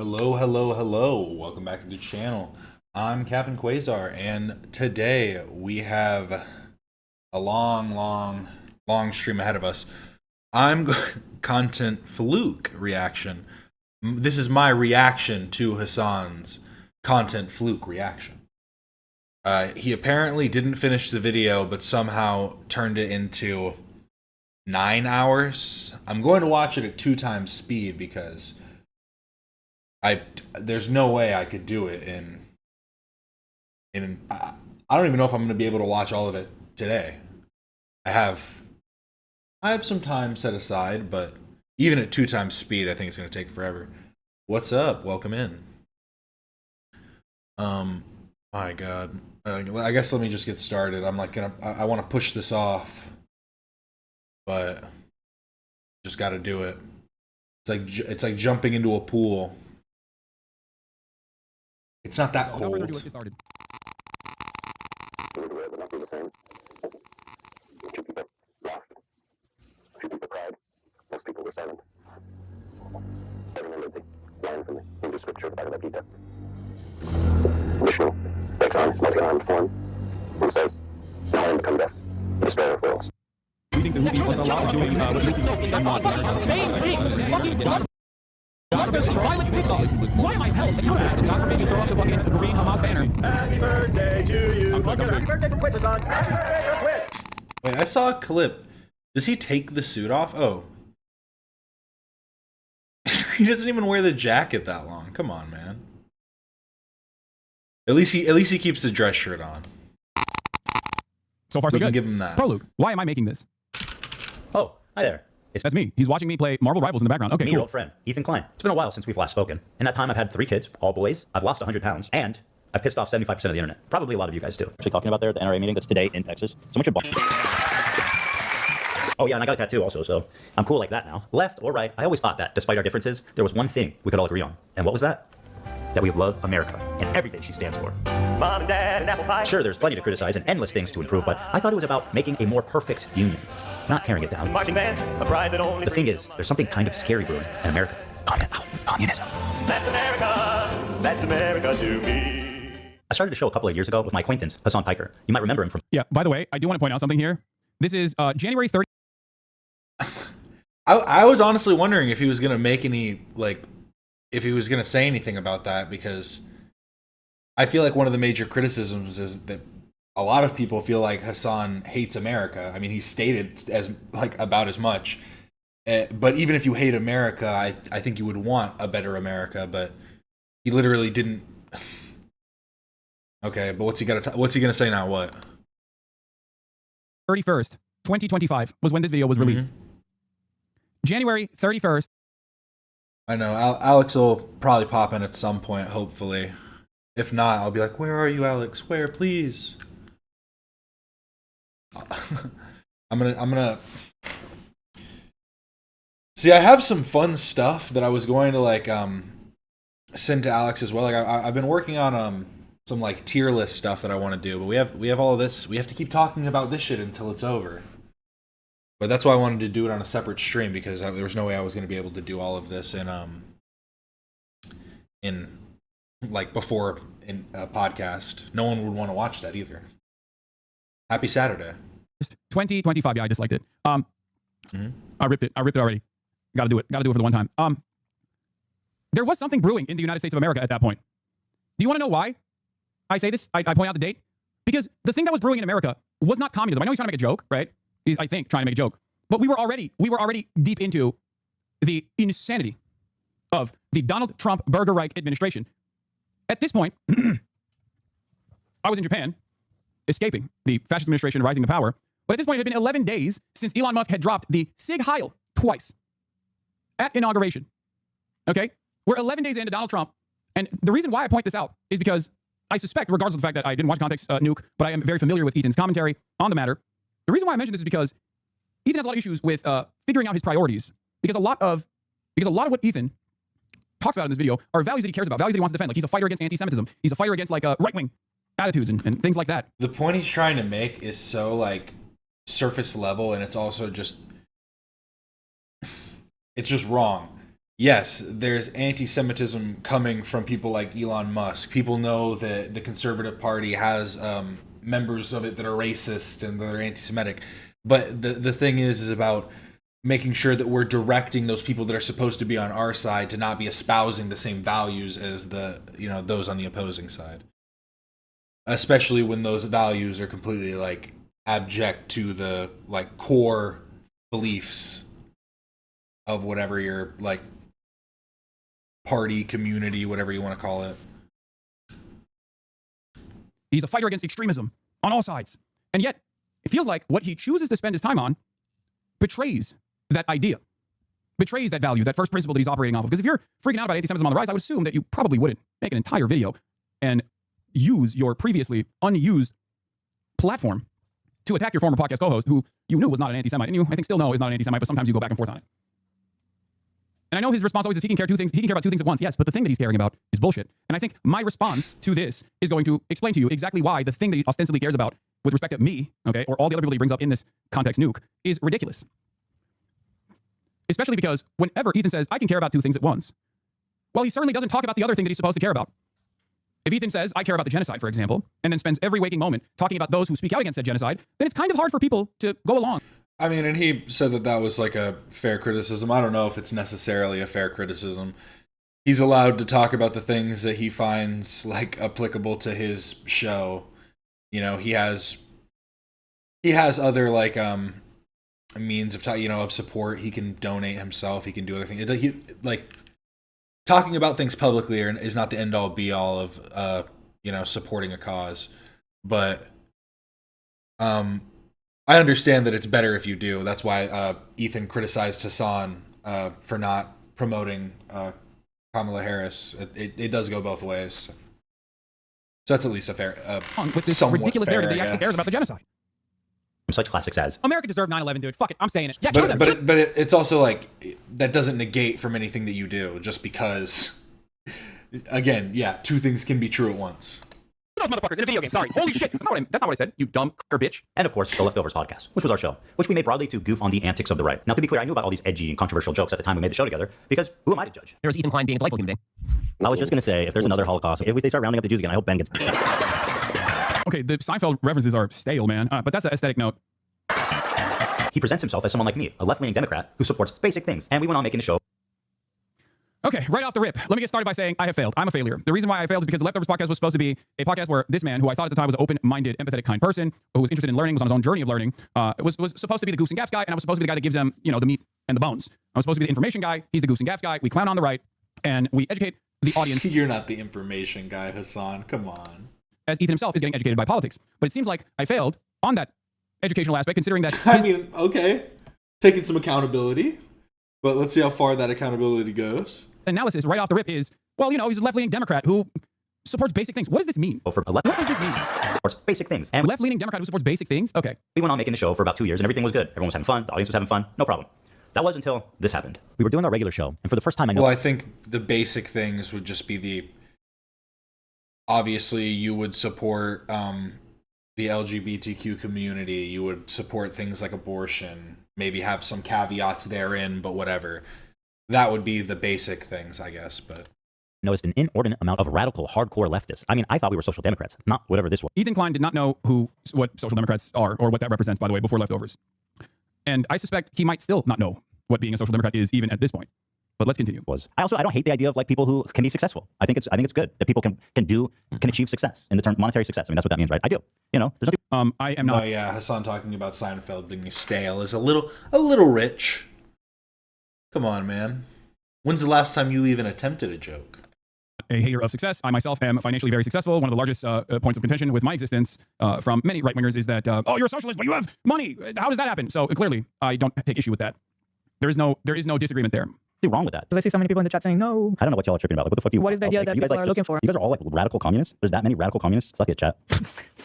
Hello, hello, hello. Welcome back to the channel. I'm Captain Quasar, and today we have a long stream ahead of us. Content Fluke reaction. This is my reaction to Hasan's Content Fluke reaction. He apparently didn't finish the video, but somehow turned it into 9 hours. I'm going to watch it at 2 times speed because there's no way I could do it I don't even know if I'm going to be able to watch all of it today. I have some time set aside, but even at 2 times speed, I think it's going to take forever. What's up? Welcome in. My God. I guess let me just get started. I want to push this off, but just got to do it. It's like jumping into a pool. It's not that cold. Two people laughed. A few people cried. Most people were silent. I remembered the line from the Hindu scripture of the Bhagavad Gita. Vishnu takes on multi-armed form and says, "Now I am become death, the destroyer of worlds." We think the movie was a lot of doing why am I held accountable? It's not for me to throw up the fucking green Hamas banner. Happy birthday to you. Happy birthday for Twitch, Hasan. Happy birthday for Twitch. Wait, I saw a clip. Does he take the suit off? Oh. He doesn't even wear the jacket that long. Come on, man. At least he keeps the dress shirt on. So far, so We can good. give him that. Pro Luke, why am I making this? Oh, hi there. That's me. He's watching me play Marvel Rivals in the background. Okay, Me, your cool. old friend, Ethan Klein. It's been a while since we've last spoken. In that time, I've had 3 kids, all boys. I've lost 100 pounds, and I've pissed off 75% of the internet. Probably a lot of you guys too. Actually talking about there at the NRA meeting that's today in Texas. Someone should Oh yeah, and I got a tattoo also, so I'm cool like that now. Left or right, I always thought that, despite our differences, there was one thing we could all agree on. And what was that? That we love America and everything she stands for. Mom and Dad and apple pie. Sure, there's plenty to criticize and endless things to improve, but I thought it was about making a more perfect union, not tearing it down. Marching bands, a pride that only. The thing is, there's something kind of scary brewing in America. Communism. That's America. That's America to me. I started a show a couple of years ago with my acquaintance, Hasan Piker. You might remember him from... Yeah, by the way, I do want to point out something here. This is January 30th. I was honestly wondering if he was gonna make any, like, if he was gonna say anything about that, because I feel like one of the major criticisms is that a lot of people feel like Hasan hates America. I mean, he stated as about as much. But even if you hate America, I think you would want a better America. But he literally didn't. Okay, but what's he gonna say now? What? 31st, 2025 was when this video was released. January 31st. I know Alex will probably pop in at some point, hopefully. If not, I'll be like, "Where are you, Alex? Where, please?" I'm gonna see. I have some fun stuff that I was going to send to Alex as well. Like I've been working on some like tier list stuff that I want to do, but we have all of this. We have to keep talking about this shit until it's over. But that's why I wanted to do it on a separate stream, because there was no way I was going to be able to do all of this in before in a podcast. No one would want to watch that either. Happy Saturday. 2025. Yeah, I disliked it. I ripped it already. Gotta do it for the one time. There was something brewing in the United States of America at that point. Do you want to know why I say this? I point out the date. Because the thing that was brewing in America was not communism. I know he's trying to make a joke, right? He's, I think, trying to make a joke. But we were already deep into the insanity of the Donald Trump Burger Reich administration. At this point, I was in Japan, escaping the fascist administration rising to power. But at this point, it had been 11 days since Elon Musk had dropped the Sig Heil twice at inauguration. Okay? We're 11 days into Donald Trump. And the reason why I point this out is because I suspect, regardless of the fact that I didn't watch Context Nuke, but I am very familiar with Ethan's commentary on the matter. The reason why I mention this is because Ethan has a lot of issues with figuring out his priorities. Because a lot of what Ethan talks about in this video are values that he cares about, values that he wants to defend. Like, he's a fighter against anti-Semitism. He's a fighter against right-wing attitudes and things like that. The point he's trying to make is so surface level, and it's also just wrong. yes, there's anti-Semitism coming from people like Elon Musk. People know that the Conservative Party has members of it that are racist and that are anti-Semitic. But the thing is about making sure that we're directing those people that are supposed to be on our side to not be espousing the same values as those on the opposing side. Especially when those values are completely like abject to the like core beliefs of whatever your like party, community, whatever you want to call it. He's a fighter against extremism on all sides. And yet, it feels like what he chooses to spend his time on betrays that idea, betrays that value, that first principle that he's operating off of. Because if you're freaking out about anti-Semitism on the rise, I would assume that you probably wouldn't make an entire video and use your previously unused platform to attack your former podcast co-host, who you knew was not an anti-Semite, and you, I think, still know is not an anti-Semite, but sometimes you go back and forth on it. And I know his response always is he can care about two things at once. Yes, but the thing that he's caring about is bullshit. And I think my response to this is going to explain to you exactly why the thing that he ostensibly cares about with respect to me, okay, or all the other people that he brings up in this Context Nuke is ridiculous. Especially because whenever Ethan says, I can care about two things at once, well, he certainly doesn't talk about the other thing that he's supposed to care about. If Ethan says, I care about the genocide, for example, and then spends every waking moment talking about those who speak out against that genocide, then it's kind of hard for people to go along. I mean, and he said that was like a fair criticism. I don't know if it's necessarily a fair criticism. He's allowed to talk about the things that he finds like applicable to his show. You know, he has other like means of of support. He can donate himself. He can do other things. He like talking about things publicly is not the end all be all of supporting a cause, but I understand that it's better if you do. That's why Ethan criticized Hasan for not promoting Kamala Harris. It does go both ways. So that's at least a fair, with this ridiculous narrative that he actually cares about the genocide. Such classics as America deserved 9/11, dude. Fuck it, I'm saying it. Yeah, but it's also like that doesn't negate from anything that you do just because. Again, yeah, two things can be true at once. Those motherfuckers in a video game. Sorry, holy shit. That's not what I said. You dumb bitch. And of course, the Leftovers podcast, which was our show, which we made broadly to goof on the antics of the right. Now, to be clear, I knew about all these edgy and controversial jokes at the time we made the show together, because who am I to judge? There's Ethan Klein being a delightful human being. I was just going to say, if there's another Holocaust, if they start rounding up the Jews again, I hope Ben gets... Okay, the Seinfeld references are stale, man. But that's an aesthetic note. He presents himself as someone like me, a left-leaning Democrat who supports basic things, and we went on making the show. Okay, right off the rip, let me get started by saying I have failed. I'm a failure. The reason why I failed is because the Leftovers podcast was supposed to be a podcast where this man, who I thought at the time was an open-minded, empathetic, kind person, who was interested in learning, was on his own journey of learning, was supposed to be the goose and gaps guy, and I was supposed to be the guy that gives them, the meat and the bones. I was supposed to be the information guy. He's the goose and gaps guy. We clown on the right, and we educate the audience. You're not the information guy, Hasan. Come on. As Ethan himself is getting educated by politics. But it seems like I failed on that educational aspect, considering that... I mean, okay. Taking some accountability, but let's see how far that accountability goes. Analysis right off the rip is, well, he's a left-leaning Democrat who supports basic things. What does this mean? What does this mean? Supports basic things. And left-leaning Democrat who supports basic things? Okay. We went on making the show for about 2 years, and everything was good. Everyone was having fun. The audience was having fun. No problem. That was until this happened. We were doing our regular show, and for the first time I know... Well, I think the basic things would just be obviously, you would support the LGBTQ community. You would support things like abortion. Maybe have some caveats therein, but whatever. That would be the basic things, I guess, but... Noticed an inordinate amount of radical, hardcore leftists. I mean, I thought we were social democrats, not whatever this was. Ethan Klein did not know what social democrats are, or what that represents, by the way, before Leftovers. And I suspect he might still not know what being a social democrat is, even at this point. But let's continue. I don't hate the idea of like people who can be successful. I think it's good that people can achieve success in the term monetary success. I mean, that's what that means, right? I do. There's nothing... I am not... Oh, yeah, Hasan talking about Seinfeld being stale is a little rich. Come on, man. When's the last time you even attempted a joke? A hater of success. I myself am financially very successful. One of the largest points of contention with my existence from many right-wingers is that, you're a socialist, but you have money. How does that happen? So clearly, I don't take issue with that. There is no disagreement there. What's wrong with that? Because I see so many people in the chat saying no. I don't know what y'all are tripping about. Like, what the fuck do you... What is the idea that people are looking for? You guys are all like radical communists? There's that many radical communists? Suck it, chat.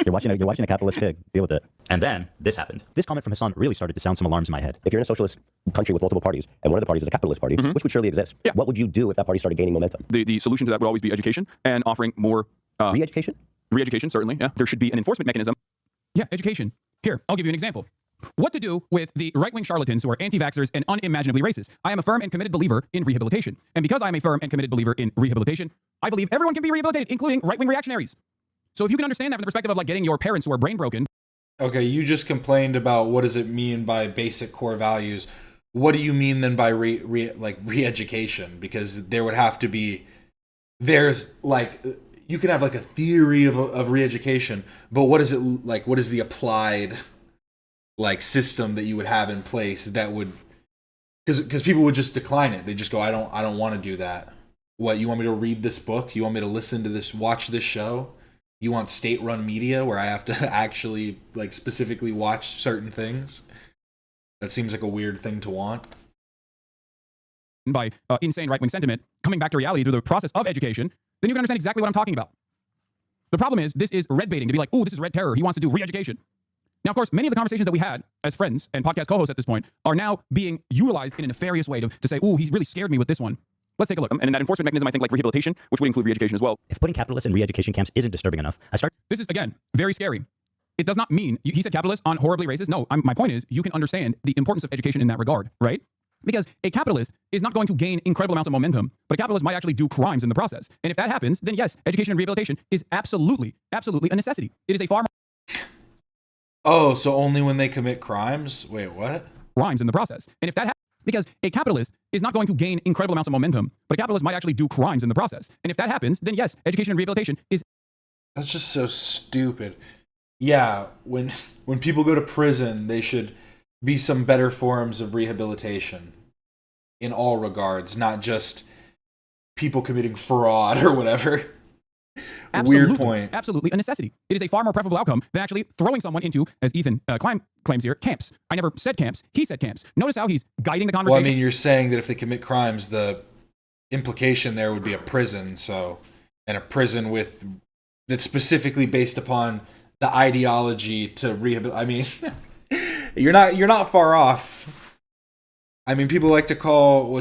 You're watching a capitalist pig. Deal with it. And then this happened. This comment from Hasan really started to sound some alarms in my head. If you're in a socialist country with multiple parties, and one of the parties is a capitalist party, which would surely exist, what would you do if that party started gaining momentum? The solution to that would always be education and offering more... Re-education? Re-education, certainly, yeah. There should be an enforcement mechanism. Yeah, education. Here, I'll give you an example. What to do with the right-wing charlatans who are anti-vaxxers and unimaginably racist? I am a firm and committed believer in rehabilitation. And because I am a firm and committed believer in rehabilitation, I believe everyone can be rehabilitated, including right-wing reactionaries. So if you can understand that from the perspective of like getting your parents who are brain broken. Okay, you just complained about what does it mean by basic core values. What do you mean then by re-education? Because there would have to be, there's like, you can have like a theory of re-education, but what is it like? What is the applied like system that you would have in place that would, because people would just decline it. They just go, I don't want to do that. What, you want me to read this book? You want me to listen to this, watch this show? You want state-run media where I have to actually like specifically watch certain things? That seems like a weird thing to want. By insane right-wing sentiment coming back to reality through the process of education, then you can understand exactly what I'm talking about. The problem is, this is red baiting to be like, oh, this is red terror. He wants to do re-education. Now, of course, many of the conversations that we had as friends and podcast co-hosts at this point are now being utilized in a nefarious way to say, oh, he's really scared me with this one. Let's take a look. And that enforcement mechanism, I think, like rehabilitation, which would include re-education as well. If putting capitalists in re-education camps isn't disturbing enough, This is, again, very scary. It does not mean, he said capitalists on horribly racist. No, my point is, you can understand the importance of education in that regard, right? Because a capitalist is not going to gain incredible amounts of momentum, but a capitalist might actually do crimes in the process. And if that happens, then yes, education and rehabilitation is absolutely a necessity. It is a far more Oh, so only when they commit crimes? Wait, what? crimes in the process. And if that happens, because a capitalist is not going to gain incredible amounts of momentum, but a capitalist might actually do crimes in the process. And if that happens, then yes, education and rehabilitation is... That's just so stupid. Yeah, when people go to prison, they should be some better forms of rehabilitation in all regards, not just people committing fraud or whatever. Weird point. Absolutely a necessity. It is a far more preferable outcome than actually throwing someone into, as Ethan Klein claims here, camps. I never said camps. He said camps. Notice how he's guiding the conversation. Well, I mean, you're saying that if they commit crimes, the implication there would be a prison. So, and a prison that's specifically based upon the ideology to rehabilitate. I mean, you're not far off. I mean, people like to call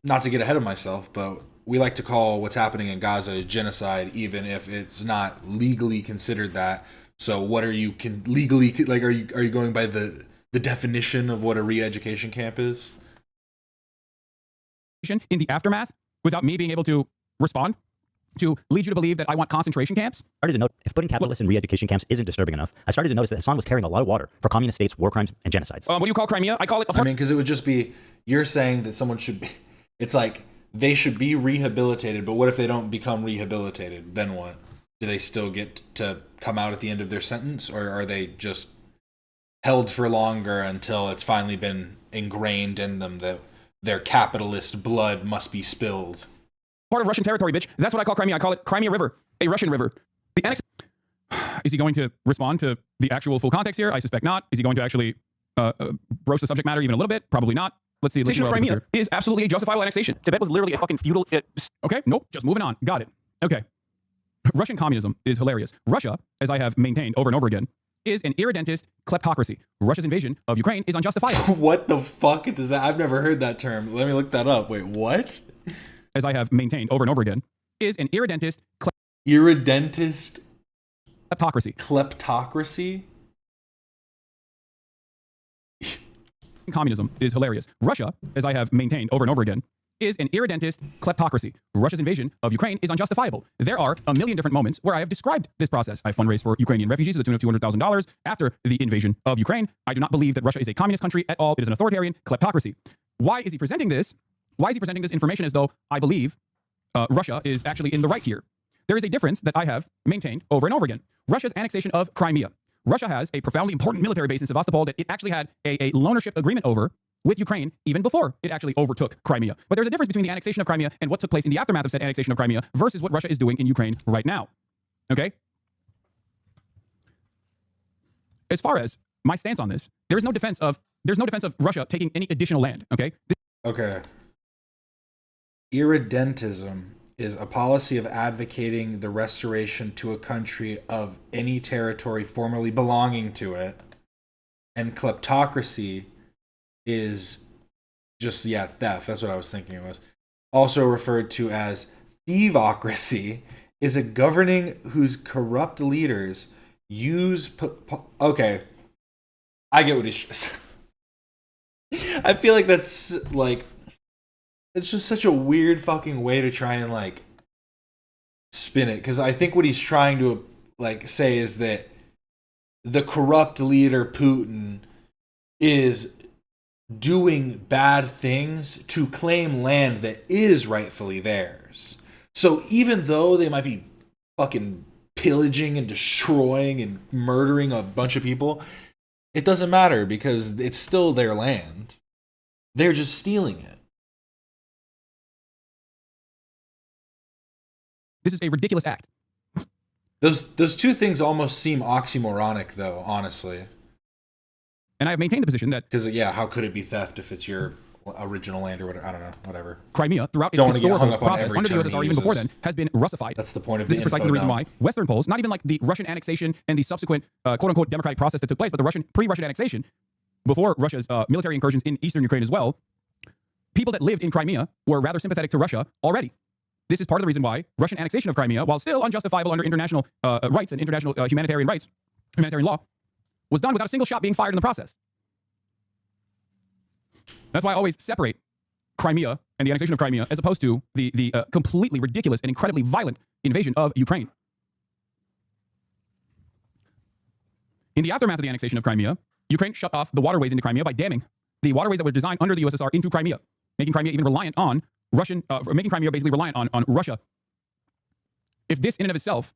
not to get ahead of myself, but we like to call what's happening in Gaza genocide, even if it's not legally considered that. So what are you legally, like, are you going by the definition of what a re-education camp is? In the aftermath, without me being able to respond, to lead you to believe that I want concentration camps? I started to note if putting capitalists in re-education camps isn't disturbing enough, I started to notice that Hasan was carrying a lot of water for communist states, war crimes, and genocides. What do you call Crimea? I call it... I mean, because it would just be, you're saying that someone should be, it's like, they should be rehabilitated, but what if they don't become rehabilitated? Then what? Do they still get to come out at the end of their sentence, or are they just held for longer until it's finally been ingrained in them that their capitalist blood must be spilled? Part of Russian territory, bitch. That's what I call Crimea. I call it Crimea River, a Russian river. The annex... Is he going to respond to the actual full context here? I suspect not. Is he going to actually broach the subject matter even a little bit? Probably not. Let's see. Annexation of Crimea is absolutely a justifiable annexation. Tibet was literally a fucking feudal... Okay, nope. Just moving on. Got it. Okay. Russian communism is hilarious. Russia, as I have maintained over and over again, is an irredentist kleptocracy. Russia's invasion of Ukraine is unjustifiable. What the fuck does that... I've never heard that term. Let me look that up. Wait, what? As I have maintained over and over again, is an irredentist... Irredentist... Kleptocracy. Kleptocracy? Communism is hilarious. Russia, as I have maintained over and over again, is an irredentist kleptocracy. Russia's invasion of Ukraine is unjustifiable. There are a million different moments where I have described this process. I fundraised for Ukrainian refugees to the tune of $200,000 after the invasion of Ukraine. I do not believe that Russia is a communist country at all. It is an authoritarian kleptocracy. Why is he presenting this? Why is he presenting this information as though I believe Russia is actually in the right here? There is a difference that I have maintained over and over again. Russia's annexation of Crimea. Russia has a profoundly important military base in Sevastopol that it actually had a loanership agreement over with Ukraine even before it actually overtook Crimea. But there's a difference between the annexation of Crimea and what took place in the aftermath of said annexation of Crimea versus what Russia is doing in Ukraine right now. Okay? As far as my stance on this, there's no defense of Russia taking any additional land, okay? Okay. Irredentism is a policy of advocating the restoration to a country of any territory formerly belonging to it. And kleptocracy is just, theft. That's what I was thinking it was. Also referred to as thievocracy, is a governing whose corrupt leaders use... Okay. I get what he's. I feel like that's like, it's just such a weird fucking way to try and like spin it, because I think what he's trying to like say is that the corrupt leader Putin is doing bad things to claim land that is rightfully theirs. So even though they might be fucking pillaging and destroying and murdering a bunch of people, it doesn't matter because it's still their land. They're just stealing it. This is a ridiculous act. Those two things almost seem oxymoronic, though, honestly. And I have maintained the position that Because, yeah, how could it be theft if it's your original land or whatever? I don't know, whatever. Crimea, throughout its Don't wanna get hung historical up on process every under the term USSR, he even before uses. then, has been Russified. That's the point of This the is precisely info the reason dump. why Western Poles, not even like the Russian annexation and the subsequent quote-unquote democratic process that took place, but the Russian pre-Russian annexation, before Russia's military incursions in eastern Ukraine as well, people that lived in Crimea were rather sympathetic to Russia already. This is part of the reason why Russian annexation of Crimea, while still unjustifiable under international rights and international humanitarian law, was done without a single shot being fired in the process. That's why I always separate Crimea and the annexation of Crimea as opposed to the completely ridiculous and incredibly violent invasion of Ukraine. In the aftermath of the annexation of Crimea, Ukraine shut off the waterways into Crimea by damming the waterways that were designed under the USSR into Crimea, making Crimea even reliant on making Crimea basically reliant on Russia. If this in and of itself,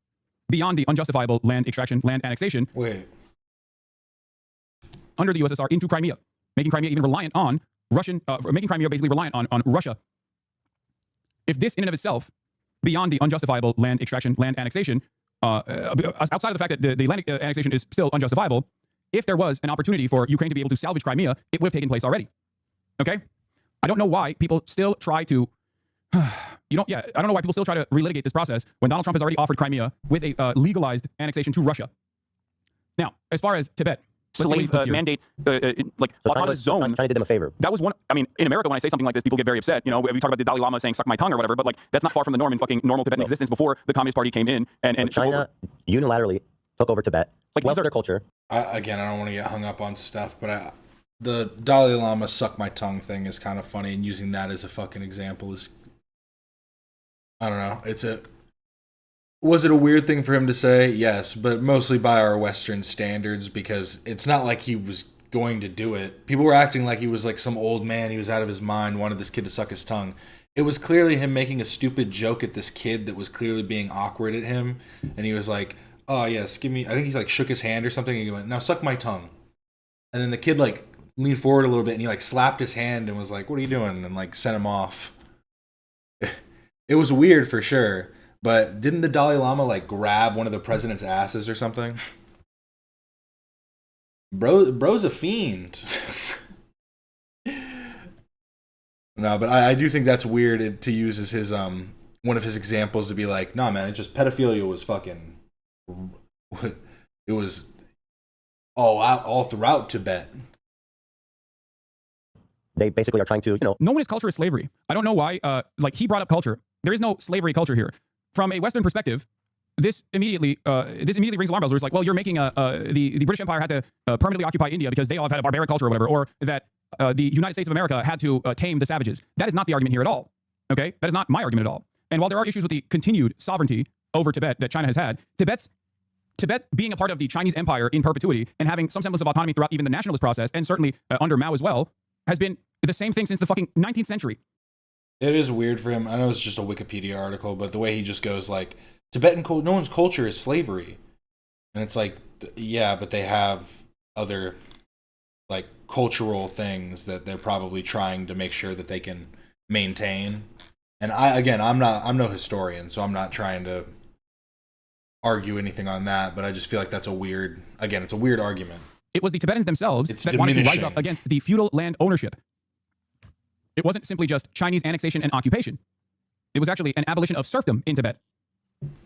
beyond the unjustifiable land extraction, land annexation, Wait. under the USSR into Crimea, making Crimea even reliant on making Crimea basically reliant on Russia. If this in and of itself, beyond the unjustifiable land extraction, land annexation, outside of the fact that the land annexation is still unjustifiable, if there was an opportunity for Ukraine to be able to salvage Crimea, it would have taken place already. Okay? I don't know why people still try to, I don't know why people still try to relitigate this process when Donald Trump has already offered Crimea with a legalized annexation to Russia. Now, as far as Tibet, slave mandate, like So autonomous zone. I'm trying to do them a favor. That was one. I mean, in America, when I say something like this, people get very upset. You know, we talk about the Dalai Lama saying "suck my tongue" or whatever, but like that's not far from the norm in fucking normal Tibetan existence before the Communist Party came in and So China unilaterally took over Tibet, Like, swept these are- their culture. Again, I don't want to get hung up on stuff, but the Dalai Lama suck my tongue thing is kind of funny, and using that as a fucking example is, I don't know. Was it a weird thing for him to say? Yes, but mostly by our Western standards, because it's not like he was going to do it. People were acting like he was like some old man. He was out of his mind, wanted this kid to suck his tongue. It was clearly him making a stupid joke at this kid that was clearly being awkward at him, and he was like, "Oh yes, give me." I think he's like shook his hand or something, and he went, "Now suck my tongue." And then the kid like leaned forward a little bit, and he like slapped his hand and was like, "What are you doing?" and like sent him off. It was weird for sure, but didn't the Dalai Lama like grab one of the president's asses or something? Bro's a fiend. No, but I do think that's weird to use as his one of his examples to be like, nah, man, it just pedophilia was fucking. It was all throughout Tibet. They basically are trying to, no one is culture is slavery. I don't know why. Like he brought up culture. There is no slavery culture here. From a Western perspective, this immediately rings alarm bells. Where it's like, well, you're making the British Empire had to permanently occupy India because they all have had a barbaric culture or whatever, or that the United States of America had to tame the savages. That is not the argument here at all. Okay, that is not my argument at all. And while there are issues with the continued sovereignty over Tibet that China has had, Tibet being a part of the Chinese empire in perpetuity and having some semblance of autonomy throughout even the nationalist process, and certainly under Mao as well, has been the same thing since the fucking 19th century. It is weird for him. I know it's just a Wikipedia article, but the way he just goes like, Tibetan no one's culture is slavery. And it's like, yeah, but they have other like cultural things that they're probably trying to make sure that they can maintain. And I'm no historian, so I'm not trying to argue anything on that, but I just feel like that's it's a weird argument. It was the Tibetans themselves It's that wanted to rise diminishing. up against the feudal land ownership. It wasn't simply just Chinese annexation and occupation. It was actually an abolition of serfdom in Tibet.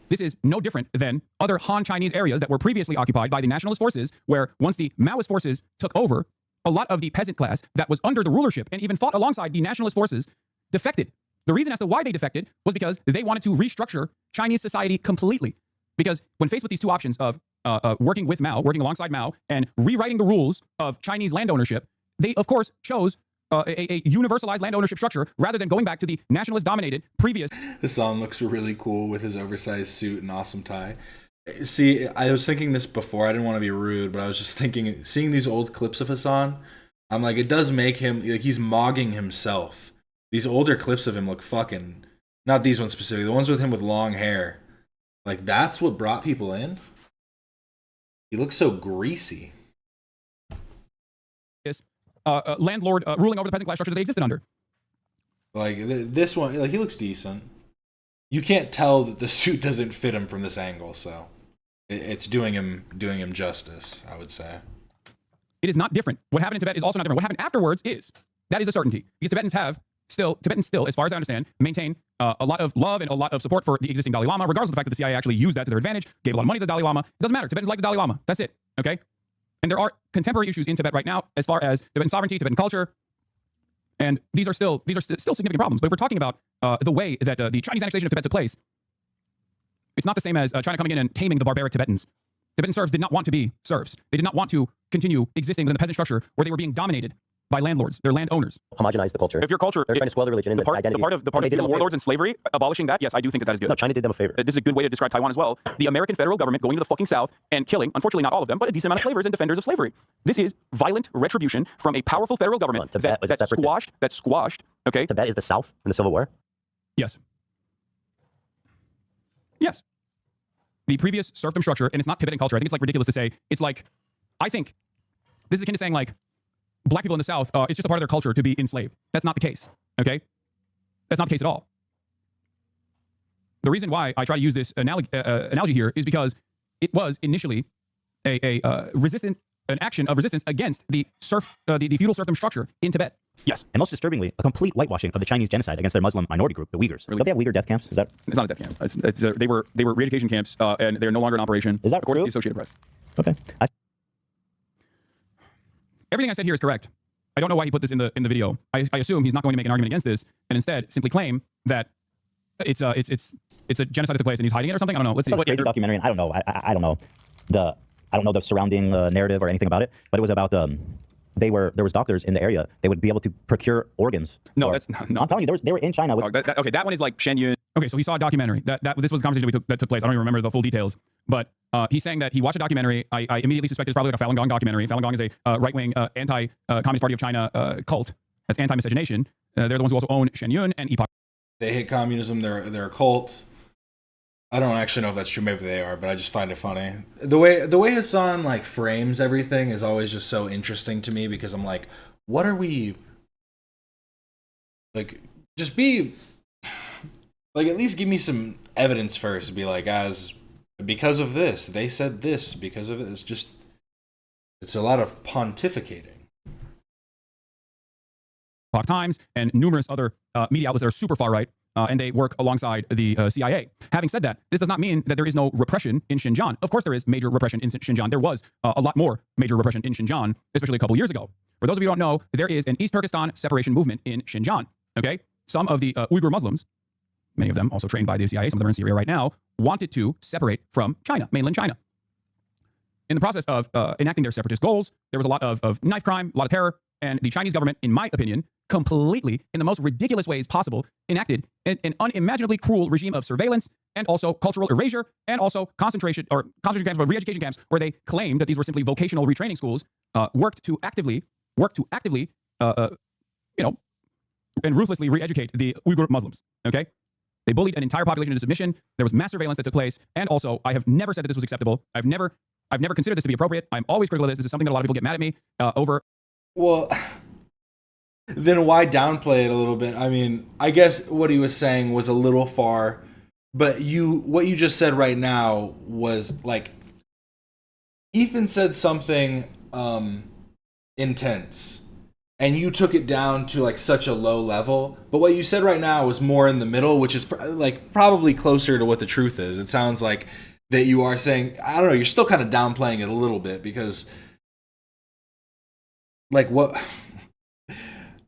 This is no different than other Han Chinese areas that were previously occupied by the nationalist forces, where once the Maoist forces took over, a lot of the peasant class that was under the rulership and even fought alongside the nationalist forces defected. The reason as to why they defected was because they wanted to restructure Chinese society completely. Because when faced with these two options of working with Mao, working alongside Mao, and rewriting the rules of Chinese land ownership, they, of course, chose a universalized land ownership structure rather than going back to the nationalist-dominated previous. Hasan looks really cool with his oversized suit and awesome tie. See, I was thinking this before. I didn't want to be rude, but I was just thinking, seeing these old clips of Hasan, I'm like, it does make him, like, he's mogging himself. These older clips of him look fucking, not these ones specifically, the ones with him with long hair. Like, that's what brought people in? He looks so greasy. Landlord ruling over the peasant class structure that they existed under. Like, this one, like, he looks decent. You can't tell that the suit doesn't fit him from this angle, so it's doing him justice, I would say. It is not different. What happened in Tibet is also not different. What happened afterwards that is a certainty. Because Tibetans still, as far as I understand, maintain a lot of love and a lot of support for the existing Dalai Lama, regardless of the fact that the CIA actually used that to their advantage, gave a lot of money to the Dalai Lama. It doesn't matter. Tibetans like the Dalai Lama. That's it. Okay? And there are contemporary issues in Tibet right now as far as Tibetan sovereignty, Tibetan culture, and these are still significant problems. But if we're talking about the way that the Chinese annexation of Tibet took place, it's not the same as China coming in and taming the barbaric Tibetans. Tibetan serfs did not want to be serfs. They did not want to continue existing within the peasant structure where they were being dominated by landlords, their landowners. Homogenize the culture. If your culture, They're trying to spoil the religion and the part identity. of feudal warlords and slavery, abolishing that, yes, I do think that is good. No, China did them a favor. This is a good way to describe Taiwan as well. The American federal government going to the fucking south and killing, unfortunately not all of them, but a decent amount of slavers and defenders of slavery. This is violent retribution from a powerful federal government that squashed. Okay. Tibet is the South in the Civil War. Yes. Yes. The previous serfdom structure, and it's not Tibetan culture. I think it's like ridiculous to say. It's like, I think this is akin to saying like black people in the South, it's just a part of their culture to be enslaved. That's not the case. Okay. That's not the case at all. The reason why I try to use this analogy here is because it was initially an action of resistance against the feudal serfdom structure in Tibet. Yes. And most disturbingly, a complete whitewashing of the Chinese genocide against their Muslim minority group, the Uyghurs. Really? Don't they have Uyghur death camps? Is that? It's not a death camp. They were re-education camps, and they're no longer in operation. Is that according true? to the Associated Press? Okay. Everything I said here is correct. I don't know why he put this in the video. I assume he's not going to make an argument against this, and instead simply claim that it's a genocide that took place and he's hiding it or something. I don't know. Let's see. It's a crazy documentary, and I don't know. I don't know the surrounding narrative or anything about it, but it was about there was doctors in the area. They would be able to procure organs. No, that's not. No. I'm telling you, they were in China. With, Okay, that one is like Shenyun. Okay, so he saw a documentary. This was a conversation that took place. I don't even remember the full details, but he's saying that he watched a documentary. I immediately suspect it's probably like a Falun Gong documentary. Falun Gong is a right-wing anti-Communist Party of China cult that's anti-miscegenation. They're the ones who also own Shenyun and Epoch. They hate communism. They're a cult. I don't actually know if that's true. Maybe they are, but I just find it funny. The way Hasan like frames everything is always just so interesting to me because I'm like, what are we like? Just be like, at least give me some evidence first. Be like, because of this, they said this because of it. It's a lot of pontificating. Times and numerous other media outlets that are super far right, and they work alongside the CIA. Having said that, this does not mean that there is no repression in Xinjiang. Of course, there is major repression in Xinjiang. There was a lot more major repression in Xinjiang, especially a couple years ago. For those of you who don't know, there is an East Turkestan separation movement in Xinjiang. Okay, some of the Uyghur Muslims, many of them also trained by the CIA, some of them are in Syria right now, wanted to separate from China, mainland China. In the process of enacting their separatist goals, there was a lot of knife crime, a lot of terror, and the Chinese government, in my opinion, completely, in the most ridiculous ways possible, enacted an unimaginably cruel regime of surveillance and also cultural erasure and also concentration camps, but re-education camps, where they claimed that these were simply vocational retraining schools, worked to actively, and ruthlessly re-educate the Uyghur Muslims. Okay, they bullied an entire population into submission. There was mass surveillance that took place, and also I have never said that this was acceptable. I've never considered this to be appropriate. I'm always critical of this. This is something that a lot of people get mad at me over. Well, then why downplay it a little bit? I mean, I guess what he was saying was a little far, but what you just said right now was like, Ethan said something intense, and you took it down to like such a low level. But what you said right now was more in the middle, which is like probably closer to what the truth is. It sounds like that you are saying, I don't know, you're still kind of downplaying it a little bit because, like, what?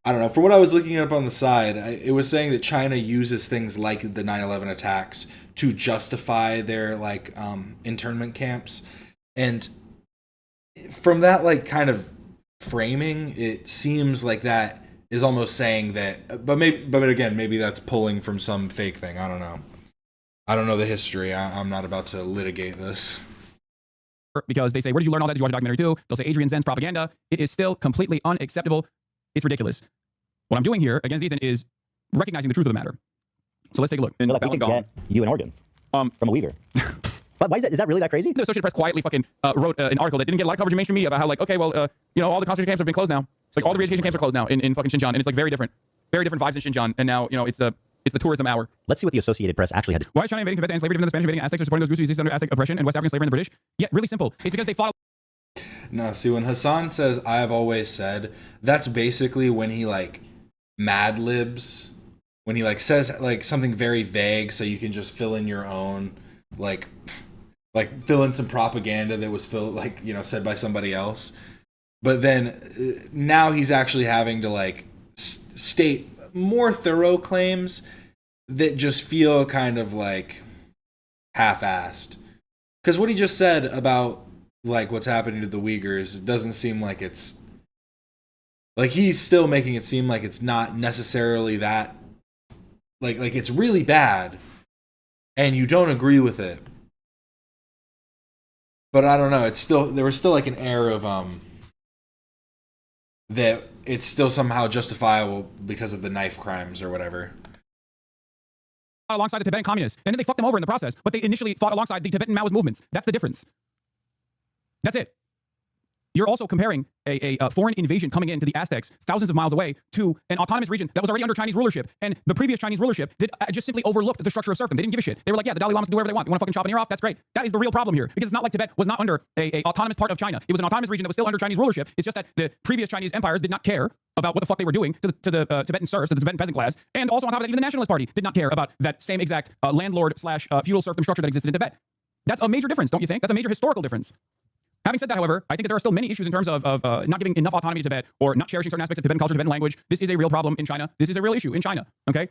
I don't know. For what I was looking up on the side, it was saying that China uses things like the 9/11 attacks to justify their like internment camps. And from that like kind of framing, it seems like that is almost saying that, but again, maybe that's pulling from some fake thing. I don't know. I don't know the history. I'm not about to litigate this. Because they say, where did you learn all that? Did you watch a documentary too? They'll say Adrian Zen's propaganda. It is still completely unacceptable. It's ridiculous. What I'm doing here against Ethan is recognizing the truth of the matter. So let's take a look. Like we can get you an organ from a Uyghur. But why is that really that crazy? The Associated Press quietly fucking wrote an article that didn't get a lot of coverage in mainstream media about how like, okay, well, you know, all the concentration camps have been closed now. It's like all the re-education camps are closed now in fucking Xinjiang, and it's like very different vibes in Xinjiang. And now, you know, it's the tourism hour. Let's see what the Associated Press actually had to. Why is China invading Tibet and slavery different than the Spanish invading Aztecs or supporting those groups who exist under Aztec oppression and West African slavery and the British? Yeah, really simple. It's because they fought. No, see, when Hasan says "I have always said," that's basically when he like mad libs, when he like says like something very vague, so you can just fill in your own like fill in some propaganda that was said by somebody else. But then now he's actually having to like state more thorough claims that just feel kind of like half-assed. Because what he just said about like what's happening to the Uyghurs doesn't seem like it's like he's still making it seem like it's not necessarily that like it's really bad and you don't agree with it. But I don't know, it's still there was still like an air of that it's still somehow justifiable because of the knife crimes or whatever. Alongside the Tibetan communists, and then they fucked them over in the process, but they initially fought alongside the Tibetan Maoist movements. That's the difference. That's it. You're also comparing a foreign invasion coming into the Aztecs thousands of miles away to an autonomous region that was already under Chinese rulership. And the previous Chinese rulership just simply overlooked the structure of serfdom. They didn't give a shit. They were like, yeah, the Dalai Lamas can do whatever they want. They want to fucking chop an ear off? That's great. That is the real problem here. Because it's not like Tibet was not under a autonomous part of China. It was an autonomous region that was still under Chinese rulership. It's just that the previous Chinese empires did not care about what the fuck they were doing to the Tibetan serfs, to the Tibetan peasant class. And also on top of that, even the Nationalist Party did not care about that same exact landlord slash feudal serfdom structure that existed in Tibet. That's a major difference, don't you think? That's a major historical difference. Having said that, however, I think that there are still many issues in terms of not giving enough autonomy to Tibet or not cherishing certain aspects of Tibetan culture, Tibetan language. This is a real problem in China. This is a real issue in China, okay?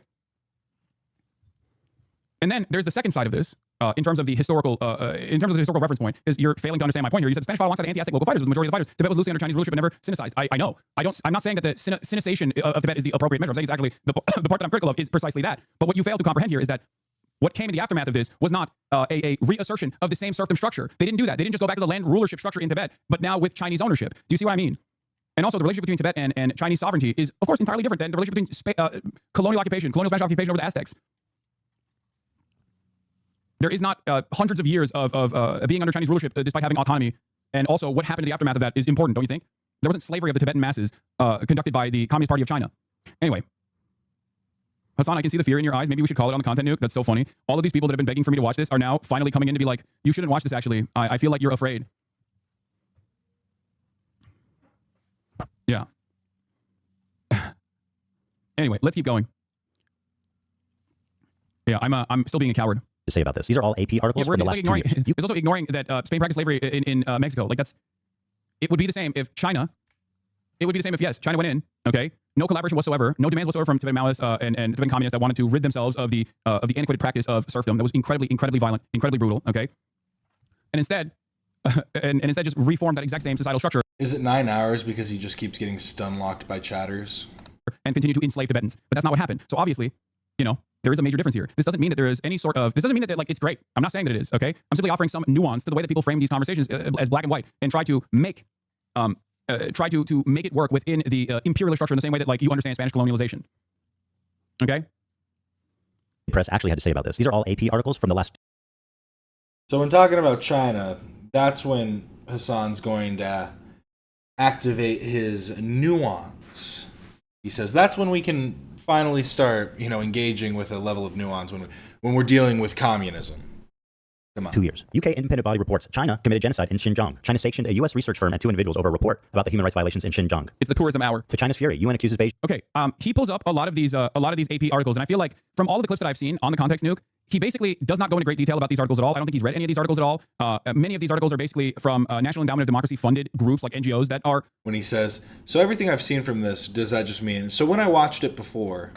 And then there's the second side of this, in terms of the historical reference point, is you're failing to understand my point here. You said the Spanish fought alongside the anti-Aztec local fighters with the majority of the fighters. Tibet was loosely under Chinese rulership and never Sinicized. I know. I'm not saying that the Sinicization of Tibet is the appropriate measure. I'm saying it's actually the part that I'm critical of is precisely that. But what you fail to comprehend here is that what came in the aftermath of this was not a reassertion of the same serfdom structure. They didn't do that. They didn't just go back to the land rulership structure in Tibet, but now with Chinese ownership. Do you see what I mean? And also the relationship between Tibet and Chinese sovereignty is, of course, entirely different than the relationship between colonial Spanish occupation over the Aztecs. There is not hundreds of years of being under Chinese rulership despite having autonomy. And also what happened in the aftermath of that is important, don't you think? There wasn't slavery of the Tibetan masses conducted by the Communist Party of China. Anyway. Hasan, I can see the fear in your eyes. Maybe we should call it on the Content Nuke. That's so funny. All of these people that have been begging for me to watch this are now finally coming in to be like, you shouldn't watch this, actually. I feel like you're afraid. Yeah. Anyway, let's keep going. Yeah, I'm still being a coward. To say about this. These are all AP articles from the last 2 years. It's also ignoring that Spain practiced slavery in Mexico. Like it would be the same if China, yes, China went in, okay? No collaboration whatsoever, no demands whatsoever from Tibetan Maoists and Tibetan communists that wanted to rid themselves of the antiquated practice of serfdom that was incredibly violent, incredibly brutal, okay? And instead just reform that exact same societal structure. Is it 9 hours because he just keeps getting stun locked by chatters? And continue to enslave Tibetans. But that's not what happened. So obviously, you know, there is a major difference here. This doesn't mean that there is any sort of, this doesn't mean that like it's great. I'm not saying that it is, okay? I'm simply offering some nuance to the way that people frame these conversations as black and white and try to make to make it work within the imperialist structure in the same way that like you understand Spanish colonialization. Okay? Press actually had to say about this. These are all AP articles from the last. So when talking about China, that's when Hasan's going to activate his nuance. He says that's when we can finally start, engaging with a level of nuance when we're dealing with communism. Come on. 2 years. UK independent body reports China committed genocide in Xinjiang. China sanctioned a US research firm and 2 individuals over a report about the human rights violations in Xinjiang. It's the tourism hour. To China's fury, UN accuses Beijing. Okay, he pulls up a lot of these AP articles, and I feel like from all of the clips that I've seen on the Context Nuke, he basically does not go into great detail about these articles at all. I don't think he's read any of these articles at all. Many of these articles are basically from National Endowment of Democracy funded groups like NGOs that are. When he says, so everything I've seen from this, does that just mean, so when I watched it before.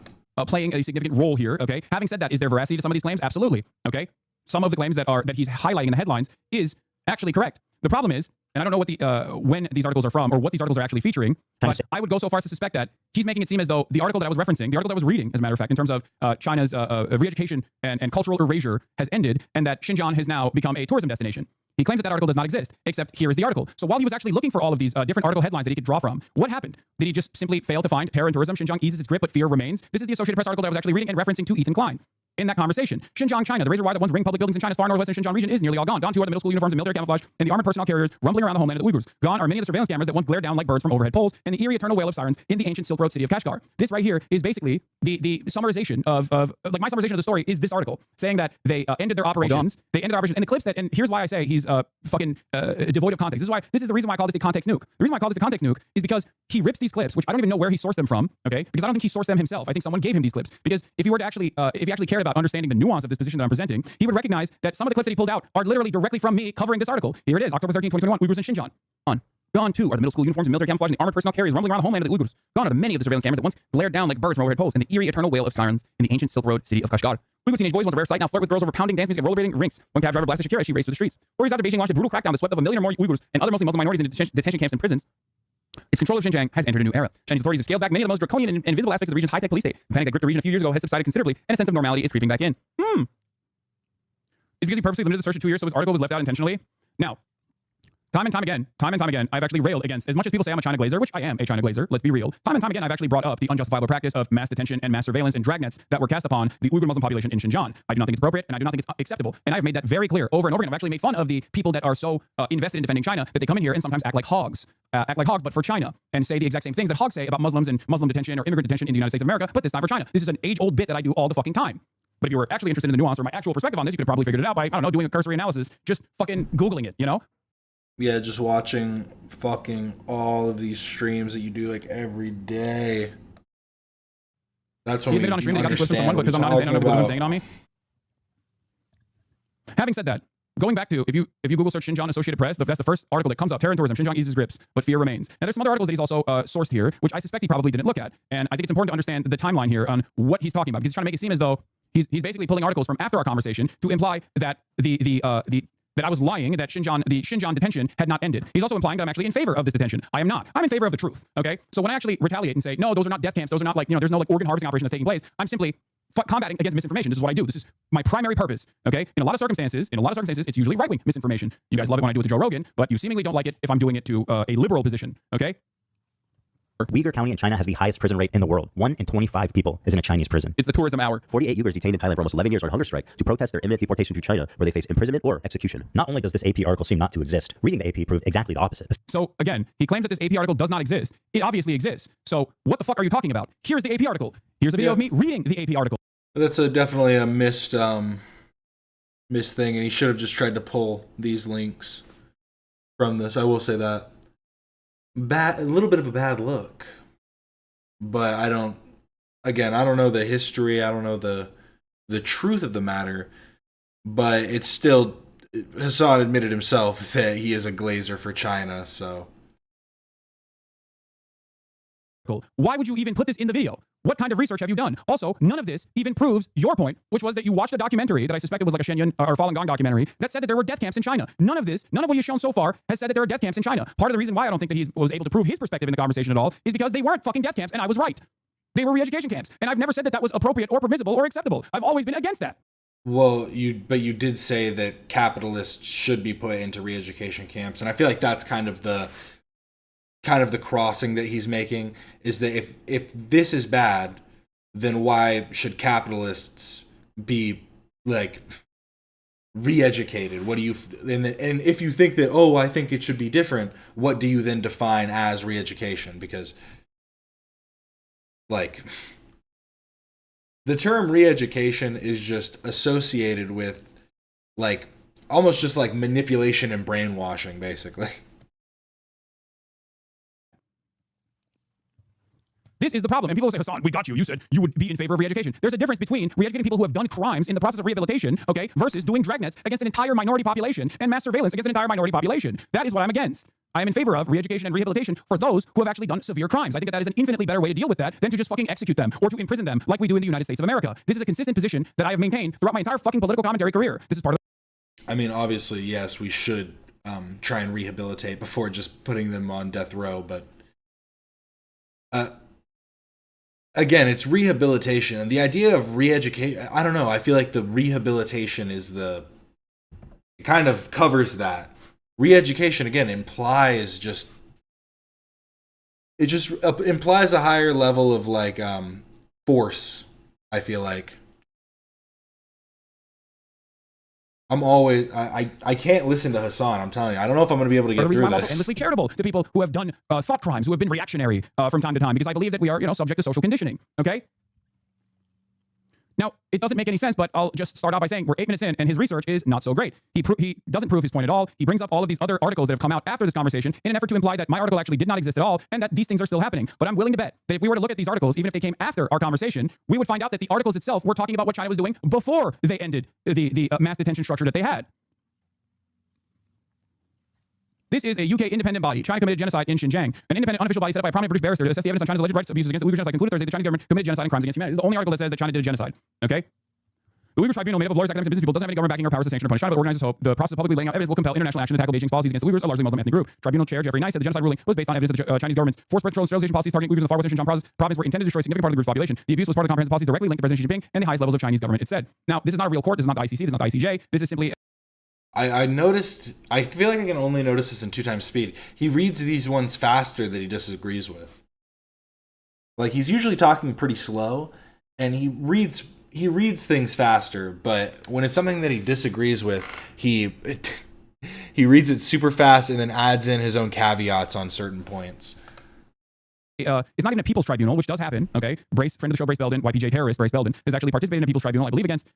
Playing a significant role here, okay? Having said that, is there veracity to some of these claims? Absolutely, okay? Some of the claims that he's highlighting in the headlines is actually correct. The problem is, and I don't know what the when these articles are from or what these articles are actually featuring, but I would go so far as to suspect that he's making it seem as though the article that I was referencing, the article that I was reading, as a matter of fact, in terms of China's re-education and cultural erasure has ended, and that Xinjiang has now become a tourism destination. He claims that that article does not exist, except here is the article. So while he was actually looking for all of these different article headlines that he could draw from, what happened? Did he just simply fail to find terror and tourism? Xinjiang eases its grip, but fear remains. This is the Associated Press article that I was actually reading and referencing to Ethan Klein. In that conversation, Xinjiang, China, the razor wire that once ring public buildings in China's far northwestern Xinjiang region is nearly all gone. Gone too are the middle school uniforms and military camouflage and the armored personnel carriers rumbling around the homeland of the Uyghurs. Gone are many of the surveillance cameras that once glared down like birds from overhead poles and the eerie eternal wail of sirens in the ancient Silk Road city of Kashgar. This right here is basically the summarization of like my summarization of the story is this article saying that they ended their operations. They ended their operations and the clips that, and here's why I say he's fucking devoid of context. This is the reason why I call this a context nuke. The reason why I call this a context nuke is because he rips these clips, which I don't even know where he sourced them from. Okay, because I don't think he sourced them himself. I think someone gave him these clips because if he were to actually if he actually cared about understanding the nuance of this position that I'm presenting, he would recognize that some of the clips that he pulled out are literally directly from me covering this article. Here it is, October 13, 2021, Uyghurs in Xinjiang. Gone too are the middle school uniforms and military camouflage and the armored personnel carriers rumbling around the homeland of the Uyghurs. Gone are the many of the surveillance cameras that once glared down like birds from overhead poles and the eerie eternal wail of sirens in the ancient Silk Road city of Kashgar. Uyghur teenage boys, once a rare sight, now flirt with girls over pounding dance music and rollerblading rinks. One cab driver blasted Shakira as she raced through the streets. 4 years after Beijing launched a brutal crackdown that swept up 1 million or more Uyghurs and other mostly Muslim minorities into detention camps and prisons, its control of Xinjiang has entered a new era. Chinese authorities have scaled back many of the most draconian and invisible aspects of the region's high-tech police state. The panic that gripped the region a few years ago has subsided considerably, and a sense of normality is creeping back in. It's because he purposely limited the search to 2 years, so his article was left out intentionally. Now, time and time again, I've actually railed against, as much as people say I'm a China glazer, which I am a China glazer, let's be real, time and time again, I've actually brought up the unjustifiable practice of mass detention and mass surveillance and dragnets that were cast upon the Uyghur Muslim population in Xinjiang. I do not think it's appropriate, and I do not think it's acceptable. And I've made that very clear over and over again. I've actually made fun of the people that are so invested in defending China that they come in here and sometimes act like hogs, but for China, and say the exact same things that hogs say about Muslims and Muslim detention or immigrant detention in the United States of America, but this time for China. This is an age-old bit that I do all the fucking time. But if you were actually interested in the nuance or my actual perspective on this, you could have probably figured it out by, I don't know, doing a cursory analysis, just fucking Googling it, you know? Yeah, just watching fucking all of these streams that you do like every day. That's when you admitted on a stream that you got these clips from someone because I'm not his aunt, I'm saying it on me. Having said that, going back to if you Google search Xinjiang Associated Press, that's the first article that comes up. Terror and tourism, Xinjiang eases grips, but fear remains. Now there's some other articles that he's also sourced here, which I suspect he probably didn't look at. And I think it's important to understand the timeline here on what he's talking about because he's trying to make it seem as though he's basically pulling articles from after our conversation to imply that that I was lying, that the Xinjiang detention had not ended. He's also implying that I'm actually in favor of this detention. I am not. I'm in favor of the truth. Okay. So when I actually retaliate and say, no, those are not death camps. Those are not like, there's no like organ harvesting operation that's taking place. I'm simply combating against misinformation. This is what I do. This is my primary purpose. Okay. In a lot of circumstances, it's usually right-wing misinformation. You guys love it when I do it to Joe Rogan, but you seemingly don't like it if I'm doing it to a liberal position. Okay. Uyghur County in China has the highest prison rate in the world. 1 in 25 people is in a Chinese prison. It's the tourism hour. 48 Uyghurs detained in Thailand for almost 11 years on hunger strike to protest their imminent deportation to China, where they face imprisonment or execution. Not only does this AP article seem not to exist, reading the AP proved exactly the opposite. So again, he claims that this AP article does not exist. It obviously exists. So what the fuck are you talking about? Here's the AP article. Here's a video of me reading the AP article. That's definitely a missed thing, and he should have just tried to pull these links from this. I will say that. A little bit of a bad look. But I don't know the history, I don't know the truth of the matter, but it's still, Hasan admitted himself that he is a glazer for China, so. Why would you even put this in the video? What kind of research have you done? Also, none of this even proves your point, which was that you watched a documentary that I suspected was like a Shenyang or Falun Gong documentary that said that there were death camps in China. None of what you've shown so far has said that there are death camps in China. Part of the reason why I don't think that he was able to prove his perspective in the conversation at all is because they weren't fucking death camps, and I was right. They were re-education camps, and I've never said that that was appropriate or permissible or acceptable. I've always been against that. Well, you did say that capitalists should be put into re-education camps, and I feel like that's kind of the crossing that he's making, is that if this is bad, then why should capitalists be like re-educated? What do you and if you think that, oh, I think it should be different, what do you then define as re-education? Because like the term re-education is just associated with like almost just like manipulation and brainwashing, basically. This is the problem. And people will say, Hasan, we got you. You said you would be in favor of re-education. There's a difference between re-educating people who have done crimes in the process of rehabilitation, okay, versus doing dragnets against an entire minority population and mass surveillance against an entire minority population. That is what I'm against. I am in favor of re-education and rehabilitation for those who have actually done severe crimes. I think that is an infinitely better way to deal with that than to just fucking execute them or to imprison them like we do in the United States of America. This is a consistent position that I have maintained throughout my entire fucking political commentary career. This is part of. I mean, obviously, yes, we should try and rehabilitate before just putting them on death row. But again, it's rehabilitation, and the idea of re-educate. I don't know. I feel like the rehabilitation is it kind of covers that. Re-education again implies it just implies a higher level of like force. I feel like I can't listen to Hasan. I'm telling you, I don't know if I'm going to be able to get through I'm also this. endlessly charitable to people who have done thought crimes, who have been reactionary from time to time, because I believe that we are, subject to social conditioning. Okay. Now, it doesn't make any sense, but I'll just start out by saying we're 8 minutes in, and his research is not so great. He doesn't prove his point at all. He brings up all of these other articles that have come out after this conversation in an effort to imply that my article actually did not exist at all, and that these things are still happening. But I'm willing to bet that if we were to look at these articles, even if they came after our conversation, we would find out that the articles itself were talking about what China was doing before they ended the mass detention structure that they had. This is a UK independent body. China committed genocide in Xinjiang. An independent unofficial body set up by a prominent British barrister to assess the evidence on China's alleged rights abuses against the Uyghur genocide concluded Thursday the Chinese government committed genocide and crimes against humanity. This is the only article that says that China did a genocide. Okay? The Uyghur Tribunal, made up of lawyers, academics, and business people, doesn't have any government backing or powers to sanction or punish China, but organizes hope the process of publicly laying out evidence will compel international action to tackle Beijing's policies against the Uyghurs, a largely Muslim ethnic group. Tribunal chair Jeffrey Nice said the genocide ruling was based on evidence that the Chinese government's forced sterilization policies targeting Uyghurs in the far western Xinjiang province were intended to destroy a significant part of the group's population. The abuse was part of comprehensive policies directly linked to President Xi Jinping and the highest levels of Chinese government, it said. Now, this is not a real court. This is not the ICC. This is not the ICJ. This is simply... I noticed, I feel like I can only notice this in 2 times speed. He reads these ones faster that he disagrees with. Like, he's usually talking pretty slow, and he reads things faster, but when it's something that he disagrees with, he reads it super fast and then adds in his own caveats on certain points. It's not even a people's tribunal, which does happen. Okay, Brace, friend of the show, Brace Belden, YPJ terrorist Brace Belden, has actually participated in a people's tribunal, I believe, against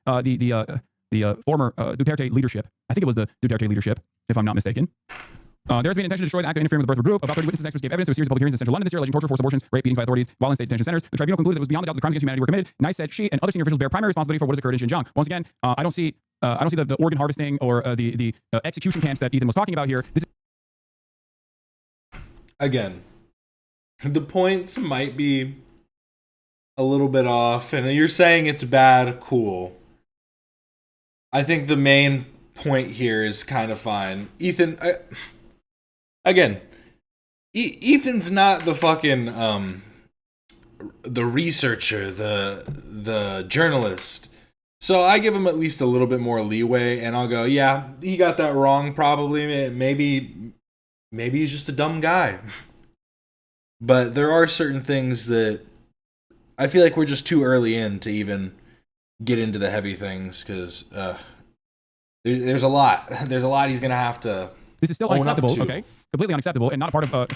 the former Duterte leadership. I think it was the Duterte leadership, if I'm not mistaken. There has been an intention to destroy the act of interfering with the birth of a group. About 30 witnesses and experts gave evidence to a series of public hearings in central London this year alleging torture, forced abortions, rape, beatings by authorities while in state detention centers. The tribunal concluded it was beyond the doubt that the crimes against humanity were committed. Nice said she and other senior officials bear primary responsibility for what has occurred in Xinjiang. Once again, I don't see the organ harvesting or the execution camps that Ethan was talking about here. Again, the points might be a little bit off, and you're saying it's bad, cool. I think the main point here is kind of fine. Ethan, Ethan's not the fucking the researcher, the journalist. So I give him at least a little bit more leeway, and I'll go, yeah, he got that wrong probably. Maybe he's just a dumb guy. But there are certain things that I feel like we're just too early in to even get into the heavy things, because there's a lot. There's a lot he's going to have to. This is still unacceptable, okay? Completely unacceptable, and not a part of,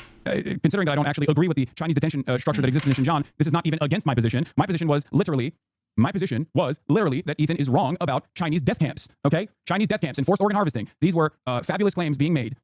considering that I don't actually agree with the Chinese detention structure that exists in Xinjiang, this is not even against my position. My position was literally that Ethan is wrong about Chinese death camps, okay? Chinese death camps and forced organ harvesting. These were fabulous claims being made.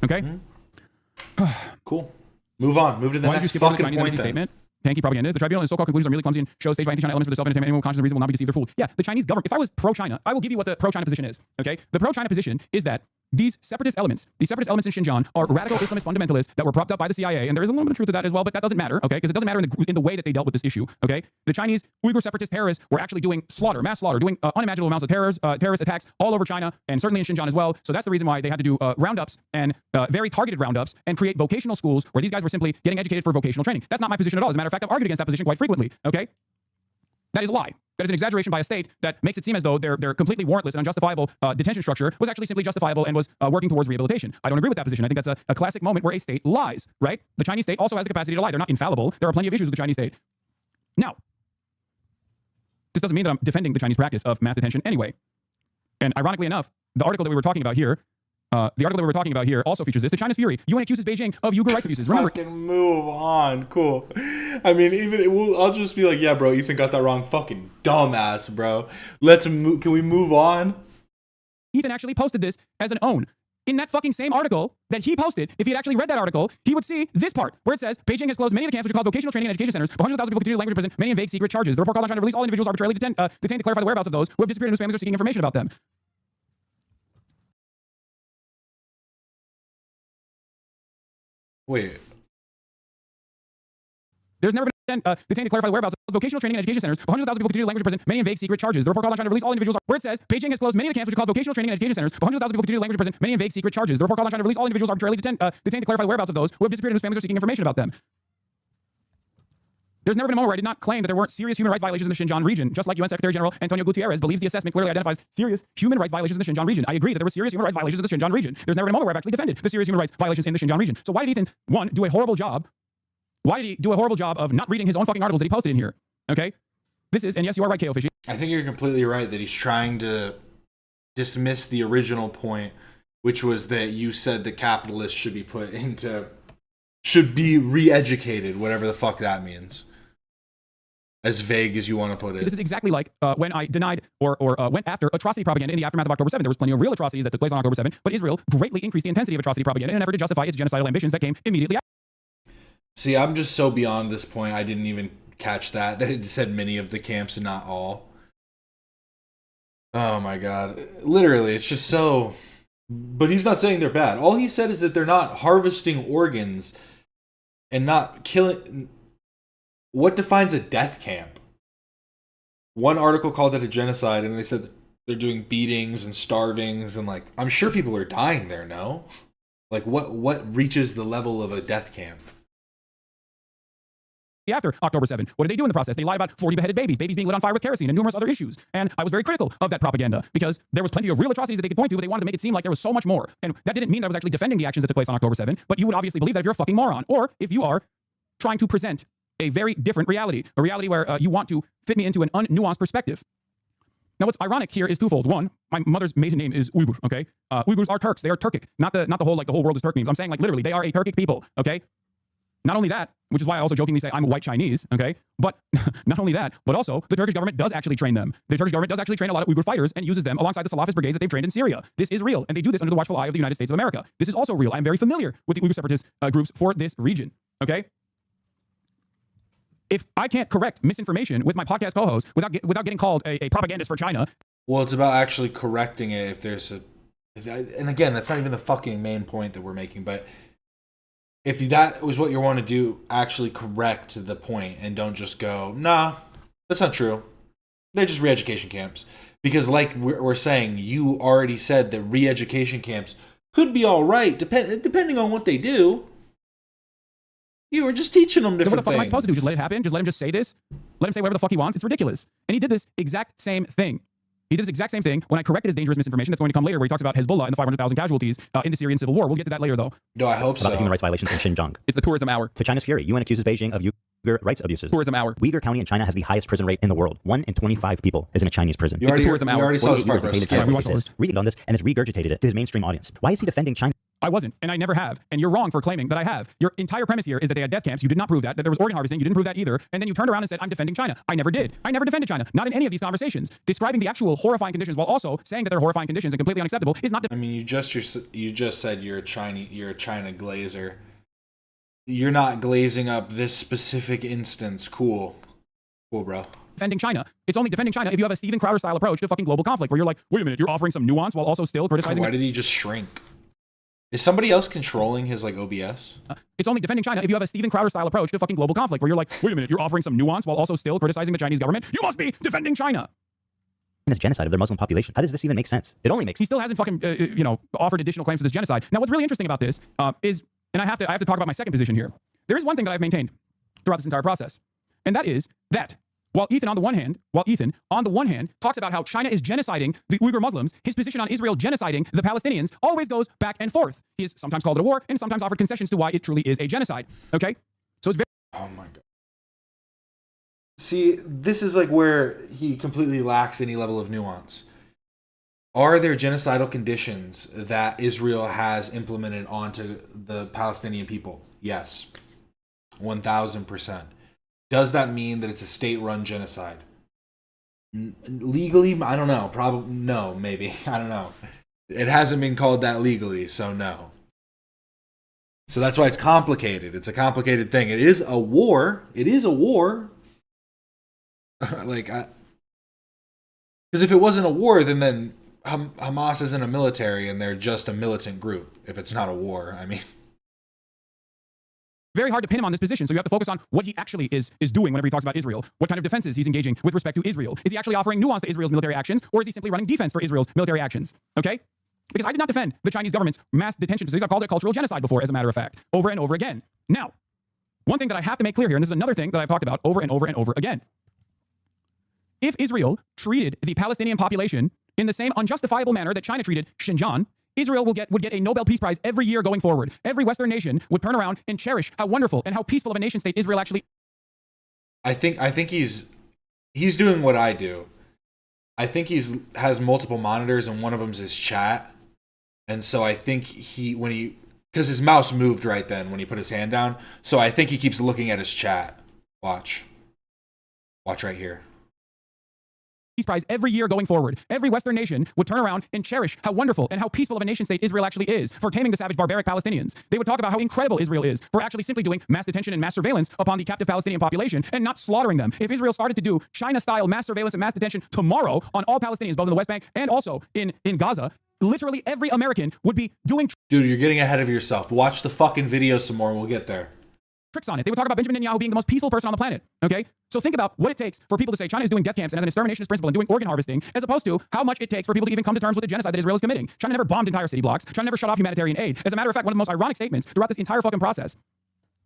Okay? Mm-hmm. Cool. Move on. Move to the next fucking point then. Statement. Tanky propaganda is the tribunal and its so-called conclusions are merely clumsy and shows staged by anti-China elements for the self-entertainment. Anyone with conscious reason will not be deceived or fooled. Yeah, the Chinese government, if I was pro-China, I will give you what the pro-China position is, okay? The pro-China position is that these separatist elements in Xinjiang are radical Islamist fundamentalists that were propped up by the CIA, and there is a little bit of truth to that as well, but that doesn't matter, okay? Because it doesn't matter in the way that they dealt with this issue, okay? The Chinese Uyghur separatist terrorists were actually doing mass slaughter, doing unimaginable amounts of terrorist attacks all over China, and certainly in Xinjiang as well. So that's the reason why they had to do roundups and very targeted roundups and create vocational schools where these guys were simply getting educated for vocational training. That's not my position at all. As a matter of fact, I've argued against that position quite frequently, okay? That is a lie. That is an exaggeration by a state that makes it seem as though their completely warrantless and unjustifiable detention structure was actually simply justifiable and was working towards rehabilitation. I don't agree with that position. I think that's a classic moment where a state lies, right? The Chinese state also has the capacity to lie. They're not infallible. There are plenty of issues with the Chinese state. Now, this doesn't mean that I'm defending the Chinese practice of mass detention anyway. And ironically enough, the article that we were talking about here also features this. The China's fury. UN accuses Beijing of Uyghur rights abuses. Remember, fucking move on. Cool. I mean, I'll just be like, yeah, bro, Ethan got that wrong. Fucking dumbass, bro. Let's move. Can we move on? Ethan actually posted this as an own. In that fucking same article that he posted, if he had actually read that article, he would see this part where it says Beijing has closed many of the camps which are called vocational training and education centers. Hundreds of thousands of people continue to language in prison, many in vague secret charges. The report called on China to release all individuals arbitrarily detained to clarify the whereabouts of those who have disappeared and whose families are seeking information about them. Wait. There's never been detained to clarify the whereabouts of vocational training and education centers. Hundreds of thousands of people continue to language in prison, many in vague secret charges. The report called on China to release all individuals, where it says Beijing has closed many of the camps which are called vocational training and education centers. Hundreds of thousands of people continue to language in prison, many in vague secret charges. The report called on China to release all individuals arbitrarily detained to clarify the whereabouts of those who have disappeared and whose families are seeking information about them. There's never been a moment where I did not claim that there weren't serious human rights violations in the Xinjiang region, just like UN Secretary General Antonio Guterres believes the assessment clearly identifies serious human rights violations in the Xinjiang region. I agree that there were serious human rights violations in the Xinjiang region. There's never been a moment where I've actually defended the serious human rights violations in the Xinjiang region. So why did Ethan, one, do a horrible job? Why did he do a horrible job of not reading his own fucking articles that he posted in here? Okay? This is, and yes, you are right, KO Fishy. I think you're completely right that he's trying to dismiss the original point, which was that you said that capitalists should be re-educated, whatever the fuck that means. As vague as you want to put it. This is exactly like when I denied or went after atrocity propaganda in the aftermath of October 7. There was plenty of real atrocities that took place on October 7, but Israel greatly increased the intensity of atrocity propaganda in an effort to justify its genocidal ambitions that came immediately after. See, I'm just so beyond this point, I didn't even catch that it said many of the camps and not all. Oh my god. Literally, it's just so... But he's not saying they're bad. All he said is that they're not harvesting organs and not killing... What defines a death camp? One article called it a genocide, and they said they're doing beatings and starvings, and like, I'm sure people are dying there, no? Like, what reaches the level of a death camp? After October 7, what did they do in the process? They lied about 40 beheaded babies being lit on fire with kerosene, and numerous other issues. And I was very critical of that propaganda because there was plenty of real atrocities that they could point to, but they wanted to make it seem like there was so much more. And that didn't mean that I was actually defending the actions that took place on October 7, but you would obviously believe that if you're a fucking moron, or if you are trying to present a very different reality, a reality where you want to fit me into an unnuanced perspective. Now, what's ironic here is twofold. One, my mother's maiden name is Uyghur, okay? Uyghurs are Turks. They are Turkic. Not the whole, like, the whole world is Turk memes. I'm saying, like, literally, they are a Turkic people, okay? Not only that, which is why I also jokingly say I'm a white Chinese, okay? But not only that, but also the Turkish government does actually train them. The Turkish government does actually train a lot of Uyghur fighters and uses them alongside the Salafist brigades that they've trained in Syria. This is real, and they do this under the watchful eye of the United States of America. This is also real. I'm very familiar with the Uyghur separatist groups for this region, okay? If I can't correct misinformation with my podcast co-host without getting called a propagandist for China. Well, it's about actually correcting it if there's a... And again, that's not even the fucking main point that we're making, but if that was what you want to do, actually correct the point and don't just go, nah, that's not true. They're just re-education camps. Because like we're saying, you already said that re-education camps could be all right, depending on what they do. You were just teaching them different what the fuck things. am I supposed to do? Just let it happen? Just let him just say this? Let him say whatever the fuck he wants? It's ridiculous. And he did this exact same thing. He did this exact same thing when I corrected his dangerous misinformation that's going to come later, where he talks about Hezbollah and the 500,000 casualties in the Syrian civil war. We'll get to that later, though. No, I hope so. About the human rights violations in Xinjiang. It's the tourism hour. To China's fury, UN accuses Beijing of Uyghur rights abuses. Tourism hour. Uyghur County in China has the highest prison rate in the world. 1 in 25 people is in a Chinese prison. You already saw this 48 part, years bro. detained Skip. in China. Reading on this and has regurgitated it to his mainstream audience. Why is he defending China? I wasn't, and I never have. And you're wrong for claiming that I have. Your entire premise here is that they had death camps. You did not prove that. That there was organ harvesting. You didn't prove that either. And then you turned around and said, I'm defending China. I never did. I never defended China. Not in any of these conversations. Describing the actual horrifying conditions while also saying that they're horrifying conditions and completely unacceptable is not... I mean, you just said you're a China glazer. You're not glazing up this specific instance. Cool, bro. Defending China. It's only defending China if you have a Steven Crowder-style approach to fucking global conflict, where you're like, wait a minute, you're offering some nuance while also still criticizing... Why did he just shrink? Is somebody else controlling his, like, OBS? It's only defending China if you have a Steven Crowder-style approach to fucking global conflict, where you're like, wait a minute, you're offering some nuance while also still criticizing the Chinese government? You must be defending China! China's genocide of their Muslim population. How does this even make sense? It only makes... He still hasn't fucking, offered additional claims to this genocide. Now, what's really interesting about this is, and I have to talk about my second position here. There is one thing that I've maintained throughout this entire process, and that is that while Ethan on the one hand talks about how China is genociding the Uyghur Muslims, his position on Israel genociding the Palestinians always goes back and forth. He has sometimes called it a war and sometimes offered concessions to why it truly is a genocide. Okay? So it's very... Oh my god. See, this is like where he completely lacks any level of nuance. Are there genocidal conditions that Israel has implemented onto the Palestinian people? Yes. 1,000%. Does that mean that it's a state-run genocide? Legally, I don't know. Probably no, maybe. I don't know. It hasn't been called that legally, so no. So that's why it's complicated. It's a complicated thing. It is a war. It is a war. Because if it wasn't a war, then Hamas isn't a military and they're just a militant group. If it's not a war, I mean. very hard to pin him on this position. So you have to focus on what he actually is doing whenever he talks about Israel. What kind of defenses he's engaging with respect to Israel. Is he actually offering nuance to Israel's military actions, or is he simply running defense for Israel's military actions? Okay? Because I did not defend the Chinese government's mass detention facilities. I've called it cultural genocide before, as a matter of fact, over and over again. Now, one thing that I have to make clear here, and this is another thing that I've talked about over and over and over again. If Israel treated the Palestinian population in the same unjustifiable manner that China treated Xinjiang, Israel would get a Nobel Peace Prize every year going forward. Every Western nation would turn around and cherish how wonderful and how peaceful of a nation state Israel actually. I think he's doing what I do. I think has multiple monitors, and one of them's his chat. And so I think because his mouse moved right then when he put his hand down. So I think he keeps looking at his chat. Watch right here. Peace Prize every year going forward. Every Western nation would turn around and cherish how wonderful and how peaceful of a nation state Israel actually is for taming the savage barbaric Palestinians. They would talk about how incredible Israel is for actually simply doing mass detention and mass surveillance upon the captive Palestinian population and not slaughtering them. If Israel started to do China-style mass surveillance and mass detention tomorrow on all Palestinians, both in the West Bank and also in Gaza, literally every American would be doing... Dude, you're getting ahead of yourself. Watch the fucking video some more and we'll get there. Tricks on it. They would talk about Benjamin Netanyahu being the most peaceful person on the planet. Okay? So think about what it takes for people to say China is doing death camps and as an exterminationist principle and doing organ harvesting, as opposed to how much it takes for people to even come to terms with the genocide that Israel is committing. China never bombed entire city blocks. China never shut off humanitarian aid. As a matter of fact, one of the most ironic statements throughout this entire fucking process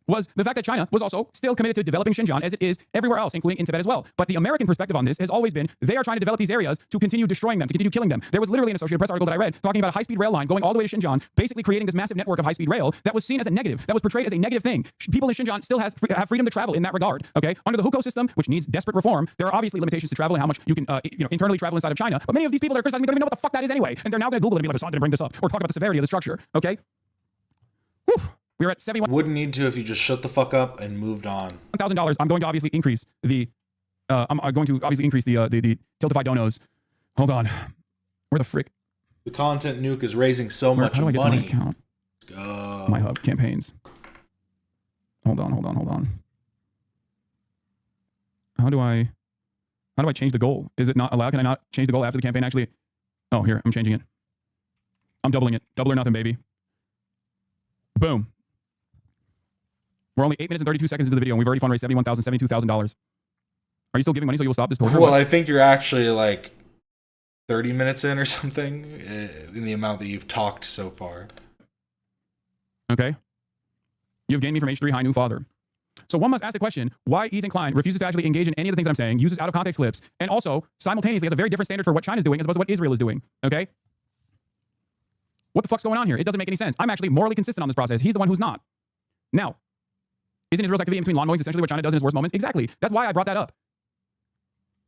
was the fact that China was also still committed to developing Xinjiang as it is everywhere else, including in Tibet as well. But the American perspective on this has always been they are trying to develop these areas to continue destroying them, to continue killing them. There was literally an Associated Press article that I read talking about a high-speed rail line going all the way to Xinjiang, basically creating this massive network of high-speed rail that was seen as a negative, that was portrayed as a negative thing. People in Xinjiang still have freedom to travel in that regard. Okay, under the hukou system, which needs desperate reform, there are obviously limitations to travel and how much you can internally travel inside of China. But many of these people that are criticizing me don't even know what the fuck that is anyway, and they're now going to Google it and be like, "Hasan didn't bring this up," or talk about the severity of the structure. Okay. Whew. We're at 71. Wouldn't need to if you just shut the fuck up and moved on. $1,000. I'm going to obviously increase the. I'm going to obviously increase the Tiltify donos. Hold on. Where the frick? The Content Nuke is raising so much how do I get money. my account? Let's go. My hub campaigns. Hold on. How do I change the goal? Is it not allowed? Can I not change the goal after the campaign actually? Oh, here, I'm changing it. I'm doubling it. Double or nothing, baby. Boom. We're only 8 minutes and 32 seconds into the video, and we've already fundraised $72,000. Are you still giving money so you will stop this torture? Well, I think you're actually like 30 minutes in or something in the amount that you've talked so far. Okay. You have gained me from H3 high new father. So one must ask the question, why Ethan Klein refuses to actually engage in any of the things that I'm saying, uses out of context clips, and also simultaneously has a very different standard for what China's doing as opposed to what Israel is doing. Okay? What the fuck's going on here? It doesn't make any sense. I'm actually morally consistent on this process. He's the one who's not. Now, isn't Israel's activity in between lawn mowings essentially what China does in its worst moments? Exactly. That's why I brought that up.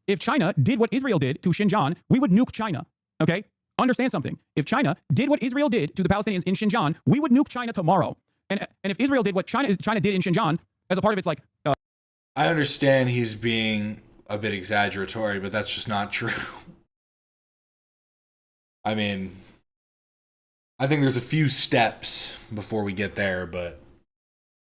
If China did what Israel did to Xinjiang, we would nuke China. Okay? Understand something. If China did what Israel did to the Palestinians in Xinjiang, we would nuke China tomorrow. And if Israel did what China did in Xinjiang as a part of its like... I understand he's being a bit exaggeratory, but that's just not true. I mean, I think there's a few steps before we get there, but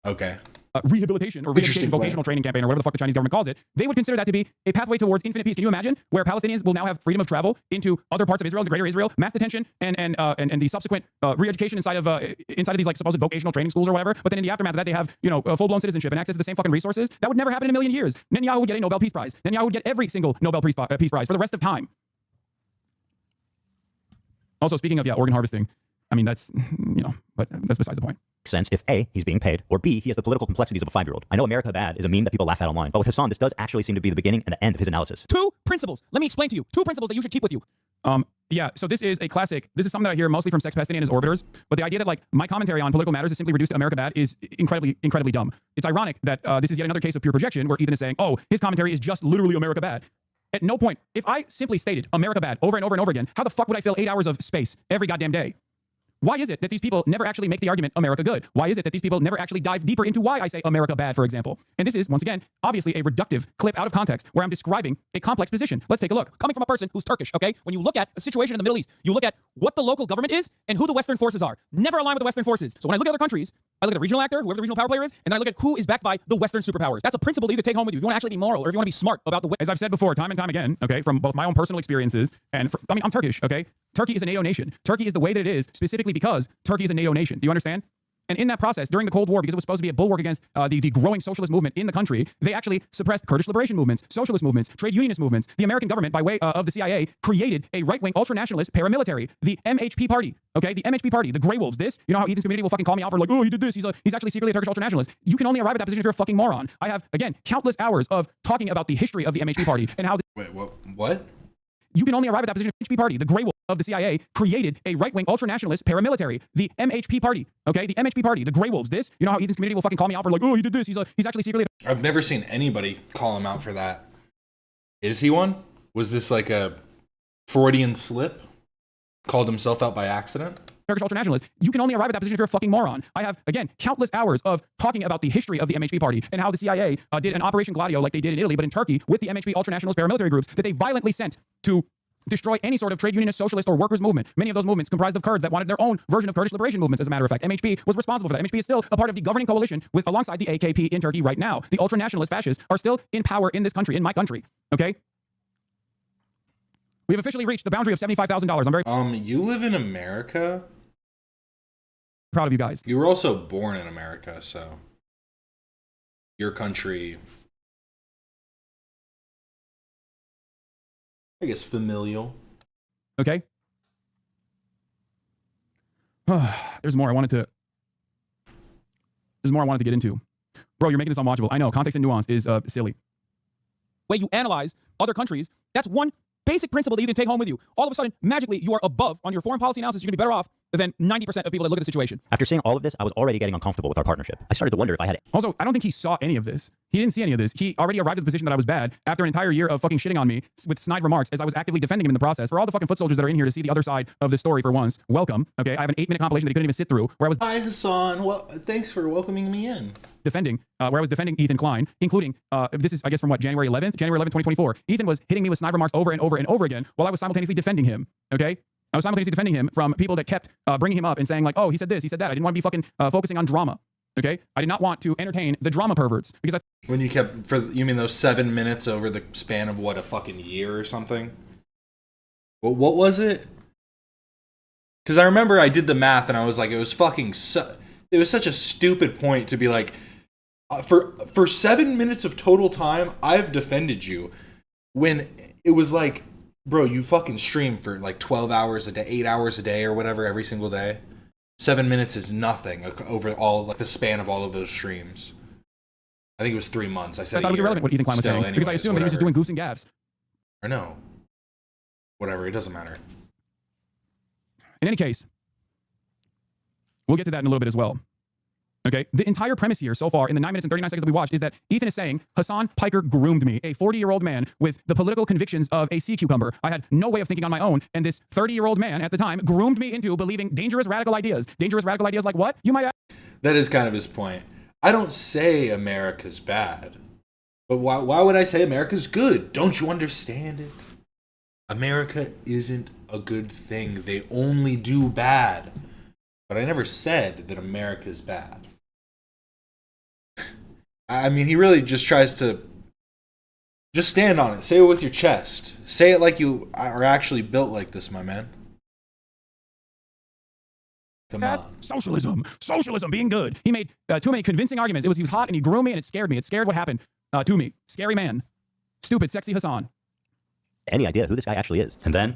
okay. Rehabilitation or rehabilitation vocational training campaign or whatever the fuck the Chinese government calls it, they would consider that to be a pathway towards infinite peace. Can you imagine where Palestinians will now have freedom of travel into other parts of Israel, the greater Israel, mass detention and the subsequent re-education inside of these like supposed vocational training schools or whatever, but then in the aftermath of that they have, full-blown citizenship and access to the same fucking resources? That would never happen in a million years. Netanyahu would get a Nobel Peace Prize. Netanyahu would get every single Nobel Peace Prize for the rest of time. Also, speaking of organ harvesting, I mean, that's, but that's besides the point. Sense if A, he's being paid, or B, he has the political complexities of a 5-year-old. I know America Bad is a meme that people laugh at online, but with Hasan, this does actually seem to be the beginning and the end of his analysis. 2 principles. Let me explain to you. 2 principles that you should keep with you. Yeah, so this is a classic. This is something that I hear mostly from Sex Pestini and his orbiters, but the idea that like my commentary on political matters is simply reduced to America Bad is incredibly dumb. It's ironic that this is yet another case of pure projection where Ethan is saying, oh, his commentary is just literally America Bad. At no point, if I simply stated America Bad over and over and over again, how the fuck would I fill 8 hours of space every goddamn day? Why is it that these people never actually make the argument America good? Why is it that these people never actually dive deeper into why I say America bad, for example? And this is, once again, obviously a reductive clip out of context where I'm describing a complex position. Let's take a look. Coming from a person who's Turkish, okay? When you look at a situation in the Middle East, you look at what the local government is and who the Western forces are. Never align with the Western forces. So when I look at other countries, I look at a regional actor, whoever the regional power player is, and then I look at who is backed by the Western superpowers. That's a principle that you could take home with you if you want to actually be moral or if you want to be smart about the way. As I've said before, time and time again, okay, from both my own personal experiences and I'm Turkish, okay? Turkey is a NATO nation. Turkey is the way that it is specifically because Turkey is a NATO nation. Do you understand? And in that process, during the Cold War, because it was supposed to be a bulwark against the growing socialist movement in the country, they actually suppressed Kurdish liberation movements, socialist movements, trade unionist movements. The American government, by way of the CIA, created a right-wing ultranationalist paramilitary, the MHP party. Okay, the MHP party, the Grey Wolves. This, you know how Ethan's community will fucking call me out for like, oh, he did this. He's actually secretly a Turkish ultranationalist. You can only arrive at that position if you're a fucking moron. I have, again, countless hours of talking about the history of the MHP party and how. Wait, what? You can only arrive at that position if the MHP party, the Grey Wolf of the CIA, created a right-wing ultranationalist paramilitary, the MHP party. Okay, the MHP party, the Grey Wolves. This, you know how Ethan's community will fucking call me out for like, oh, he did this. He's actually secretly. I've never seen anybody call him out for that. Is he one? Was this like a Freudian slip? Called himself out by accident? Turkish ultranationalist. You can only arrive at that position if you're a fucking moron. I have, again, countless hours of talking about the history of the MHP party and how the CIA did an Operation Gladio like they did in Italy, but in Turkey with the MHP ultranationalist paramilitary groups that they violently sent to destroy any sort of trade unionist, socialist, or workers' movement. Many of those movements comprised of Kurds that wanted their own version of Kurdish liberation movements, as a matter of fact. MHP was responsible for that. MHP is still a part of the governing coalition alongside the AKP in Turkey right now. The ultranationalist fascists are still in power in this country, in my country. Okay? We have officially reached the boundary of $75,000. I'm very you live in America? proud of you guys. You were also born in America, so your country, I guess, familial. Okay? There's more I wanted to get into. Bro, you're making this unwatchable. I know, context and nuance is silly. Way you analyze other countries, that's one basic principle that you can take home with you. All of a sudden, magically, you are above on your foreign policy analysis. You're going to be better off than 90% of people that look at the situation. After seeing all of this, I was already getting uncomfortable with our partnership. I started to wonder if I had. Also, I don't think he saw any of this. He didn't see any of this. He already arrived at the position that I was bad after an entire year of fucking shitting on me with snide remarks as I was actively defending him in the process. For all the fucking foot soldiers that are in here to see the other side of the story for once, welcome. Okay, I have an 8-minute compilation that he couldn't even sit through where I was Hi, Hasan. Well, thanks for welcoming me in. defending Ethan Klein, including, this is, I guess, from what, January 11th, 2024. Ethan was hitting me with snide remarks over and over and over again while I was simultaneously defending him, okay? I was simultaneously defending him from people that kept bringing him up and saying like, oh, he said this, he said that. I didn't want to be fucking focusing on drama, okay? I did not want to entertain the drama perverts because I... When you kept, you mean those 7 minutes over the span of what, a fucking year or something? Well, what was it? Because I remember I did the math and I was like, it was such a stupid point to be like, for 7 minutes of total time, I've defended you. When it was like, bro, you fucking stream for like 12 hours a day, 8 hours a day or whatever every single day. 7 minutes is nothing over all like the span of all of those streams. I think it was 3 months. I said I thought it was irrelevant what Ethan Klein was saying because I assumed that he was just doing goofs and gaffes. Or no. Whatever, it doesn't matter. In any case, we'll get to that in a little bit as well. Okay, the entire premise here so far in the 9 minutes and 39 seconds that we watched is that Ethan is saying Hasan Piker groomed me, a 40-year-old man with the political convictions of a sea cucumber. I had no way of thinking on my own, and this 30-year-old man at the time groomed me into believing dangerous radical ideas. Dangerous radical ideas like what? You might ask. That is kind of his point. I don't say America's bad, but why would I say America's good? Don't you understand it? America isn't a good thing. They only do bad. But I never said that America's bad. I mean, he really just tries to just stand on it. Say it with your chest. Say it like you are actually built like this, my man. Come on. Socialism being good. He made too many convincing arguments. He was hot and he groomed me and it scared me. It scared what happened to me. Scary man. Stupid, sexy Hasan. Any idea who this guy actually is. And then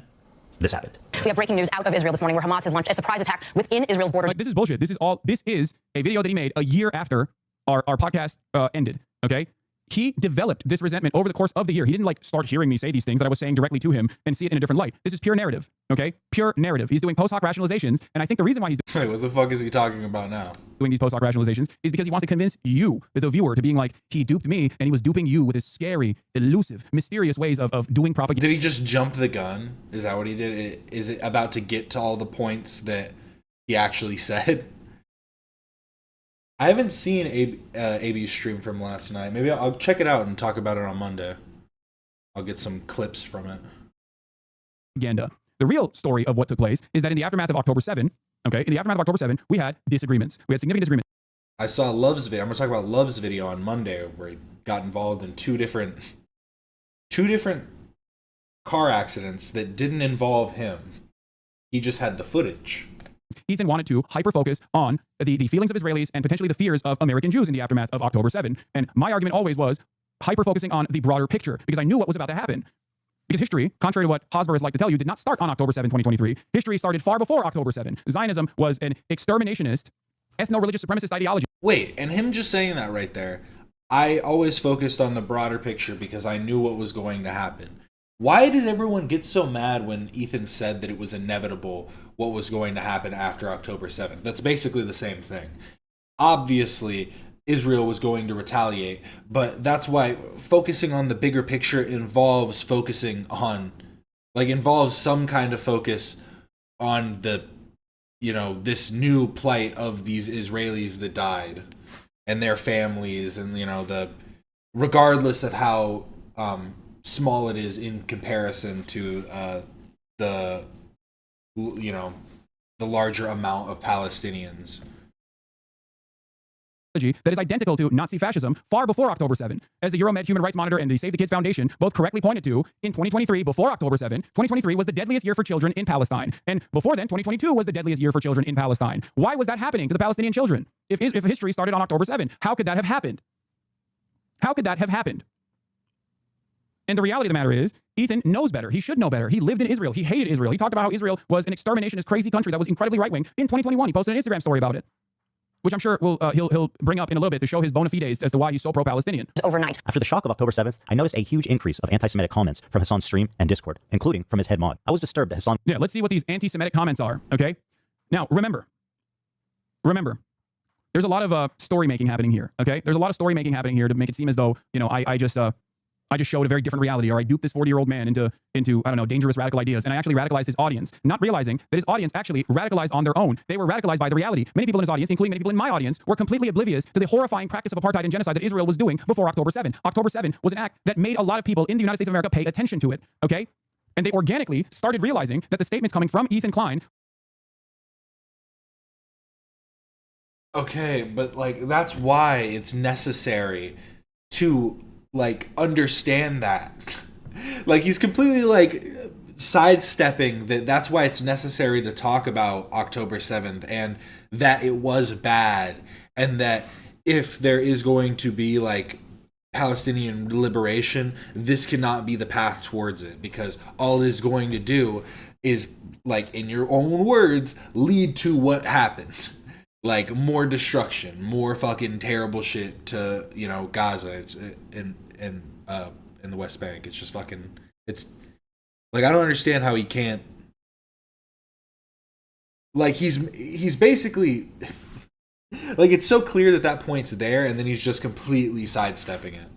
this happened. We have breaking news out of Israel this morning where Hamas has launched a surprise attack within Israel's borders. Like, this is bullshit. This is a video that he made a year after our podcast ended, okay? He developed this resentment over the course of the year. He didn't like start hearing me say these things that I was saying directly to him and see it in a different light. This is pure narrative, okay? Pure narrative. He's doing post hoc rationalizations, and I think the reason why he's Wait, what the fuck is he talking about now? doing these post hoc rationalizations is because he wants to convince you, the viewer, to being like, he duped me and he was duping you with his scary, elusive, mysterious ways of doing propaganda. Did he just jump the gun? Is that what he did? Is it about to get to all the points that he actually said? I haven't seen AB's stream from last night. Maybe I'll check it out and talk about it on Monday. I'll get some clips from it. Propaganda. The real story of what took place is that in the aftermath of October 7, okay, in the aftermath of October 7, we had disagreements. We had significant disagreements. I saw Love's video. I'm going to talk about Love's video on Monday where he got involved in two different car accidents that didn't involve him. He just had the footage. Ethan wanted to hyper-focus on the feelings of Israelis and potentially the fears of American Jews in the aftermath of October 7. And my argument always was hyper-focusing on the broader picture because I knew what was about to happen. Because history, contrary to what Hosmer is like to tell you, did not start on October 7, 2023. History started far before October 7. Zionism was an exterminationist, ethno-religious supremacist ideology. Wait, and him just saying that right there, I always focused on the broader picture because I knew what was going to happen. Why did everyone get so mad when Ethan said that it was inevitable what was going to happen after October 7th? That's basically the same thing. Obviously, Israel was going to retaliate, but that's why focusing on the bigger picture involves involves some kind of focus on the, this new plight of these Israelis that died and their families and, regardless of how small it is in comparison to the larger amount of Palestinians. That is identical to Nazi fascism far before October 7. As the Euromed Human Rights Monitor and the Save the Kids Foundation both correctly pointed to, in 2023, before October 7, 2023 was the deadliest year for children in Palestine. And before then, 2022 was the deadliest year for children in Palestine. Why was that happening to the Palestinian children? If history started on October 7, how could that have happened? How could that have happened? And the reality of the matter is, Ethan knows better. He should know better. He lived in Israel. He hated Israel. He talked about how Israel was an exterminationist, crazy country that was incredibly right-wing. In 2021, he posted an Instagram story about it, which I'm sure he'll bring up in a little bit to show his bona fides as to why he's so pro-Palestinian. Overnight. After the shock of October 7th, I noticed a huge increase of anti-Semitic comments from Hasan's stream and Discord, including from his head mod. I was disturbed that Hasan... Yeah, let's see what these anti-Semitic comments are, okay? Now, remember, there's a lot of story-making happening here, okay? There's a lot of story-making happening here to make it seem as though, I just showed a very different reality, or I duped this 40-year-old man into I don't know, dangerous radical ideas, and I actually radicalized his audience, not realizing that his audience actually radicalized on their own. They were radicalized by the reality. Many people in his audience, including many people in my audience, were completely oblivious to the horrifying practice of apartheid and genocide that Israel was doing before October 7. October 7 was an act that made a lot of people in the United States of America pay attention to it, okay? And they organically started realizing that the statements coming from Ethan Klein... Okay, but, that's why it's necessary to... understand that. He's completely, sidestepping that's why it's necessary to talk about October 7th and that it was bad and that if there is going to be, Palestinian liberation, this cannot be the path towards it because all it is going to do is, in your own words, lead to what happened. More destruction, more fucking terrible shit to, Gaza. It's in the West Bank. It's just fucking, it's I don't understand how he can't, he's basically it's so clear that point's there and then he's just completely sidestepping it.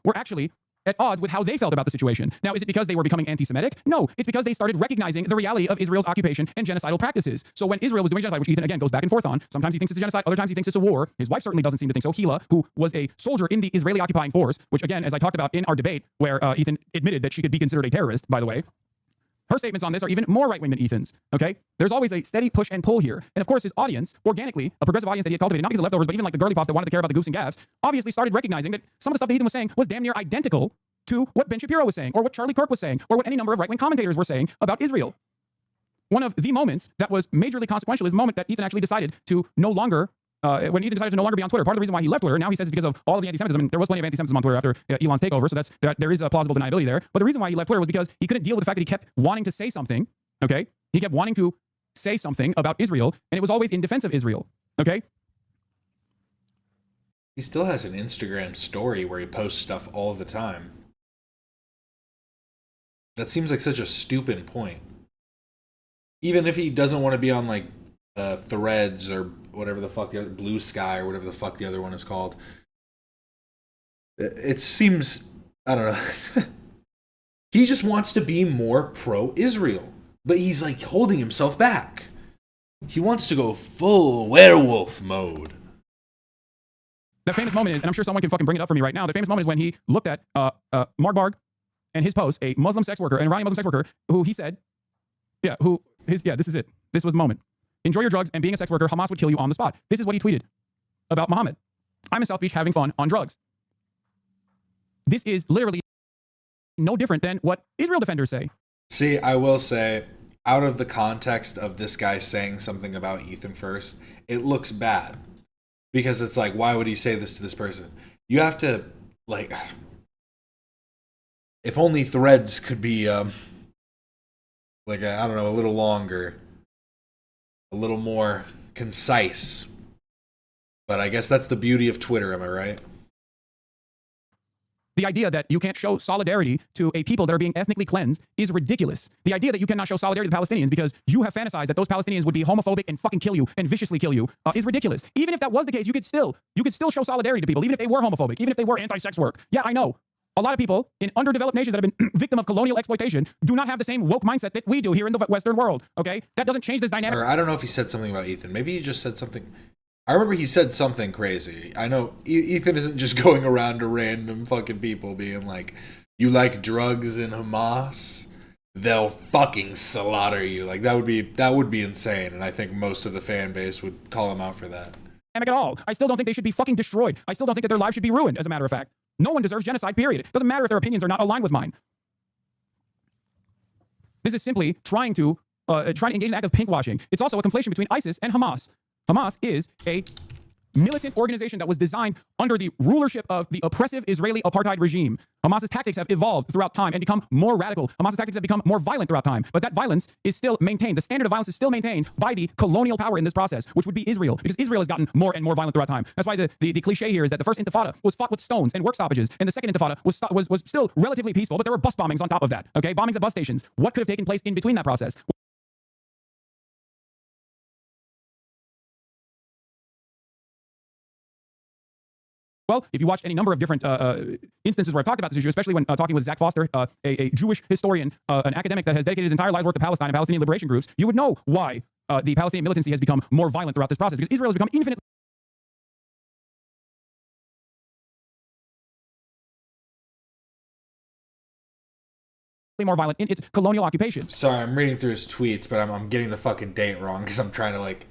We're actually at odds with how they felt about the situation. Now, is it because they were becoming anti-Semitic? No, it's because they started recognizing the reality of Israel's occupation and genocidal practices. So when Israel was doing genocide, which Ethan, again, goes back and forth on, sometimes he thinks it's a genocide, other times he thinks it's a war. His wife certainly doesn't seem to think so. Hila, who was a soldier in the Israeli occupying force, which again, as I talked about in our debate, where Ethan admitted that she could be considered a terrorist, by the way, her statements on this are even more right-wing than Ethan's, okay? There's always a steady push and pull here. And of course, his audience, organically, a progressive audience that he had cultivated, not because of leftovers, but even the girly pops that wanted to care about the goofs and gaffs, obviously started recognizing that some of the stuff that Ethan was saying was damn near identical to what Ben Shapiro was saying, or what Charlie Kirk was saying, or what any number of right-wing commentators were saying about Israel. One of the moments that was majorly consequential is the moment that Ethan actually decided to no longer, when Ethan decided to no longer be on Twitter. Part of the reason why he left Twitter, now he says it's because of all of the anti-Semitism, and there was plenty of anti-Semitism on Twitter after Elon's takeover, so there is a plausible deniability there. But the reason why he left Twitter was because he couldn't deal with the fact that he kept wanting to say something, okay? He kept wanting to say something about Israel, and it was always in defense of Israel, okay? He still has an Instagram story where he posts stuff all the time. That seems like such a stupid point. Even if he doesn't want to be on Threads or whatever the fuck the other, Blue Sky or whatever the fuck the other one is called. It seems, I don't know. He just wants to be more pro-Israel, but he's holding himself back. He wants to go full werewolf mode. That famous moment is, and I'm sure someone can fucking bring it up for me right now, the famous moment is when he looked at Mark and his post, a Muslim sex worker, an Iranian Muslim sex worker, who he said, this is it. This was the moment. Enjoy your drugs, and being a sex worker, Hamas would kill you on the spot. This is what he tweeted about Muhammad. I'm in South Beach having fun on drugs. This is literally no different than what Israel defenders say. See, I will say, out of the context of this guy saying something about Ethan first, it looks bad. Because it's like, why would he say this to this person? You have to, like, if only threads could be, like, I don't know, a little longer, a little more concise. But I guess that's the beauty of Twitter, am I right? The idea that you can't show solidarity to a people that are being ethnically cleansed is ridiculous. The idea that you cannot show solidarity to the Palestinians because you have fantasized that those Palestinians would be homophobic and fucking kill you and viciously kill you is ridiculous. Even if that was the case, you could still show solidarity to people, even if they were homophobic, even if they were anti-sex work. Yeah, I know. A lot of people in underdeveloped nations that have been victim of colonial exploitation do not have the same woke mindset that we do here in the Western world, okay? That doesn't change this dynamic. Or I don't know if he said something about Ethan. Maybe he just said something. I remember he said something crazy. I know Ethan isn't just going around to random fucking people being like, you like drugs in Hamas? They'll fucking slaughter you. Like, that would be insane. And I think most of the fan base would call him out for that. At all. I still don't think they should be fucking destroyed. I still don't think that their lives should be ruined, as a matter of fact. No one deserves genocide, period. It doesn't matter if their opinions are not aligned with mine. This is simply trying to engage in an act of pinkwashing. It's also a conflation between ISIS and Hamas. Hamas is a militant organization that was designed under the rulership of the oppressive Israeli apartheid regime. Hamas's tactics have evolved throughout time and become more radical. Hamas's tactics have become more violent throughout time, but that violence is still maintained. The standard of violence is still maintained by the colonial power in this process, which would be Israel, because Israel has gotten more and more violent throughout time. That's why the cliche here is that the first intifada was fought with stones and work stoppages, and the second intifada was still relatively peaceful, but there were bus bombings on top of that, okay? Bombings at bus stations. What could have taken place in between that process? Well, if you watch any number of different instances where I've talked about this issue, especially when talking with Zach Foster, a Jewish historian, an academic that has dedicated his entire life work to Palestine and Palestinian liberation groups, you would know why the Palestinian militancy has become more violent throughout this process, because Israel has become infinitely more violent in its colonial occupation. Sorry, I'm reading through his tweets, but I'm getting the fucking date wrong because I'm trying to like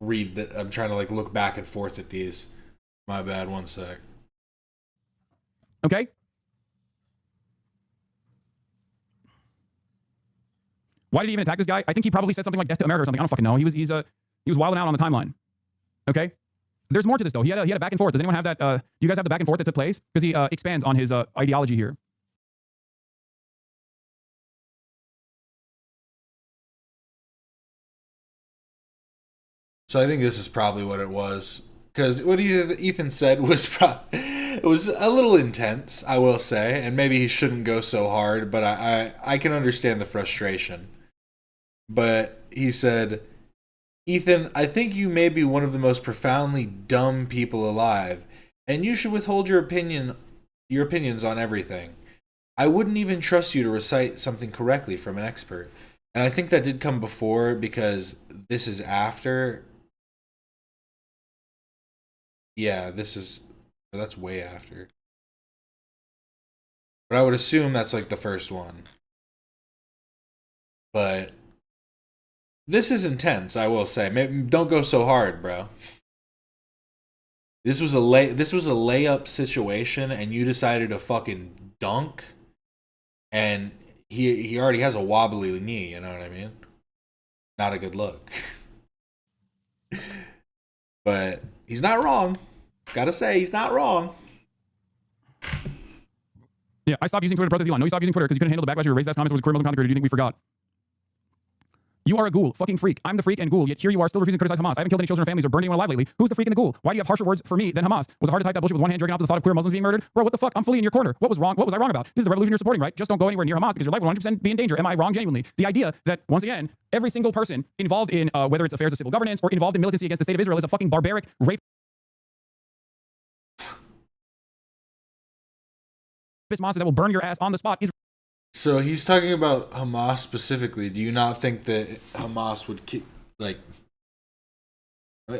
I'm trying to like look back and forth at these. My bad, one sec. Okay? Why did he even attack this guy? I think he probably said something like death to America or something. I don't fucking know. He was wilding out on the timeline. Okay? There's more to this though. He had a back and forth. Does anyone have that? Do you guys have the back and forth that took place? Because he expands on his ideology here. So I think this is probably what it was. Because what Ethan said was it was a little intense, I will say, and maybe he shouldn't go so hard, but I can understand the frustration. But he said, Ethan, I think you may be one of the most profoundly dumb people alive, and you should withhold your opinions on everything. I wouldn't even trust you to recite something correctly from an expert. And I think that did come before, because this is after. Yeah, that's way after. But I would assume that's like the first one. But this is intense, I will say. Maybe, don't go so hard, bro. This was a layup situation, and you decided to fucking dunk, and he already has a wobbly knee. You know what I mean? Not a good look. But he's not wrong. Gotta say, he's not wrong. Yeah, I stopped using Twitter to protest Elon. No, you stopped using Twitter because you couldn't handle the backlash of your racist comments. It was a queer Muslim content creator. Do you think we forgot? You are a ghoul, fucking freak. I'm the freak and ghoul, yet here you are still refusing to criticize Hamas. I haven't killed any children or families or burned anyone alive lately. Who's the freak and the ghoul? Why do you have harsher words for me than Hamas? Was it hard to type that bullshit with one hand jerking off to the thought of queer Muslims being murdered? Bro, what the fuck? I'm fully in your corner. What was wrong? What was I wrong about? This is the revolution you're supporting, right? Just don't go anywhere near Hamas because your life will 100% be in danger. Am I wrong genuinely? The idea that, once again, every single person involved in whether it's affairs of civil governance or involved in militancy against the state of Israel is a fucking barbaric rape monster that will burn your ass on the spot is. So he's talking about Hamas specifically. Do you not think that Hamas would like?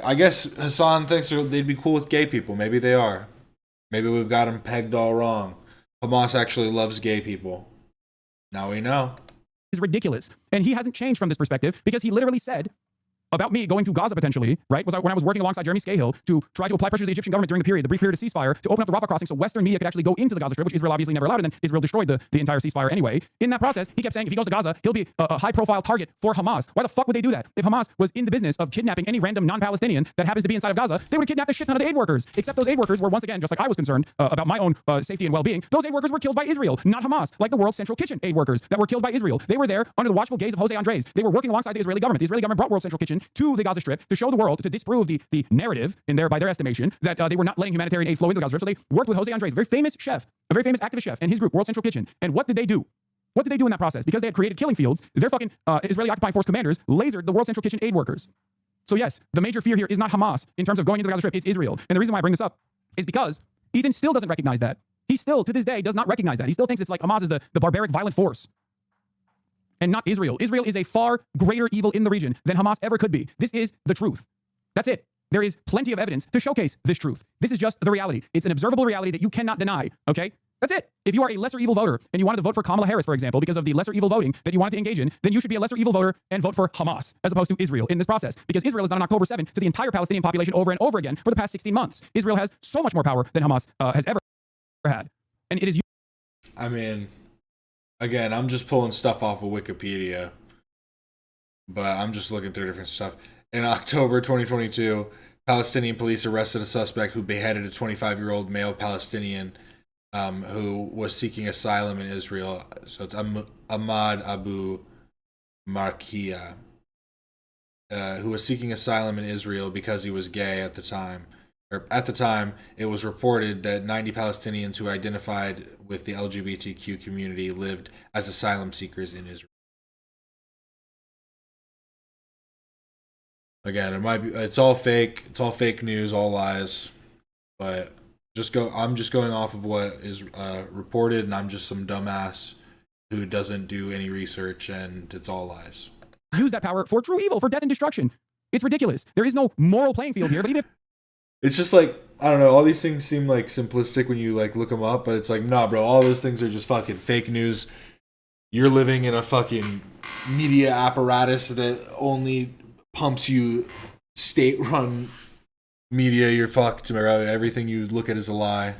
I guess Hasan thinks they'd be cool with gay people. Maybe they are. Maybe we've got him pegged all wrong. Hamas actually loves gay people. Now we know. Is ridiculous, and he hasn't changed from this perspective because he literally said about me going to Gaza potentially, right, was when I was working alongside Jeremy Scahill to try to apply pressure to the Egyptian government during the brief period of ceasefire, to open up the Rafah crossing so Western media could actually go into the Gaza Strip, which Israel obviously never allowed, and then Israel destroyed the entire ceasefire anyway. In that process, he kept saying if he goes to Gaza, he'll be a high-profile target for Hamas. Why the fuck would they do that? If Hamas was in the business of kidnapping any random non-Palestinian that happens to be inside of Gaza, they would have kidnapped a shit ton of the aid workers. Except those aid workers were, once again, just like I was concerned about my own safety and well-being, those aid workers were killed by Israel, not Hamas, like the World Central Kitchen aid workers that were killed by Israel. They were there under the watchful gaze of Jose Andres. They were working alongside the Israeli government. The Israeli government brought World Central Kitchen to the Gaza Strip to show the world, to disprove the narrative, by their estimation, that they were not letting humanitarian aid flow into the Gaza Strip. So they worked with Jose Andres, a very famous chef, a very famous activist chef, and his group, World Central Kitchen. And what did they do? What did they do in that process? Because they had created killing fields, their fucking Israeli occupying force commanders lasered the World Central Kitchen aid workers. So yes, the major fear here is not Hamas in terms of going into the Gaza Strip, it's Israel. And the reason why I bring this up is because Ethan still doesn't recognize that. He still, to this day, does not recognize that. He still thinks it's like Hamas is the barbaric, violent force. And not Israel. Israel is a far greater evil in the region than Hamas ever could be. This is the truth. That's it. There is plenty of evidence to showcase this truth. This is just the reality. It's an observable reality that you cannot deny, okay? That's it. If you are a lesser evil voter and you wanted to vote for Kamala Harris, for example, because of the lesser evil voting that you wanted to engage in, then you should be a lesser evil voter and vote for Hamas as opposed to Israel in this process. Because Israel has done on October 7 to the entire Palestinian population over and over again for the past 16 months. Israel has so much more power than Hamas has ever had. And it is... I mean, again, I'm just pulling stuff off of Wikipedia, but I'm just looking through different stuff. In October 2022, Palestinian police arrested a suspect who beheaded a 25-year-old male Palestinian who was seeking asylum in Israel. So it's Ahmad Abu Markia, who was seeking asylum in Israel because he was gay at the time. At the time, it was reported that 90 Palestinians who identified with the LGBTQ community lived as asylum seekers in Israel. Again, it's all fake. It's all fake news, all lies. But I'm just going off of what is reported, and I'm just some dumbass who doesn't do any research, and it's all lies. Use that power for true evil, for death and destruction. It's ridiculous. There is no moral playing field here, but even if... It's just like, I don't know, all these things seem like simplistic when you like look them up, but it's like, nah, bro, all those things are just fucking fake news. You're living in a fucking media apparatus that only pumps you state-run media. You're fucked, bro. Everything you look at is a lie.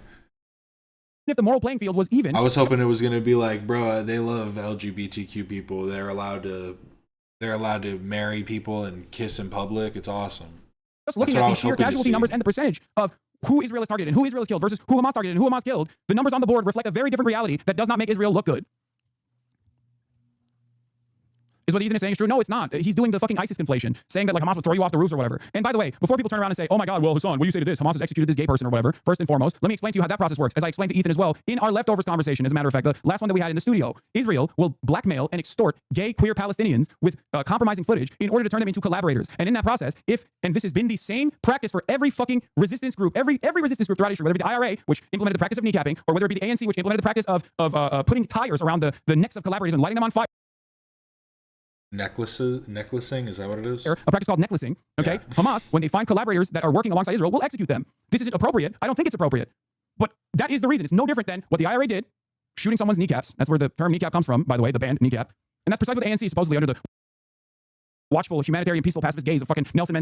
If the moral playing field was even... I was hoping it was going to be like, bro, they love LGBTQ people. They're allowed to marry people and kiss in public. It's awesome. Just looking at the sheer casualty numbers and the percentage of who Israel has targeted and who Israel has killed versus who Hamas targeted and who Hamas killed, the numbers on the board reflect a very different reality that does not make Israel look good. Is what Ethan is saying is true? No, it's not. He's doing the fucking ISIS conflation, saying that like Hamas would throw you off the roofs or whatever. And by the way, before people turn around and say, oh my God, well, Hasan, what do you say to this? Hamas has executed this gay person or whatever. First and foremost, let me explain to you how that process works, as I explained to Ethan as well in our leftovers conversation. As a matter of fact, the last one that we had in the studio, Israel will blackmail and extort gay, queer Palestinians with compromising footage in order to turn them into collaborators. And in that process, and this has been the same practice for every fucking resistance group, every resistance group throughout history, whether it be the IRA, which implemented the practice of kneecapping, or whether it be the ANC, which implemented the practice of putting tires around the necks of collaborators and lighting them on fire. Necklacing, is that what it is? A practice called necklacing, okay? Yeah. Hamas, when they find collaborators that are working alongside Israel, will execute them. This isn't appropriate. I don't think it's appropriate. But that is the reason. It's no different than what the IRA did, shooting someone's kneecaps. That's where the term kneecap comes from, by the way, the band kneecap. And that's precisely what the ANC, supposedly under the watchful, humanitarian, peaceful, pacifist gaze of fucking Nelson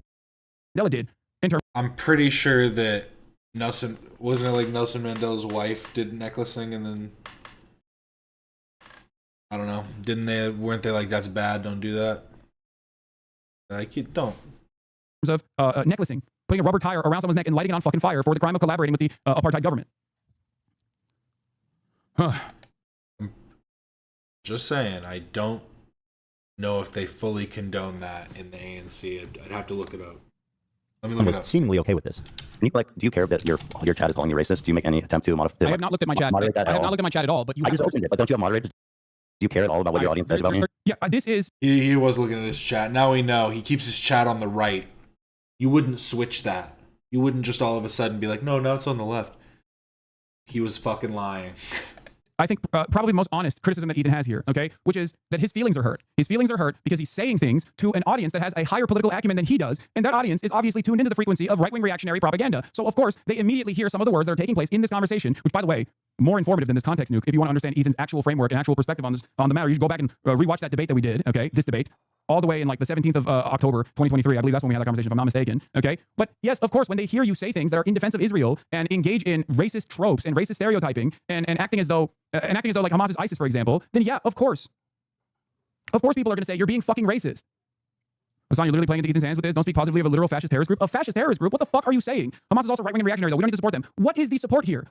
Mandela did. I'm pretty sure that wasn't it like Nelson Mandela's wife did necklacing and then... I don't know. Weren't they like, that's bad, don't do that? Like, you don't. In terms of necklacing, putting a rubber tire around someone's neck and lighting it on fucking fire for the crime of collaborating with the apartheid government. Just saying, I don't know if they fully condone that in the ANC. I'd have to look it up. Let me look it up. Seemingly okay with this. Do you care that your chat is calling you racist? Do you make any attempt to modify? I have not looked at my chat. I have not looked at my chat at all. But I just opened it. But don't you have moderators? Do you care at all about what your audience says about me? Yeah, this is... He was looking at his chat. Now we know. He keeps his chat on the right. You wouldn't switch that. You wouldn't just all of a sudden be like, no, now it's on the left. He was fucking lying. I think probably the most honest criticism that Ethan has here, okay, which is that his feelings are hurt. His feelings are hurt because he's saying things to an audience that has a higher political acumen than he does, and that audience is obviously tuned into the frequency of right-wing reactionary propaganda. So, of course, they immediately hear some of the words that are taking place in this conversation, which, by the way, more informative than this context nuke. If you want to understand Ethan's actual framework and actual perspective on the matter, you should go back and rewatch that debate that we did, okay, this debate. all the way in like the 17th of October 2023. I believe that's when we had that conversation, if I'm not mistaken. Okay, but yes, of course, when they hear you say things that are in defense of Israel and engage in racist tropes and racist stereotyping and acting as though like Hamas is ISIS, for example, then yeah, of course people are going to say you're being fucking racist. Hasan, you're literally playing into Ethan's hands with this. Don't speak positively of a literal fascist terrorist group. A fascist terrorist group? What the fuck are you saying? Hamas is also right-wing and reactionary, though. We don't need to support them. What is the support here?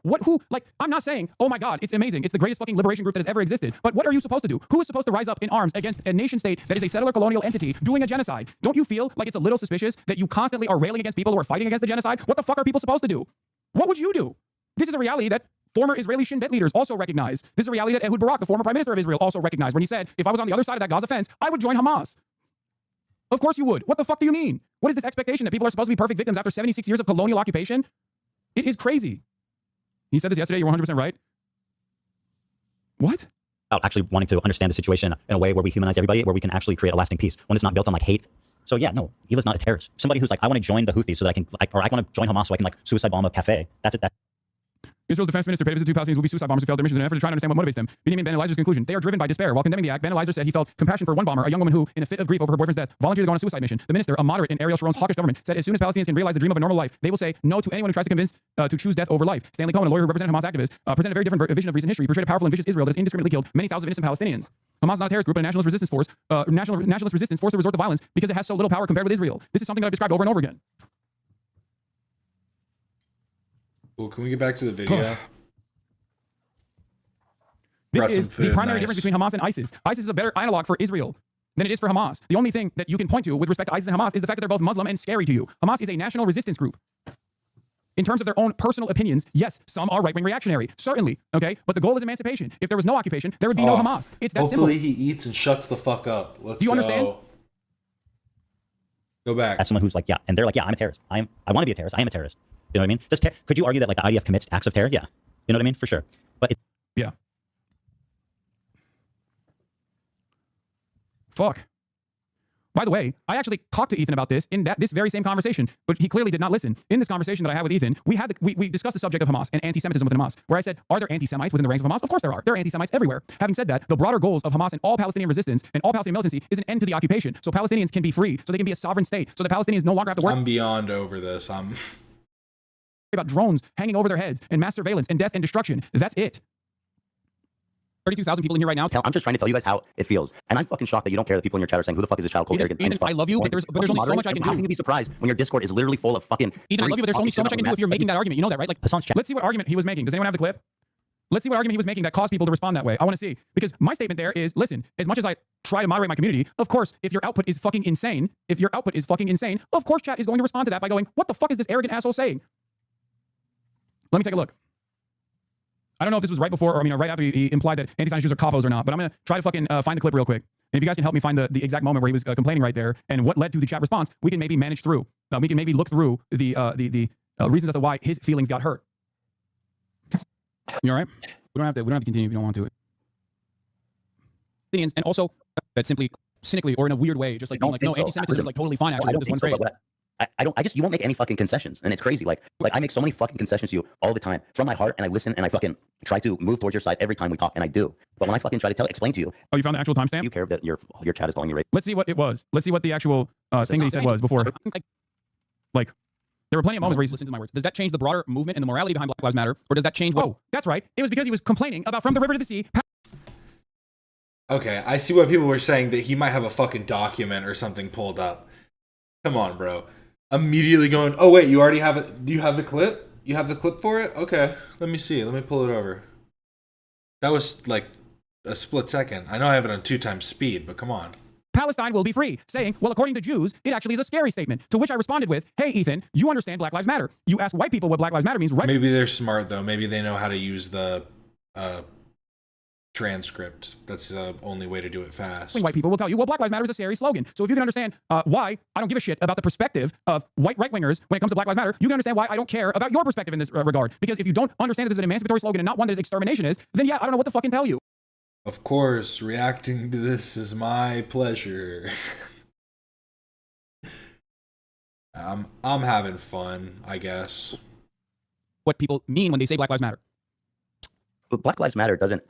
I'm not saying, oh my God, it's amazing. It's the greatest fucking liberation group that has ever existed. But what are you supposed to do? Who is supposed to rise up in arms against a nation state that is a settler colonial entity doing a genocide? Don't you feel like it's a little suspicious that you constantly are railing against people who are fighting against the genocide? What the fuck are people supposed to do? What would you do? This is a reality that former Israeli Shin Bet leaders also recognize. This is a reality that Ehud Barak, the former prime minister of Israel, also recognized when he said, if I was on the other side of that Gaza fence, I would join Hamas. Of course you would. What the fuck do you mean? What is this expectation that people are supposed to be perfect victims after 76 years of colonial occupation? It is crazy. He said this yesterday. You're 100% right. What? About actually wanting to understand the situation in a way where we humanize everybody, where we can actually create a lasting peace, when it's not built on like hate. So yeah, no, Eva's not a terrorist. Somebody who's like, I want to join the Houthis so that I can, like, or I want to join Hamas so I can like suicide bomb a cafe. That's it. Israel's defense minister paid a visit to Palestinians will be suicide bombers who failed their missions in an effort to try and understand what motivates them. Benjamin Ben Elizer's conclusion: they are driven by despair. While condemning the act, Ben Elizer said he felt compassion for one bomber, a young woman who, in a fit of grief over her boyfriend's death, volunteered to go on a suicide mission. The minister, a moderate in Ariel Sharon's hawkish government, said as soon as Palestinians can realize the dream of a normal life, they will say no to anyone who tries to convince to choose death over life. Stanley Cohen, a lawyer who represented Hamas activists, presented a very different vision of recent history. He portrayed a powerful and vicious Israel that has indiscriminately killed many thousands of innocent Palestinians. Hamas is not a terrorist group, but a nationalist resistance force. Nationalist resistance forced to resort to violence because it has so little power compared with Israel. This is something that I've described over and over again. Well, can we get back to the video? This is the primary difference between Hamas and ISIS. ISIS is a better analog for Israel than it is for Hamas. The only thing that you can point to with respect to ISIS and Hamas is the fact that they're both Muslim and scary to you. Hamas is a national resistance group. In terms of their own personal opinions, yes, some are right-wing reactionary, certainly, okay? But the goal is emancipation. If there was no occupation, there would be no Hamas. It's that simple. Hopefully he eats and shuts the fuck up. Let's Do you understand? Go back. That's someone who's like, yeah, and they're like, yeah, I'm a terrorist. I want to be a terrorist. I am a terrorist. You know what I mean? Could you argue that like the IDF commits acts of terror? Yeah. You know what I mean? For sure. But yeah. Fuck. By the way, I actually talked to Ethan about this in this very same conversation, but he clearly did not listen. In this conversation that I had with Ethan, we discussed the subject of Hamas and anti-Semitism within Hamas, where I said, are there anti-Semites within the ranks of Hamas? Of course there are. There are anti-Semites everywhere. Having said that, the broader goals of Hamas and all Palestinian resistance and all Palestinian militancy is an end to the occupation, so Palestinians can be free, so they can be a sovereign state, so the Palestinians no longer have to work. I'm beyond over this. I'm about drones hanging over their heads and mass surveillance and death and destruction. That's it. 32,000 people in here right now. I'm just trying to tell you guys how it feels. And I'm fucking shocked that you don't care that people in your chat are saying, who the fuck is this child called arrogant? Ethan, I love you, but there's only so much I can do. How can you be surprised when your Discord is literally full of fucking... Ethan, I love you, but there's only so much I can do if you're making that argument. You know that, right? Like, Hasan's chat. Let's see what argument he was making. Does anyone have the clip? Let's see what argument he was making that caused people to respond that way. I want to see. Because my statement there is, listen, as much as I try to moderate my community, of course, if your output is fucking insane, of course chat is going to respond to that by going, what the fuck is this arrogant asshole saying? Let me take a look. I don't know if this was right before or right after he implied that anti-Zionist Jews are capos or not, but I'm going to try to fucking find the clip real quick. And if you guys can help me find the exact moment where he was complaining right there and what led to the chat response, we can maybe manage through. We can maybe look through the reasons as to why his feelings got hurt. You all right? We don't have to continue if you don't want to. And also that simply cynically or in a weird way, just like being like, no, anti-Semitism is like totally fine actually. This one phrase. You won't make any fucking concessions, and it's crazy. Like I make so many fucking concessions to you all the time from my heart, and I listen, and I fucking try to move towards your side every time we talk, and I do. But when I fucking try to explain to you, oh, you found the actual timestamp? You care that your chat is calling you racist. Let's see what it was. Let's see what the actual thing that he said was before. Like, there were plenty of moments where he's listening to my words. Does that change the broader movement and the morality behind Black Lives Matter, or does that change? Oh, that's right. It was because he was complaining about from the river to the sea. Okay, I see why people were saying that he might have a fucking document or something pulled up. Come on, bro. Immediately going, oh wait, you already have it. Do you have the clip? You have the clip for it? Okay, let me see. Let me pull it over. That was like a split second. I know I have it on 2x speed, but come on. Palestine will be free, saying, well, according to Jews, it actually is a scary statement. To which I responded with, hey, Ethan, you understand Black Lives Matter. You ask white people what Black Lives Matter means, right? Maybe they're smart, though. Maybe they know how to use the transcript. That's the only way to do it fast. White people will tell you, well, Black Lives Matter is a scary slogan. So if you can understand why I don't give a shit about the perspective of white right-wingers when it comes to Black Lives Matter, you can understand why I don't care about your perspective in this regard. Because if you don't understand that this is an emancipatory slogan and not one that is extermination is, then yeah, I don't know what to fucking tell you. Of course, reacting to this is my pleasure. I'm having fun, I guess. What people mean when they say Black Lives Matter. But Black Lives Matter doesn't.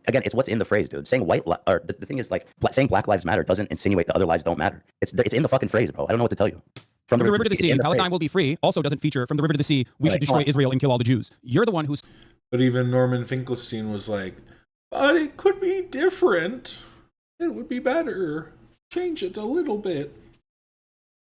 Again, it's what's in the phrase, dude. Saying or the thing is, like, saying Black Lives Matter doesn't insinuate that other lives don't matter. It's in the fucking phrase, bro. I don't know what to tell you. From the river to the sea, Palestine will be free. Also doesn't feature from the river to the sea. We should destroy Israel and kill all the Jews. You're the one who's. But even Norman Finkelstein was like, but it could be different. It would be better. Change it a little bit.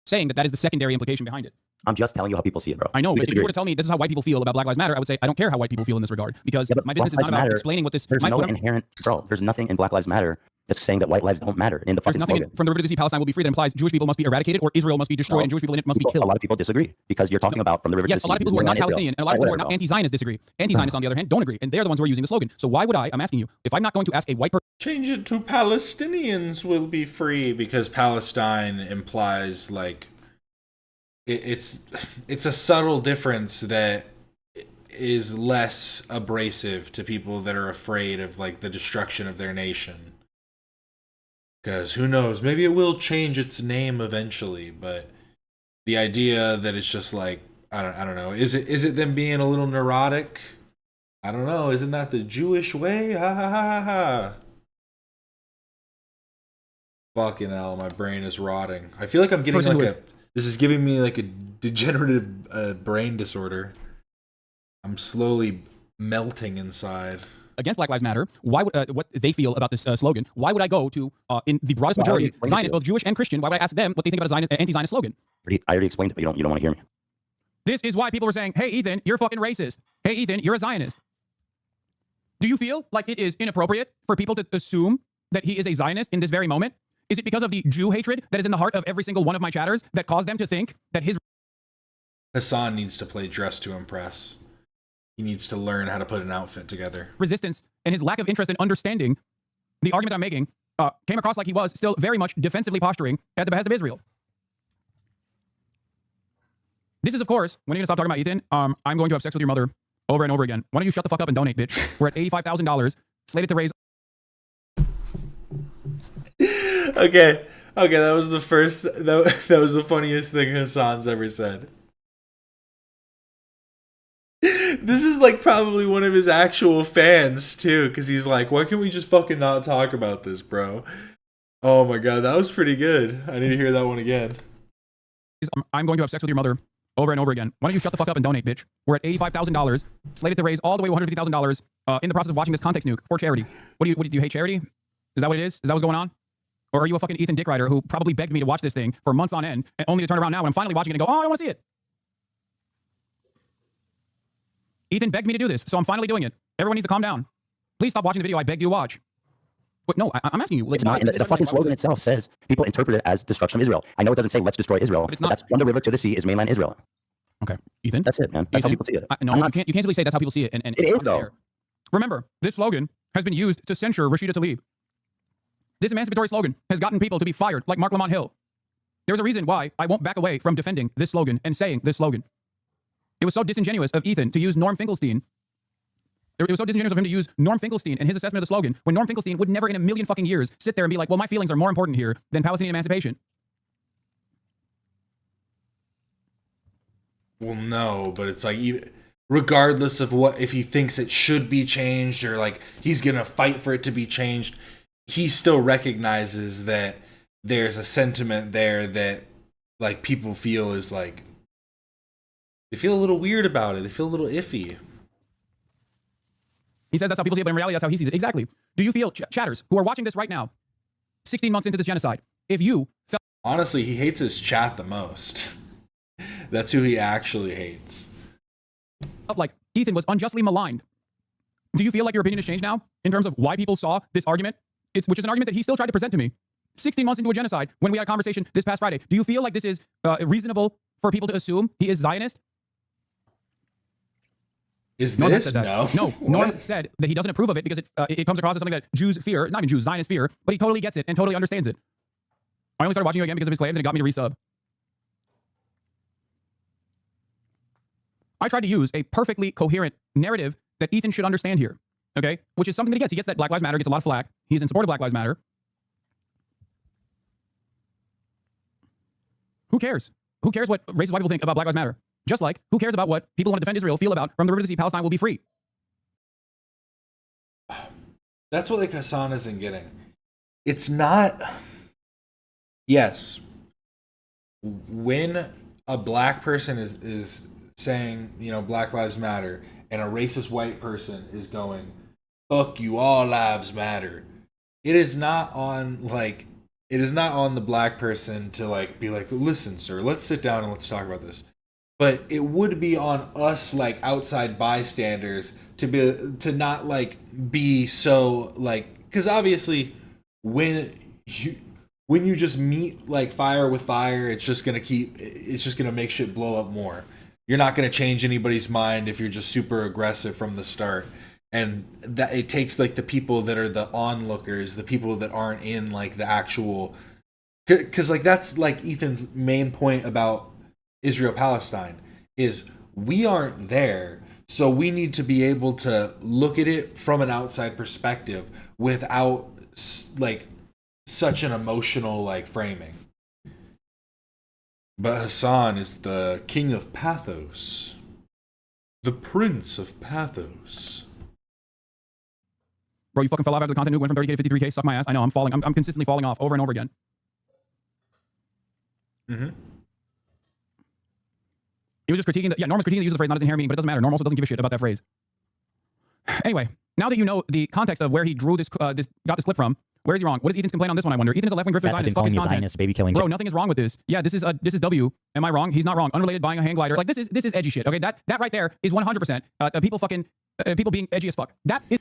Saying that is the secondary implication behind it. I'm just telling you how people see it, bro. I know, but if you were to tell me this is how white people feel about Black Lives Matter, I would say I don't care how white people feel in this regard, because my business is not about explaining what this. There's no inherent, bro. There's nothing in Black Lives Matter that's saying that white lives don't matter. In the fucking slogan. From the river to the sea, Palestine will be free. That implies Jewish people must be eradicated, or Israel must be destroyed, and Jewish people in it must be killed. A lot of people disagree because you're talking about from the river to the sea. Yes, a lot of people who are not Palestinian and a lot of people who are not anti-Zionist disagree. Anti-Zionists, on the other hand, don't agree, and they're the ones who are using the slogan. So why would I'm asking you, if I'm not going to ask a white person, change it to Palestinians will be free, because Palestine implies like. It's a subtle difference that is less abrasive to people that are afraid of like the destruction of their nation. Because who knows, maybe it will change its name eventually, but the idea that it's just like I don't know, is it them being a little neurotic? I don't know, isn't that the Jewish way? Ha ha ha ha ha. Fucking hell, my brain is rotting. I feel like I'm getting this is giving me like a degenerative brain disorder. I'm slowly melting inside. Against Black Lives Matter, why would what they feel about this slogan? Why would I go to in the broadest majority Zionists, both Jewish and Christian? Why would I ask them what they think about a anti-Zionist slogan? I already explained it, but you don't want to hear me. This is why people were saying, "Hey Ethan, you're fucking racist. Hey Ethan, you're a Zionist." Do you feel like it is inappropriate for people to assume that he is a Zionist in this very moment? Is it because of the Jew hatred that is in the heart of every single one of my chatters that caused them to think that his Hasan needs to play dress to impress. He needs to learn how to put an outfit together. Resistance and his lack of interest in understanding the argument I'm making came across like he was still very much defensively posturing at the behest of Israel. This is, of course, when are you going to stop talking about Ethan? I'm going to have sex with your mother over and over again. Why don't you shut the fuck up and donate, bitch? We're at $85,000, slated to raise... Okay, that was the first, that was the funniest thing Hasan's ever said. This is like probably one of his actual fans too, because he's like, why can't we just fucking not talk about this, bro? Oh my god, that was pretty good. I need to hear that one again. I'm going to have sex with your mother over and over again. Why don't you shut the fuck up and donate, bitch? We're at $85,000, slated to raise all the way to $150,000 in the process of watching this Content Nuke for charity. What do you hate charity? Is that what it is? Is that what's going on? Or are you a fucking Ethan Dick Rider who probably begged me to watch this thing for months on end, and only to turn around now when I'm finally watching it and go, oh, I don't want to see it. Ethan begged me to do this, so I'm finally doing it. Everyone needs to calm down. Please stop watching the video I begged you to watch. But no, I'm asking you. Like, it's not. The fucking slogan itself says people interpret it as destruction of Israel. I know it doesn't say let's destroy Israel, but that's from the river to the sea is mainland Israel. Okay, Ethan. That's it, man. That's how people see it. No, you can't simply say that's how people see it. And it is, though. Remember, this slogan has been used to censure Rashida Tlaib. This emancipatory slogan has gotten people to be fired like Mark Lamont Hill. There's a reason why I won't back away from defending this slogan and saying this slogan. It was so disingenuous of Ethan to use Norm Finkelstein. It was so disingenuous of him to use Norm Finkelstein and his assessment of the slogan when Norm Finkelstein would never in a million fucking years sit there and be like, well, my feelings are more important here than Palestinian emancipation. Well, no, but it's like, regardless of what, if he thinks it should be changed or like he's gonna fight for it to be changed, he still recognizes that there's a sentiment there that like people feel is like, they feel a little weird about it. They feel a little iffy. He says that's how people see it, but in reality, that's how he sees it. Exactly. Do you feel, chatters who are watching this right now, 16 months into this genocide, if you felt... Honestly, he hates his chat the most. That's who he actually hates. Like Ethan was unjustly maligned. Do you feel like your opinion has changed now in terms of why people saw this argument? Which is an argument that he still tried to present to me 16 months into a genocide when we had a conversation this past Friday. Do you feel like this is reasonable for people to assume he is Zionist? Is this? No. Norm said that he doesn't approve of it because it comes across as something that Jews fear. Not even Jews, Zionists fear. But he totally gets it and totally understands it. I only started watching you again because of his claims and it got me to resub. I tried to use a perfectly coherent narrative that Ethan should understand here. Okay? Which is something that he gets. He gets that Black Lives Matter, gets a lot of flack. He's in support of Black Lives Matter. Who cares? Who cares what racist white people think about Black Lives Matter? Just like, who cares about what people who want to defend Israel feel about from the river to the sea, Palestine will be free? That's what like Hasan isn't getting. It's not. Yes, when a black person is saying, you know, Black Lives Matter, and a racist white person is going, fuck you, all lives matter. It is not on the black person to like be like, listen, sir, let's sit down and let's talk about this. But it would be on us, like outside bystanders, to not like be so like, because obviously when you just meet like fire with fire, it's just gonna make shit blow up more. You're not gonna change anybody's mind if you're just super aggressive from the start. And that it takes like the people that are the onlookers, the people that aren't in like the actual, because like that's like Ethan's main point about Israel Palestine is we aren't there, so we need to be able to look at it from an outside perspective without like such an emotional like framing. But Hasan is the king of pathos, the prince of pathos. Bro, you fucking fell off after the content nuke, went from 30K to 53K. Suck my ass. I know, I'm falling. I'm consistently falling off over and over again. Mm-hmm. He was just critiquing Norman's critiquing the use of the phrase not as inherent meaning, but it doesn't matter. Norm also doesn't give a shit about that phrase. Anyway, now that you know the context of where he drew this, got this clip from, where is he wrong? What is Ethan's complaint on this one, I wonder? Ethan is a left-wing grift Zionist. Fuck his content. Zionist, baby killing. Bro, nothing is wrong with this. Yeah, this is W. Am I wrong? He's not wrong. Unrelated buying a hang glider. Like this is edgy shit. Okay, that right there is 100% people being edgy as fuck. That is.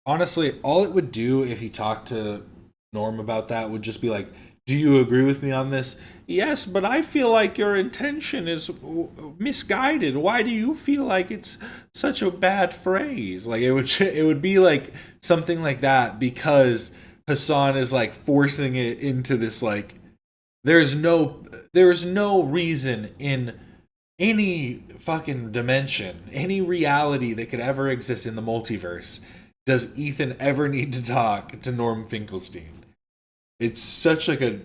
Honestly, all it would do if he talked to Norm about that would just be like, do you agree with me on this? Yes, but I feel like your intention is misguided. Why do you feel like it's such a bad phrase? Like it would be like something like that, because Hasan is like forcing it into this like there is no reason in any fucking dimension, any reality that could ever exist in the multiverse does Ethan ever need to talk to Norm Finkelstein. It's such like a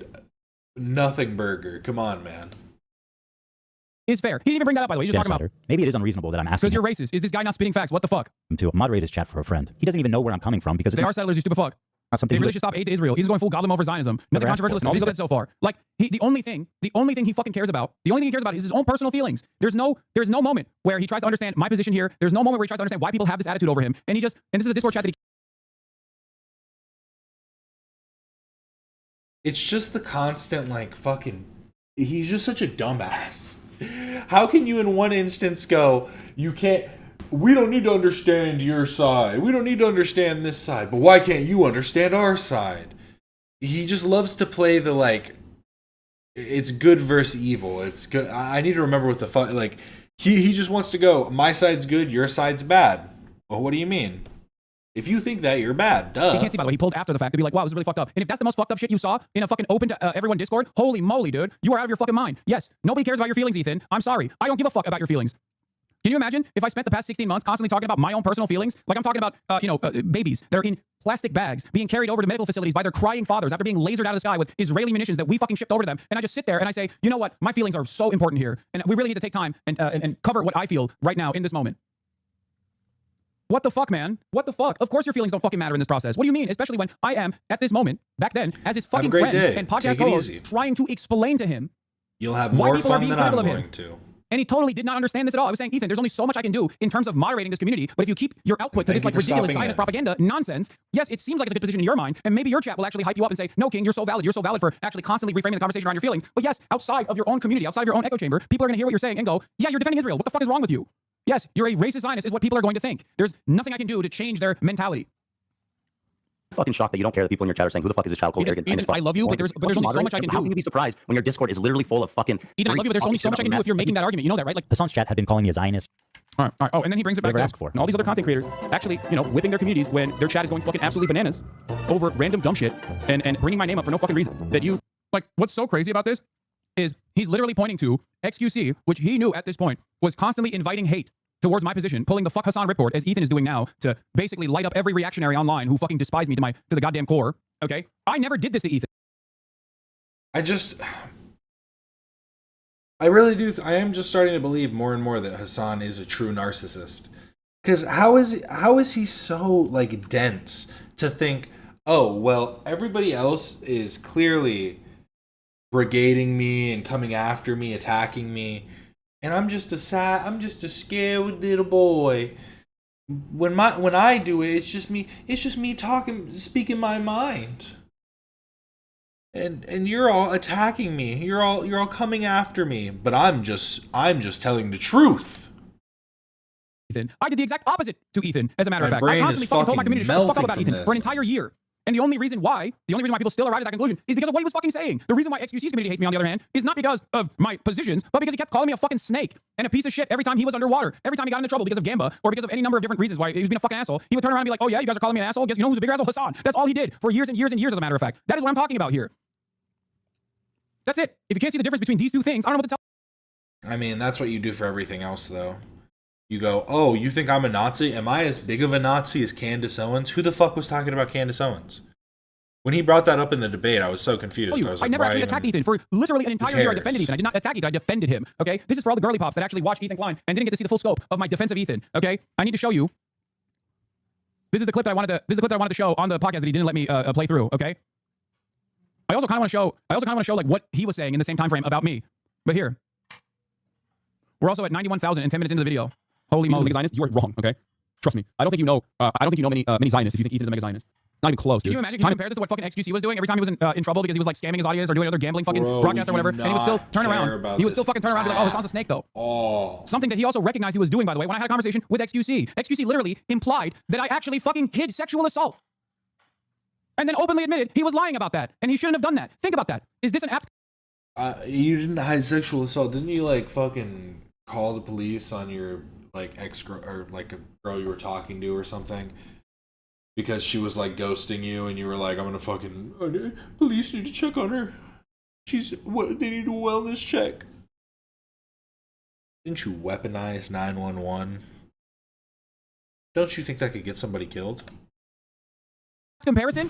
nothing burger. Come on, man. Is fair. He didn't even bring that up, by the way. He's just talking about. Maybe it is unreasonable that I'm asking. Because you're racist. Is this guy not spitting facts? What the fuck? To moderate his chat for a friend. He doesn't even know where I'm coming from because they are settlers, you stupid fuck. Not something they really should stop aid to Israel. He's going full God over Zionism. Nothing controversial is said so far. Like the only thing he fucking cares about, is his own personal feelings. There's no moment where he tries to understand my position here. There's no moment where he tries to understand why people have this attitude over him. And this is a Discord chat that he. It's just the constant like fucking. He's just such a dumbass. How can you in one instance go, you can't. We don't need to understand your side. We don't need to understand this side. But why can't you understand our side? He just loves to play the like, it's good versus evil. It's good. I need to remember what the fuck. Like, he just wants to go, my side's good, your side's bad. Well, what do you mean? If you think that, you're bad. Duh. He can't see, by the way. He pulled after the fact to be like, wow, this is really fucked up. And if that's the most fucked up shit you saw in a fucking open to everyone Discord, holy moly, dude. You are out of your fucking mind. Yes, nobody cares about your feelings, Ethan. I'm sorry. I don't give a fuck about your feelings. Can you imagine if I spent the past 16 months constantly talking about my own personal feelings? Like I'm talking about, babies that are in plastic bags being carried over to medical facilities by their crying fathers after being lasered out of the sky with Israeli munitions that we fucking shipped over to them. And I just sit there and I say, you know what? My feelings are so important here. And we really need to take time and cover what I feel right now in this moment. What the fuck, man? What the fuck? Of course your feelings don't fucking matter in this process. What do you mean? Especially when I am, at this moment, back then, as his fucking friend and podcast co-host, trying to explain to him you'll have more fun than I'm going to. And he totally did not understand this at all. I was saying, Ethan, there's only so much I can do in terms of moderating this community. But if you keep your output to this like ridiculous Zionist propaganda nonsense, yes, it seems like it's a good position in your mind. And maybe your chat will actually hype you up and say, no, King, you're so valid. You're so valid for actually constantly reframing the conversation around your feelings. But yes, outside of your own community, outside of your own echo chamber, people are going to hear what you're saying and go, yeah, you're defending Israel. What the fuck is wrong with you? Yes, you're a racist Zionist is what people are going to think. There's nothing I can do to change their mentality. I'm fucking shocked that you don't care that people in your chat are saying, who the fuck is this child called arrogant? Ethan, I love you, but there's only so much I can do. How can you be surprised when your Discord is literally full of fucking... Ethan, I love you, but there's only so much I can do if you're making that argument. You know that, right? Like Hasan's chat had been calling me a Zionist. All right. Oh, and then he brings it back to and all these other content creators actually, whipping their communities when their chat is going fucking absolutely bananas over random dumb shit and bringing my name up for no fucking reason. That you, like, what's so crazy about this is he's literally pointing to XQC, which he knew at this point was constantly inviting hate towards my position, pulling the fuck Hasan ripcord, as Ethan is doing now, to basically light up every reactionary online who fucking despise me to the goddamn core, okay? I never did this to Ethan. I really do, I am just starting to believe more and more that Hasan is a true narcissist. Because how is he so, like, dense to think, oh, well, everybody else is clearly brigading me and coming after me, attacking me, and I'm just a scared little boy. When I do it, it's just me speaking my mind. And you're all attacking me. You're all coming after me, but I'm just telling the truth. Ethan. I did the exact opposite to Ethan, as a matter of My fact. I brain constantly is fucking told my community to shut the fuck up melting about from Ethan for an this. entire year. And the only reason why people still arrive at that conclusion is because of what he was fucking saying. The reason why XQC's community hates me, on the other hand, is not because of my positions, but because he kept calling me a fucking snake and a piece of shit every time he was underwater. Every time he got into trouble because of Gamba or because of any number of different reasons why he was being a fucking asshole, he would turn around and be like, oh yeah, you guys are calling me an asshole? Guess you know who's a bigger asshole? Hasan. That's all he did for years and years and years, as a matter of fact. That is what I'm talking about here. That's it. If you can't see the difference between these two things, I don't know what to tell. I mean, that's what you do for everything else, though. You go, oh, you think I'm a Nazi? Am I as big of a Nazi as Candace Owens? Who the fuck was talking about Candace Owens? When he brought that up in the debate, I was so confused. I was like, never actually attacked Ethan. For literally an entire year, I defended Ethan. I did not attack Ethan. I defended him. Okay? This is for all the girly pops that actually watched Ethan Klein and didn't get to see the full scope of my defense of Ethan. Okay? I need to show you. This is the clip that I wanted to show on the podcast that he didn't let me play through. Okay? I also kind of want to show like what he was saying in the same time frame about me. But here, we're also at 91,000 and 10 minutes into the video. Holy moly, mega Zionist, you are wrong. Okay? Trust me. I don't think you know many Zionists if you think Ethan is a mega Zionist. Not even close, dude. Can you imagine? Can you compare this to what fucking XQC was doing every time he was in trouble because he was like scamming his audience or doing other gambling fucking broadcasts or whatever, and he would still turn around. He would still fucking turn around and be like, oh, Hasan's a snake though. Oh. Something that he also recognized he was doing, by the way, when I had a conversation with XQC. XQC literally implied that I actually fucking hid sexual assault. And then openly admitted he was lying about that. And he shouldn't have done that. Think about that. Is this an apt... You didn't hide sexual assault. Didn't you like fucking call the police on your like ex-girl or like a girl you were talking to or something? Because she was like ghosting you, and you were like, "I'm gonna fucking police need to check on her. They need a wellness check." Didn't you weaponize 911? Don't you think that could get somebody killed? Comparison?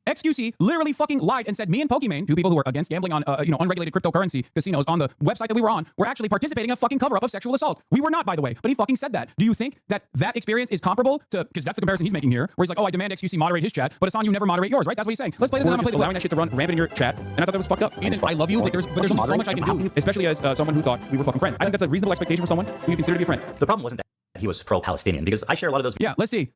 XQC literally fucking lied and said me and Pokimane, two people who were against gambling on unregulated cryptocurrency casinos on the website that we were on, were actually participating in a fucking cover-up of sexual assault. We were not, by the way, but he fucking said that. Do you think that experience is comparable to, because that's the comparison he's making here, where he's like, oh, I demand XQC moderate his chat, but Hasan, you never moderate yours, right? That's what he's saying. Let's play this and I'm gonna play the allowing that shit to run rampant in your chat, and I thought that was fucked up. Ethan, I love you, but there's only so much I can do, especially as someone who thought we were fucking friends. I think that's a reasonable expectation for someone who you consider to be a friend. The problem wasn't that he was pro-Palestinian, because I share a lot of those. Yeah, let's see.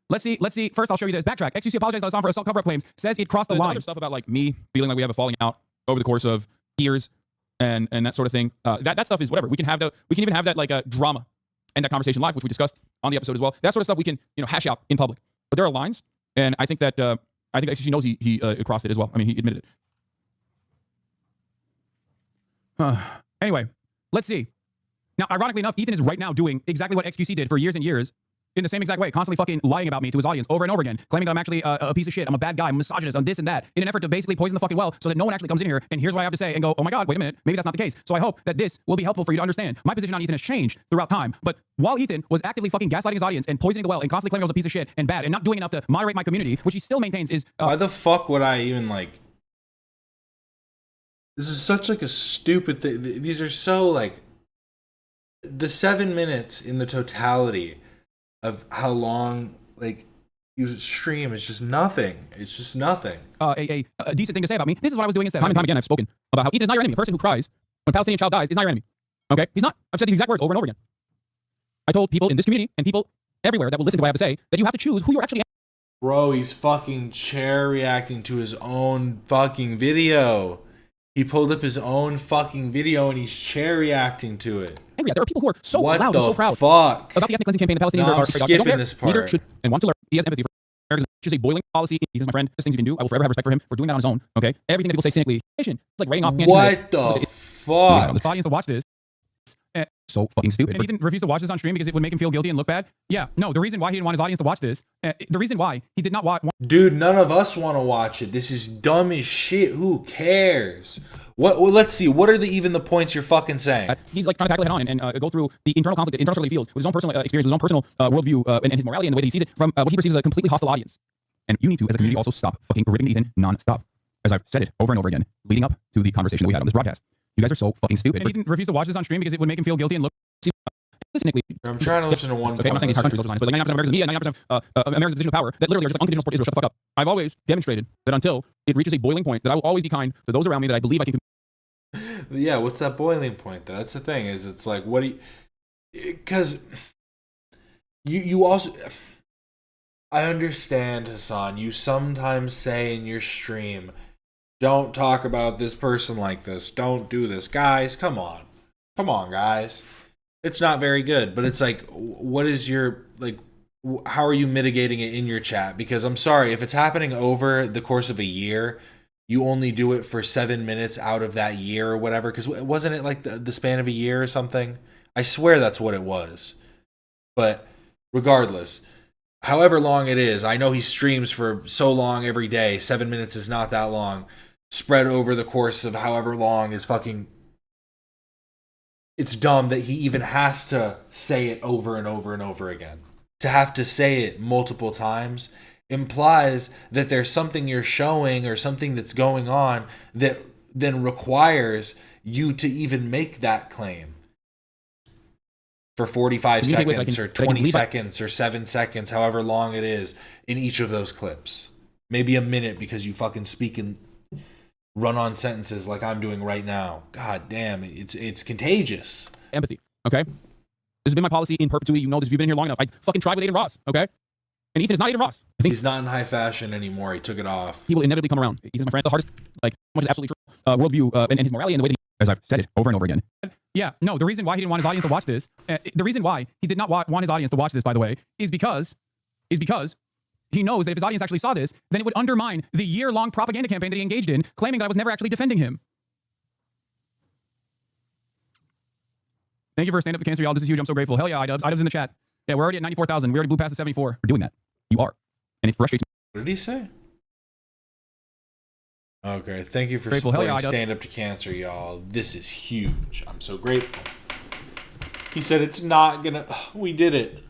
First, I'll show you this. Backtrack. XQC apologized to Hasan for assault cover-up claims. Says it crossed the line. Other stuff about like me feeling like we have a falling out over the course of years and that sort of thing. That stuff is whatever. We can even have that like drama and that conversation live, which we discussed on the episode as well. That sort of stuff we can hash out in public. But there are lines, and I think that XQC knows he crossed it as well. I mean, he admitted it. Anyway, let's see. Now, ironically enough, Ethan is right now doing exactly what XQC did for years and years in the same exact way, constantly fucking lying about me to his audience over and over again, claiming that I'm actually a piece of shit, I'm a bad guy, I'm a misogynist, I'm this and that, in an effort to basically poison the fucking well so that no one actually comes in here and hears what I have to say and go, oh my God, wait a minute, maybe that's not the case. So I hope that this will be helpful for you to understand. My position on Ethan has changed throughout time, but while Ethan was actively fucking gaslighting his audience and poisoning the well and constantly claiming I was a piece of shit and bad and not doing enough to moderate my community, which he still maintains is... Why the fuck would I even like... This is such like a stupid thing. These are so like... The 7 minutes in the totality of how long like you stream is just nothing. It's just nothing. A decent thing to say about me. This is what I was doing instead. Time and time again, I've spoken about how Ethan is not your enemy. A person who cries when a Palestinian child dies is not your enemy. Okay? He's not. I've said these exact words over and over again. I told people in this community and people everywhere that will listen to what I have to say that you have to choose who you're actually... Bro, he's fucking chair reacting to his own fucking video. He pulled up his own fucking video and he's chair reacting to it. There are people who are so what loud and so proud fuck? about the ethnic cleansing campaign the Palestinians I'm are skipping this part. Neither should and want to learn. He has empathy for Americans. Which is a boiling policy. He's my friend. There's things you can do. I will forever have respect for him for doing that on his own. Okay? Everything that people say cynically. It's like writing off... What the fuck? This audience to watch this. So fucking stupid. And Ethan refused to watch this on stream because it would make him feel guilty and look bad. Yeah, no, the reason why he didn't want his audience to watch this, the reason why he did not watch... Dude, none of us want to watch it. This is dumb as shit. Who cares? Well, let's see. What are even the points you're fucking saying? He's like trying to tackle it head on and go through the internal conflict, the internal struggle he feels with his own personal experience, with his own personal worldview, and his morality and the way that he sees it from what he perceives as a completely hostile audience. And you need to, as a community, also stop fucking ripping Ethan non-stop. As I've said it over and over again, leading up to the conversation that we had on this broadcast. You guys are so fucking stupid. And Ethan refused to watch this on stream because it would make him feel guilty and look... Simplistically, I'm trying to listen to one. okay, I'm not saying the entire country is socialist, but like 99% of Americans are media, 99% of Americans' position of power that literally are just like unconditional support Israel. Shut the fuck up. I've always demonstrated that until it reaches a boiling point, that I will always be kind to those around me that I believe I can. Yeah, what's that boiling point though? That's the thing. Is it's like what do you? Because you also. I understand, Hasan. You sometimes say in your stream, "Don't talk about this person like this. Don't do this, guys. Come on, guys." It's not very good, but it's like, what is your like? How are you mitigating it in your chat? Because I'm sorry, if it's happening over the course of a year, you only do it for 7 minutes out of that year or whatever. Because wasn't it like the span of a year or something? I swear that's what it was. But regardless, however long it is, I know he streams for so long every day. 7 minutes is not that long. Spread over the course of however long is fucking. It's dumb that he even has to say it over and over and over again. To have to say it multiple times implies that there's something you're showing or something that's going on that then requires you to even make that claim. For 45 seconds or 20 seconds or 7 seconds, however long it is in each of those clips. Maybe a minute because you fucking speak in run-on sentences like I'm doing right now. God damn, it's contagious. Empathy, okay? This has been my policy in perpetuity. You know this if you've been here long enough. I fucking tried with Aiden Ross, okay? And Ethan is not Aiden Ross. I think he's not in high fashion anymore. He took it off. He will inevitably come around. Ethan's my friend. The hardest, like, much is absolutely true. Worldview and his morality and the way that he, as I've said it over and over again. Yeah, no, the reason why he didn't want his audience to watch this, the reason why he did not want his audience to watch this, by the way, is because he knows that if his audience actually saw this, then it would undermine the year-long propaganda campaign that he engaged in, claiming that I was never actually defending him. Thank you for stand up to cancer, y'all. This is huge. I'm so grateful. Hell yeah, iDubbbz. iDubbbz in the chat. Yeah, we're already at 94,000. We already blew past the 74. We're doing that. You are. And it frustrates me. What did he say? Okay, thank you for grateful. supporting Yeah, stand up to cancer, y'all. This is huge. I'm so grateful. He said it's not gonna. We did it.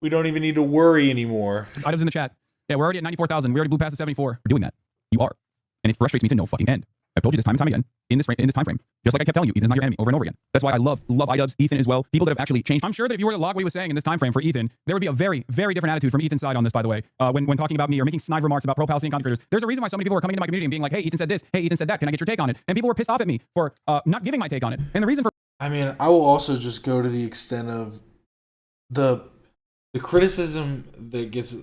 We don't even need to worry anymore. iDubbbz in the chat. Yeah, we're already at 94,000. We already blew past the 74. We're doing that. You are. And it frustrates me to no fucking end. I've told you this time and time again in this time frame. Just like I kept telling you, Ethan's not your enemy over and over again. That's why I love iDubbbz, Ethan as well. People that have actually changed. I'm sure that if you were to log what he was saying in this time frame for Ethan, there would be a very, very different attitude from Ethan's side on this, by the way. When talking about me or making snide remarks about pro-Palestinian content creators, there's a reason why so many people were coming into my community and being like, hey, Ethan said this, hey, Ethan said that, can I get your take on it? And people were pissed off at me for not giving my take on it. And the reason for I mean, I will also just go to the extent of the criticism that gets.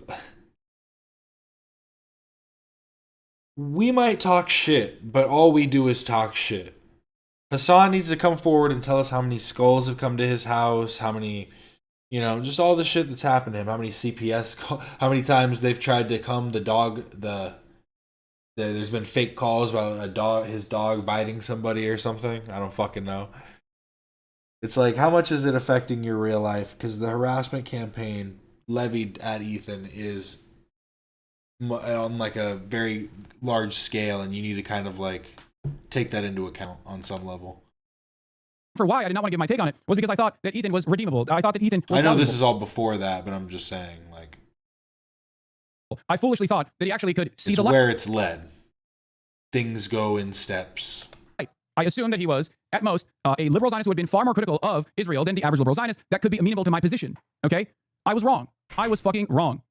We might talk shit, but all we do is talk shit. Hasan needs to come forward and tell us how many skulls have come to his house, how many, just all the shit that's happened to him, how many CPS, how many times they've tried to come, there's been fake calls about his dog biting somebody or something. I don't fucking know. It's like, how much is it affecting your real life? Because the harassment campaign levied at Ethan is on like a very large scale, and you need to kind of like take that into account on some level. For why I did not want to give my take on it was because I thought that Ethan was redeemable. I thought that Ethan was I know salvageable. this is all before that, but I'm just saying, like, I foolishly thought that he actually could see it's the light. where it's led. Things go in steps. I assumed that he was, at most, a liberal Zionist who had been far more critical of Israel than the average liberal Zionist that could be amenable to my position. Okay? I was wrong. I was fucking wrong.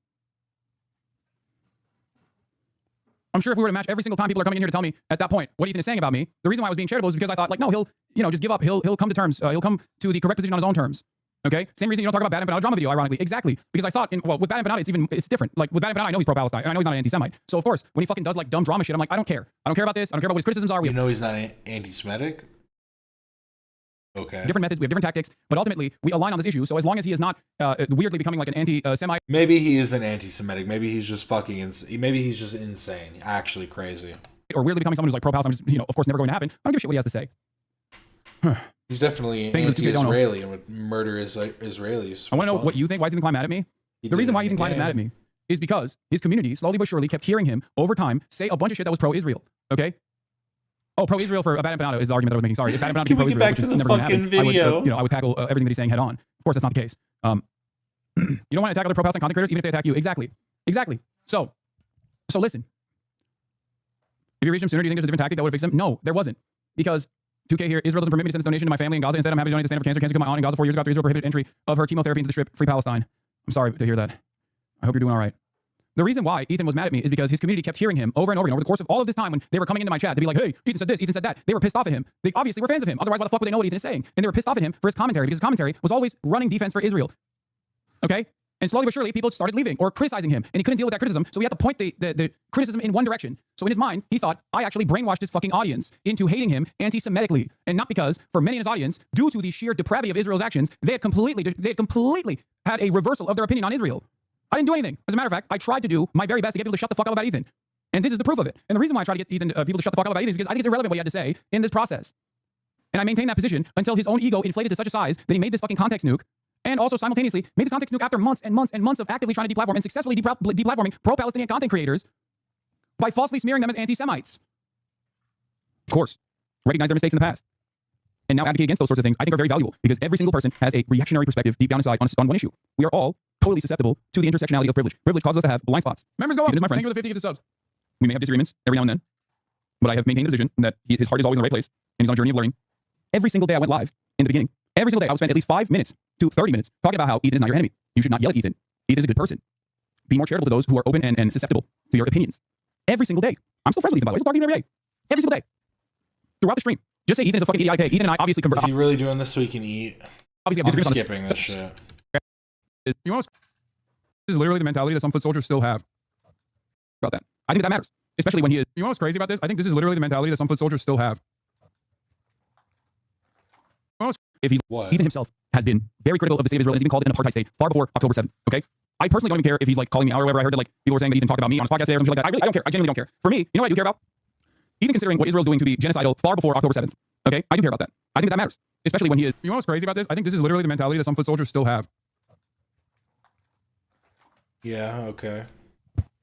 I'm sure if we were to match every single time people are coming in here to tell me at that point what Ethan is saying about me, the reason why I was being charitable is because I thought, like, no, he'll, just give up. He'll come to terms. He'll come to the correct position on his own terms. Okay? Same reason you don't talk about Bad Empanada drama video, ironically. Exactly. Because I thought, with Bad Empanada, it's different. Like, with Bad Empanada, I know he's pro-Palestine, and I know he's not an anti-Semite. So, of course, when he fucking does, like, dumb drama shit, I'm like, I don't care. I don't care about this. I don't care about what his criticisms are. You know he's not anti-Semitic? Okay. Different methods, we have different tactics, but ultimately, we align on this issue. So as long as he is not weirdly becoming like an anti-Semite. Maybe he isn't anti-Semitic. Maybe he's just fucking maybe he's just insane. Actually crazy. Or weirdly becoming someone who's like pro-Palestine, of course, never going to happen. I don't give a shit what he has to say. He's definitely anti-Israeli and would murder Israelis. I want to know what you think. Why is Ethan Klein mad at me? The reason why Ethan Klein is mad at me is because his community, slowly but surely, kept hearing him over time say a bunch of shit that was pro-Israel. Okay? Oh, pro-Israel for Bad Empanada is the argument that I was making. Sorry, if Bad Empanada became pro-Israel, which is never going to happen, I would tackle everything that he's saying head on. Of course, that's not the case. You don't want to attack other pro-Palestine content creators, even if they attack you. Exactly. So listen. If you reached him sooner, do you think there's a different tactic that would have fixed him? No, there wasn't. Because 2K here. Israel doesn't permit me to send this donation to my family in Gaza. Instead, I'm happy to donate to Stand Up for Cancer. Cancer killed my aunt in Gaza 4 years ago after Israel prohibited entry of her chemotherapy into the Strip. Free Palestine. I'm sorry to hear that. I hope you're doing all right. The reason why Ethan was mad at me is because his community kept hearing him over and over again over the course of all of this time when they were coming into my chat to be like, hey, Ethan said this, Ethan said that. They were pissed off at him. They obviously were fans of him. Otherwise, why the fuck would they know what Ethan is saying? And they were pissed off at him for his commentary because his commentary was always running defense for Israel. Okay? And slowly but surely, people started leaving or criticizing him. And he couldn't deal with that criticism, so he had to point the criticism in one direction. So in his mind, he thought, I actually brainwashed his fucking audience into hating him anti-Semitically. And not because, for many in his audience, due to the sheer depravity of Israel's actions, they had completely had a reversal of their opinion on Israel. I didn't do anything. As a matter of fact, I tried to do my very best to get people to shut the fuck up about Ethan. And this is the proof of it. And the reason why I try to get Ethan, people to shut the fuck up about Ethan is because I think it's irrelevant what he had to say in this process. And I maintained that position until his own ego inflated to such a size that he made this fucking context nuke. And also simultaneously made this context nuke after months and months and months of actively trying to deplatform and successfully deplatforming pro-Palestinian content creators by falsely smearing them as anti-Semites. Of course, recognize their mistakes in the past. And now advocate against those sorts of things, I think are very valuable because every single person has a reactionary perspective deep down inside on one issue. We are all totally susceptible to the intersectionality of privilege. Privilege causes us to have blind spots. Members go up. My friend. Thank you for the 50 gifted subs. We may have disagreements every now and then, but I have maintained the position that his heart is always in the right place and he's on a journey of learning. Every single day I went live in the beginning. Every single day I would spend at least 5 minutes to 30 minutes talking about how Ethan is not your enemy. You should not yell at Ethan. Ethan is a good person. Be more charitable to those who are open and susceptible to your opinions. Every single day. I'm still friends with Ethan, by the way. I'm still talking to him every day. Every single day. Throughout the stream. Just say Ethan is a fucking idiot. Ethan and I obviously converse. Is he really doing this so he can eat? Obviously, I'm skipping this shit. You know, this is literally the mentality that some foot soldiers still have about that. I think that matters, especially when he is. You know what's crazy about this? I think this is literally the mentality that some foot soldiers still have. If he's Ethan himself has been very critical of the state of Israel, has even called it an apartheid state far before October 7th. Okay, I personally don't even care if he's like calling me out or whatever. I heard that like people were saying that Ethan talked about me on his podcast today or something like that. I don't care. I genuinely don't care. For me, you know what I do care about? Even considering what Israel's doing to be genocidal far before October 7th. Okay, I do care about that. I think that matters, especially when he is. You know what's crazy about this? I think this is literally the mentality that some foot soldiers still have. Yeah. Okay.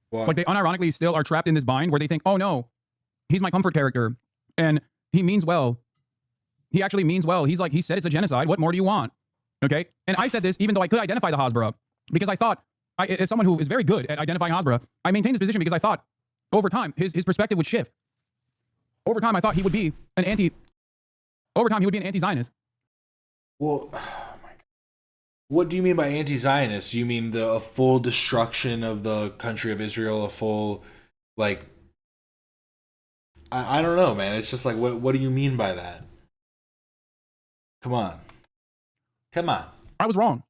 What? Like they unironically still are trapped in this bind where they think, oh no, he's my comfort character, and he means well. He actually means well. He's like, he said it's a genocide. What more do you want? Okay, and I said this even though I could identify the Hezbollah because I thought, as someone who is very good at identifying Hezbollah, I maintained this position because I thought over time his perspective would shift. Over time, I thought he would be an anti-Zionist. Well, oh my God. What do you mean by anti-Zionist? You mean a full destruction of the country of Israel? A full, like, I don't know, man. It's just like, what do you mean by that? Come on. I was wrong.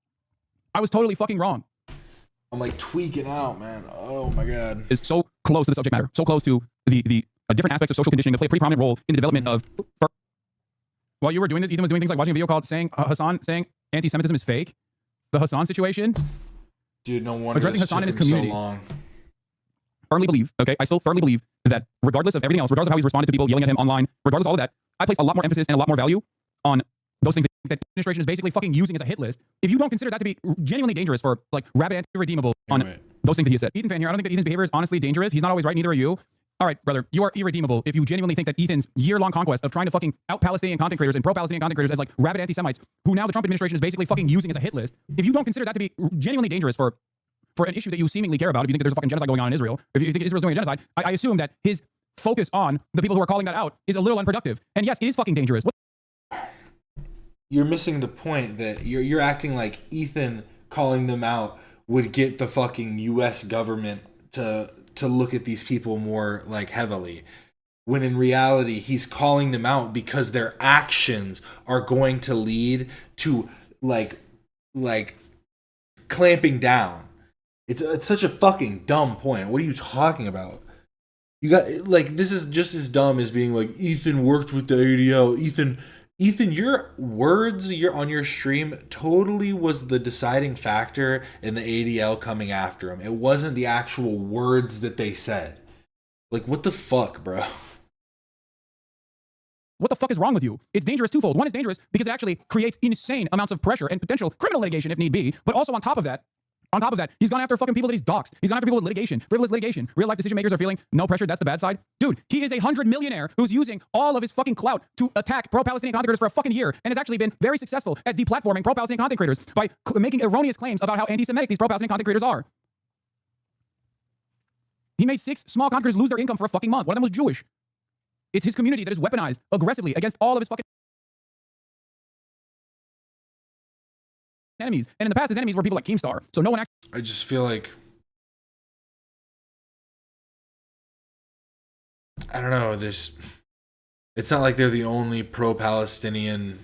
I was totally fucking wrong. I'm like tweaking out, man. Oh my God. It's so close to the subject matter, so close to the different aspects of social conditioning that play a pretty prominent role in the development of. While you were doing this, Ethan was doing things like watching a video called Hasan saying anti-Semitism is fake. The Hasan situation. Dude, no wonder addressing Hasan and his community. So long. Firmly believe, okay, I still firmly believe that regardless of everything else, regardless of how he's responded to people yelling at him online, regardless of all of that, I place a lot more emphasis and a lot more value on those things that the administration is basically fucking using as a hit list. If you don't consider that to be genuinely dangerous for like rabid anti-redeemable on those things that he has said. Ethan fan here, I don't think that Ethan's behavior is honestly dangerous. He's not always right, neither are you. All right, brother, you are irredeemable if you genuinely think that Ethan's year-long conquest of trying to fucking out Palestinian content creators and pro-Palestinian content creators as like rabid anti-Semites, who now the Trump administration is basically fucking using as a hit list. If you don't consider that to be genuinely dangerous for an issue that you seemingly care about, if you think that there's a fucking genocide going on in Israel, if you think Israel's doing a genocide, I assume that his focus on the people who are calling that out is a little unproductive. And yes, it is fucking dangerous. You're missing the point that you're acting like Ethan calling them out would get the fucking U.S. government to look at these people more like heavily, when in reality he's calling them out because their actions are going to lead to like clamping down. It's such a fucking dumb point. What are you talking about? You got like, this is just as dumb as being like Ethan worked with the ADL. Ethan, your words on your stream totally was the deciding factor in the ADL coming after him. It wasn't the actual words that they said. Like, what the fuck, bro? What the fuck is wrong with you? It's dangerous twofold. One is dangerous because it actually creates insane amounts of pressure and potential criminal litigation if need be. But also on top of that, he's gone after fucking people that he's doxed. He's gone after people with litigation, frivolous litigation. Real life decision makers are feeling no pressure. That's the bad side. Dude, he is a 100 millionaire who's using all of his fucking clout to attack pro-Palestinian content creators for a fucking year and has actually been very successful at deplatforming pro-Palestinian content creators by making erroneous claims about how anti-Semitic these pro-Palestinian content creators are. He made 6 small content creators lose their income for a fucking month. One of them was Jewish. It's his community that is weaponized aggressively against all of his fucking enemies. And in the past, his enemies were people like Keemstar. So no one actually... I just feel like, I don't know, it's not like they're the only pro-Palestinian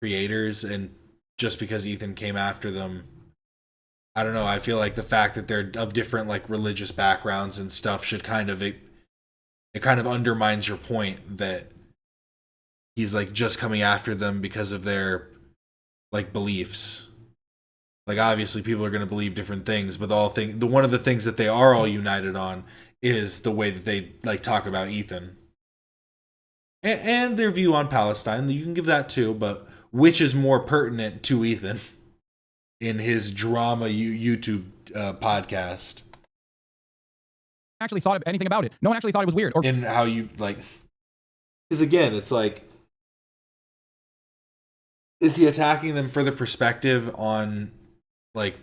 creators, and just because Ethan came after them, I don't know, I feel like the fact that they're of different like religious backgrounds and stuff should kind of, it kind of undermines your point that he's like just coming after them because of their like beliefs. Like obviously people are going to believe different things, but one of the things that they are all united on is the way that they like talk about Ethan and their view on Palestine. You can give that too, but which is more pertinent to Ethan in his drama YouTube podcast? actually thought of anything about it. No one actually thought it was weird. Or in how you like, because again, it's like, is he attacking them for the perspective on like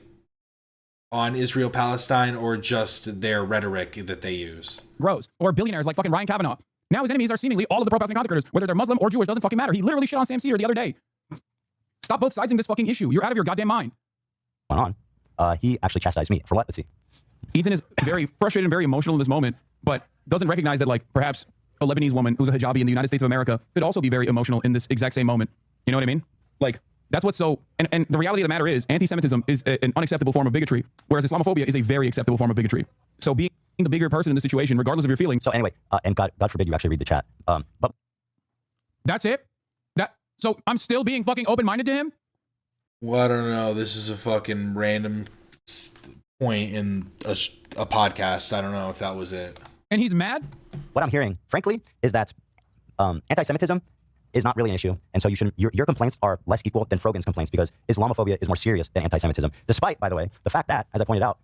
on Israel Palestine, or just their rhetoric that they use? grows. Or billionaires like fucking Ryan Kavanaugh. Now his enemies are seemingly all of the pro-Palestine content creators, whether they're Muslim or Jewish, doesn't fucking matter. He literally shit on Sam Cedar the other day. Stop both sides in this fucking issue. You're out of your goddamn mind. On. He actually chastised me for what? Let's see. Ethan is very frustrated and very emotional in this moment, but doesn't recognize that, like, perhaps a Lebanese woman who's a hijabi in the United States of America could also be very emotional in this exact same moment. You know what I mean? Like, that's what's so... And the reality of the matter is, anti-Semitism is an unacceptable form of bigotry, whereas Islamophobia is a very acceptable form of bigotry. So being the bigger person in this situation, regardless of your feelings... So anyway, and God forbid you actually read the chat. But that's it? So I'm still being fucking open-minded to him? Well, I don't know. This is a fucking random point in a podcast. I don't know if that was it. And he's mad? What I'm hearing, frankly, is that anti-Semitism is not really an issue, and so you shouldn't. Your complaints are less equal than Frogan's complaints, because Islamophobia is more serious than anti-Semitism. Despite, by the way, the fact that, as I pointed out,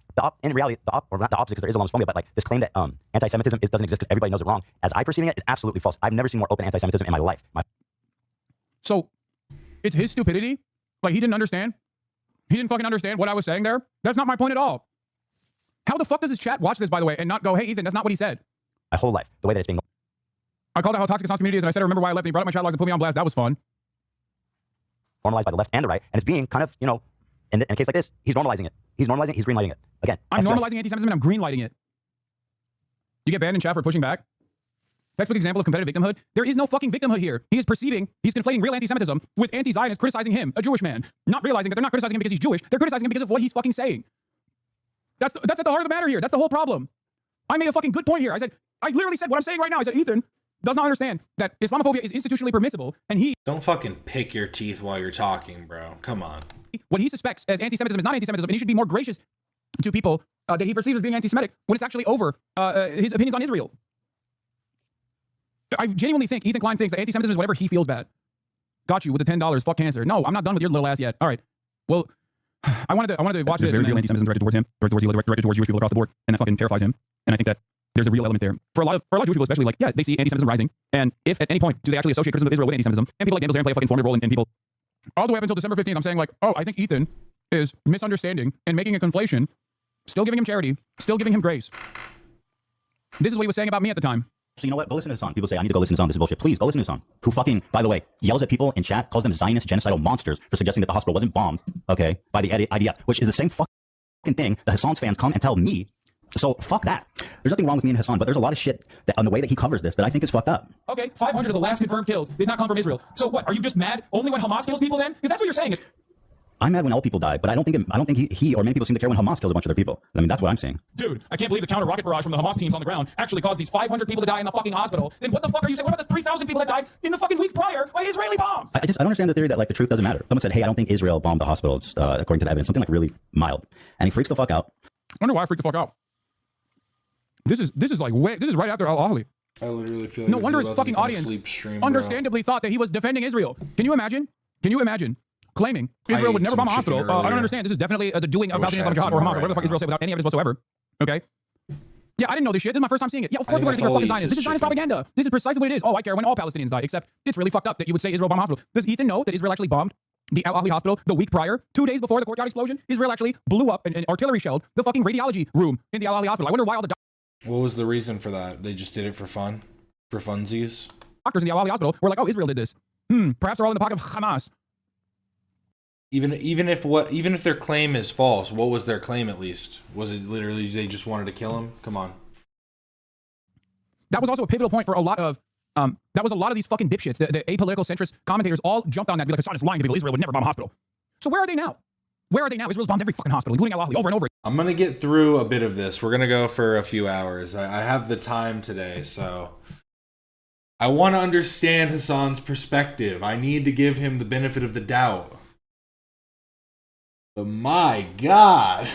in reality, or not the opposite, because there is Islamophobia, but like this claim that anti-Semitism doesn't exist because everybody knows it wrong, as I perceive it, is absolutely false. I've never seen more open anti-Semitism in my life. So it's his stupidity? Like, he didn't understand? He didn't fucking understand what I was saying there? That's not my point at all. How the fuck does his chat watch this, by the way, and not go, hey, Ethan, that's not what he said? My whole life, the way that it's being... I called out how toxic Hasan's community is, and I said I remember why I left, and he brought up my chat logs and put me on blast. That was fun. normalized by the left and the right, and it's being kind of, you know, in a case like this, he's normalizing it. He's normalizing it, he's greenlighting it. Again, I'm normalizing anti-Semitism and I'm greenlighting it. You get banned in chat for pushing back? Textbook example of competitive victimhood. There is no fucking victimhood here. He is conflating real anti-Semitism with anti-Zionists criticizing him, a Jewish man, not realizing that they're not criticizing him because he's Jewish. They're criticizing him because of what he's fucking saying. That's at the heart of the matter here. That's the whole problem. I made a fucking good point here. I literally said what I'm saying right now. I said, Ethan does not understand that Islamophobia is institutionally permissible, and he... Don't fucking pick your teeth while you're talking, bro. Come on. What he suspects as anti-Semitism is not anti-Semitism, and he should be more gracious to people that he perceives as being anti-Semitic when it's actually over his opinions on Israel. I genuinely think Ethan Klein thinks that anti-Semitism is whatever he feels bad. Got you with the $10. Fuck cancer. No, I'm not done with your little ass yet. All right. Well, I wanted to watch this. There's very real anti-Semitism directed towards him, directed towards Jewish people across the board, and that fucking terrifies him. And I think that there's a real element there for a lot of Jewish people, especially. Like, yeah, they see anti-Semitism rising, and if at any point do they actually associate criticism of Israel with anti-Semitism, and people like Dan Bilzerian play a fucking formative role in people all the way up until December 15th. I'm saying like, oh, I think Ethan is misunderstanding and making a conflation, still giving him charity, still giving him grace. This is what he was saying about me at the time. So you know what? Go listen to Hasan. People say, I need to go listen to Hasan. This is bullshit. Please, go listen to Hasan. Who fucking, by the way, yells at people in chat, calls them Zionist genocidal monsters for suggesting that the hospital wasn't bombed, okay, by the IDF, which is the same fucking thing that Hasan's fans come and tell me. So fuck that. There's nothing wrong with me and Hasan, but there's a lot of shit that on the way that he covers this that I think is fucked up. Okay, 500 of the last confirmed kills did not come from Israel. So what? Are you just mad only when Hamas kills people then? Because that's what you're saying. I'm mad when all people die, but I don't think he or many people seem to care when Hamas kills a bunch of their people. I mean, that's what I'm saying. Dude, I can't believe the counter rocket barrage from the Hamas teams on the ground actually caused these 500 people to die in the fucking hospital. Then what the fuck are you saying? What about the 3,000 people that died in the fucking week prior by Israeli bombs? I don't understand the theory that like the truth doesn't matter. Someone said, hey, I don't think Israel bombed the hospital. It's, according to the evidence, something like really mild, and he freaks the fuck out. I wonder why I freaked the fuck out. This is right after Al-Ahli. I literally feel like no wonder his fucking audience understandably thought that he was defending Israel. Can you imagine? Claiming Israel would never bomb a hospital. I don't understand. This is definitely the doing of Palestinian Islamic Jihad or Hamas or whatever the fuck Israel said without any evidence whatsoever. Okay? Yeah, I didn't know this shit. This is my first time seeing it. Yeah, of course we're going to think fucking Zionists. This is Zionist propaganda. This is precisely what it is. Oh, I care when all Palestinians die, except it's really fucked up that you would say Israel bombed a hospital. Does Ethan know that Israel actually bombed the Al-Ahli hospital the week prior? 2 days before the courtyard explosion, Israel actually blew up and artillery shelled the fucking radiology room in the Al-Ahli hospital. I wonder why all the... What was the reason for that? They just did it for fun? For funsies. Doctors in the Al Ahli hospital were like, oh, Israel did this. Perhaps they're all in the pocket of Hamas. Even if their claim is false, what was their claim at least? Was it literally they just wanted to kill him? Come on. That was also a pivotal point for a lot of these fucking dipshits, the apolitical centrist commentators all jumped on that to be like, Hasan is lying to people. Israel would never bomb a hospital. So where are they now? Where are they now? Israel's bombed every fucking hospital, including Al Ahli, over and over. I'm going to get through a bit of this. We're going to go for a few hours. I have the time today, so I want to understand Hasan's perspective. I need to give him the benefit of the doubt. But my God.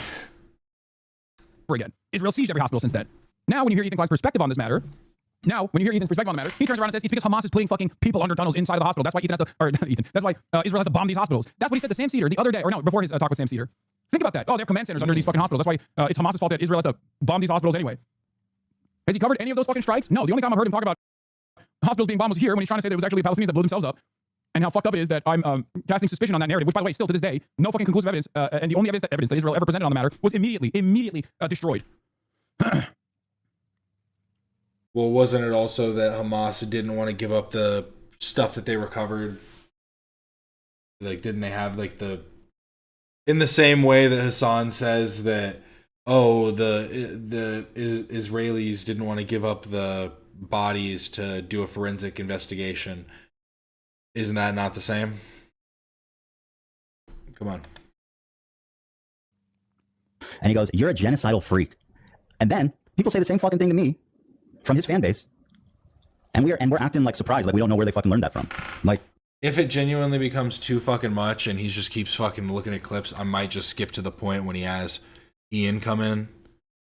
Again, Israel sieged every hospital since then. Now, when you hear Ethan Klein's perspective on this matter, he turns around and says it's because Hamas is putting fucking people under tunnels inside of the hospital. That's why that's why Israel has to bomb these hospitals. That's what he said to Sam Cedar the other day, or no, before his talk with Sam Cedar. Think about that. Oh, they have command centers under these fucking hospitals. That's why it's Hamas's fault that Israel has to bomb these hospitals anyway. Has he covered any of those fucking strikes? No. The only time I've heard him talk about hospitals being bombed was here when he's trying to say that it was actually Palestinians that blew themselves up. And how fucked up it is that I'm casting suspicion on that narrative, which, by the way, still to this day, no fucking conclusive evidence, and the only evidence that Israel ever presented on the matter was immediately destroyed. Well, wasn't it also that Hamas didn't want to give up the stuff that they recovered? Like, didn't they have like in the same way that Hasan says that, oh, the Israelis didn't want to give up the bodies to do a forensic investigation. Isn't that not the same? Come on. And he goes, you're a genocidal freak. And then people say the same fucking thing to me from his fan base. And we're acting like surprised, like we don't know where they fucking learned that from. Like, if it genuinely becomes too fucking much and he just keeps fucking looking at clips, I might just skip to the point when he has Ian come in.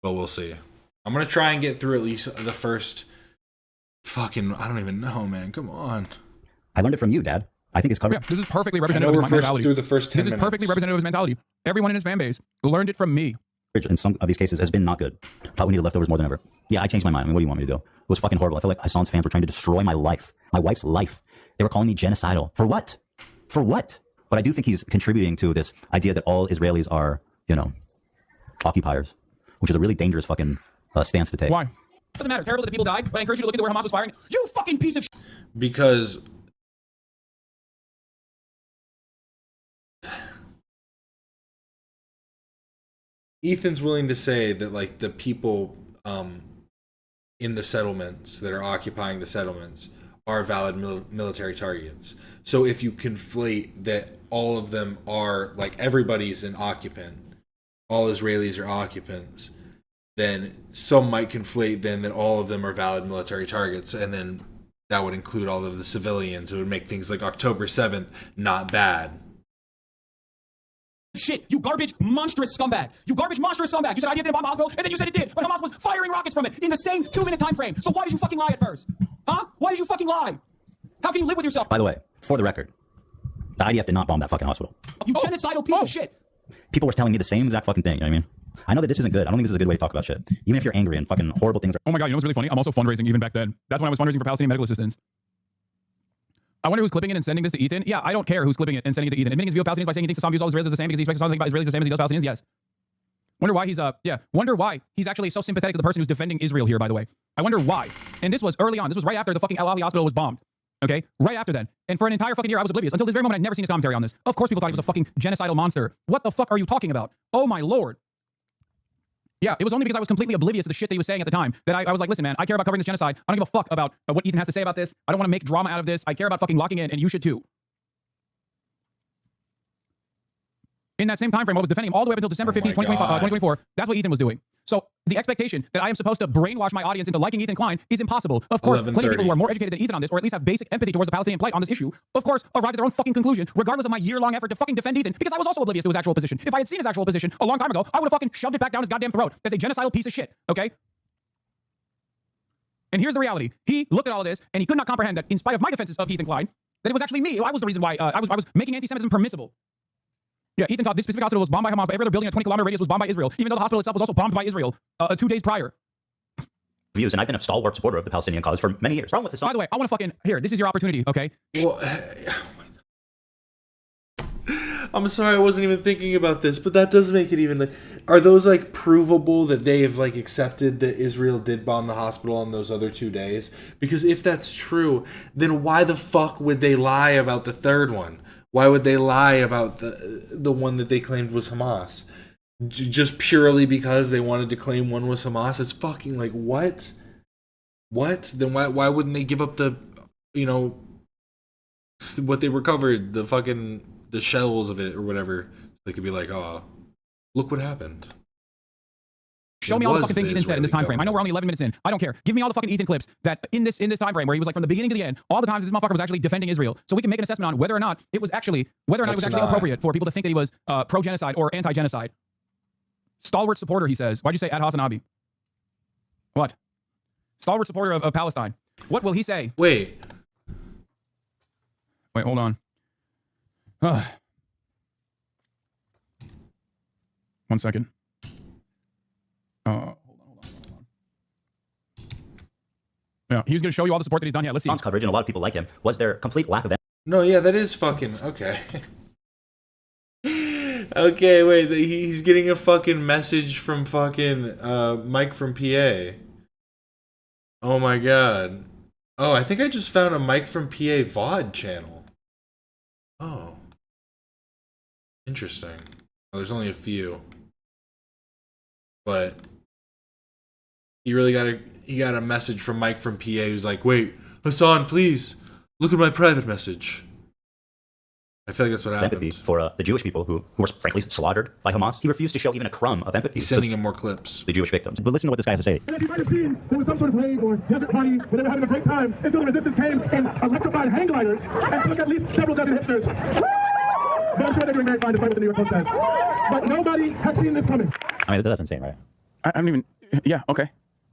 But we'll see. I'm going to try and get through at least the first fucking, I don't even know, man. Come on. I learned it from you, Dad. I think it's covered. Yeah, this is perfectly representative of his mentality. Through the first 10 this is minutes. perfectly representative of his mentality. Everyone in his fan base learned it from me. In some of these cases has been not good. Thought we needed leftovers more than ever. Yeah, I changed my mind. I mean, what do you want me to do? It was fucking horrible. I feel like Hasan's fans were trying to destroy my life, my wife's life. They were calling me genocidal. For what? For what? But I do think he's contributing to this idea that all Israelis are, occupiers, which is a really dangerous fucking stance to take. Why? Doesn't matter. Terrible that the people died, but I encourage you to look into where Hamas was firing. You fucking piece of shit. Because Ethan's willing to say that, like, the people in the settlements that are occupying the settlements are valid military targets. So if you conflate that all of them are, like, everybody's an occupant, all Israelis are occupants, then some might conflate then that all of them are valid military targets, and then that would include all of the civilians. It would make things like October 7th not bad. Shit, you garbage, monstrous scumbag. You garbage, monstrous scumbag. You said I didn't bomb the hospital, and then you said it did, but Hamas was firing rockets from it in the same 2-minute time frame. So why did you fucking lie at first? Huh? Why did you fucking lie? How can you live with yourself? By the way, for the record, the IDF did not bomb that fucking hospital. You genocidal piece of shit. People were telling me the same exact fucking thing, you know what I mean? I know that this isn't good. I don't think this is a good way to talk about shit. Even if you're angry and fucking horrible things are— Oh my God, you know what's really funny? I'm also fundraising even back then. That's when I was fundraising for Palestinian medical assistance. I wonder who's clipping it and sending this to Ethan. Yeah, I don't care who's clipping it and sending it to Ethan. Admitting his view of Palestinians by saying he thinks Hasan views all Israelis the same because he expects Hasan to think about Israelis the same as he does Palestinians. Yes. Wonder why he's actually so sympathetic to the person who's defending Israel here, by the way. I wonder why. And this was early on. This was right after the fucking Al Ahli hospital was bombed. Okay? Right after then. And for an entire fucking year, I was oblivious. Until this very moment, I'd never seen his commentary on this. Of course people thought he was a fucking genocidal monster. What the fuck are you talking about? Oh my Lord. Yeah, it was only because I was completely oblivious to the shit that he was saying at the time that I was like, listen, man, I care about covering this genocide. I don't give a fuck about what Ethan has to say about this. I don't want to make drama out of this. I care about fucking locking in, and you should too. In that same time frame, I was defending him all the way up until December 15, 2024. That's what Ethan was doing. So the expectation that I am supposed to brainwash my audience into liking Ethan Klein is impossible. Of course, plenty of people who are more educated than Ethan on this, or at least have basic empathy towards the Palestinian plight on this issue, of course, arrived at their own fucking conclusion, regardless of my year-long effort to fucking defend Ethan, because I was also oblivious to his actual position. If I had seen his actual position a long time ago, I would have fucking shoved it back down his goddamn throat as a genocidal piece of shit, okay? And here's the reality. He looked at all of this, and he could not comprehend that, in spite of my defenses of Ethan Klein, that it was actually me. I was the reason why I was making anti-Semitism permissible. Yeah, Ethan thought this specific hospital was bombed by Hamas, but every other building in a 20-kilometer radius was bombed by Israel, even though the hospital itself was also bombed by Israel 2 days prior. Views, and I've been a stalwart supporter of the Palestinian cause for many years. Wrong with this? By the way, I want to fucking here. This is your opportunity, okay? Well, I'm sorry, I wasn't even thinking about this, but that does make it even. Like, are those like provable that they have like accepted that Israel did bomb the hospital on those other 2 days? Because if that's true, then why the fuck would they lie about the third one? Why would they lie about the one that they claimed was Hamas? Just purely because they wanted to claim one was Hamas? It's fucking like, what? What? Then why wouldn't they give up the, you know, what they recovered, the shells of it or whatever? They could be like, oh, look what happened. Show me all the fucking things Ethan said in this time frame. I know we're only 11 minutes in. I don't care. Give me all the fucking Ethan clips that in this time frame where he was like from the beginning to the end, all the times this motherfucker was actually defending Israel, so we can make an assessment on whether or not it was actually appropriate for people to think that he was pro-genocide or anti-genocide. Stalwart supporter, he says. Why'd you say at Hasan Abi? What? Stalwart supporter of Palestine. What will he say? Wait, hold on. 1 second. Hold on. Yeah, he's going to show you all the support that he's done. Yeah, let's see. Coverage, and a lot of people like him, was their complete lack of no, yeah, that is fucking okay. Okay, wait, he's getting a fucking message from fucking Mike from PA. Oh my god. Oh, I think I just found a Mike from PA VOD channel. Oh. Interesting. Oh, there's only a few. But he got a message from Mike from PA who's like, wait, Hasan, please, look at my private message. I feel like that's what happened. empathy for the Jewish people who were frankly slaughtered by Hamas. He refused to show even a crumb of empathy. He's sending him more clips. The Jewish victims. But listen to what this guy has to say. And as you might have seen, there was some sort of rave or desert party where they were having a great time until the resistance came and electrified hang gliders and took at least several dozen hipsters. But I'm sure they're doing very fine despite what the New York Post says. But nobody had seen this coming. I mean, that's insane, right? I don't even. Yeah. Okay.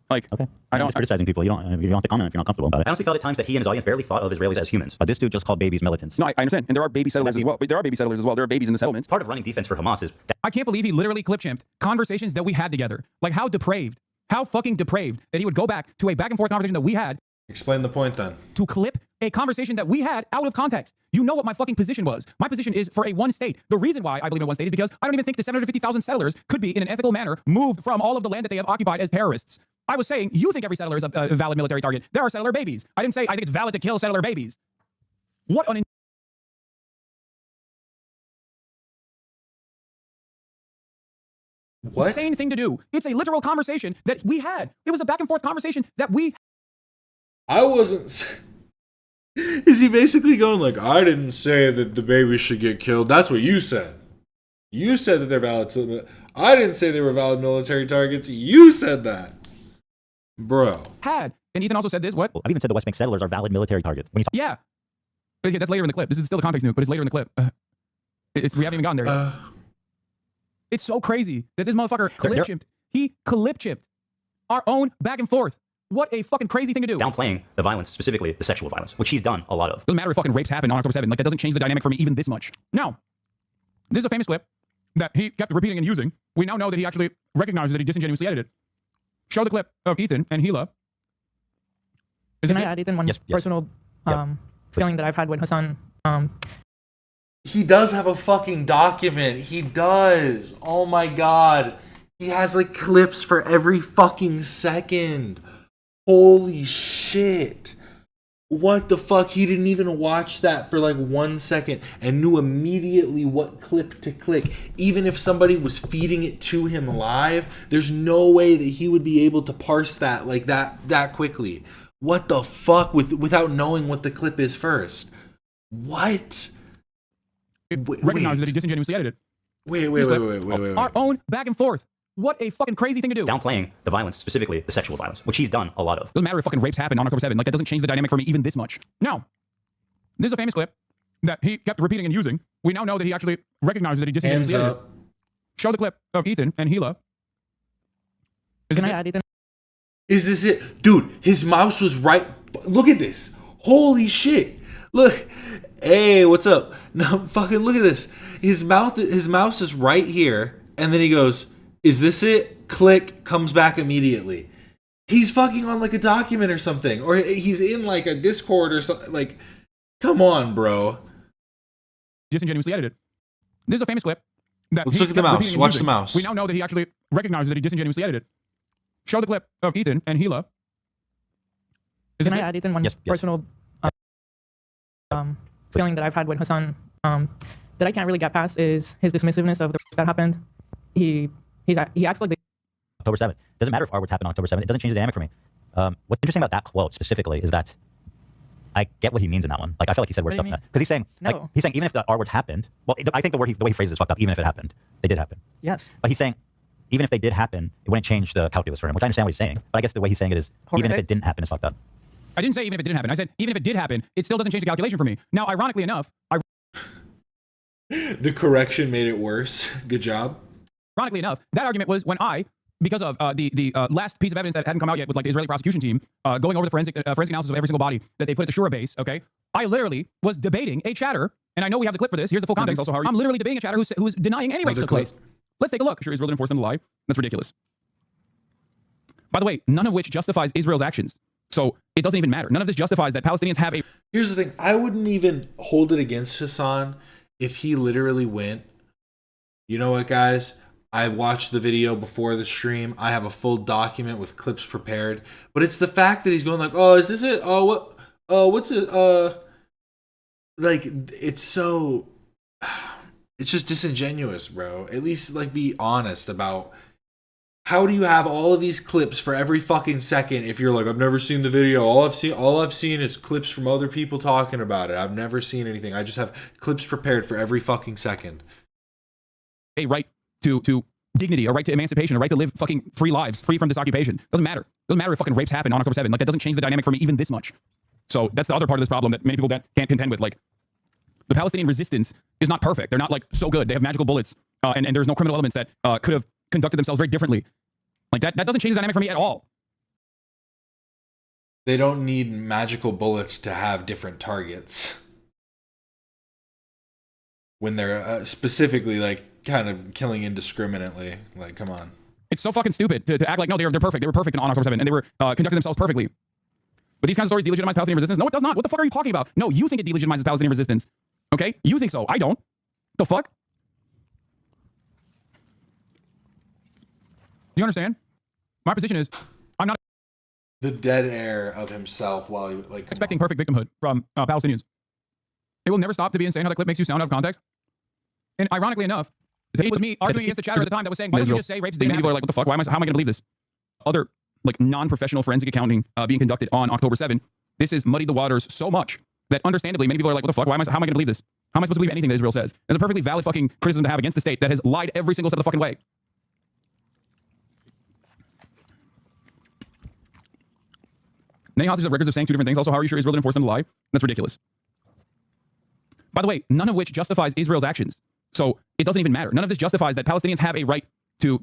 Like, okay. I don't. Just criticizing people. You don't have to comment if you're not comfortable about it. I honestly felt at times that he and his audience barely thought of Israelis as humans. But this dude just called babies militants. No, I understand. And there are baby settlers as well. There are baby settlers as well. There are babies in the settlements. Part of running defense for Hamas is that I can't believe he literally clip-champed conversations that we had together. Like, how depraved, how fucking depraved that he would go back to a back-and-forth conversation that we had. Explain the point then. To clip a conversation that we had out of context. You know what my fucking position was. My position is for a one state. The reason why I believe in one state is because I don't even think the 750,000 settlers could be, in an ethical manner, moved from all of the land that they have occupied as terrorists. I was saying, you think every settler is a valid military target. There are settler babies. I didn't say I think it's valid to kill settler babies. What an insane thing to do. It's a literal conversation that we had. It was a back and forth conversation that we I wasn't. Is he basically going like, I didn't say that the babies should get killed? That's what you said. You said that they're valid. I didn't say they were valid military targets. You said that. Bro. had. And Ethan also said this, what? I've even said the West Bank settlers are valid military targets. When you talk Yeah. Okay, that's later in the clip. This is still the context nuke, but it's later in the clip. We haven't even gotten there yet. It's so crazy that this motherfucker clip-chipped. He clip-chipped our own back and forth. What a fucking crazy thing to do. downplaying the violence, specifically the sexual violence, which he's done a lot of. Doesn't matter if fucking rapes happened on October 7th. Like, that doesn't change the dynamic for me even this much. Now, this is a famous clip that he kept repeating and using. We now know that he actually recognizes that he disingenuously edited. Show the clip of Ethan and Gila. Can I add, Ethan, one Yes. personal feeling that I've had with Hasan? He does have a fucking document. He does. Oh my god. He has like clips for every fucking second. Holy shit. What the fuck? He didn't even watch that for like 1 second and knew immediately what clip to click. Even if somebody was feeding it to him live, there's no way that he would be able to parse that like that quickly. What the fuck without knowing what the clip is first? What? Recognizes that he disingenuously edited. Wait. Our own back and forth. What a fucking crazy thing to do. Downplaying the violence, specifically the sexual violence, which he's done a lot of. Doesn't matter if fucking rapes happened on October 7th. Like, that doesn't change the dynamic for me even this much. Now, this is a famous clip that he kept repeating and using. We now know that he actually recognizes that he disingenuously Hands edited. up. Show the clip of Ethan and Gila. Can I add, Ethan? Is this it? Dude, his mouse was right. Look at this. Holy shit. Look. Hey, what's up? No, fucking look at this. His mouse is right here. And then he goes, is this it? Click, comes back immediately. He's fucking on like a document or something. Or he's in like a Discord or something. Like, come on, bro. Disingenuously edited. This is a famous clip. Let's look at the mouse. Watch the mouse. We now know that he actually recognizes that he disingenuously edited. Show the clip of Ethan and Gila. Can I add, Ethan, one personal feeling that I've had with Hasan that I can't really get past is his dismissiveness of the that happened. He acts like October 7th. Doesn't matter if our words happened on October 7th. It doesn't change the dynamic for me. What's interesting about that quote specifically is that I get what he means in that one. Like, I feel like he said worse stuff because he's saying, even if the R words happened, well, I think the way he phrases it is fucked up. Even if it happened, they did happen. Yes. But he's saying, even if they did happen, it wouldn't change the calculus for him, which I understand what he's saying. But I guess the way he's saying it is, even if it didn't happen, is fucked up. I didn't say even if it didn't happen. I said even if it did happen, it still doesn't change the calculation for me. Now, ironically enough, the correction made it worse. Good job. Ironically enough, that argument was when because of the last piece of evidence that hadn't come out yet with like the Israeli prosecution team going over the forensic analysis of every single body that they put at the Shura base, okay? I literally was debating a chatter, and I know we have the clip for this. Here's the full context. Also, I'm literally debating a chatter who's denying any rapes took place. Let's take a look. Sure, Israel didn't force them to lie. That's ridiculous. By the way, none of which justifies Israel's actions. So it doesn't even matter. None of this justifies that Palestinians have a... Here's the thing. I wouldn't even hold it against Hasan if he literally went, you know what, guys? I watched the video before the stream. I have a full document with clips prepared. But it's the fact that he's going like, oh, is this it? Oh, what? What's it? Like, it's so... It's just disingenuous, bro. At least, like, be honest about... How do you have all of these clips for every fucking second if you're like, I've never seen the video. All I've seen is clips from other people talking about it. I've never seen anything. I just have clips prepared for every fucking second. A right to dignity, a right to emancipation, a right to live fucking free lives, free from this occupation. Doesn't matter. Doesn't matter if fucking rapes happen on October 7th. Like, that doesn't change the dynamic for me even this much. So that's the other part of this problem that many people can't contend with. Like, the Palestinian resistance is not perfect. They're not like so good. They have magical bullets, and there's no criminal elements that could have conducted themselves very differently. Like, that doesn't change the dynamic for me at all. They don't need magical bullets to have different targets. When they're specifically, like, kind of killing indiscriminately. Like, come on. It's so fucking stupid to act like, no, they're perfect. They were perfect on October 7th, and they were conducting themselves perfectly. But these kinds of stories delegitimize Palestinian resistance. No, it does not. What the fuck are you talking about? No, you think it delegitimizes Palestinian resistance. Okay? You think so. I don't. The fuck? Do you understand? My position is, I'm not the dead air of himself while he like expecting perfect victimhood from Palestinians. It will never stop to be insane how that clip makes you sound out of context. And ironically enough, it was me arguing against the chatter at the time that was saying, why don't you just say rapes didn't happen? People are like, what the fuck? How am I going to believe this? Other like non-professional forensic accounting being conducted on October 7th. This has muddied the waters so much that understandably many people are like, what the fuck? How am I going to believe this? How am I supposed to believe anything that Israel says? It's a perfectly valid fucking criticism to have against the state that has lied every single step of the fucking way. Many hostages have records of saying two different things. Also, how are you sure Israel didn't force them to lie? That's ridiculous. By the way, none of which justifies Israel's actions. So it doesn't even matter. None of this justifies that Palestinians have a right to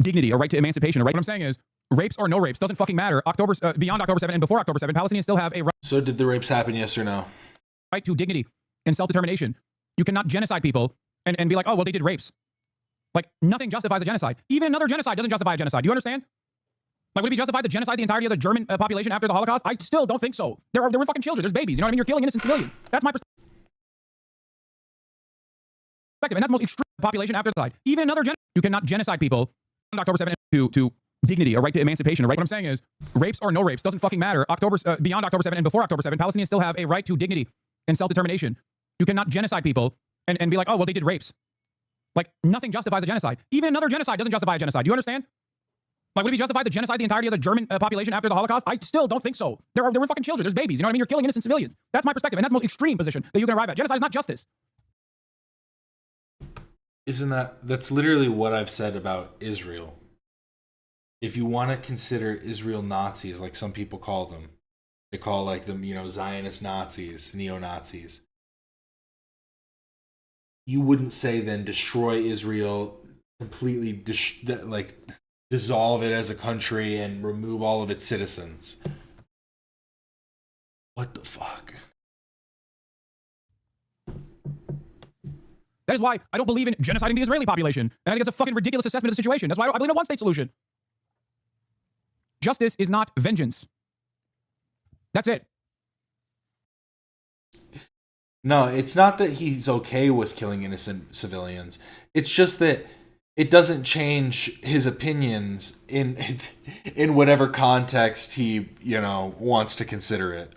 dignity, a right to emancipation, a right. What I'm saying is, rapes or no rapes doesn't fucking matter. Beyond October 7th and before October 7th, Palestinians still have a right. So did the rapes happen, yes or no? Right to dignity and self-determination. You cannot genocide people and be like, oh, well, they did rapes. Like, nothing justifies a genocide. Even another genocide doesn't justify a genocide. Do you understand? Like, would it be justified to genocide the entirety of the German population after the Holocaust? I still don't think so. There were fucking children. There's babies. You know what I mean? You're killing innocent civilians. That's my perspective. And that's the most extreme population after the genocide. Even another genocide. You cannot genocide people on October 7th to dignity, a right to emancipation, a right. What I'm saying is, rapes or no rapes doesn't fucking matter. Beyond October 7th and before October 7th, Palestinians still have a right to dignity and self-determination. You cannot genocide people and be like, oh, well, they did rapes. Like, nothing justifies a genocide. Even another genocide doesn't justify a genocide. Do you understand? Like, would it be justified to genocide the entirety of the German population after the Holocaust? I still don't think so. There were fucking children. There's babies. You know what I mean? You're killing innocent civilians. That's my perspective, and that's the most extreme position that you can arrive at. Genocide is not justice. That's literally what I've said about Israel. If you want to consider Israel Nazis, like some people call them, they call like them, you know, Zionist Nazis, neo-Nazis. You wouldn't say then destroy Israel, completely dissolve it as a country and remove all of its citizens. What the fuck? That is why I don't believe in genociding the Israeli population. And I think it's a fucking ridiculous assessment of the situation. That's why I believe in a one-state solution. Justice is not vengeance. That's it. No, it's not that he's okay with killing innocent civilians. It's just that it doesn't change his opinions in whatever context he, wants to consider it.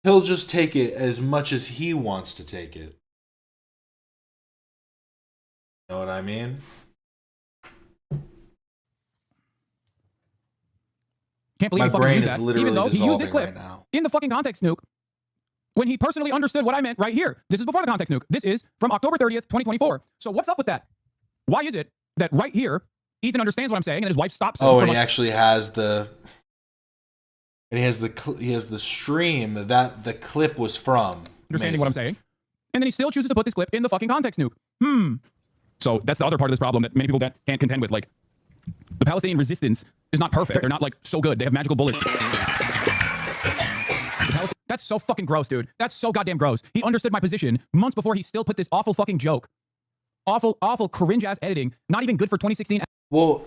He'll just take it as much as he wants to take it. Know what I mean? Can't believe My he fucking brain used is that. literally Even though he used this dissolving clip right now. in the fucking context nuke when he personally understood what I meant right here. This is before the context nuke. This is from October 30th, 2024. So what's up with that? Why is it that right here, Ethan understands what I'm saying and his wife stops him? Oh, and he actually has the... And he has the stream that the clip was from. Understanding what I'm saying. And then he still chooses to put this clip in the fucking context nuke. So that's the other part of this problem that many people can't contend with. Like, the Palestinian resistance is not perfect. They're not, like, so good. They have magical bullets. That's so fucking gross, dude. That's so goddamn gross. He understood my position months before he still put this awful fucking joke. Awful, cringe-ass editing. Not even good for 2016. Well,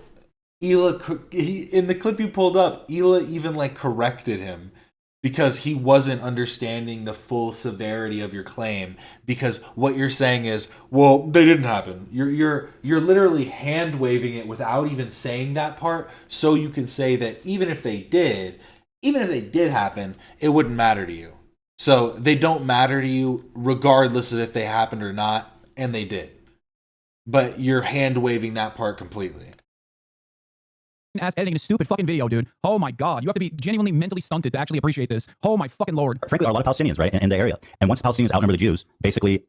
Hila, in the clip you pulled up, Hila even, corrected him. Because he wasn't understanding the full severity of your claim. Because what you're saying is, well, they didn't happen. You're literally hand waving it without even saying that part, so you can say that even if they did happen, it wouldn't matter to you. So they don't matter to you regardless of if they happened or not, and they did. But you're hand waving that part completely. Ass editing a stupid fucking video, dude. Oh my god, you have to be genuinely mentally stunted to actually appreciate this. Oh my fucking lord. Frankly, there are a lot of Palestinians, right, in the area. And once Palestinians outnumber the Jews, basically,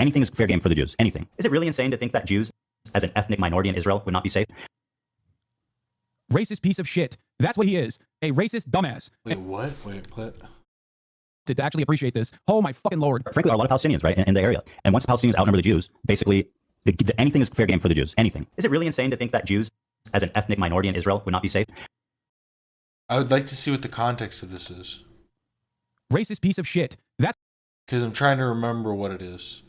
anything is fair game for the Jews. Anything. Is it really insane to think that Jews, as an ethnic minority in Israel, would not be safe? Racist piece of shit. That's what he is. A racist dumbass. Wait, what? Wait, what? To actually appreciate this. Oh my fucking lord. Frankly, there are a lot of Palestinians, right, in the area. And once Palestinians outnumber the Jews, basically, anything is fair game for the Jews. Anything. Is it really insane to think that Jews, as an ethnic minority in Israel, would not be safe? I would like to see what the context of this is. Racist piece of shit. That's because I'm trying to remember what it is.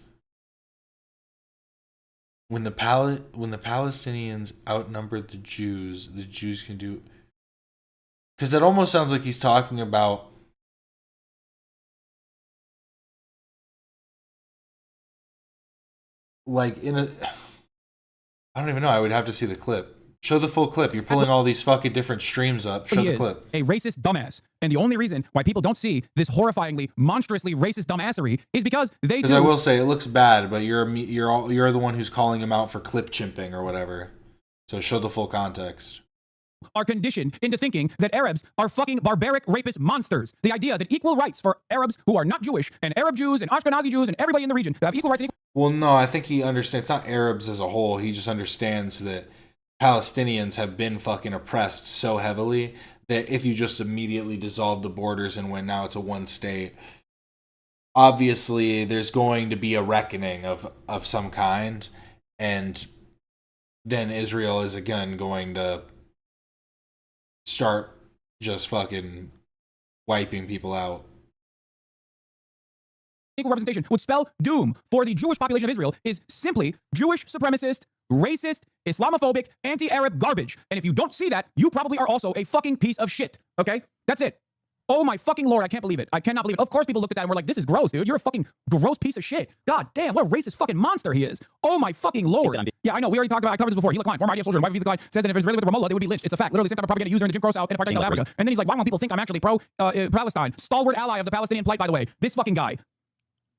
When the Palestinians outnumbered the Jews can do... Because that almost sounds like he's talking about... I don't even know. I would have to see the clip. Show the full clip. You're pulling all these fucking different streams up. Show the clip. A racist dumbass. And the only reason why people don't see this horrifyingly, monstrously racist dumbassery is because they do. Because I will say, it looks bad, but you're the one who's calling him out for clip chimping or whatever. So show the full context. Are conditioned into thinking that Arabs are fucking barbaric rapist monsters. The idea that equal rights for Arabs who are not Jewish and Arab Jews and Ashkenazi Jews and everybody in the region have equal rights. Well, no, I think he understands. It's not Arabs as a whole. He just understands that Palestinians have been fucking oppressed so heavily that if you just immediately dissolve the borders and when now it's a one state, obviously there's going to be a reckoning of some kind, and then Israel is again going to start just fucking wiping people out. Equal representation would spell doom for the Jewish population of Israel is simply Jewish supremacist, racist, Islamophobic, anti-Arab garbage. And if you don't see that, you probably are also a fucking piece of shit. Okay? That's it. Oh my fucking lord, I can't believe it. I cannot believe it. Of course people looked at that and were like, this is gross, dude. You're a fucking gross piece of shit. God damn, what a racist fucking monster he is. Oh my fucking lord. Yeah, I know. We already talked about, I covered this before. Hila Klein, former IDF soldier, and wife of Hila Klein, says that if Israeli with Ramallah, they would be lynched. It's a fact. Literally, same type of propaganda used during the Jim Crow South and apartheid South Africa. And then he's like, why won't people think I'm actually pro-Palestine? Stalwart ally of the Palestinian plight, by the way. This fucking guy.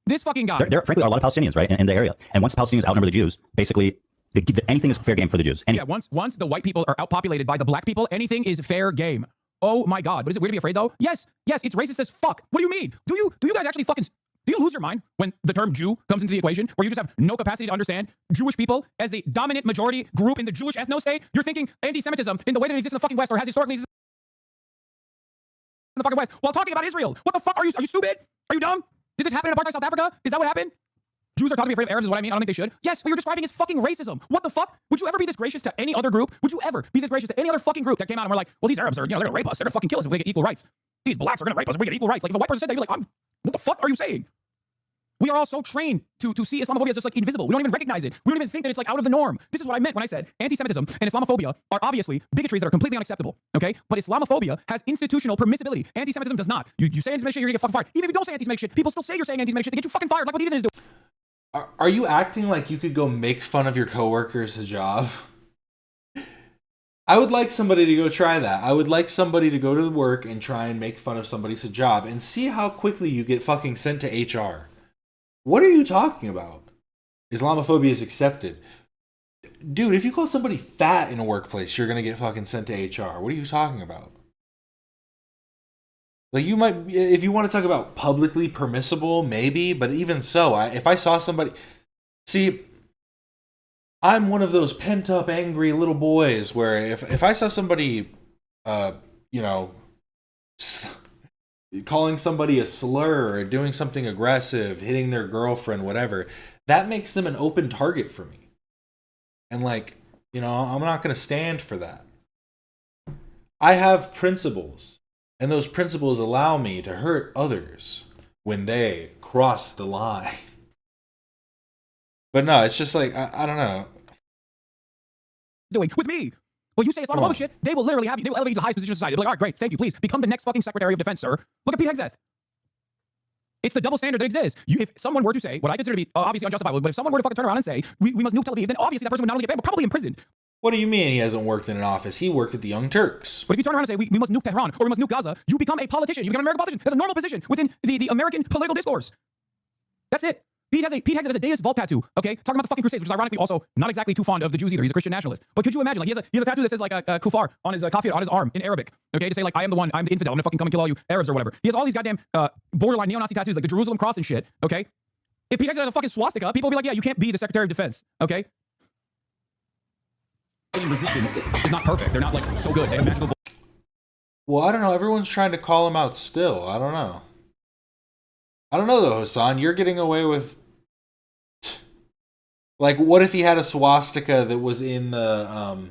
This fucking guy. There frankly are a lot of Palestinians, right, in the area. And once Palestinians outnumber the Jews, basically, anything is fair game for the Jews. Yeah, once the white people are outpopulated by the black people, anything is fair game. Oh my God. But is it weird to be afraid though? Yes, it's racist as fuck. What do you mean? Do you guys actually fucking, do you lose your mind when the term Jew comes into the equation, where you just have no capacity to understand Jewish people as the dominant majority group in the Jewish ethno-state? You're thinking anti-Semitism in the way that it exists in the fucking West, or has historically existed in the fucking West, while talking about Israel. What the fuck? Are you stupid? Are you dumb? Did this happen in apartheid South Africa? Is that what happened? Jews are taught to be afraid of Arabs is what I mean. I don't think they should. Yes, what you're describing is fucking racism. What the fuck? Would you ever be this gracious to any other group? Would you ever be this gracious to any other fucking group that came out and were like, well, these Arabs are, they're gonna rape us. They're gonna fucking kill us if we get equal rights. These blacks are gonna rape us if we get equal rights. Like, if a white person said that, you'd be like, what the fuck are you saying? We are all so trained to see Islamophobia as just like invisible. We don't even recognize it. We don't even think that it's like out of the norm. This is what I meant when I said anti-Semitism and Islamophobia are obviously bigotries that are completely unacceptable. Okay, but Islamophobia has institutional permissibility. Anti-Semitism does not. You say anti-Semitic shit, you're gonna get fucking fired. Even if you don't say anti-Semitic shit, people still say you're saying anti-Semitic shit. They get you fucking fired. Like what heathens do. Are you acting like you could go make fun of your coworkers a job? I would like somebody to go try that. I would like somebody to go to work and try and make fun of somebody's job and see how quickly you get fucking sent to HR. What are you talking about? Islamophobia is accepted. Dude, if you call somebody fat in a workplace, you're going to get fucking sent to HR. What are you talking about? Like, you might, if you want to talk about publicly permissible, maybe, but even so, if I saw somebody, see, I'm one of those pent up, angry little boys where if I saw somebody, you know, calling somebody a slur or doing something aggressive, hitting their girlfriend, whatever, that makes them an open target for me. And like, you know, I'm not going to stand for that. I have principles. And those principles allow me to hurt others when they cross the line. But no, it's just like, I don't know. Doing with me. Well, you say Islamophobic shit, they will literally have you, they will elevate you to the highest position in society. They'll be like, all right, great, thank you, please, become the next fucking Secretary of Defense, sir. Look at Pete Hegseth. It's the double standard that exists. If someone were to say, what I consider to be obviously unjustifiable, but if someone were to fucking turn around and say, we must nuke Tel Aviv, then obviously that person would not only get banned, but probably imprisoned. What do you mean he hasn't worked in an office? He worked at the Young Turks. But if you turn around and say, we must nuke Tehran, or we must nuke Gaza, you become a politician. You become an American politician. That's a normal position within the American political discourse. That's it. Pete Hegseth has a Deus Vult tattoo, okay? Talking about the fucking Crusades, which is ironically also not exactly too fond of the Jews either. He's a Christian nationalist. But could you imagine, like, he has a tattoo that says, like, a kufar on his kafir on his arm in Arabic, okay? To say, like, I am the one, I'm the infidel, I'm gonna fucking come and kill all you Arabs or whatever. He has all these goddamn borderline neo-Nazi tattoos, like the Jerusalem cross and shit, okay? If Pete Hegseth has a fucking swastika, people will be like, yeah, you can't be the Secretary of Defense, okay? Resistance is not perfect. They're not, like, so good. They have magical... Well, I don't know. Everyone's trying to call him out still. I don't know. I don't know, though, Hasan. You're getting away with... Like, what if he had a swastika that was in the,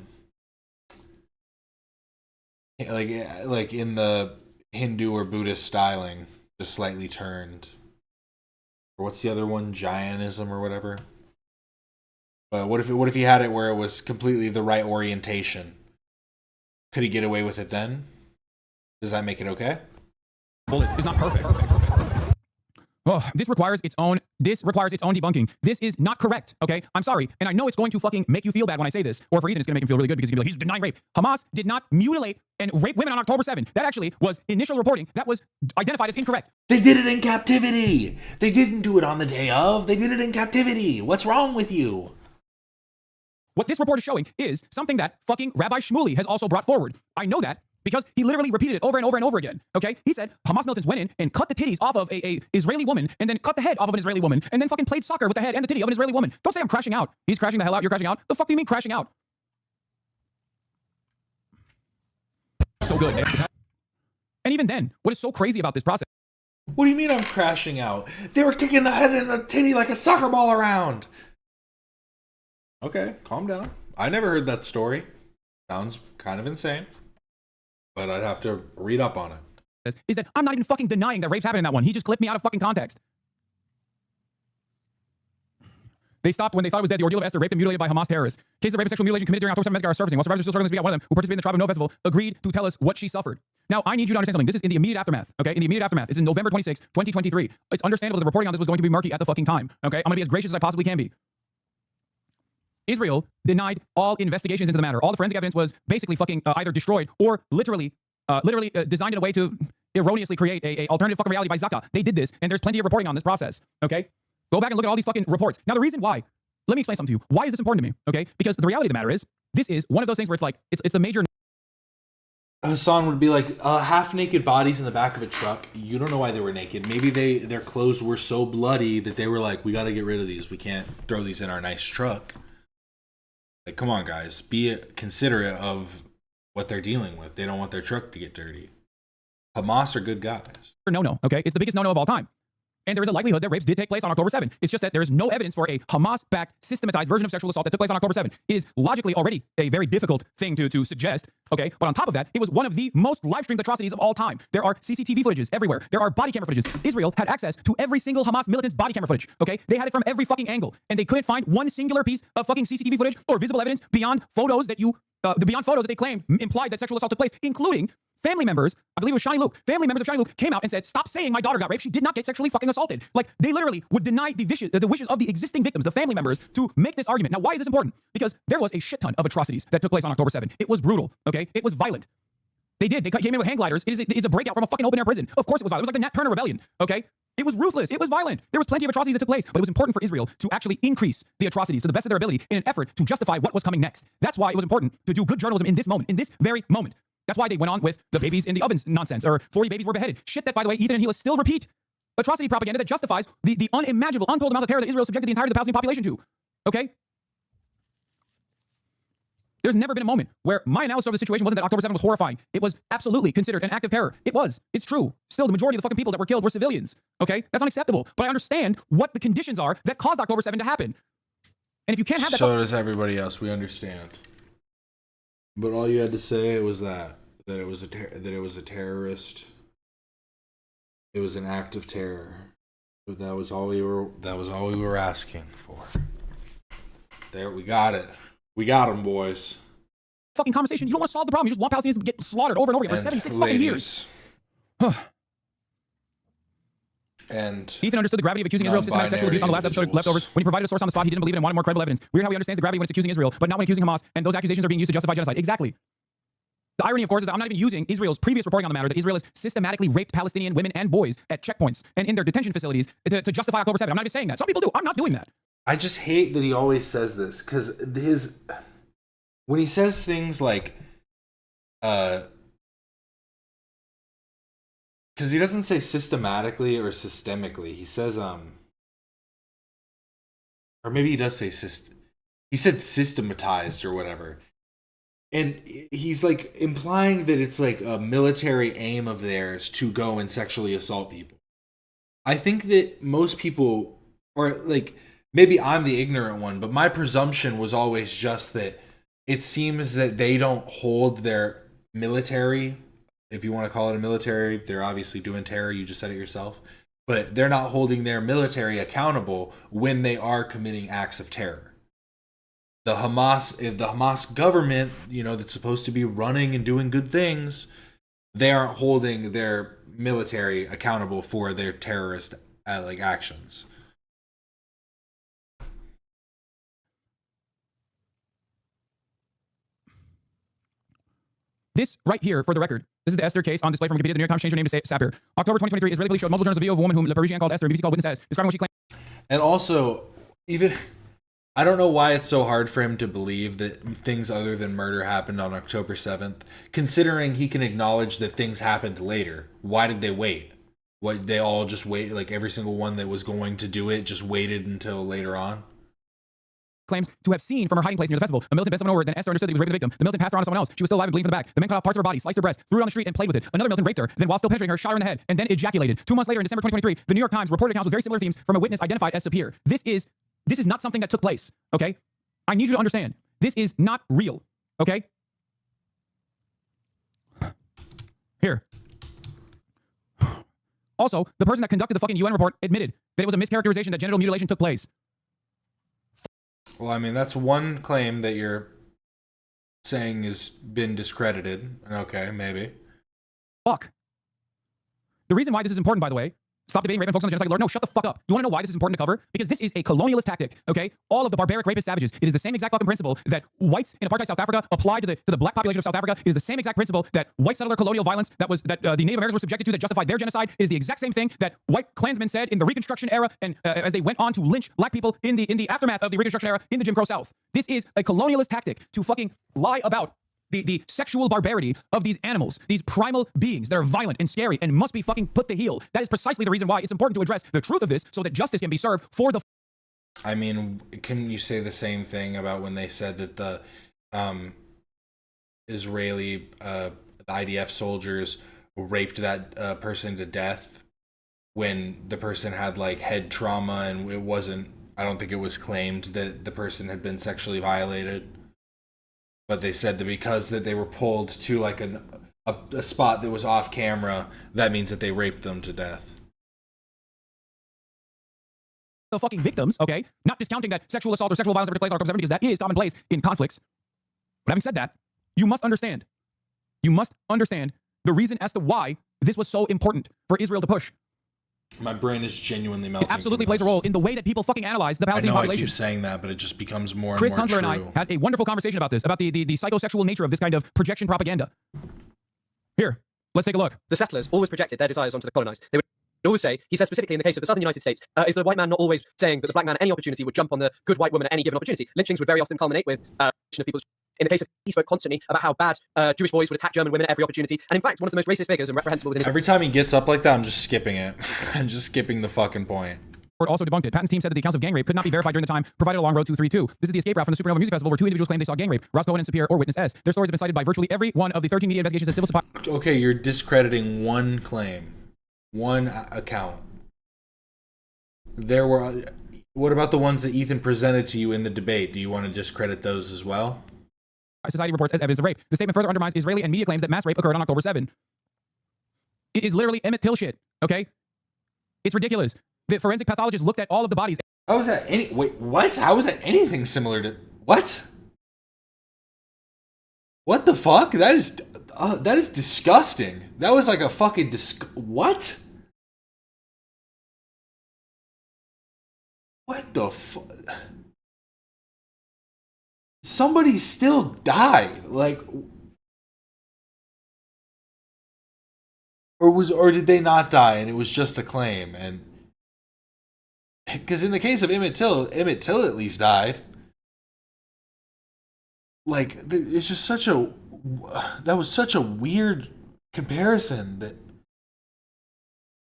like in the Hindu or Buddhist styling, just slightly turned? Or what's the other one? Jainism or whatever? But what if he had it where it was completely the right orientation? Could he get away with it then? Does that make it okay? Bullets is not perfect. Oh, this requires its own debunking. This is not correct, okay? I'm sorry. And I know it's going to fucking make you feel bad when I say this. Or for Ethan, it's going to make him feel really good because he's going to be like, he's denying rape. Hamas did not mutilate and rape women on October 7. That actually was initial reporting that was identified as incorrect. They did it in captivity. They didn't do it on the day of. They did it in captivity. What's wrong with you? What this report is showing is something that fucking Rabbi Shmuley has also brought forward. I know that because he literally repeated it over and over and over again, okay? He said Hamas militants went in and cut the titties off of a Israeli woman and then cut the head off of an Israeli woman and then fucking played soccer with the head and the titty of an Israeli woman. Don't say I'm crashing out. He's crashing the hell out. You're crashing out. The fuck do you mean crashing out? So good. And even then, what is so crazy about this process? What do you mean I'm crashing out? They were kicking the head and the titty like a soccer ball around. Okay, calm down. I never heard that story. Sounds kind of insane. But I'd have to read up on it. Is that I'm not even fucking denying that rape's happening in that one. He just clipped me out of fucking context. They stopped when they thought it was dead. The ordeal of Esther, raped and mutilated by Hamas terrorists. Cases of rape and sexual mutilation committed during October 7 massacre are surfacing. While survivors are still struggling to be out, one of them, who participated in the Tribe of No Festival, agreed to tell us what she suffered. Now, I need you to understand something. This is in the immediate aftermath, okay? In the immediate aftermath. It's in November 26, 2023. It's understandable that the reporting on this was going to be murky at the fucking time, okay? I'm going to be as gracious as I possibly can be. Israel denied all investigations into the matter. All the forensic evidence was basically fucking either destroyed or literally designed in a way to erroneously create a alternative fucking reality by Zaka. They did this, and there's plenty of reporting on this process, okay? Go back and look at all these fucking reports. Now, the reason why, let me explain something to you. Why is this important to me, okay? Because the reality of the matter is, this is one of those things where it's like, it's a major... Hasan would be like, half-naked bodies in the back of a truck. You don't know why they were naked. Maybe their clothes were so bloody that they were like, we got to get rid of these. We can't throw these in our nice truck. Like, come on, guys. Be considerate of what they're dealing with. They don't want their truck to get dirty. Hamas are good guys. No, okay? It's the biggest no-no of all time. and there is a likelihood that rapes did take place on October 7. It's just that there is no evidence for a Hamas-backed, systematized version of sexual assault that took place on October 7. It is logically already a very difficult thing to suggest, okay? But on top of that, it was one of the most live-streamed atrocities of all time. There are CCTV footages everywhere. There are body camera footages. Israel had access to every single Hamas militant's body camera footage, okay? They had it from every fucking angle, and they couldn't find one singular piece of fucking CCTV footage or visible evidence beyond photos that they claim implied that sexual assault took place, including family members. I believe it was Shani Luke. Family members of Shani Luke came out and said, "Stop saying my daughter got raped. She did not get sexually fucking assaulted." Like, they literally would deny the wishes of the existing victims, the family members, to make this argument. Now, why is this important? Because there was a shit ton of atrocities that took place on October 7. It was brutal, okay? It was violent. They came in with hang gliders. It's a breakout from a fucking open-air prison. Of course it was violent. It was like the Nat Turner Rebellion, okay? It was ruthless. It was violent. There was plenty of atrocities that took place, but it was important for Israel to actually increase the atrocities to the best of their ability in an effort to justify what was coming next. That's why it was important to do good journalism in this moment, in this very moment. That's why they went on with the babies in the ovens nonsense, or 40 babies were beheaded. Shit that, by the way, Ethan and Hila still repeat. Atrocity propaganda that justifies the unimaginable, untold amounts of terror that Israel subjected the entirety of the Palestinian population to. Okay? There's never been a moment where my analysis of the situation wasn't that October 7 was horrifying. It was absolutely considered an act of terror. It was. It's true. Still, the majority of the fucking people that were killed were civilians. Okay? That's unacceptable. But I understand what the conditions are that caused October 7 to happen. And if you can't have that... So does everybody else. We understand. But all you had to say was that it was a terrorist. It was an act of terror. But that was all we were asking for. There, we got it. We got them, boys. Fucking conversation. You don't want to solve the problem. You just want Palestinians to get slaughtered over and over again for 76 fucking years. And Ethan understood the gravity of accusing Israel of systematic sexual abuse on the last episode of Leftovers. When he provided a source on the spot, he didn't believe it and wanted more credible evidence. Weird how he understands the gravity when it's accusing Israel, but not when accusing Hamas, and those accusations are being used to justify genocide. Exactly. The irony, of course, is that I'm not even using Israel's previous reporting on the matter, that Israel has systematically raped Palestinian women and boys at checkpoints and in their detention facilities to justify October 7. I'm not even saying that. Some people do. I'm not doing that. I just hate that he always says this, because when he says things like, because he doesn't say systematically or systemically, he says, or maybe he does say he said systematized or whatever. And he's like implying that it's like a military aim of theirs to go and sexually assault people. I think that most people, or like, maybe I'm the ignorant one, but my presumption was always just that it seems that they don't hold their military, if you want to call it a military, they're obviously doing terror, you just said it yourself, but they're not holding their military accountable when they are committing acts of terror. The Hamas government, that's supposed to be running and doing good things, they aren't holding their military accountable for their terrorist actions. This right here, for the record, this is the Esther case on display from Wikipedia. The New York Times changed her name to Sapir. October 2023, Israeli police showed multiple journals of video of a woman whom Le Parisien called Esther, BBC called Witness as, describing what she claimed. And also, even... I don't know why it's so hard for him to believe that things other than murder happened on October 7th, considering he can acknowledge that things happened later. Why did they wait? What, they all just wait, like every single one that was going to do it just waited until later on? Claims to have seen from her hiding place near the festival. A militant bent someone over, then Esther understood that he was raping the victim. The militant passed her on to someone else. She was still alive and bleeding from the back. The man cut off parts of her body, sliced her breast, threw her on the street, and played with it. Another militant raped her, then while still penetrating her, shot her in the head, and then ejaculated. 2 months later, in December 2023, the New York Times reported accounts with very similar themes from a witness identified as Sapir. This is not something that took place, okay? I need you to understand. This is not real, okay? Here. Also, the person that conducted the fucking UN report admitted that it was a mischaracterization that genital mutilation took place. Well, I mean, that's one claim that you're saying has been discredited. Okay, maybe. Fuck. The reason why this is important, by the way, stop debating rape and focus on the genocide. Lord, no, shut the fuck up. You want to know why this is important to cover? Because this is a colonialist tactic, okay? All of the barbaric rapist savages. It is the same exact fucking principle that whites in apartheid South Africa applied to the black population of South Africa. It is the same exact principle that white settler colonial violence that the Native Americans were subjected to that justified their genocide. It is the exact same thing that white Klansmen said in the Reconstruction era and as they went on to lynch black people in the aftermath of the Reconstruction era in the Jim Crow South. This is a colonialist tactic to fucking lie about the sexual barbarity of these animals, these primal beings that are violent and scary and must be fucking put to heel. That is precisely the reason why it's important to address the truth of this so that justice can be served for the... I mean, can you say the same thing about when they said that the Israeli, the IDF soldiers raped that person to death when the person had like head trauma and it wasn't, I don't think it was claimed that the person had been sexually violated, but they said that because that they were pulled to like a spot that was off camera, that means that they raped them to death. The fucking victims, okay? Not discounting that sexual assault or sexual violence ever took place on October 7th, because that is commonplace in conflicts. But having said that, you must understand the reason as to why this was so important for Israel to push. My brain is genuinely melting. It absolutely plays a role in the way that people fucking analyze the Palestinian population. I keep saying that, but it just becomes more and Chris more Kunzler true. and I had a wonderful conversation about this, about the psychosexual nature of this kind of projection propaganda. Here, let's take a look. The settlers always projected their desires onto the colonized. They would always say, he says specifically in the case of the southern United States, is the white man not always saying that the black man at any opportunity would jump on the good white woman at any given opportunity? Lynchings would very often culminate with of people's. In the case of, he spoke constantly about how bad Jewish boys would attack German women at every opportunity. And in fact, one of the most racist figures and reprehensible within his... Every time he gets up like that, I'm just skipping it. I'm just skipping the fucking point. Also debunked it. Patton's team said that the accounts of gang rape could not be verified during the time provided along Road 232. This is the escape route from the Supernova Music Festival where two individuals claimed they saw gang rape. Ross Cohen and Sapir or Witness S. Their stories have been cited by virtually every one of the 13 media investigations as civil supply. Okay, you're discrediting one claim. One account. There were... What about the ones that Ethan presented to you in the debate? Do you want to discredit those as well? Society reports as evidence of rape. The statement further undermines Israeli and media claims that mass rape occurred on October 7. It is literally Emmett Till shit, okay? It's ridiculous. The forensic pathologist looked at all of the bodies. How is that any... Wait, what? How is that anything similar to... What? What the fuck? That is disgusting. That was like a fucking what? What the fuck? Somebody still died. Like... Or did they not die and it was just a claim? And... Because in the case of Emmett Till at least died. Like, it's just such a... That was such a weird comparison that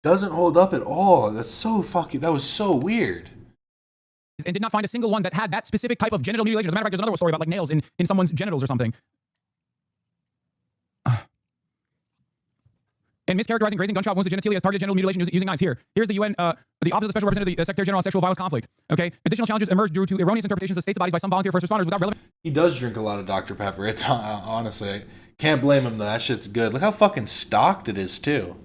doesn't hold up at all. That was so weird. And did not find a single one that had that specific type of genital mutilation. As a matter of fact, there's another story about like nails in someone's genitals or something. And mischaracterizing grazing gunshot wounds to genitalia as targeted genital mutilation using knives. Here's the UN, the Office of the Special Representative, the Secretary General on Sexual Violence Conflict. Okay, additional challenges emerged due to erroneous interpretations of states' bodies by some volunteer first responders without relevant. He does drink a lot of Dr. Pepper. It's honestly, I can't blame him though. That shit's good. Look how fucking stocked it is too.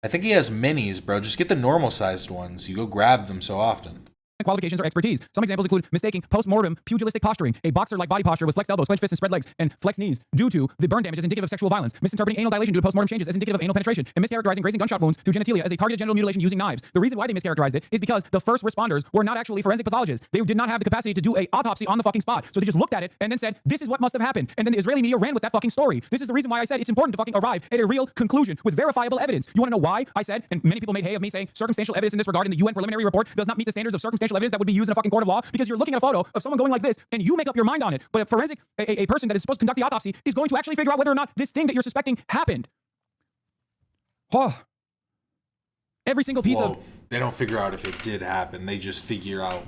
I think he has minis, bro. Just get the normal sized ones. You go grab them so often. Qualifications or expertise. Some examples include mistaking post-mortem pugilistic posturing, a boxer-like body posture with flexed elbows, clenched fists, and spread legs, and flexed knees due to the burn damage as indicative of sexual violence, misinterpreting anal dilation due to post-mortem changes as indicative of anal penetration, and mischaracterizing grazing gunshot wounds to genitalia as a targeted genital mutilation using knives. The reason why they mischaracterized it is because the first responders were not actually forensic pathologists. They did not have the capacity to do an autopsy on the fucking spot. So they just looked at it and then said, this is what must have happened. And then the Israeli media ran with that fucking story. This is the reason why I said it's important to fucking arrive at a real conclusion with verifiable evidence. You want to know why I said, and many people made hay of me saying circumstantial evidence in this regard in the UN preliminary report does not meet the standards of circumstantial evidence that would be used in a fucking court of law, because you're looking at a photo of someone going like this and you make up your mind on it. But a forensic, a person that is supposed to conduct the autopsy is going to actually figure out whether or not this thing that you're suspecting happened. Oh. Every single piece of... They don't figure out if it did happen. They just figure out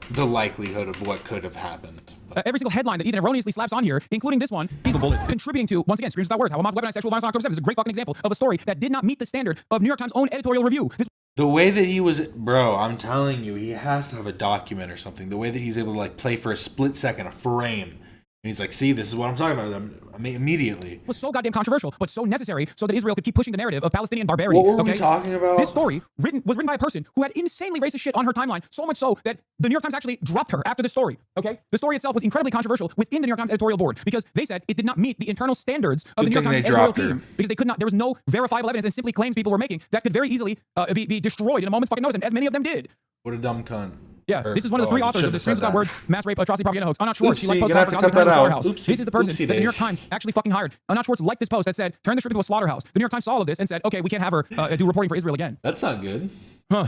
the likelihood of what could have happened. Every single headline that Ethan erroneously slaps on here, including this one, is contributing to, once again, Screams Without Words, how Hamas weaponized sexual violence on October 7th is a great fucking example of a story that did not meet the standard of New York Times' own editorial review. The way that he was, bro, I'm telling you, he has to have a document or something. The way that he's able to like play for a split second, a frame. And he's like, see, this is what I'm talking about. I mean, immediately. Was so goddamn controversial, but so necessary so that Israel could keep pushing the narrative of Palestinian barbarity. What were we talking about? This story was written by a person who had insanely racist shit on her timeline, so much so that the New York Times actually dropped her after the story, okay? The story itself was incredibly controversial within the New York Times editorial board because they said it did not meet the internal standards of the New York Times editorial team because they could not, there was no verifiable evidence and simply claims people were making that could very easily be destroyed in a moment's fucking notice, and as many of them did. What a dumb cunt. Yeah, this is one of the three authors of the Screams Without Words mass rape atrocity propaganda hoax. Anat Schwartz, she liked post to cut that out. This is the person that the New York Times actually fucking hired. Anat Schwartz liked this post that said, turn the strip into a slaughterhouse. The New York Times saw all of this and said, okay, we can't have her do reporting for Israel again. That's not good. Huh.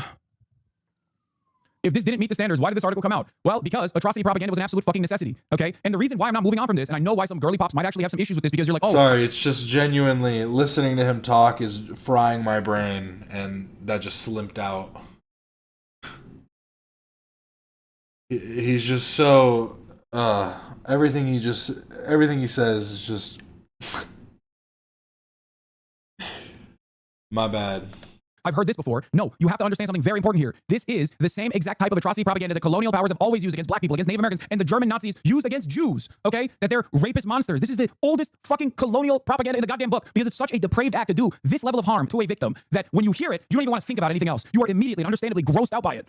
If this didn't meet the standards, why did this article come out? Well, because atrocity propaganda was an absolute fucking necessity, okay? And the reason why I'm not moving on from this, and I know why some girly pops might actually have some issues with this, because you're like, oh. Sorry, it's just genuinely, listening to him talk is frying my brain, and that just slipped out. He's just so everything he says is just my bad. I've heard this before. No, you have to understand something very important here. This is the same exact type of atrocity propaganda that colonial powers have always used against black people, against Native Americans, and the German Nazis used against Jews, okay? That they're rapist monsters. This is the oldest fucking colonial propaganda in the goddamn book because it's such a depraved act to do this level of harm to a victim that when you hear it, you don't even want to think about anything else. You are immediately and understandably grossed out by it.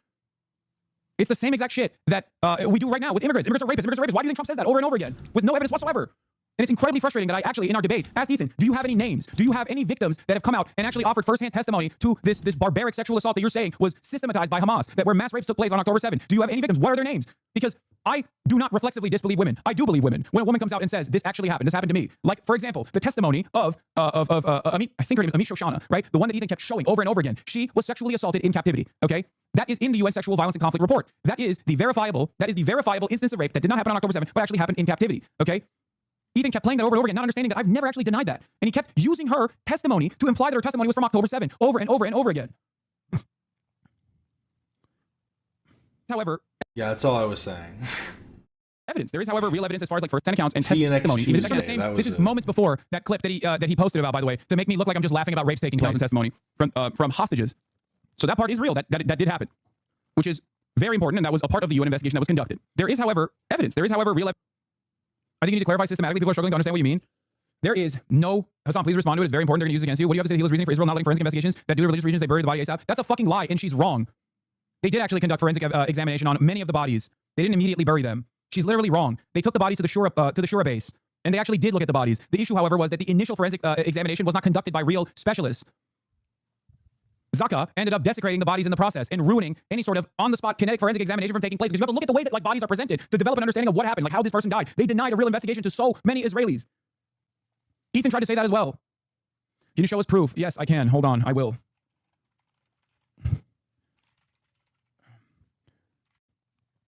It's the same exact shit that we do right now with immigrants. Immigrants are rapists. Immigrants are rapists. Why do you think Trump says that over and over again with no evidence whatsoever? And it's incredibly frustrating that I actually, in our debate, asked Ethan, do you have any names? Do you have any victims that have come out and actually offered firsthand testimony to this barbaric sexual assault that you're saying was systematized by Hamas, that where mass rapes took place on October 7th? Do you have any victims? What are their names? Because I do not reflexively disbelieve women. I do believe women. When a woman comes out and says, this actually happened, this happened to me. Like, for example, the testimony of I think her name is Amit Shoshana, right? The one that Ethan kept showing over and over again. She was sexually assaulted in captivity, okay? That is in the UN Sexual Violence and Conflict Report. That is the verifiable instance of rape that did not happen on October 7th, but actually happened in captivity, okay? Ethan kept playing that over and over again, not understanding that I've never actually denied that. And he kept using her testimony to imply that her testimony was from October 7th over and over and over again. However, yeah, that's all I was saying. Evidence. There is, however, real evidence as far as like first-hand accounts and See you next testimony. Even Tuesday. the same, That this was is it. moments before that clip that he posted about, by the way, to make me look like I'm just laughing about rapes taking place in testimony from hostages. So that part is real. That did happen, which is very important, and that was a part of the UN investigation that was conducted. There is, however, evidence. There is, however, real evidence. I think you need to clarify systematically. People are struggling to understand what you mean. There is no... Hasan, please respond to it. It's very important. They're going to use it against you. What do you have to say to Hilla's reasoning for Israel not letting forensic investigations that do to religious regions they buried the body ASAP? That's a fucking lie, and she's wrong. They did actually conduct forensic examination on many of the bodies. They didn't immediately bury them. She's literally wrong. They took the bodies to the Shura base, and they actually did look at the bodies. The issue, however, was that the initial forensic examination was not conducted by real specialists. Zaka ended up desecrating the bodies in the process and ruining any sort of on-the-spot kinetic forensic examination from taking place because you have to look at the way that like bodies are presented to develop an understanding of what happened, like how this person died. They denied a real investigation to so many Israelis. Ethan tried to say that as well. Can you show us proof? Yes, I can. Hold on. I will.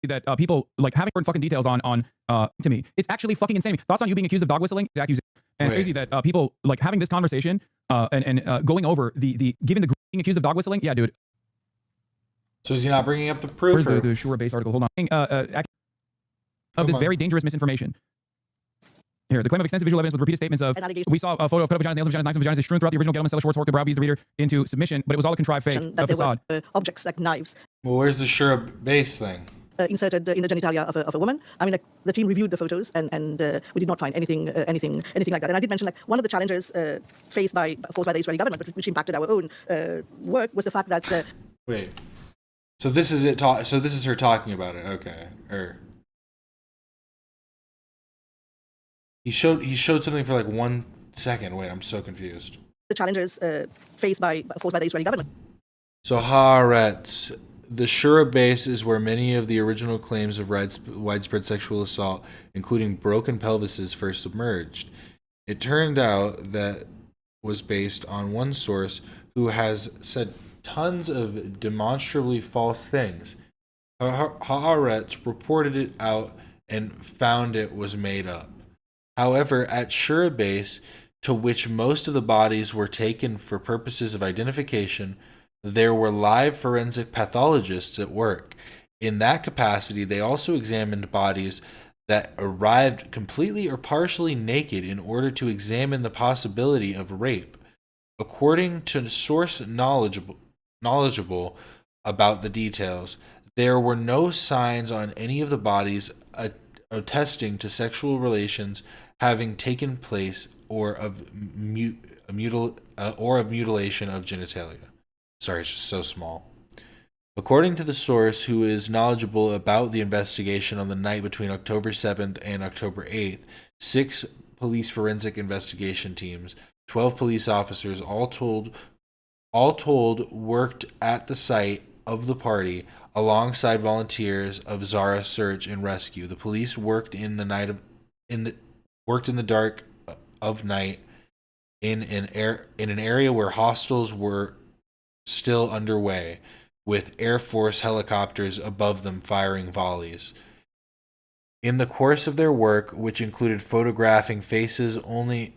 That people like having fucking details on to me. It's actually fucking insane. Thoughts on you being accused of dog whistling? It's accusation. And Wait. crazy that people like having this conversation and going over the giving the being accused of dog whistling. Yeah, dude. So is he not bringing up the proof? Where's the Shura base article? Hold on. Of this very dangerous misinformation. Here, the claim of extensive visual evidence with repeated statements of we saw a photo of cut up vaginas, nails of vaginas, knives of vaginas is strewn throughout the original Gelman Stella Schwartz work to browbeat the reader into submission, but it was all a contrived fake, a facade. Objects like knives Well, where's the Shura base thing? inserted in the genitalia of a woman. I mean, like, the team reviewed the photos and we did not find anything like that. And I did mention like one of the challenges faced by the Israeli government, which impacted our own work, was the fact that. Wait. So this is it. So this is her talking about it. Okay. Or he showed something for like 1 second. Wait, I'm so confused. The challenges faced by the Israeli government. So Haaretz, the Shura base is where many of the original claims of widespread sexual assault, including broken pelvises, first emerged. It turned out that was based on one source who has said tons of demonstrably false things. Haaretz reported it out and found it was made up. However, at Shura base, to which most of the bodies were taken for purposes of identification, there were live forensic pathologists at work. In that capacity, they also examined bodies that arrived completely or partially naked in order to examine the possibility of rape. According to source knowledgeable about the details, there were no signs on any of the bodies attesting to sexual relations having taken place or of mutilation of genitalia. Sorry, it's just so small. According to the source who is knowledgeable about the investigation on the night between October 7th and October 8th, 6 police forensic investigation teams, 12 police officers, all told worked at the site of the party alongside volunteers of Zara Search and Rescue. The police worked in the dark of night in an area where hostels were still underway, with Air Force helicopters above them firing volleys. In the course of their work, which included photographing faces only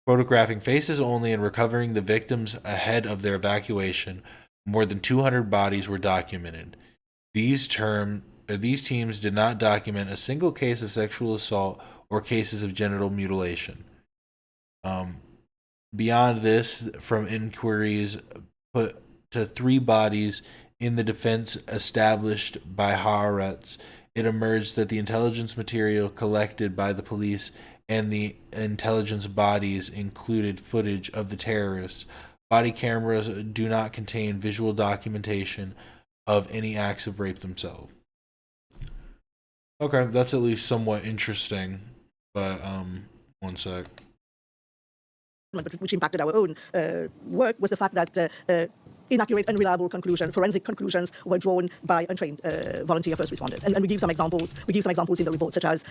and recovering the victims ahead of their evacuation, more than 200 bodies were documented. These teams did not document a single case of sexual assault or cases of genital mutilation. Beyond this, from inquiries put to 3 bodies in the defense established by Haaretz, it emerged that the intelligence material collected by the police and the intelligence bodies included footage of the terrorists. Body cameras do not contain visual documentation of any acts of rape themselves. Okay, that's at least somewhat interesting, but one sec. Which impacted our own work was the fact that inaccurate, unreliable forensic conclusions were drawn by untrained volunteer first responders. And we give some examples. We give some examples in the report, such as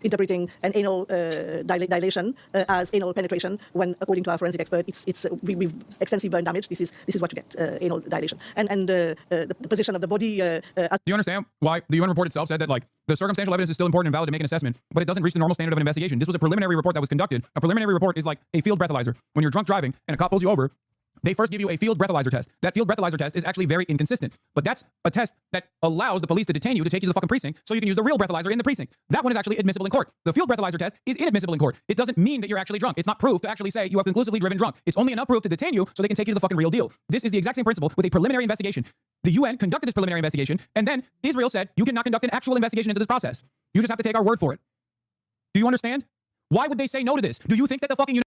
interpreting an anal dilation as anal penetration, when, according to our forensic expert, we've extensive burn damage. This is what you get, anal dilation. And the position of the body. Do you understand why the UN report itself said that, like, the circumstantial evidence is still important and valid to make an assessment, but it doesn't reach the normal standard of an investigation? This was a preliminary report that was conducted. A preliminary report is like a field breathalyzer. When you're drunk driving and a cop pulls you over, they first give you a field breathalyzer test. That field breathalyzer test is actually very inconsistent, but that's a test that allows the police to detain you, to take you to the fucking precinct, so you can use the real breathalyzer in the precinct. That one is actually admissible in court. The field breathalyzer test is inadmissible in court. It doesn't mean that you're actually drunk. It's not proof to actually say you have conclusively driven drunk. It's only enough proof to detain you so they can take you to the fucking real deal. This is the exact same principle with a preliminary investigation. The UN conducted this preliminary investigation, and then Israel said, you cannot conduct an actual investigation into this process. You just have to take our word for it. Do you understand? Why would they say no to this? Do you think that the fucking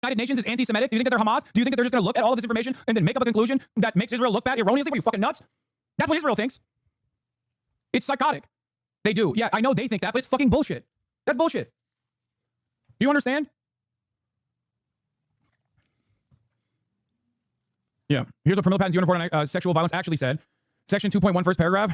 United Nations is anti-Semitic? Do you think that they're Hamas? Do you think that they're just going to look at all of this information and then make up a conclusion that makes Israel look bad erroneously? What are you, fucking nuts? That's what Israel thinks. It's psychotic. They do. Yeah, I know they think that, but it's fucking bullshit. That's bullshit. Do you understand? Yeah. Here's what Criminal Patents UN report on sexual violence actually said. Section 2.1, first paragraph.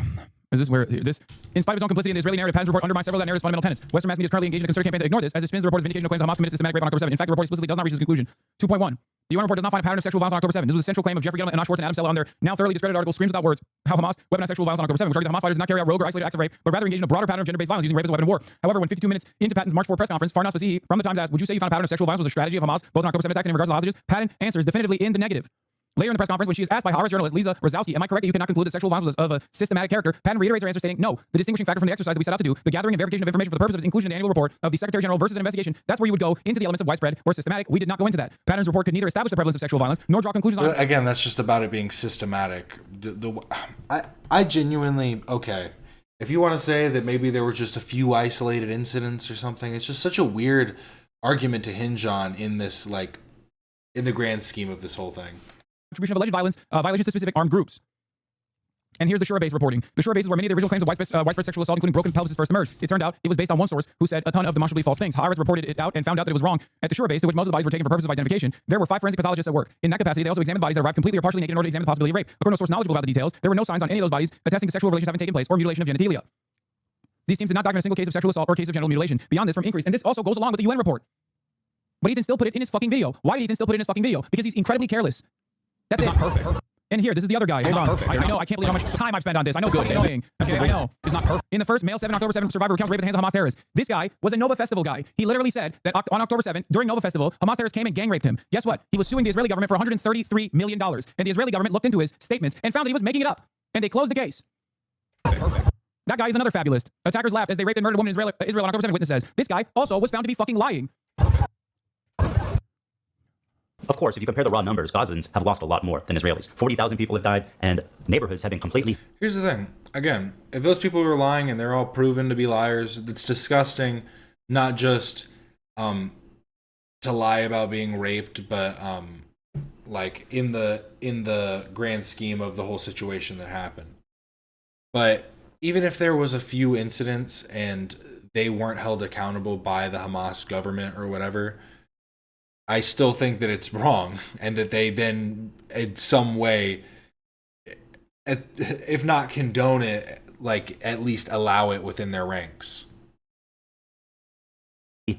Is this where this? In spite of its own complicity in the Israeli narrative, Patents report undermines several of that narrative's fundamental tenets. Western mass media is currently engaged in a concerted campaign to ignore this, as it spins the report's vindication of claims Hamas committed systematic rape on October 7. In fact, the report explicitly does not reach this conclusion. 2.1. The UN report does not find a pattern of sexual violence on October 7. This was a central claim of Jeffrey Gettleman, Enoch Schwartz, and Adam Sella on their now thoroughly discredited article, Screams Without Words, How Hamas Weaponized Sexual Violence on October 7, which argued that Hamas fighters did not carry out rogue or isolated acts of rape, but rather engaged in a broader pattern of gender-based violence using rape as a weapon of war. However, when 52 minutes into Patton's March 4 press conference, Farnas Fasihi from the Times asked, would you say you found a pattern of sexual violence was a strategy of Hamas, both on October 7 attacks and in regards to the hostages? Patton answers definitively in the negative. Later in the press conference, when she is asked by Haaretz journalist Lisa Rosowski, am I correct that you cannot conclude that sexual violence was of a systematic character? Patton reiterates her answer, stating, no, the distinguishing factor from the exercise that we set out to do, the gathering and verification of information for the purpose of its inclusion in the annual report of the Secretary General versus an investigation, that's where you would go into the elements of widespread or systematic. We did not go into that. Patton's report could neither establish the prevalence of sexual violence nor draw conclusions on it. Again, that's just about it being systematic. I genuinely, okay, if you want to say that maybe there were just a few isolated incidents or something, it's just such a weird argument to hinge on in this, like, in the grand scheme of this whole thing. Attribution of alleged violence, violations to specific armed groups. And here's the Shura base reporting. The Shura base is where many of the original claims of widespread sexual assault, including broken pelvises, first emerged. It turned out it was based on one source who said a ton of demonstrably false things. Haaretz reported it out and found out that it was wrong. At the Shura base, to which most of the bodies were taken for purposes of identification, there were 5 forensic pathologists at work. In that capacity, they also examined bodies that arrived completely or partially naked in order to examine the possibility of rape. According to a source knowledgeable about the details, there were no signs on any of those bodies attesting to sexual relations having taken place or mutilation of genitalia. These teams did not document a single case of sexual assault or case of genital mutilation. Beyond this, from inquiries, and this also goes along with the UN report. But Ethan still put it in his fucking video. Why did Ethan still put it in his fucking video? Because he's incredibly careless. That's it. Not perfect. And here, this is the other guy. Hold on. I know. I can't believe how much time I've spent on this. I know it's fucking annoying. Okay, I know. It's not perfect. In the first male 7 October 7 survivor recounts rape at the hands of Hamas terrorists. This guy was a Nova Festival guy. He literally said that on October 7th, during Nova Festival, Hamas terrorists came and gang raped him. Guess what? He was suing the Israeli government for $133 million. And the Israeli government looked into his statements and found that he was making it up. And they closed the case. Perfect. That guy is another fabulist. Attackers laughed as they raped and murdered a woman in Israel on October 7th, witness says. This guy also was found to be fucking lying. Of course, if you compare the raw numbers, Gazans have lost a lot more than Israelis. 40,000 people have died, and neighborhoods have been completely... Here's the thing. Again, if those people were lying and they're all proven to be liars, it's disgusting not just to lie about being raped, but like in the grand scheme of the whole situation that happened. But even if there was a few incidents and they weren't held accountable by the Hamas government or whatever, I still think that it's wrong, and that they then, in some way, if not condone it, like at least allow it within their ranks.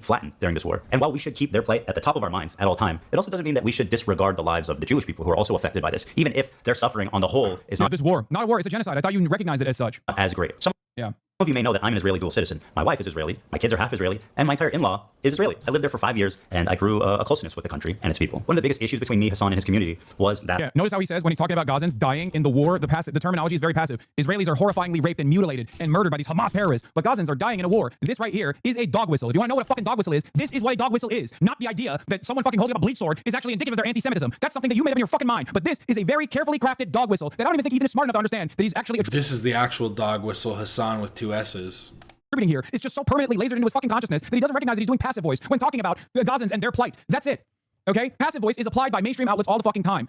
Flattened during this war. And while we should keep their plight at the top of our minds at all time, it also doesn't mean that we should disregard the lives of the Jewish people who are also affected by this, even if their suffering on the whole is not this war. Not a war, it's a genocide. I thought you recognized it as such. As great. Yeah. Some of you may know that I'm an Israeli dual citizen. My wife is Israeli, my kids are half Israeli, and my entire in-law is Israeli. I lived there for 5 years, and I grew a closeness with the country and its people. One of the biggest issues between me, Hasan, and his community was that... Yeah, notice how he says when he's talking about Gazans dying in the war, the terminology is very passive. Israelis are horrifyingly raped and mutilated and murdered by these Hamas terrorists, but Gazans are dying in a war. This right here is a dog whistle. If you want to know what a fucking dog whistle is, this is what a dog whistle is. Not the idea that someone fucking holding up a bleach sword is actually indicative of their anti-Semitism. That's something that you made up in your fucking mind. But this is a very carefully crafted dog whistle that I don't even think he even is smart enough to understand that he's actually... This is the actual dog whistle, Hasan with 2 S's. Here. It's just so permanently lasered into his fucking consciousness that he doesn't recognize that he's doing passive voice when talking about the Gazans and their plight. That's it. Okay? Passive voice is applied by mainstream outlets all the fucking time.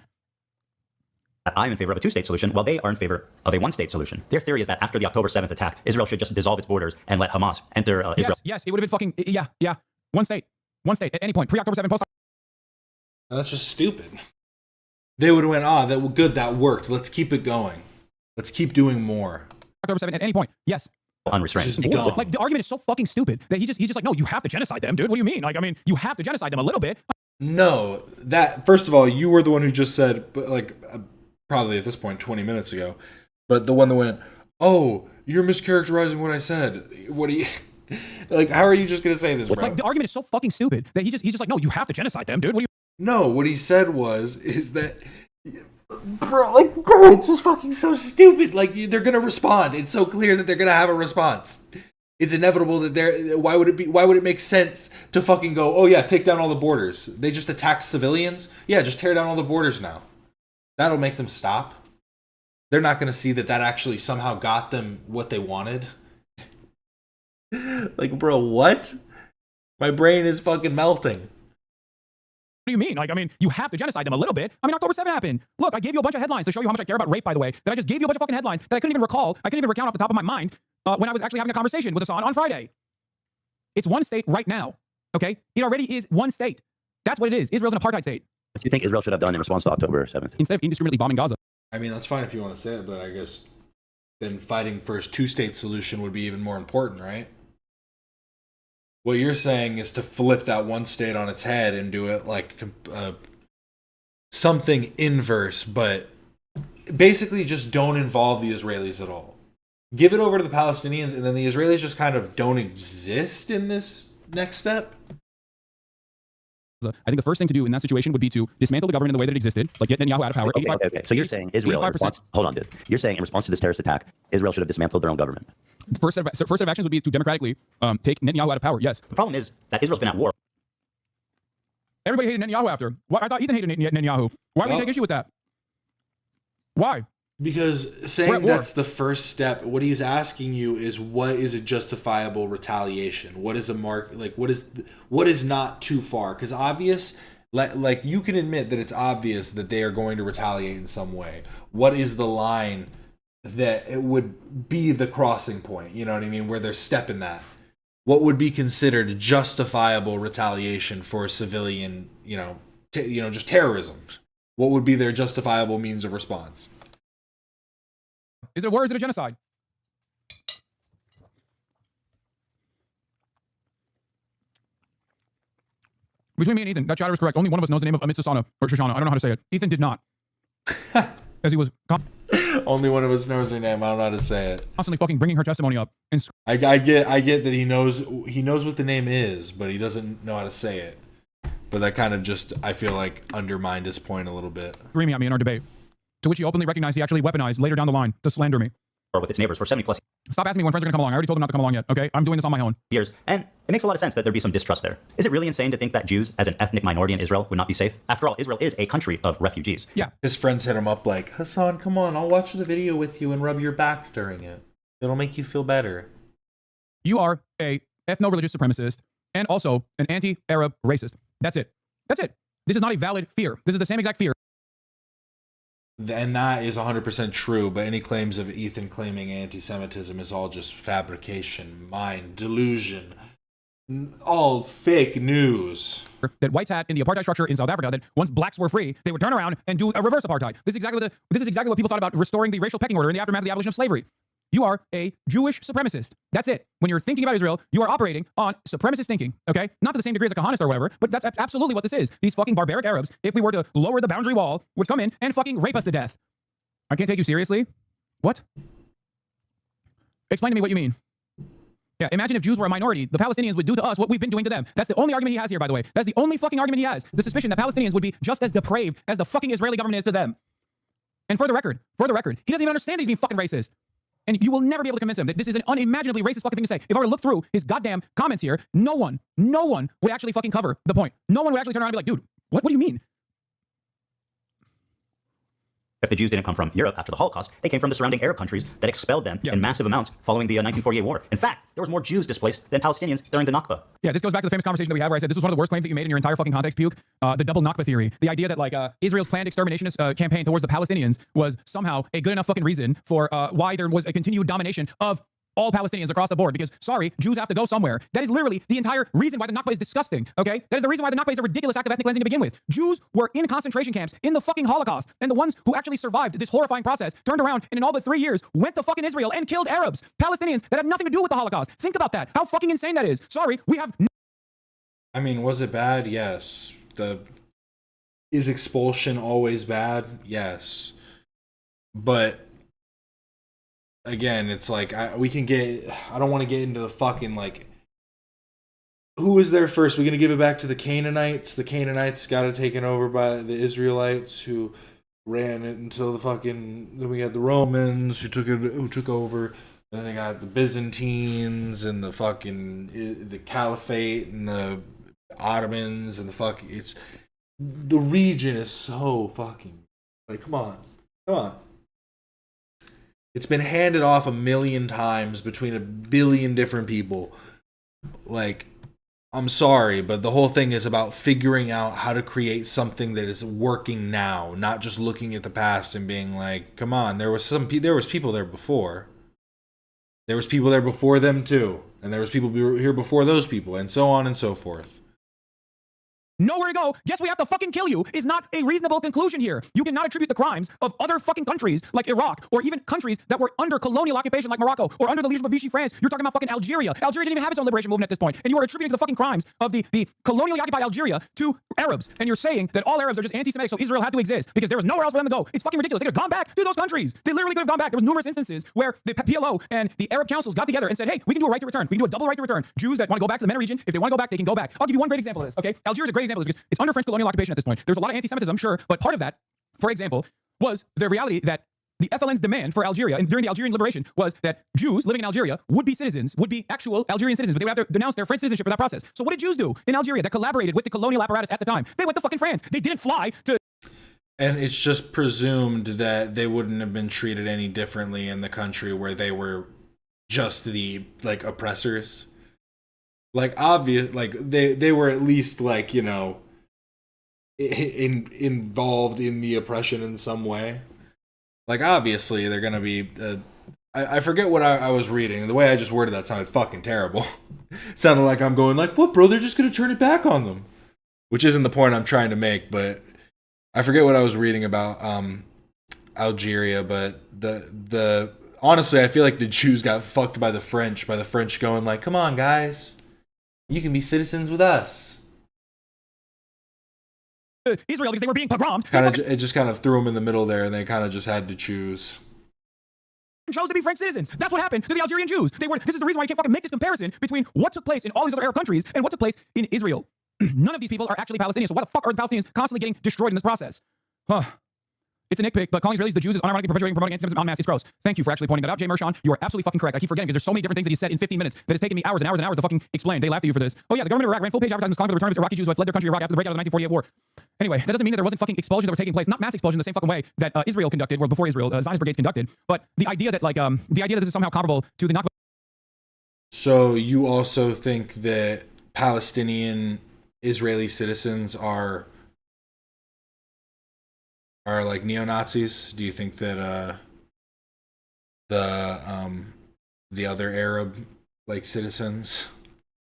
I'm in favor of a 2-state solution, while they are in favor of a 1-state solution. Their theory is that after the October 7th attack, Israel should just dissolve its borders and let Hamas enter Israel. Yes, it would have been fucking, yeah. One state at any point, pre-October 7th, post. That's just stupid. They would have went, good, that worked. Let's keep it going. Let's keep doing more. October 7th at any point, yes. Unrestrained. Like, the argument is so fucking stupid that he's just like, no, you have to genocide them, dude. What do you mean? Like, I mean, you have to genocide them a little bit. No, that, first of all, you were the one who just said, but like, probably at this point 20 minutes ago, but the one that went, oh, you're mischaracterizing what I said. What do you... Like, how are you just gonna say this, bro? Like, the argument is so fucking stupid that he's just like, no, you have to genocide them, dude. What do you... No, what he said is that, bro, it's just fucking so stupid. Like, they're gonna respond. It's so clear that they're gonna have a response. It's inevitable that why would it make sense to fucking go, oh yeah, take down all the borders? They just attacked civilians? Yeah, just tear down all the borders now. That'll make them stop. They're not gonna see that actually somehow got them what they wanted. Like, bro, what? My brain is fucking melting. What do you mean? Like, I mean, you have to genocide them a little bit. I mean, October 7th happened. Look, I gave you a bunch of headlines to show you how much I care about rape, by the way. That I just gave you a bunch of fucking headlines that I couldn't even recall. I couldn't even recount off the top of my mind when I was actually having a conversation with Hasan on Friday. It's 1 state right now, okay? It already is 1 state. That's what it is. Israel's an apartheid state. What do you think Israel should have done in response to October 7th? Instead of indiscriminately bombing Gaza. I mean, that's fine if you want to say it, but I guess then fighting for a 2-state solution would be even more important, right? What you're saying is to flip that 1 state on its head and do it like something inverse, but basically just don't involve the Israelis at all. Give it over to the Palestinians, and then the Israelis just kind of don't exist in this next step. I think the first thing to do in that situation would be to dismantle the government in the way that it existed, like get Netanyahu out of power. Okay. So you're saying Israel, hold on, dude. You're saying in response to this terrorist attack, Israel should have dismantled their own government. The first set of actions would be to democratically take Netanyahu out of power, yes. The problem is that Israel's been at war. Everybody hated Netanyahu after. Why? I thought Ethan hated Netanyahu. Why would you take issue with that? Why? Because saying that's the first step, what he's asking you is, what is a justifiable retaliation? What is a mark? Like, what is not too far? Because obvious, like you can admit that it's obvious that they are going to retaliate in some way. What is the line that it would be the crossing point? You know what I mean? Where they're stepping that. What would be considered justifiable retaliation for civilian, just terrorism? What would be their justifiable means of response? Is it a war or is it a genocide? Between me and Ethan, that chatter is correct. Only one of us knows the name of Amitsasana or Shoshana. I don't know how to say it. Ethan did not. As he was only one of us knows her name. I don't know how to say it. Constantly fucking bringing her testimony up. And I get that he knows what the name is, but he doesn't know how to say it. But that kind of just, I feel like, undermined his point a little bit. Screaming at me in our debate, to which he openly recognized he actually weaponized later down the line to slander me. Or with its neighbors for 70 plus. Stop asking me when friends are going to come along. I already told them not to come along yet, okay? I'm doing this on my own. Years. And it makes a lot of sense that there'd be some distrust there. Is it really insane to think that Jews, as an ethnic minority in Israel, would not be safe? After all, Israel is a country of refugees. Yeah. His friends hit him up like, Hasan, come on, I'll watch the video with you and rub your back during it. It'll make you feel better. You are a ethno-religious supremacist and also an anti-Arab racist. That's it. That's it. This is not a valid fear. This is the same exact fear. And that is 100% true, but any claims of Ethan claiming anti-Semitism is all just fabrication, mind, delusion, all fake news. That whites had in the apartheid structure in South Africa, that once blacks were free, they would turn around and do a reverse apartheid. This is exactly what people thought about restoring the racial pecking order in the aftermath of the abolition of slavery. You are a Jewish supremacist. That's it. When you're thinking about Israel, you are operating on supremacist thinking, okay? Not to the same degree as a Kahanist or whatever, but that's absolutely what this is. These fucking barbaric Arabs, if we were to lower the boundary wall, would come in and fucking rape us to death. I can't take you seriously? What? Explain to me what you mean. Yeah, imagine if Jews were a minority. The Palestinians would do to us what we've been doing to them. That's the only argument he has here, by the way. That's the only fucking argument he has. The suspicion that Palestinians would be just as depraved as the fucking Israeli government is to them. And for the record, he doesn't even understand that he's being fucking racist. And you will never be able to convince him that this is an unimaginably racist fucking thing to say. If I were to look through his goddamn comments here, no one would actually fucking cover the point. No one would actually turn around and be like, dude, what do you mean? If the Jews didn't come from Europe after the Holocaust, they came from the surrounding Arab countries that expelled them in massive amounts following the 1948 war. In fact, there was more Jews displaced than Palestinians during the Nakba. Yeah, this goes back to the famous conversation that we had where I said this was one of the worst claims that you made in your entire fucking context, Puke. The double Nakba theory. The idea that like Israel's planned exterminationist campaign towards the Palestinians was somehow a good enough fucking reason for why there was a continued domination of all Palestinians across the board, because, sorry, Jews have to go somewhere. That is literally the entire reason why the Nakba is disgusting, okay? That is the reason why the Nakba is a ridiculous act of ethnic cleansing to begin with. Jews were in concentration camps in the fucking Holocaust, and the ones who actually survived this horrifying process turned around and in all but 3 years went to fucking Israel and killed Arabs, Palestinians that had nothing to do with the Holocaust. Think about that. How fucking insane that is. Sorry, we have... I mean, was it bad? Yes. Is expulsion always bad? Yes. But... again, it's like I don't want to get into the fucking like who was there first. We're gonna give it back to the Canaanites. The Canaanites got it taken over by the Israelites who ran it until the fucking. Then we had the Romans who took over. And then they got the Byzantines and the fucking the Caliphate and the Ottomans and the fucking. It's the region is so fucking like come on. It's been handed off 1 million times between 1 billion different people. Like, I'm sorry, but the whole thing is about figuring out how to create something that is working now, not just looking at the past and being like, come on, there was people there before. There was people there before them too, and there was people here before those people, and so on and so forth. Nowhere to go. Guess we have to fucking kill you is not a reasonable conclusion here. You cannot attribute the crimes of other fucking countries like Iraq or even countries that were under colonial occupation like Morocco or under the leadership of Vichy France. You're talking about fucking Algeria. Algeria didn't even have its own liberation movement at this point. And you are attributing the fucking crimes of the colonially occupied Algeria to Arabs. And you're saying that all Arabs are just anti-Semitic, so Israel had to exist because there was nowhere else for them to go. It's fucking ridiculous. They could have gone back to those countries. They literally could have gone back. There was numerous instances where the PLO and the Arab councils got together and said, hey, we can do a right to return. We can do a double right to return. Jews that want to go back to the MENA region, if they want to go back, they can go back. I'll give you one great example of this, okay? Algeria is a great example of this because it's under French colonial occupation at this point. There's a lot of anti-Semitism, sure, but part of that, for example, was the reality that the FLN's demand for Algeria and during the Algerian liberation was that Jews living in Algeria would be actual Algerian citizens, but they would have to denounce their French citizenship for that process. So what did Jews do in Algeria that collaborated with the colonial apparatus at the time? They went to fucking France. They didn't fly to... And it's just presumed that they wouldn't have been treated any differently in the country where they were just the, like, oppressors. Like, obvious, like, they were at least, like, you know... involved in the oppression in some way. Like, obviously they're gonna be I forget what I was reading. The way I just worded that sounded fucking terrible. It sounded like I'm going like, what, bro, they're just gonna turn it back on them, which isn't the point I'm trying to make. But I forget what I was reading about Algeria, but the honestly, I feel like the Jews got fucked by the French going like, come on guys, you can be citizens with us. Israel because they were being pogromed. It just kind of threw them in the middle there, and they kind of just had to choose. Chose to be French citizens. That's what happened to the Algerian Jews. This is the reason why you can't fucking make this comparison between what took place in all these other Arab countries and what took place in Israel. None of these people are actually Palestinians. So why the fuck are the Palestinians constantly getting destroyed in this process? It's a nitpick, but calling Israelis the Jews is unironically perpetuating and promoting anti-Semitism en masse. It's gross. Thank you for actually pointing that out, Jay Mershon. You are absolutely fucking correct. I keep forgetting because there's so many different things that he said in 15 minutes that it's taken me hours and hours and hours to fucking explain. They laughed at you for this. Oh yeah, the government of Iraq ran full-page advertisements calling for the return of Iraqi Jews who had fled their country Iraq after the breakout of the 1948 war. Anyway, that doesn't mean that there wasn't fucking explosions that were taking place. Not mass explosions the same fucking way that Israel conducted, or before Israel, Zionist brigades conducted. But the idea that this is somehow comparable to the Nakba. So you also think that Palestinian Israeli citizens are like neo-Nazis? Do you think that the other Arab like citizens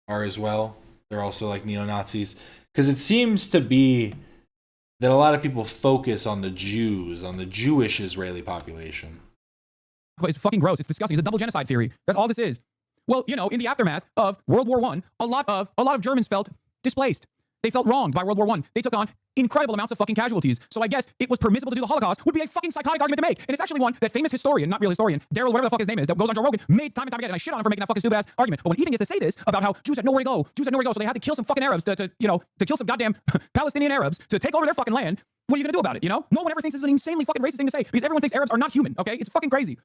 are as well? They're also like neo-Nazis? Because it seems to be that a lot of people focus on the Jews, on the Jewish Israeli population. It's fucking gross. It's disgusting. It's a double genocide theory. That's all this is. Well, you know, in the aftermath of World War I, a lot of Germans felt displaced. They felt wronged by World War I. They took on incredible amounts of fucking casualties. So I guess it was permissible to do the Holocaust would be a fucking psychotic argument to make. And it's actually one that famous historian, not real historian, Daryl, whatever the fuck his name is, that goes on Joe Rogan, made time and time again. And I shit on him for making that fucking stupid ass argument. But when Ethan gets to say this about how Jews had nowhere to go, so they had to kill some fucking Arabs to kill some goddamn Palestinian Arabs to take over their fucking land, what are you gonna do about it? No one ever thinks this is an insanely fucking racist thing to say because everyone thinks Arabs are not human. Okay, it's fucking crazy.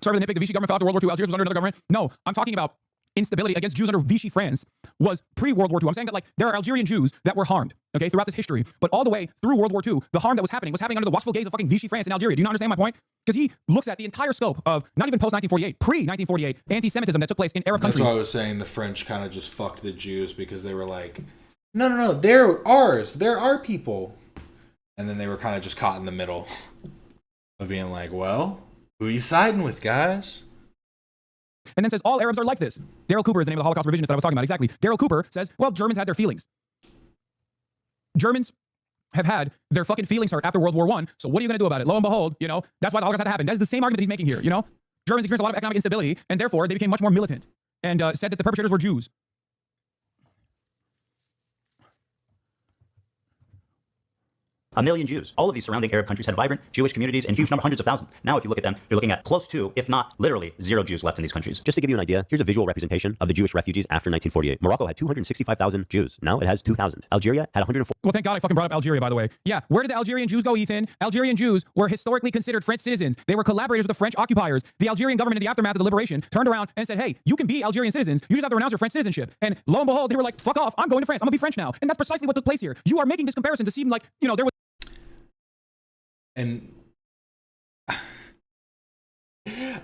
Sorry for the nitpick. The Vichy government fell after World War II. Algiers was under another government. No, I'm talking about instability against Jews under Vichy France was pre-World War II. I'm saying that like there are Algerian Jews that were harmed, okay, throughout this history, but all the way through World War II, the harm that was happening under the watchful gaze of fucking Vichy France in Algeria. Do you not understand my point? Because he looks at the entire scope of not even post-1948, pre-1948 anti-Semitism that took place in Arab countries. That's why I was saying the French kind of just fucked the Jews because they were like, no, they're ours. They're our people. And then they were kind of just caught in the middle of being like, well, who are you siding with, guys? And then says all Arabs are like this. Daryl Cooper is the name of the Holocaust revisionist that I was talking about. Exactly. Daryl Cooper says, well, Germans had their feelings. Germans have had their fucking feelings hurt after World War I. So what are you going to do about it? Lo and behold, that's why the Holocaust had to happen. That's the same argument that he's making here. Germans experienced a lot of economic instability, and therefore they became much more militant and said that the perpetrators were Jews. A million Jews. All of these surrounding Arab countries had vibrant Jewish communities and huge number, hundreds of thousands. Now, if you look at them, you're looking at close to, if not literally, 0 Jews left in these countries. Just to give you an idea, here's a visual representation of the Jewish refugees after 1948. Morocco had 265,000 Jews. Now it has 2,000. Algeria had 104. Well, thank God I fucking brought up Algeria, by the way. Yeah, where did the Algerian Jews go, Ethan? Algerian Jews were historically considered French citizens. They were collaborators with the French occupiers. The Algerian government, in the aftermath of the liberation, turned around and said, hey, you can be Algerian citizens. You just have to renounce your French citizenship. And lo and behold, they were like, fuck off. I'm going to France. I'm going to be French now. And that's precisely what took place here. You are making this comparison to seem like, there was... And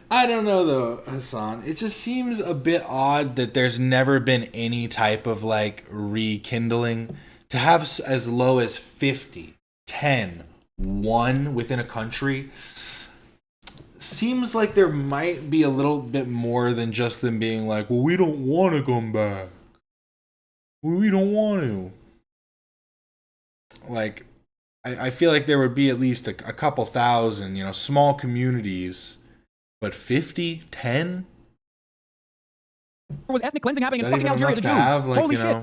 I don't know though, Hasan. It just seems a bit odd that there's never been any type of like rekindling to have as low as 50, 10, 1 within a country. Seems like there might be a little bit more than just them being like, well, we don't want to come back. We don't want to. Like, I feel like there would be at least a couple thousand, small communities, but 50, 10? There was ethnic cleansing happening in fucking Algeria to Jews. Holy shit.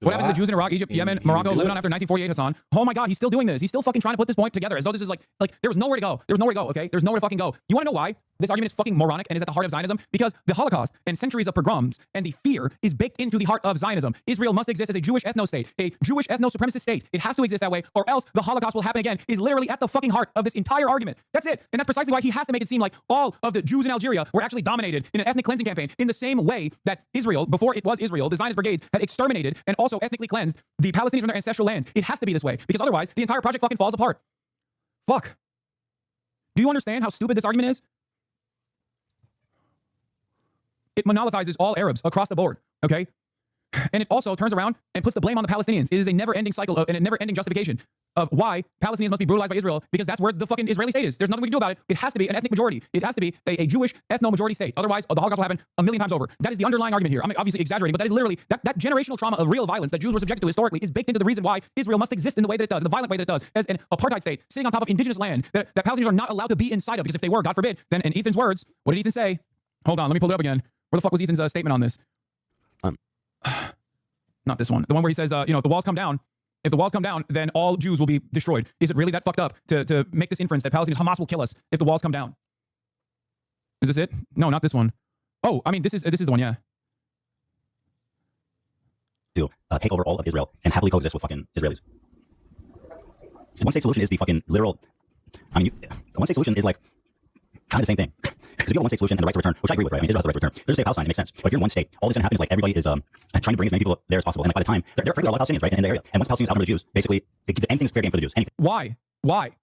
What happened to the Jews in Iraq, Egypt, Yemen, Morocco, Lebanon after 1948, Hasan? Oh my God, he's still doing this. He's still fucking trying to put this point together as though this is like there was nowhere to go. There was nowhere to go, okay? There's nowhere to fucking go. You want to know why this argument is fucking moronic and is at the heart of Zionism? Because the Holocaust and centuries of pogroms and the fear is baked into the heart of Zionism. Israel must exist as a Jewish ethno-state, a Jewish ethno-supremacist state. It has to exist that way, or else the Holocaust will happen again, is literally at the fucking heart of this entire argument. That's it. And that's precisely why he has to make it seem like all of the Jews in Algeria were actually dominated in an ethnic cleansing campaign in the same way that Israel, before it was Israel, the Zionist brigades had exterminated and also ethnically cleansed the Palestinians from their ancestral lands. It has to be this way, because otherwise the entire project fucking falls apart. Fuck. Do you understand how stupid this argument is? It monopolizes all Arabs across the board, okay? And it also turns around and puts the blame on the Palestinians. It is a never-ending cycle and a never-ending justification of why Palestinians must be brutalized by Israel, because that's where the fucking Israeli state is. There's nothing we can do about it. It has to be an ethnic majority. It has to be a Jewish ethno-majority state. Otherwise, the Holocaust will happen a million times over. That is the underlying argument here. I'm obviously exaggerating, but that is literally, that generational trauma of real violence that Jews were subjected to historically is baked into the reason why Israel must exist in the way that it does, in the violent way that it does, as an apartheid state, sitting on top of indigenous land that Palestinians are not allowed to be inside of, because if they were, God forbid, then in Ethan's words, what did Ethan say? Hold on, let me pull it up again. Where the fuck was Ethan's statement on this? Not this one. The one where he says, if the walls come down, then all Jews will be destroyed. Is it really that fucked up to make this inference that Palestinians, Hamas will kill us if the walls come down? Is this it? No, not this one. Oh, I mean, this is the one, yeah. To take over all of Israel and happily coexist with fucking Israelis. One state solution is the fucking literal. I mean, one state solution is like kind of the same thing. Because if you have one state solution and the right to return, which I agree with, right? I mean, Israel has the right to return. There's a state of Palestine, it makes sense. But if you're in one state, all that's going to happen is like everybody is trying to bring as many people there as possible. And like by the time, there are a lot of Palestinians, right, in the area. And once Palestinians outnumber the Jews, basically, anything's fair game for the Jews. Anything. Why?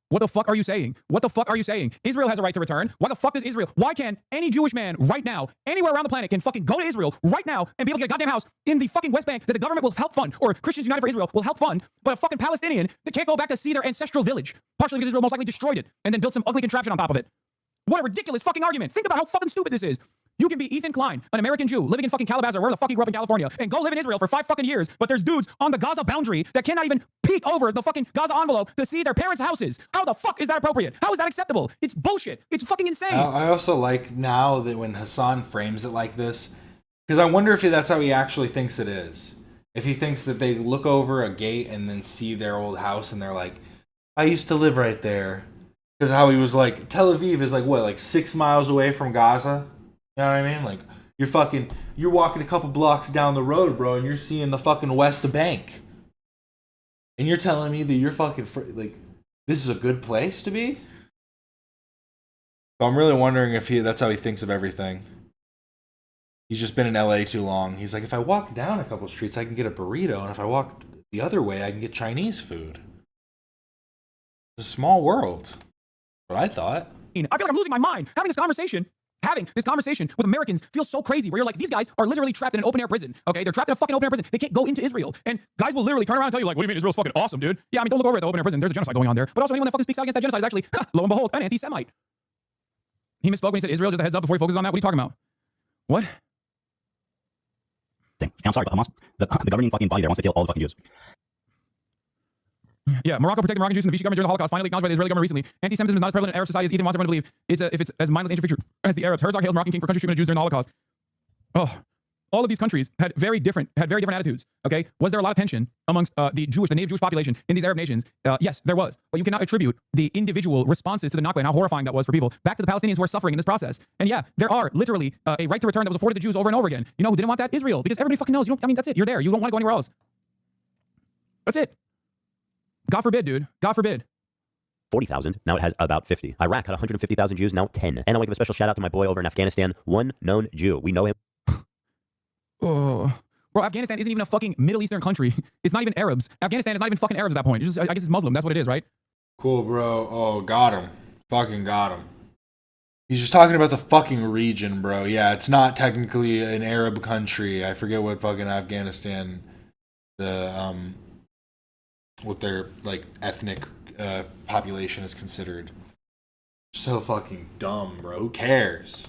What the fuck are you saying? What the fuck are you saying? Israel has a right to return. Why the fuck does Israel? Why can any Jewish man right now, anywhere around the planet, can fucking go to Israel right now and be able to get a goddamn house in the fucking West Bank that the government will help fund, or Christians United for Israel will help fund, but a fucking Palestinian that can't go back to see their ancestral village, partially because Israel most likely destroyed it and then built some ugly contraption on top of it? What a ridiculous fucking argument. Think about how fucking stupid this is. You can be Ethan Klein, an American Jew living in fucking Calabasas, or where the fuck you grew up in California, and go live in Israel for 5 fucking years, but there's dudes on the Gaza boundary that cannot even peek over the fucking Gaza envelope to see their parents' houses. How the fuck is that appropriate? How is that acceptable? It's bullshit. It's fucking insane. I also like now that when Hasan frames it like this, Because I wonder if that's how he actually thinks it is. If he thinks that they look over a gate and then see their old house and they're like, I used to live right there. Because how he was like, Tel Aviv is like, what, like 6 miles away from Gaza? You know what I mean? Like, you're walking a couple blocks down the road, bro, and you're seeing the fucking West Bank. And you're telling me that you're fucking, like, this is a good place to be? So I'm really wondering if that's how he thinks of everything. He's just been in LA too long. He's like, if I walk down a couple streets, I can get a burrito. And if I walk the other way, I can get Chinese food. It's a small world. What I thought. I feel like I'm losing my mind having this conversation with Americans feels so crazy, where you're like, these guys are literally trapped in an open-air prison, okay? They're trapped in a fucking open-air prison. They can't go into Israel. And guys will literally turn around and tell you, like, what do you mean Israel's fucking awesome, dude? Yeah, I mean, don't look over at the open-air prison. There's a genocide going on there. But also, anyone that fucking speaks out against that genocide is actually, lo and behold, an anti-Semite. He misspoke when he said Israel, just a heads up before he focuses on that. What are you talking about? What? And I'm sorry, but Hamas, the governing fucking body there wants to kill all the fucking Jews. Yeah, Morocco protected Moroccan Jews from the Vichy government during the Holocaust, finally acknowledged by the Israeli government recently. Anti-Semitism is not as prevalent in Arab society as Ethan wants everyone to believe. If it's as mindless and infiltrated as the Arabs. Herzog hails Moroccan king for country treatment of Jews during the Holocaust. Oh, all of these countries had very different attitudes. Okay, was there a lot of tension amongst the native Jewish population in these Arab nations? Yes, there was. But you cannot attribute the individual responses to the Nakba and how horrifying that was for people back to the Palestinians who are suffering in this process. And yeah, there are literally a right to return that was afforded to Jews over and over again. You know who didn't want that? Israel, because everybody fucking knows. That's it. You're there. You don't want to go anywhere else. That's it. God forbid, dude. God forbid. 40,000. Now it has about 50. Iraq had 150,000 Jews. Now 10. And I want to give a special shout out to my boy over in Afghanistan. One known Jew. We know him. Oh, bro, Afghanistan isn't even a fucking Middle Eastern country. It's not even Arabs. Afghanistan is not even fucking Arabs at that point. I guess it's Muslim. That's what it is, right? Cool, bro. Oh, got him. Fucking got him. He's just talking about the fucking region, bro. Yeah, it's not technically an Arab country. I forget what fucking Afghanistan, what their like ethnic population is considered. So fucking dumb, bro. Who cares?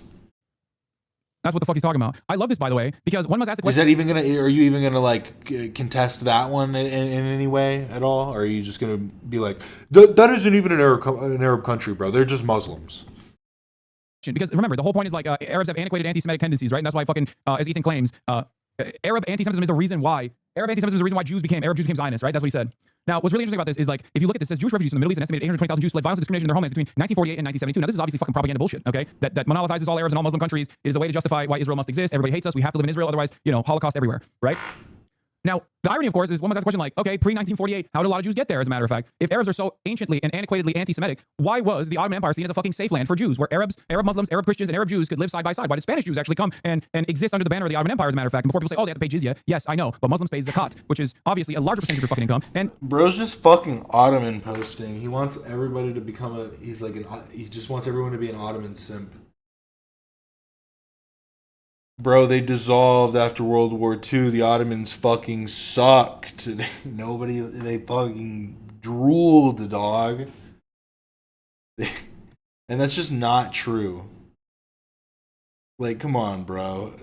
That's what the fuck he's talking about. I love this, by the way, because one must ask the question. Are you even gonna like contest that one in any way at all? Or are you just gonna be like, that isn't even an Arab country, bro. They're just Muslims. Because remember, the whole point is like Arabs have antiquated anti-Semitic tendencies, right? And that's why fucking, as Ethan claims, Arab anti-Semitism is the reason why Arab Jews became Zionists, right? That's what he said. Now, what's really interesting about this is like, if you look at this, it says Jewish refugees from the Middle East, an estimated 820,000 Jews fled violence and discrimination in their homelands between 1948 and 1972. Now, this is obviously fucking propaganda bullshit, okay? That monolithizes all Arabs and all Muslim countries. It is a way to justify why Israel must exist. Everybody hates us. We have to live in Israel. Otherwise, Holocaust everywhere, right? Now, the irony, of course, is one must ask the question like, okay, pre-1948, how did a lot of Jews get there, as a matter of fact? If Arabs are so anciently and antiquatedly anti-Semitic, why was the Ottoman Empire seen as a fucking safe land for Jews, where Arab Muslims, Arab Christians, and Arab Jews could live side by side? Why did Spanish Jews actually come and exist under the banner of the Ottoman Empire, as a matter of fact? And before people say, oh, they have to pay jizya. Yes, I know, but Muslims pay zakat, which is obviously a larger percentage of your fucking income. And bro's just fucking Ottoman posting. He wants everybody to become he just wants everyone to be an Ottoman simp. Bro, they dissolved after World War II. The Ottomans fucking sucked. They fucking drooled, dog. And that's just not true. Like, come on, bro.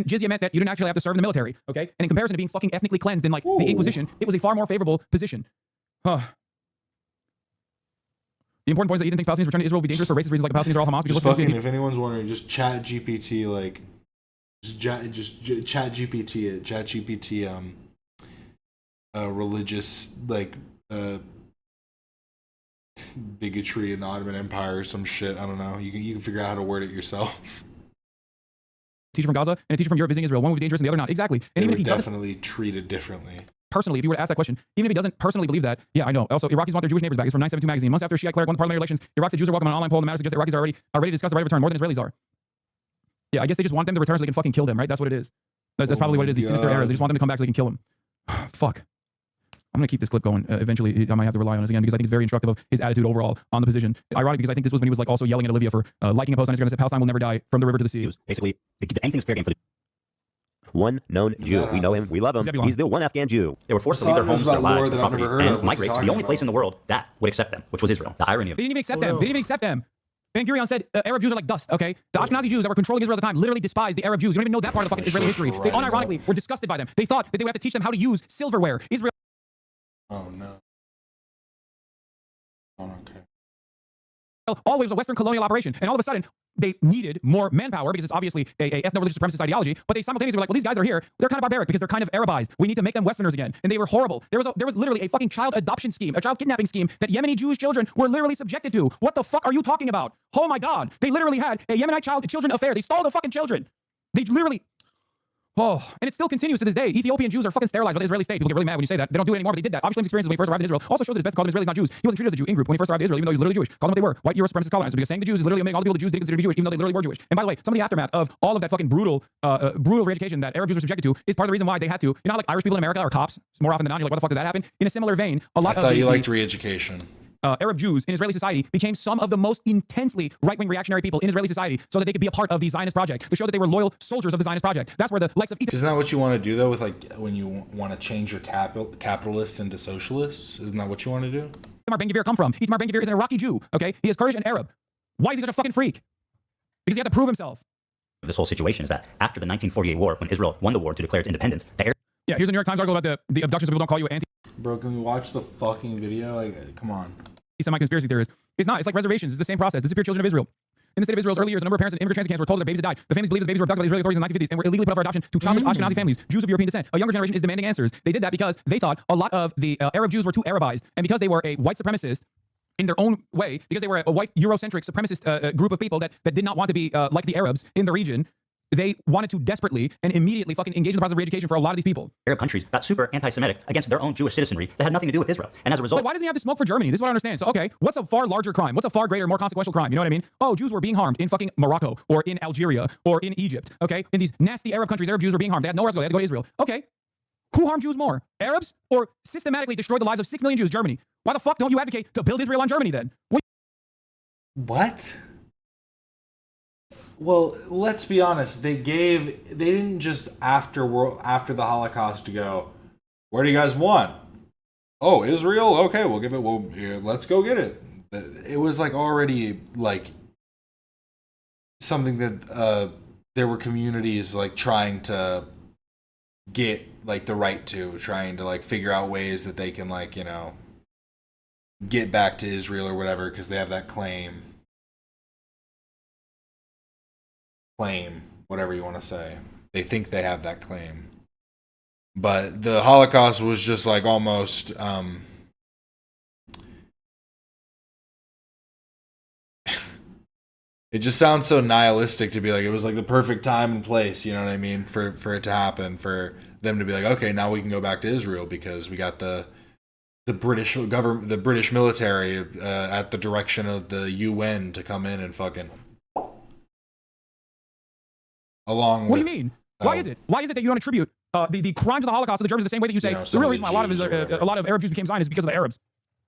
jizya meant that you didn't actually have to serve in the military, okay? And in comparison to being fucking ethnically cleansed in like the Inquisition, it was a far more favorable position. Huh. The important point is that Ethan thinks Palestinians returning to Israel will be dangerous for racist reasons, like the Palestinians are all Hamas. Just fucking, if anyone's wondering, just chat GPT, like, just chat GPT it. Chat GPT, religious, like, bigotry in the Ottoman Empire or some shit. I don't know. You can figure out how to word it yourself. Teacher from Gaza and a teacher from Europe visiting Israel. One would be dangerous and the other not. Exactly. And even if he definitely treated differently. Personally, if you were to ask that question, even if he doesn't personally believe that, yeah, I know. Also, Iraqis want their Jewish neighbors back. It's from 972 magazine. Months after Shiite cleric won the parliamentary elections, Iraq said Jews are welcome on an online poll. The matter suggests that Iraqis are ready to discuss the right of return more than Israelis are. Yeah, I guess they just want them to return so they can fucking kill them, right? That's what it is. That's probably what it is. These sinister Arabs. They just want them to come back so they can kill them. Fuck. I'm going to keep this clip going. Eventually, I might have to rely on this again because I think it's very instructive of his attitude overall on the position. Ironic because I think this was when he was like also yelling at Olivia for liking a post on Instagram that said Palestine will never die from the river to the sea. Basically, anything's fair game for the one known Jew. We know him. We love him. He's the one Afghan Jew. They were forced to leave their homes, their lives, their property, and migrate to the only place in the world that would accept them, which was Israel. The irony of They didn't even accept them. They didn't even accept them. Ben Gurion said Arab Jews are like dust, okay? The Ashkenazi Jews that were controlling Israel at the time literally despised the Arab Jews. You don't even know that part of the fucking Israeli history. They unironically were disgusted by them. They thought that they would have to teach them how to use silverware. Israel. Oh, no. Oh, okay. Always a Western colonial operation. And all of a sudden, they needed more manpower because it's obviously a ethno-religious supremacist ideology, but they simultaneously were like, well, these guys that are here, they're kind of barbaric because they're kind of Arabized. We need to make them Westerners again. And they were horrible. There was literally a fucking child adoption scheme, a child kidnapping scheme that Yemeni Jewish children were literally subjected to. What the fuck are you talking about? Oh my God. They literally had a Yemenite children affair. They stole the fucking children. They literally... Oh, and it still continues to this day. Ethiopian Jews are fucking sterilized by the Israeli state. People get really mad when you say that. They don't do it anymore, but they did that. Obviously, experiences when he first arrived in Israel also shows that it's best to call them Israelis, not Jews. He wasn't treated as a Jew in-group when he first arrived in Israel, even though he was literally Jewish. Call them what they were. White Euro supremacist colonizers. Because saying the Jews is literally making all the people the Jews didn't consider to be Jewish, even though they literally were Jewish. And by the way, some of the aftermath of all of that fucking brutal re-education that Arab Jews were subjected to is part of the reason why they had to. You know how like Irish people in America are cops more often than not? You're like, what the fuck did that happen? In a similar vein, a lot I thought you liked re-education. Arab Jews in Israeli society became some of the most intensely right-wing reactionary people in Israeli society so that they could be a part of the Zionist project, to show that they were loyal soldiers of the Zionist project. That's where the likes of Isn't that what you want to do, though, with like when you want to change your capitalists into socialists? Isn't that what you want to do? Itamar Ben-Gvir come from? Itamar Ben-Gvir is an Iraqi Jew, okay? He is Kurdish and Arab. Why is he such a fucking freak? Because he had to prove himself. This whole situation is that after the 1948 war, when Israel won the war to declare its independence, Yeah, here's a New York Times article about the abductions of people don't call you anti. Bro, can we watch the fucking video? Like, come on. Semi-conspiracy theorist. It's not. It's like reservations. It's the same process. Disappeared children of Israel. In the state of Israel's early years, a number of parents in immigrant transit camps were told that their babies had died. The families believed that the babies were abducted by the Israeli authorities in the 1950s and were illegally put up for adoption to childish Ashkenazi families, Jews of European descent. A younger generation is demanding answers. They did that because they thought a lot of the Arab Jews were too Arabized, and because they were a white supremacist in their own way, because they were a white Eurocentric supremacist group of people that did not want to be like the Arabs in the region, they wanted to desperately and immediately fucking engage in the process of re-education for a lot of these people. Arab countries got super anti-Semitic against their own Jewish citizenry that had nothing to do with Israel. And as a result... But why doesn't he have to smoke for Germany? This is what I understand. So, okay, what's a far larger crime? What's a far greater, more consequential crime? You know what I mean? Oh, Jews were being harmed in fucking Morocco or in Algeria or in Egypt, okay? In these nasty Arab countries, Arab Jews were being harmed. They had nowhere else to go. They had to go to Israel. Okay. Who harmed Jews more? Arabs or systematically destroyed the lives of 6 million Jews? Germany. Why the fuck don't you advocate to build Israel on Germany then? What? Well, let's be honest. They didn't just after the Holocaust to go, where do you guys want? Oh, Israel? Okay, we'll give it. Well, here, let's go get it. It was like already like something that there were communities like trying to get like the right to, trying to like figure out ways that they can like, you know, get back to Israel or whatever because they have that claim, whatever you want to say. They think they have that claim. But the Holocaust was just like almost it just sounds so nihilistic to be like it was like the perfect time and place, you know what I mean, for it to happen, for them to be like, okay, now we can go back to Israel because we got the British government, the British military at the direction of the UN to come in and fucking along. What do you mean? Why is it? Why is it that you don't attribute the crimes of the Holocaust to the Germans the same way that you say the real reason why a lot of Arab Jews became Zionists is because of the Arabs?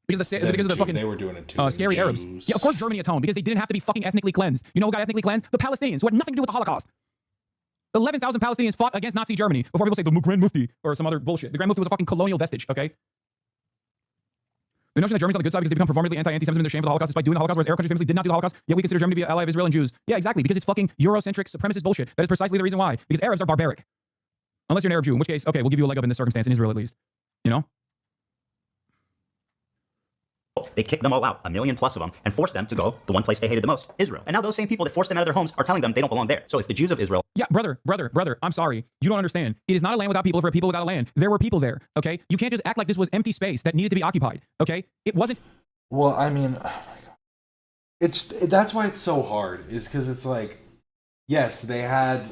Because of the fucking they were doing it too. Scary Arabs. Yeah, of course Germany atoned because they didn't have to be fucking ethnically cleansed. You know who got ethnically cleansed? The Palestinians, who had nothing to do with the Holocaust. 11,000 Palestinians fought against Nazi Germany before people say the Grand Mufti or some other bullshit. The Grand Mufti was a fucking colonial vestige, okay? The notion that Germany's on the good side because they become performatively anti-Semitism in their shame for the Holocaust despite doing the Holocaust, whereas Arab countries famously did not do the Holocaust, yet we consider Germany to be an ally of Israel and Jews. Yeah, exactly, because it's fucking Eurocentric supremacist bullshit. That is precisely the reason why. Because Arabs are barbaric. Unless you're an Arab Jew, in which case, okay, we'll give you a leg up in this circumstance, in Israel at least. You know? They kicked them all out, 1 million plus of them, and forced them to go the one place they hated the most, Israel. And now those same people that forced them out of their homes are telling them they don't belong there. So if the Jews of Israel... Yeah, brother, I'm sorry. You don't understand. It is not a land without people for a people without a land. There were people there, okay? You can't just act like this was empty space that needed to be occupied, okay? It wasn't... Well, I mean, oh my God. That's why it's so hard, is because it's like, yes, they had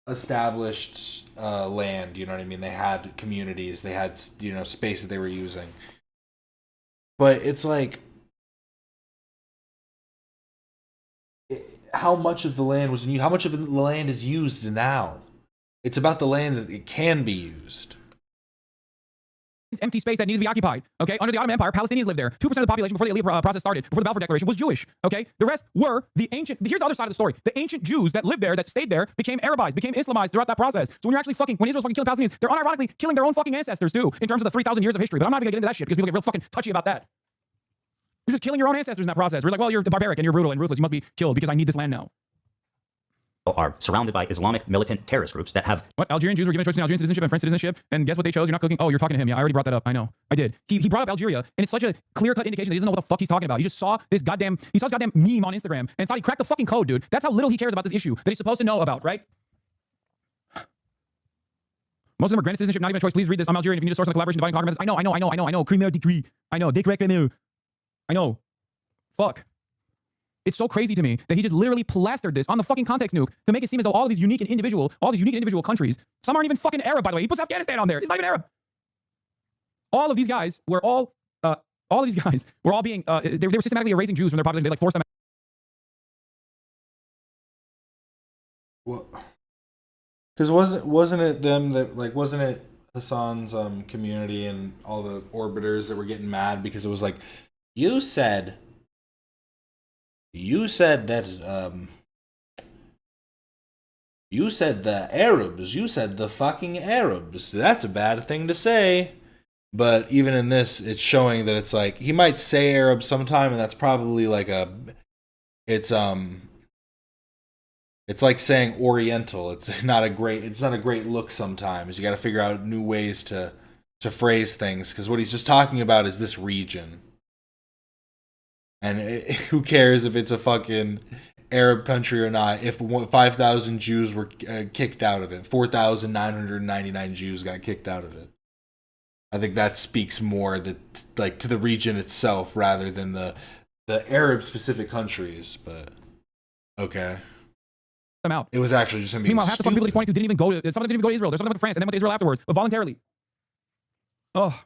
established land, you know what I mean? They had communities, they had, you know, space that they were using. But it's like, how much of the land was how much of the land is used now? It's about the land that it can be used. Empty space that needed to be occupied, okay? Under the Ottoman Empire, Palestinians lived there. 2% of the population before the Aliyah process started, before the Balfour Declaration, was Jewish, okay? The rest were the ancient... Here's the other side of the story. The ancient Jews that lived there, that stayed there, became Arabized, became Islamized throughout that process. So when you're actually when Israel's fucking killing Palestinians, they're unironically killing their own fucking ancestors too, in terms of the 3,000 years of history. But I'm not even gonna get into that shit because people get real fucking touchy about that. You're just killing your own ancestors in that process. We're like, well, you're barbaric and you're brutal and ruthless. You must be killed because I need this land now. are surrounded by Islamic militant terrorist groups that have... What? Algerian Jews were given a choice between Algerian citizenship and French citizenship, and guess what they chose? You're not cooking. Oh, you're talking to him. Yeah, I already brought that up. I know. I did. He brought up Algeria, and it's such a clear-cut indication that he doesn't know what the fuck he's talking about. He just saw this goddamn meme on Instagram and thought he cracked the fucking code, dude. That's how little he cares about this issue that he's supposed to know about, right? Most of them are granted citizenship, not even a choice. Please read this. I'm Algerian. If you need a source on the collaboration, dividing conquer methods. I know. Creamer decree. I know. Decret. I know. Fuck. It's so crazy to me that he just literally plastered this on the fucking context nuke to make it seem as though all these unique and individual countries, some aren't even fucking Arab, by the way. He puts Afghanistan on there. It's not even Arab. All of these guys were all being, they were systematically erasing Jews from their population. They like forced them. Well, because wasn't it them that like wasn't it Hasan's community and all the orbiters that were getting mad because it was like you said that you said the Arabs, you said the fucking Arabs. That's a bad thing to say. But even in this, it's showing that it's like he might say Arab sometime, and that's probably like it's like saying Oriental. It's not a great look sometimes. You got to figure out new ways to phrase things because what he's just talking about is this region. And who cares if it's a fucking Arab country or not? If 5,000 Jews were kicked out of it, 4,999 Jews got kicked out of it. I think that speaks more to the region itself rather than the Arab specific countries. But okay, Them out. It was actually just him being Meanwhile, half the fucking people he's pointing to didn't even go to. Some of them didn't even go to Israel. There's some of them went to France and then went to Israel afterwards, but voluntarily. Oh.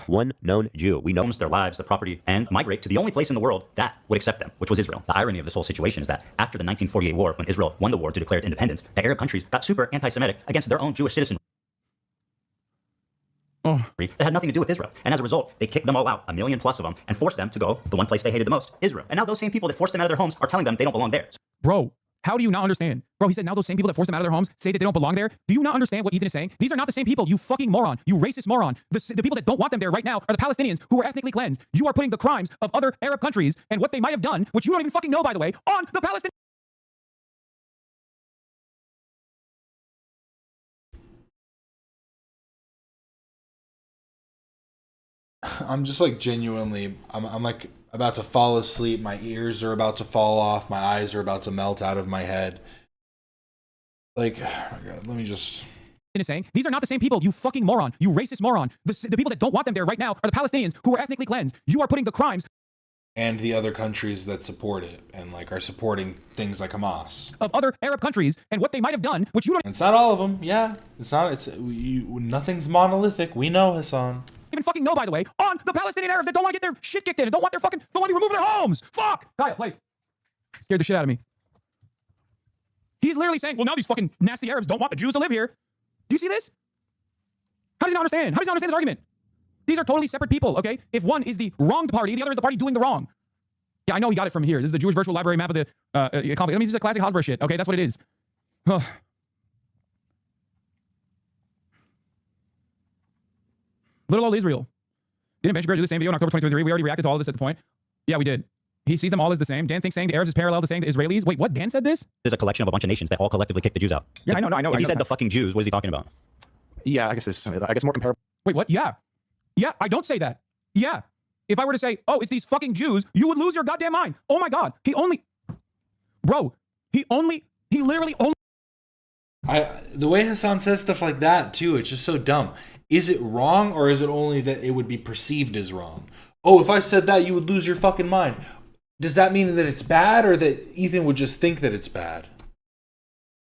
One known Jew. We know their lives, their property, and migrate to the only place in the world that would accept them, which was Israel. The irony of this whole situation is that after the 1948 war, when Israel won the war to declare its independence, the Arab countries got super anti-Semitic against their own Jewish citizenry. That had nothing to do with Israel. And as a result, they kicked them all out, 1 million plus of them, and forced them to go the one place they hated the most, Israel. And now those same people that forced them out of their homes are telling them they don't belong there. Bro, how do you not understand? Bro, he said now those same people that forced them out of their homes say that they don't belong there. Do you not understand what Ethan is saying? These are not the same people, you fucking moron. You racist moron. The people that don't want them there right now are the Palestinians who are ethnically cleansed. You are putting the crimes of other Arab countries and what they might have done, which you don't even fucking know, by the way, on the Palestinians. I'm just like genuinely, I'm like about to fall asleep. My ears are about to fall off. My eyes are about to melt out of my head. Like, oh my God, let me just. Is saying these are not the same people, you fucking moron. You racist moron. The people that don't want them there right now are the Palestinians who are ethnically cleansed. You are putting the crimes. And the other countries that support it and like are supporting things like Hamas of other Arab countries and what they might have done, which you don't. It's not all of them. Yeah, it's not. Nothing's monolithic. We know, Hasan. Even fucking know, by the way, on the Palestinian Arabs that don't want to get their shit kicked in and don't want to be removed from their homes. Fuck! Kyle, please. Scared the shit out of me. He's literally saying, well, now these fucking nasty Arabs don't want the Jews to live here. Do you see this? How does he not understand? How does he not understand this argument? These are totally separate people, okay? If one is the wronged party, the other is the party doing the wrong. Yeah, I know he got it from here. This is the Jewish virtual library map of the conflict. I mean, this is a classic Hezbollah shit, okay? That's what it is. Little old Israel. Didn't Benjamin do the same video in October 2023? We already reacted to all of this at the point. Yeah, we did. He sees them all as the same. Dan thinks saying the Arabs is parallel to saying the Israelis. Wait, what? Dan said this? There's a collection of a bunch of nations that all collectively kick the Jews out. Yeah, I know. If he said the fucking Jews, what is he talking about? Yeah, I guess more comparable. Wait, what? Yeah. Yeah, I don't say that. Yeah. If I were to say, oh, it's these fucking Jews, you would lose your goddamn mind. Oh my God. He literally only. The way Hasan says stuff like that too, it's just so dumb. Is it wrong or is it only that it would be perceived as wrong? Oh, if I said that, you would lose your fucking mind. Does that mean that it's bad or that Ethan would just think that it's bad?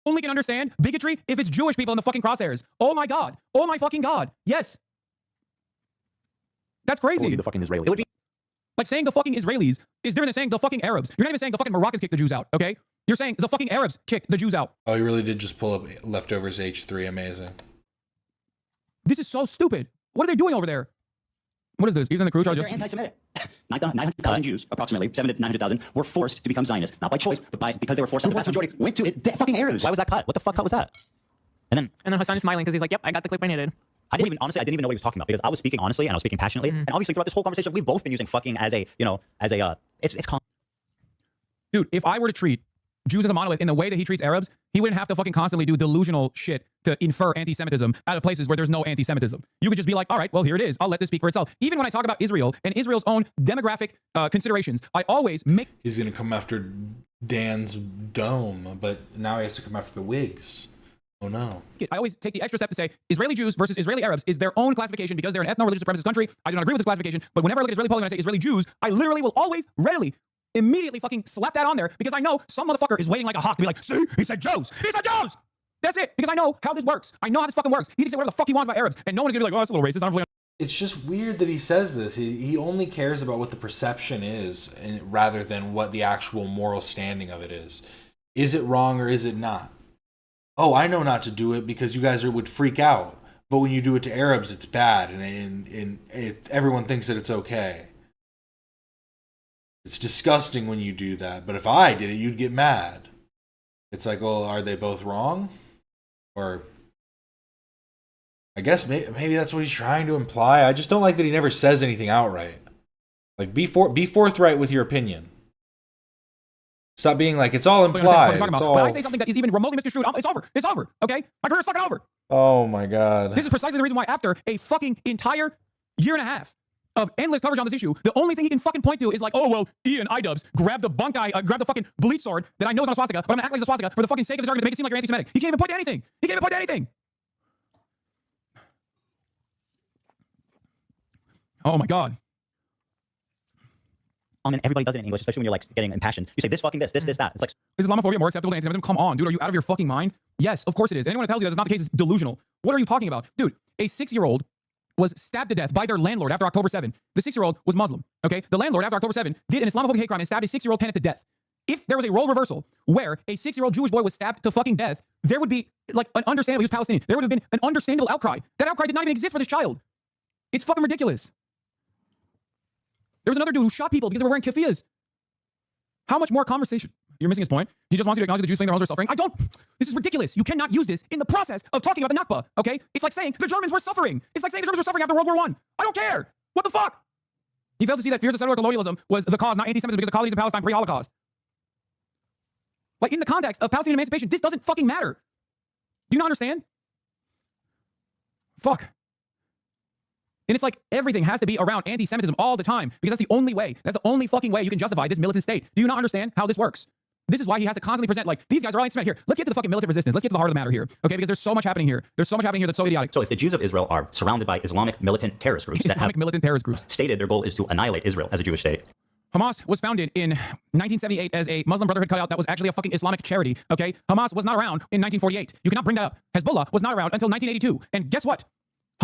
Only can understand bigotry if it's Jewish people in the fucking crosshairs. Oh my God. Oh my fucking God. Yes. That's crazy. The fucking Israelis. It would be like saying the fucking Israelis is different than saying the fucking Arabs. You're not even saying the fucking Moroccans kicked the Jews out, okay? You're saying the fucking Arabs kicked the Jews out. Oh, you really did just pull up Leftovers H3. Amazing. This is so stupid. What are they doing over there? What is this? Even the crew charges. They're anti-Semitic. 900,000 Jews, approximately 700,000 to 900,000, were forced to become Zionists, not by choice, but because they were forced. And the vast majority went to it. Fucking Arabs. Why was that cut? What the fuck cut was that? And then Hasan is smiling because he's like, "Yep, I got the clip I needed." I didn't even know what he was talking about because I was speaking honestly and I was speaking passionately. And obviously throughout this whole conversation, we've both been using fucking as a, it's Dude, if I were to treat Jews as a monolith in the way that he treats Arabs, he wouldn't have to fucking constantly do delusional shit to infer anti-Semitism out of places where there's no anti-Semitism. You could just be like, all right, well, here it is. I'll let this speak for itself. Even when I talk about Israel and Israel's own demographic considerations, I always make... He's going to come after Dan's dome, but now he has to come after the Whigs. Oh, no. I always take the extra step to say Israeli Jews versus Israeli Arabs is their own classification because they're an ethno-religious supremacist country. I do not agree with this classification, but whenever I look at Israeli polygons and I say Israeli Jews, I literally will always, readily, immediately fucking slap that on there because I know some motherfucker is waiting like a hawk to be like, see, he said Jews. He said Jews. That's it. Because I know how this works. I know how this fucking works. He can say whatever the fuck he wants about Arabs, and no one's gonna be like, oh, that's a little racist. I don't really... It's just weird that he says this. He only cares about what the perception is rather than what the actual moral standing of it is. Is it wrong or is it not? Oh, I know not to do it because you guys would freak out. But when you do it to Arabs, it's bad, and everyone thinks that it's okay. It's disgusting when you do that. But if I did it, you'd get mad. It's like, well, are they both wrong? Or I guess maybe that's what he's trying to imply. I just don't like that he never says anything outright. Like, be forthright with your opinion. Stop being like, it's all implied. But I say something that is even remotely misconstrued, it's over. It's over, okay? My career's fucking over. Oh my God. This is precisely the reason why after a fucking entire year and a half of endless coverage on this issue, the only thing he can fucking point to is like, oh, well, Ian Idubbbs grabbed the bunk eye, grabbed the fucking bleach sword that I know is not a swastika, but I'm gonna act like it's a swastika for the fucking sake of this argument to make it seem like you're anti-Semitic. He can't even point to anything. He can't even point to anything. Oh my God. And everybody does it in English, especially when you're like getting impassioned. You say this fucking this, that. It's like, is Islamophobia more acceptable than anti-Semitism? Come on, dude. Are you out of your fucking mind? Yes, of course it is. Anyone that tells you that is not the case is delusional. What are you talking about? Dude, a 6-year-old was stabbed to death by their landlord after October 7. The 6-year-old was Muslim, okay? The landlord after October 7 did an Islamophobic hate crime and stabbed a 6-year-old tenant to death. If there was a role reversal where a 6-year-old Jewish boy was stabbed to fucking death, there would be like an understandable, he was Palestinian, there would have been an understandable outcry. That outcry did not even exist for this child. It's fucking ridiculous. There was another dude who shot people because they were wearing keffiyehs. How much more conversation? You're missing his point. He just wants you to acknowledge the Jews feeling their homes are suffering. I don't. This is ridiculous. You cannot use this in the process of talking about the Nakba, okay? It's like saying the Germans were suffering. It's like saying the Germans were suffering after World War I. I don't care. What the fuck? He fails to see that fears of settler colonialism was the cause, not anti-Semitism, because the colonies in Palestine pre-Holocaust. Like, in the context of Palestinian emancipation, this doesn't fucking matter. Do you not understand? Fuck. And it's like everything has to be around anti-Semitism all the time because that's the only way. That's the only fucking way you can justify this militant state. Do you not understand how this works? This is why he has to constantly present like, these guys are all anti-Semitic. Here, let's get to the fucking militant resistance. Let's get to the heart of the matter here. Okay, because there's so much happening here. There's so much happening here that's so idiotic. So if the Jews of Israel are surrounded by Islamic militant terrorist groups stated their goal is to annihilate Israel as a Jewish state. Hamas was founded in 1978 as a Muslim Brotherhood cutout that was actually a fucking Islamic charity, okay? Hamas was not around in 1948. You cannot bring that up. Hezbollah was not around until 1982. And guess what?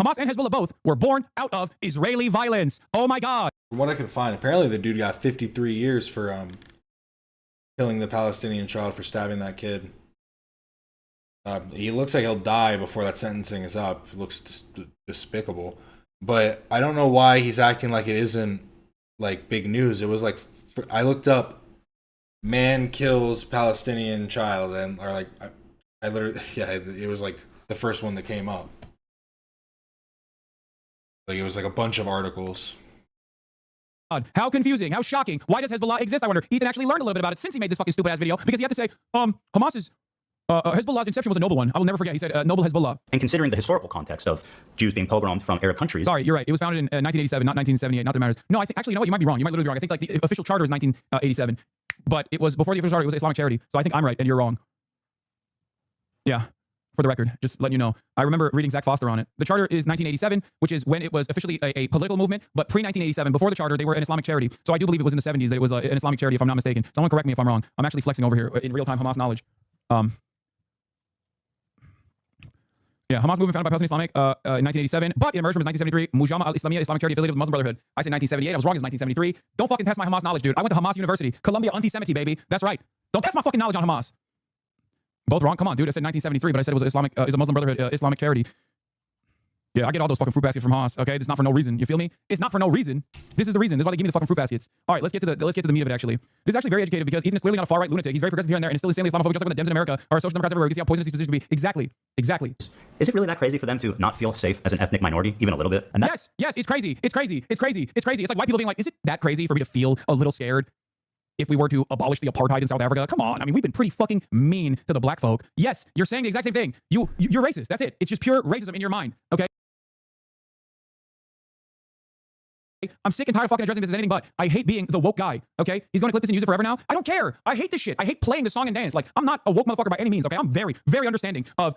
Hamas and Hezbollah both were born out of Israeli violence. Oh my God. From what I can find, apparently the dude got 53 years for killing the Palestinian child for stabbing that kid. He looks like he'll die before that sentencing is up. It looks despicable. But I don't know why he's acting like it isn't like big news. It was like, I looked up man kills Palestinian child and or like I literally, yeah, it was like the first one that came up. Like, it was like a bunch of articles. How confusing, how shocking. Why does Hezbollah exist? I wonder. Ethan actually learned a little bit about it since he made this fucking stupid ass video because he had to say, Hamas's, Hezbollah's inception was a noble one. I will never forget. He said, noble Hezbollah. And considering the historical context of Jews being pogromed from Arab countries. Sorry, you're right. It was founded in 1987, not 1978. Not that it matters. No, I think, actually, you know what? You might be wrong. You might literally be wrong. I think like the official charter is 1987. But it was, before the official charter, it was an Islamic charity. So I think I'm right and you're wrong. Yeah. For the record, just letting you know. I remember reading Zach Foster on it. The charter is 1987, which is when it was officially a political movement, but pre-1987, before the charter, they were an Islamic charity. So I do believe it was in the 70s that it was an Islamic charity, if I'm not mistaken. Someone correct me if I'm wrong. I'm actually flexing over here in real-time Hamas knowledge. Yeah, Hamas movement founded by Palestinian Islamic in 1987, but it emerged from 1973. Mujama al-Islamiyya, Islamic charity affiliated with the Muslim Brotherhood. I said 1978. I was wrong. It was 1973. Don't fucking test my Hamas knowledge, dude. I went to Hamas University. Columbia anti-Semity, baby. That's right. Don't test my fucking knowledge on Hamas. Both wrong. Come on, dude. I said 1973, but I said it was Islamic, is a Muslim Brotherhood, Islamic charity. Yeah, I get all those fucking fruit baskets from Haas. Okay, it's not for no reason. You feel me? It's not for no reason. This is the reason. This is why they give me the fucking fruit baskets. All right, let's get to the meat of it. Actually, this is actually very educated because Ethan is clearly not a far right lunatic. He's very progressive here and there, and is still insanely Islamophobic, just like when the Dems in America are social democrats everywhere. You can see how poisonous these positions be. Exactly. Is it really that crazy for them to not feel safe as an ethnic minority, even a little bit? And that's yes, it's crazy. It's crazy. It's like white people being like, is it that crazy for me to feel a little scared? if we were to abolish the apartheid in South Africa. Come on. I mean, we've been pretty fucking mean to the black folk. Yes, you're saying the exact same thing. You're racist. That's it. It's just pure racism in your mind. Okay. I'm sick and tired of fucking addressing this as anything but. I hate being the woke guy, okay? He's going to clip this and use it forever now. I don't care. I hate this shit. I hate playing the song and dance. Like, I'm not a woke motherfucker by any means, okay? I'm very understanding of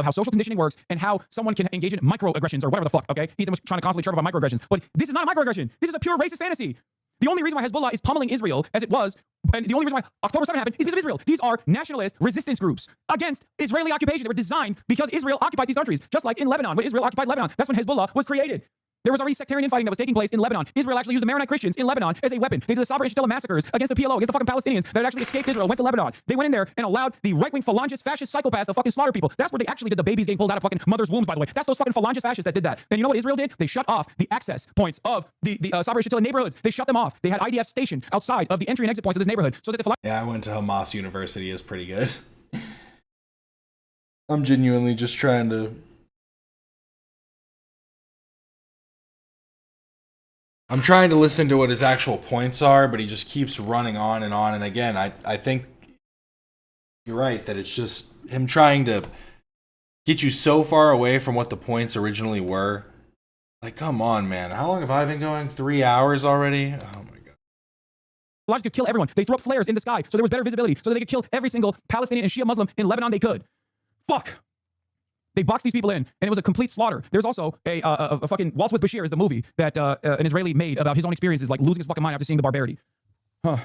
how social conditioning works and how someone can engage in microaggressions or whatever the fuck, okay? Ethan was trying to constantly chirp about microaggressions, but this is not a microaggression. This is a pure racist fantasy. The only reason why Hezbollah is pummeling Israel as it was, and the only reason why October 7 happened is because of Israel. These are nationalist resistance groups against Israeli occupation. They were designed because Israel occupied these countries, just like in Lebanon. When Israel occupied Lebanon, that's when Hezbollah was created. There was already sectarian infighting that was taking place in Lebanon. Israel actually used the Maronite Christians in Lebanon as a weapon. They did the Sabra Shatila massacres against the PLO, against the fucking Palestinians that had actually escaped Israel, went to Lebanon. They went in there and allowed the right-wing phalangist fascist psychopaths to fucking slaughter people. That's where they actually did the babies getting pulled out of fucking mothers' wombs, by the way. That's those fucking phalangist fascists that did that. And you know what Israel did? They shut off the access points of the Sabra Shatila neighborhoods. They shut them off. They had IDF stationed outside of the entry and exit points of this neighborhood so that the Yeah, I went to Hamas University. It's pretty good. I'm genuinely just trying to... I'm trying to listen to what his actual points are, but he just keeps running on. And again, I think you're right that it's just him trying to get you so far away from what the points originally were. Like, come on, man. How long have I been going? 3 hours already? Oh, my God. Lodges could kill everyone. They threw up flares in the sky so there was better visibility, so that they could kill every single Palestinian and Shia Muslim in Lebanon they could. Fuck. They boxed these people in, and it was a complete slaughter. There's also a fucking Waltz with Bashir is the movie that an Israeli made about his own experiences, like losing his fucking mind after seeing the barbarity. Huh.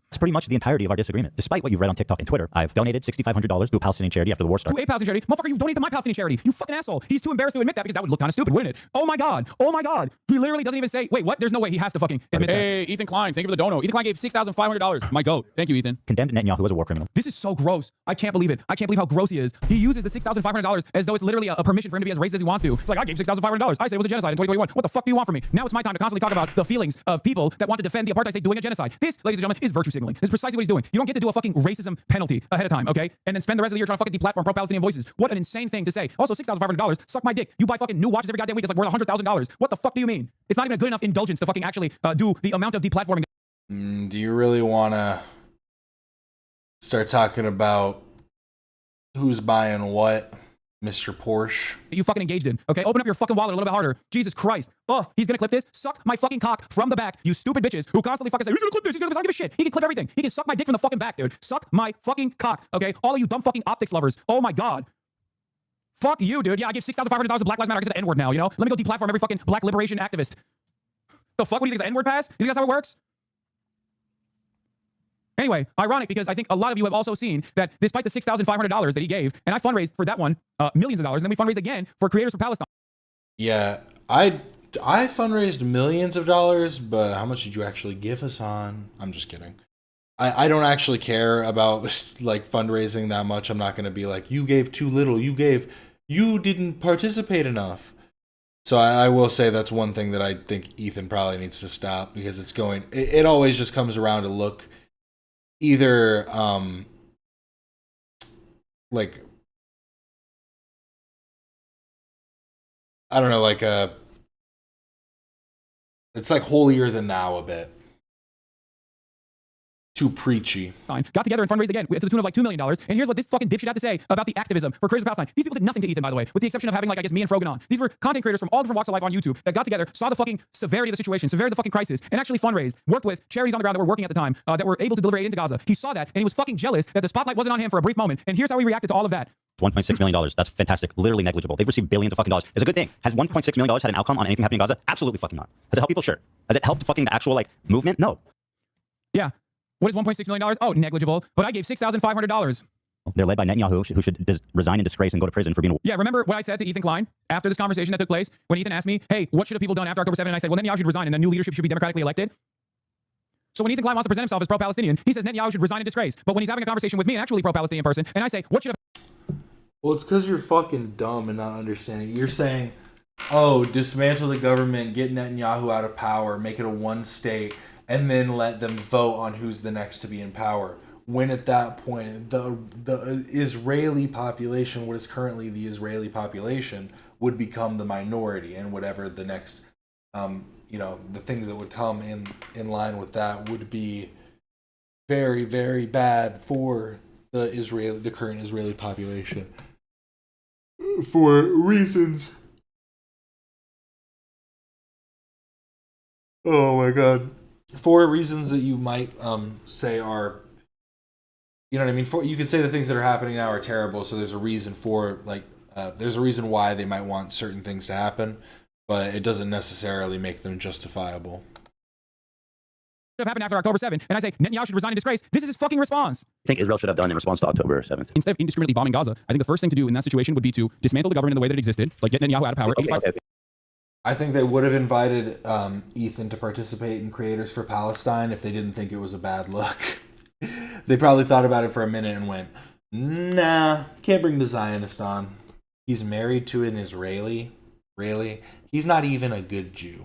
That's pretty much the entirety of our disagreement. Despite what you've read on TikTok and Twitter, I've donated $6,500 to a Palestinian charity after the war started. To a Palestinian charity? Motherfucker, you donated to my Palestinian charity. You fucking asshole. He's too embarrassed to admit that because that would look kind of stupid, wouldn't it? Oh my God. Oh my God. He literally doesn't even say, wait, what? There's no way he has to fucking admit that. Hey, Ethan Klein, thank you for the dono. Ethan Klein gave $6,500. My goat. Thank you, Ethan. Condemned Netanyahu as a war criminal. This is so gross. I can't believe it. I can't believe how gross he is. He uses the $6,500 as though it's literally a permission for him to be as racist as he wants to. It's like, I gave $6,500. I said it was a genocide in 2021. What the fuck do you want from me? Now it's my time to constantly talk about the feelings of people that want to defend the apartheid state doing a genocide. This, ladies and gentlemen, is virtue signaling. This is precisely what he's doing. You don't get to do a fucking racism penalty ahead of time, okay? And then spend the rest of the year trying to fucking deplatform pro-Palestinian voices. What an insane thing to say. Also, $6,500. Suck my dick. You buy fucking new watches every goddamn week. It's like worth $100,000. What the fuck do you mean? It's not even a good enough indulgence to fucking actually do the amount of deplatforming. Do you really want to start talking about who's buying what, Mr. Porsche? You fucking engaged in, okay? Open up your fucking wallet a little bit harder. Jesus Christ. Oh, he's gonna clip this? Suck my fucking cock from the back, you stupid bitches who constantly fucking say, he's gonna clip this, he's gonna clip this. I don't give a shit. He can clip everything. He can suck my dick from the fucking back, dude. Suck my fucking cock, okay? All of you dumb fucking optics lovers. Oh my God. Fuck you, dude. Yeah, I give $6,500 to Black Lives Matter. I get the N-word now, you know? Let me go deplatform every fucking black liberation activist. The fuck? What do you think is an N-word pass? You think that's how it works? Anyway, ironic because I think a lot of you have also seen that despite the $6,500 that he gave, and I fundraised for that one millions of dollars, and then we fundraised again for Creators for Palestine. Yeah, I fundraised millions of dollars, but how much did you actually give Hasan? I'm just kidding. I don't actually care about like fundraising that much. I'm not going to be like, you gave too little, you didn't participate enough. So I will say that's one thing that I think Ethan probably needs to stop, because it always just comes around to look either like, I don't know, like it's like holier than thou a bit. Too preachy. Got together and fundraised again to the tune of like $2 million. And here's what this fucking dipshit had to say about the activism for Creators of Palestine. These people did nothing to Ethan, by the way, with the exception of having, like, I guess, me and Frogan on. These were content creators from all different walks of life on YouTube that got together, saw the fucking severity of the situation, severity of the fucking crisis, and actually fundraised, worked with charities on the ground that were working at the time, that were able to deliver aid into Gaza. He saw that, and he was fucking jealous that the spotlight wasn't on him for a brief moment. And here's how he reacted to all of that. $1.6 million. That's fantastic. Literally negligible. They've received billions of fucking dollars. It's a good thing. Has $1.6 million had an outcome on anything happening in Gaza? Absolutely fucking not. Has it helped people? Sure. Has it helped fucking the actual, like, movement? No. Yeah. What is $1.6 million? Oh, negligible. But I gave $6,500. They're led by Netanyahu, who should resign in disgrace and go to prison for being a... Yeah, remember what I said to Ethan Klein after this conversation that took place? When Ethan asked me, hey, what should have people done after October 7? And I said, well, Netanyahu should resign and the new leadership should be democratically elected. So when Ethan Klein wants to present himself as pro-Palestinian, he says Netanyahu should resign in disgrace. But when he's having a conversation with me, an actually pro-Palestinian person, and I say, what should have... Well, it's because you're fucking dumb and not understanding. You're saying, oh, dismantle the government, get Netanyahu out of power, make it a one state, and then let them vote on who's the next to be in power. When at that point, the Israeli population, what is currently the Israeli population, would become the minority, and whatever the next you know, the things that would come in line with that would be very, very bad for the current Israeli population, for reasons. Oh my God. For reasons that you might say are, you know what I mean? You could say the things that are happening now are terrible, so there's a reason for, like, there's a reason why they might want certain things to happen, but it doesn't necessarily make them justifiable. Have happened after October 7th, and I say Netanyahu should resign in disgrace. This is his fucking response. I think Israel should have done in response to October 7th. Instead of indiscriminately bombing Gaza, I think the first thing to do in that situation would be to dismantle the government in the way that it existed, like get Netanyahu out of power. Okay. I think they would have invited Ethan to participate in Creators for Palestine if they didn't think it was a bad look. They probably thought about it for a minute and went, nah, can't bring the Zionist on. He's married to an Israeli. Really? He's not even a good Jew.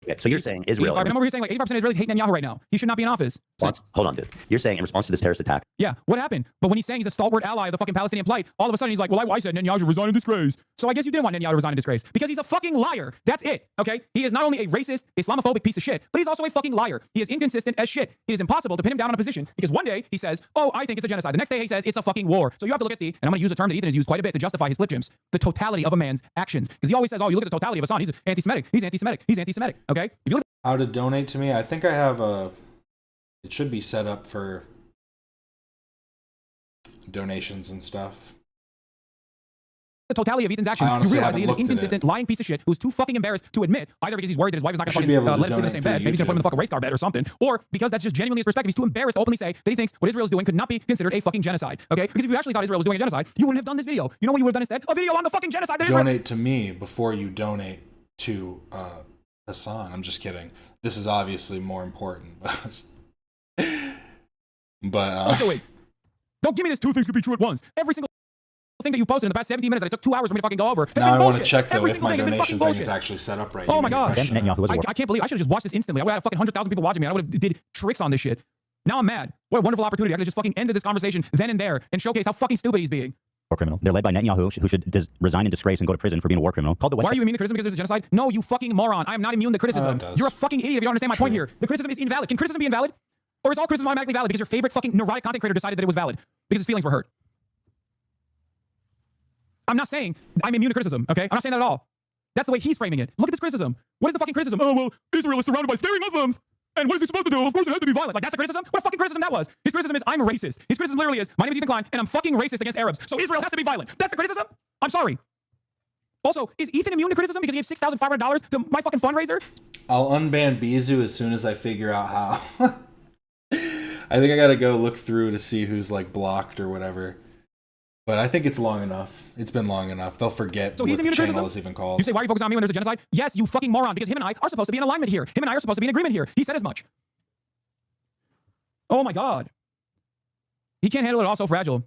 Okay, so you're saying Israel... I'm over here saying like 85% of Israelis hate Netanyahu right now. He should not be in office. Hold on, dude. You're saying in response to this terrorist attack... Yeah, what happened? But when he's saying he's a stalwart ally of the fucking Palestinian plight, all of a sudden he's like, well, I said Netanyahu should resign in disgrace. So I guess you didn't want Netanyahu to resign in disgrace because he's a fucking liar. That's it, okay? He is not only a racist, Islamophobic piece of shit, but he's also a fucking liar. He is inconsistent as shit. It is impossible to pin him down on a position because one day he says, oh, I think it's a genocide. The next day he says it's a fucking war. So you have to look at and I'm going to use a term that Ethan has used quite a bit to justify his flip gyms, the totality of a man's actions. Because he always says, oh, you look at the totality of Hasan, he's anti-Semitic, he's anti-Semitic, he's anti-Semitic, okay? If you look How to donate to me? I think I have it should be set up for donations and stuff. the totality of Ethan's actions, you realize that he's an inconsistent, lying piece of shit who's too fucking embarrassed to admit, either because he's worried that his wife is not going to fucking let him sleep in the same bed, maybe he's going to put him in the fucking race car bed or something, or because that's just genuinely his perspective. He's too embarrassed to openly say that he thinks what Israel's doing could not be considered a fucking genocide. Okay? Because if you actually thought Israel was doing a genocide, you wouldn't have done this video. You know what you would have done instead? A video on the fucking genocide that Israel. Donate to me before you donate to Hasan. I'm just kidding. This is obviously more important. But wait. Don't give me this two things could be true at once. Every single thing that you posted in the past 17 minutes that it took 2 hours for me to fucking go over. Now I want to check though if my donation thing is actually set up right. Oh my god! I can't believe I should have just watched this instantly. I would have fucking 100,000 people watching me. I would have did tricks on this shit. Now I'm mad. What a wonderful opportunity. I could have just fucking ended this conversation then and there and showcase how fucking stupid he's being. War criminal. They're led by Netanyahu, who should resign in disgrace and go to prison for being a war criminal. Called the West. Why are you immune to criticism because there's a genocide? No, you fucking moron. I am not immune to criticism. You're a fucking idiot if you don't understand my point here. The criticism is invalid. Can criticism be invalid? Or is all criticism automatically valid because your favorite fucking neurotic content creator decided that it was valid because his feelings were hurt? I'm not saying I'm immune to criticism, okay? I'm not saying that at all. That's the way he's framing it. Look at this criticism. What is the fucking criticism? Oh, well, Israel is surrounded by staring Muslims. And what is he supposed to do? Of course it had to be violent. Like, that's the criticism? What a fucking criticism that was. His criticism is, I'm racist. His criticism literally is, my name is Ethan Klein, and I'm fucking racist against Arabs. So Israel has to be violent. That's the criticism? I'm sorry. Also, is Ethan immune to criticism because he gave $6,500 to my fucking fundraiser? I'll unban Bizu as soon as I figure out how. I think I gotta go look through to see who's like blocked or whatever. But I think it's long enough. It's been long enough. They'll forget what the channel is even called. You say, why are you focusing on me when there's a genocide? Yes, you fucking moron, because him and I are supposed to be in alignment here. Him and I are supposed to be in agreement here. He said as much. Oh my god. He can't handle it, all so fragile.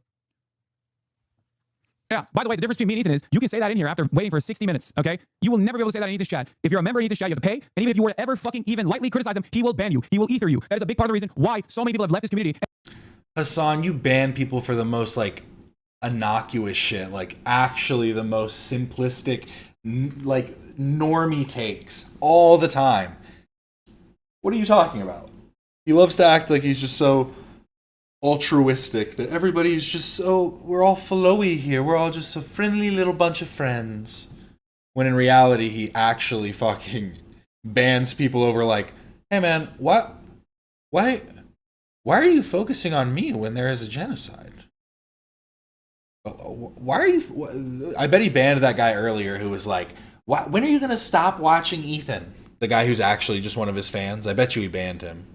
Yeah, by the way, the difference between me and Ethan is you can say that in here after waiting for 60 minutes, okay? You will never be able to say that in Ethan's chat. If you're a member in Ethan's chat, you have to pay, and even if you were to ever fucking even lightly criticize him, he will ban you. He will ether you. That is a big part of the reason why so many people have left this community. Hasan, you ban people for the most, like, innocuous shit. Like, actually the most simplistic, like, normie takes all the time. What are you talking about? He loves to act like he's just so altruistic, that everybody's just so, we're all flowy here, we're all just a friendly little bunch of friends, when in reality he actually fucking bans people over like, hey man, why are you focusing on me when there is a genocide? Why are you, I bet he banned that guy earlier who was like, when are you gonna stop watching Ethan? The guy who's actually just one of his fans. I bet you he banned him.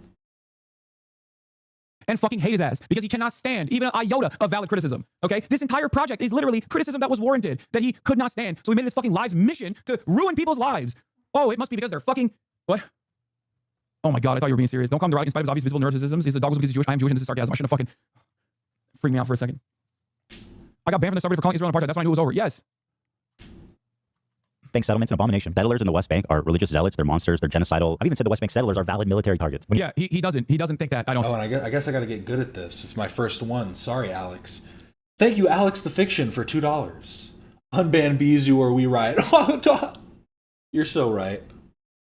And fucking hate his ass because he cannot stand even an iota of valid criticism. Okay? This entire project is literally criticism that was warranted, that he could not stand. So he made his fucking lives mission to ruin people's lives. Oh, it must be because they're fucking what? Oh my god, I thought you were being serious. Don't call him neurotic in spite of his obvious visible neuroticisms. He's a dog because he's Jewish. I am Jewish and this is sarcasm. I shouldn't have fucking freaked me out for a second. I got banned from the subreddit for calling Israel an apartheid. That's when I knew it was over. Yes. Bank settlements an abomination. Settlers in the West Bank are religious zealots. They're monsters. They're genocidal. I've even said the West Bank settlers are valid military targets. Yeah, he doesn't think that. I don't. Oh, and I guess I got to get good at this. It's my first one. Sorry, Alex. Thank you, Alex the Fiction, for $2. Unban Bizu or we riot. You're so right.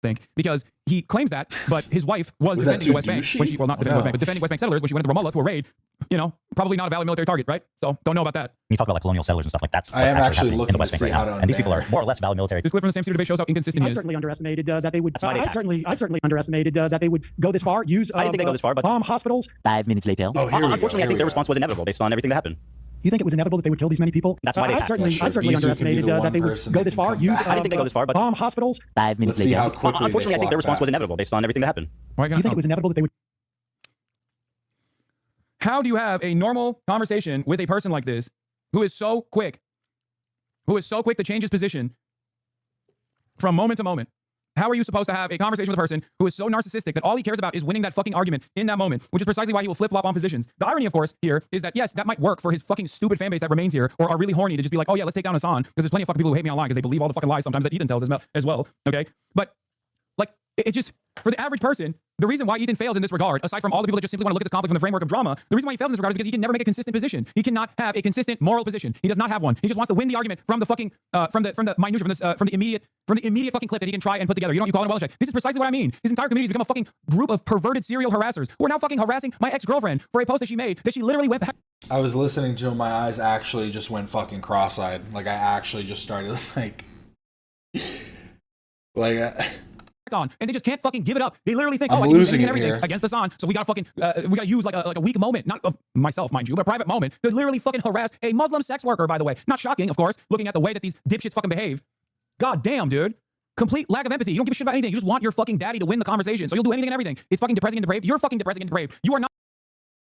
think, because he claims that, but his wife was Was that defending too the West Bank douchey? when she, well, not defending the West Bank, but defending West Bank settlers when she went into Ramallah to a raid. You know, probably not a valid military target, right? So don't know about that. You talk about like colonial settlers and stuff like that's I am what's actually happening in looking the West to Bank see right how now. to And these people are unban. more or less valid military. This clip from the same student debate shows how inconsistent I he is. certainly underestimated that they would. why they I attacked. certainly underestimated that they would go this far. Use. I didn't think they go this far, but bomb hospitals. 5 minutes later. Oh, here we go. Unfortunately, I Here think we their go. response was inevitable based on everything that happened. You think it was inevitable that they would kill these many people? That's why they I attacked. certainly, Yeah, I sure. certainly Isu could be underestimated the that one they would person go that this can far. come Use. back. I didn't think they go this far, but bomb hospitals. 5 minutes Let's see later. how quickly Unfortunately, I think their response was back. inevitable based on everything that happened. Why You think it was inevitable that they would? How do you have a normal conversation with a person like this who is so quick to change his position from moment to moment? How are you supposed to have a conversation with a person who is so narcissistic that all he cares about is winning that fucking argument in that moment, which is precisely why he will flip-flop on positions? The irony, of course, here is that, yes, that might work for his fucking stupid fan base that remains here or are really horny to just be like, oh yeah, let's take down Hasan, because there's plenty of fucking people who hate me online because they believe all the fucking lies sometimes that Ethan tells as well, okay? But, like, it just, for the average person, the reason why Ethan fails in this regard, aside from all the people that just simply want to look at this conflict from the framework of drama, the reason why he fails in this regard is because he can never make a consistent position. He cannot have a consistent moral position. He does not have one. He just wants to win the argument from the fucking from the minutia, from the immediate fucking clip that he can try and put together. You know what you call it, Wellcheck? This is precisely what I mean. His entire community has become a fucking group of perverted serial harassers who are now fucking harassing my ex-girlfriend for a post that she made that she literally went back. I was listening to him, my eyes actually just went fucking cross-eyed. Like I actually just started on, and they just can't fucking give it up. They literally think, I'm oh, I can use losing anything and it everything here. against Hasan, so we gotta fucking, we gotta use like a weak moment, not of myself, mind you, but a private moment to literally fucking harass a Muslim sex worker, by the way. Not shocking, of course, looking at the way that these dipshits fucking behave. God damn, dude. Complete lack of empathy. You don't give a shit about anything. You just want your fucking daddy to win the conversation, so you'll do anything and everything. It's fucking depressing and depraved. You're fucking depressing and depraved. You are not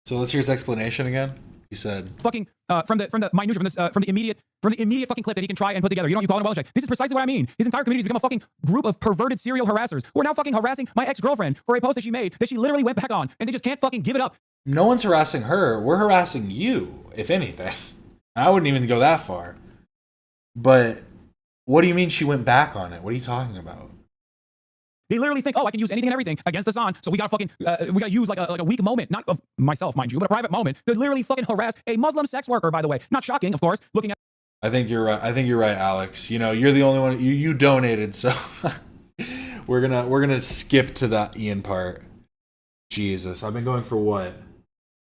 So let's hear his explanation again. He said fucking from the minutia, from the immediate fucking clip that he can try and put together. You know what you call it, Wellcheck? This is precisely what I mean. His entire community has become a fucking group of perverted serial harassers who are now fucking harassing my ex-girlfriend for a post that she made that she literally went back on, and they just can't fucking give it up. no one's harassing her. We're harassing you, if anything. I wouldn't even go that far. But what do you mean she went back on it? What are you talking about? They literally think, oh, I can use anything and everything against Hasan, so we gotta fucking, we gotta use like a weak moment, not of myself, mind you, but a private moment to literally fucking harass a Muslim sex worker, by the way. Not shocking, of course, looking at. I think you're right. I think you're right, Alex. You know, you're the only one. You donated, so we're gonna skip to that Ian part. Jesus, I've been going for what,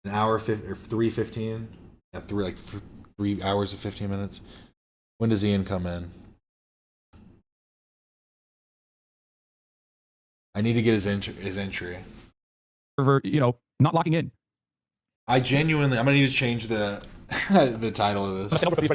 an hour or 3:15? Yeah, 3 hours and 15 minutes. When does Ian come in? I need to get his entry. You know, not locking in. I'm gonna need to change the the title of this. I'm gonna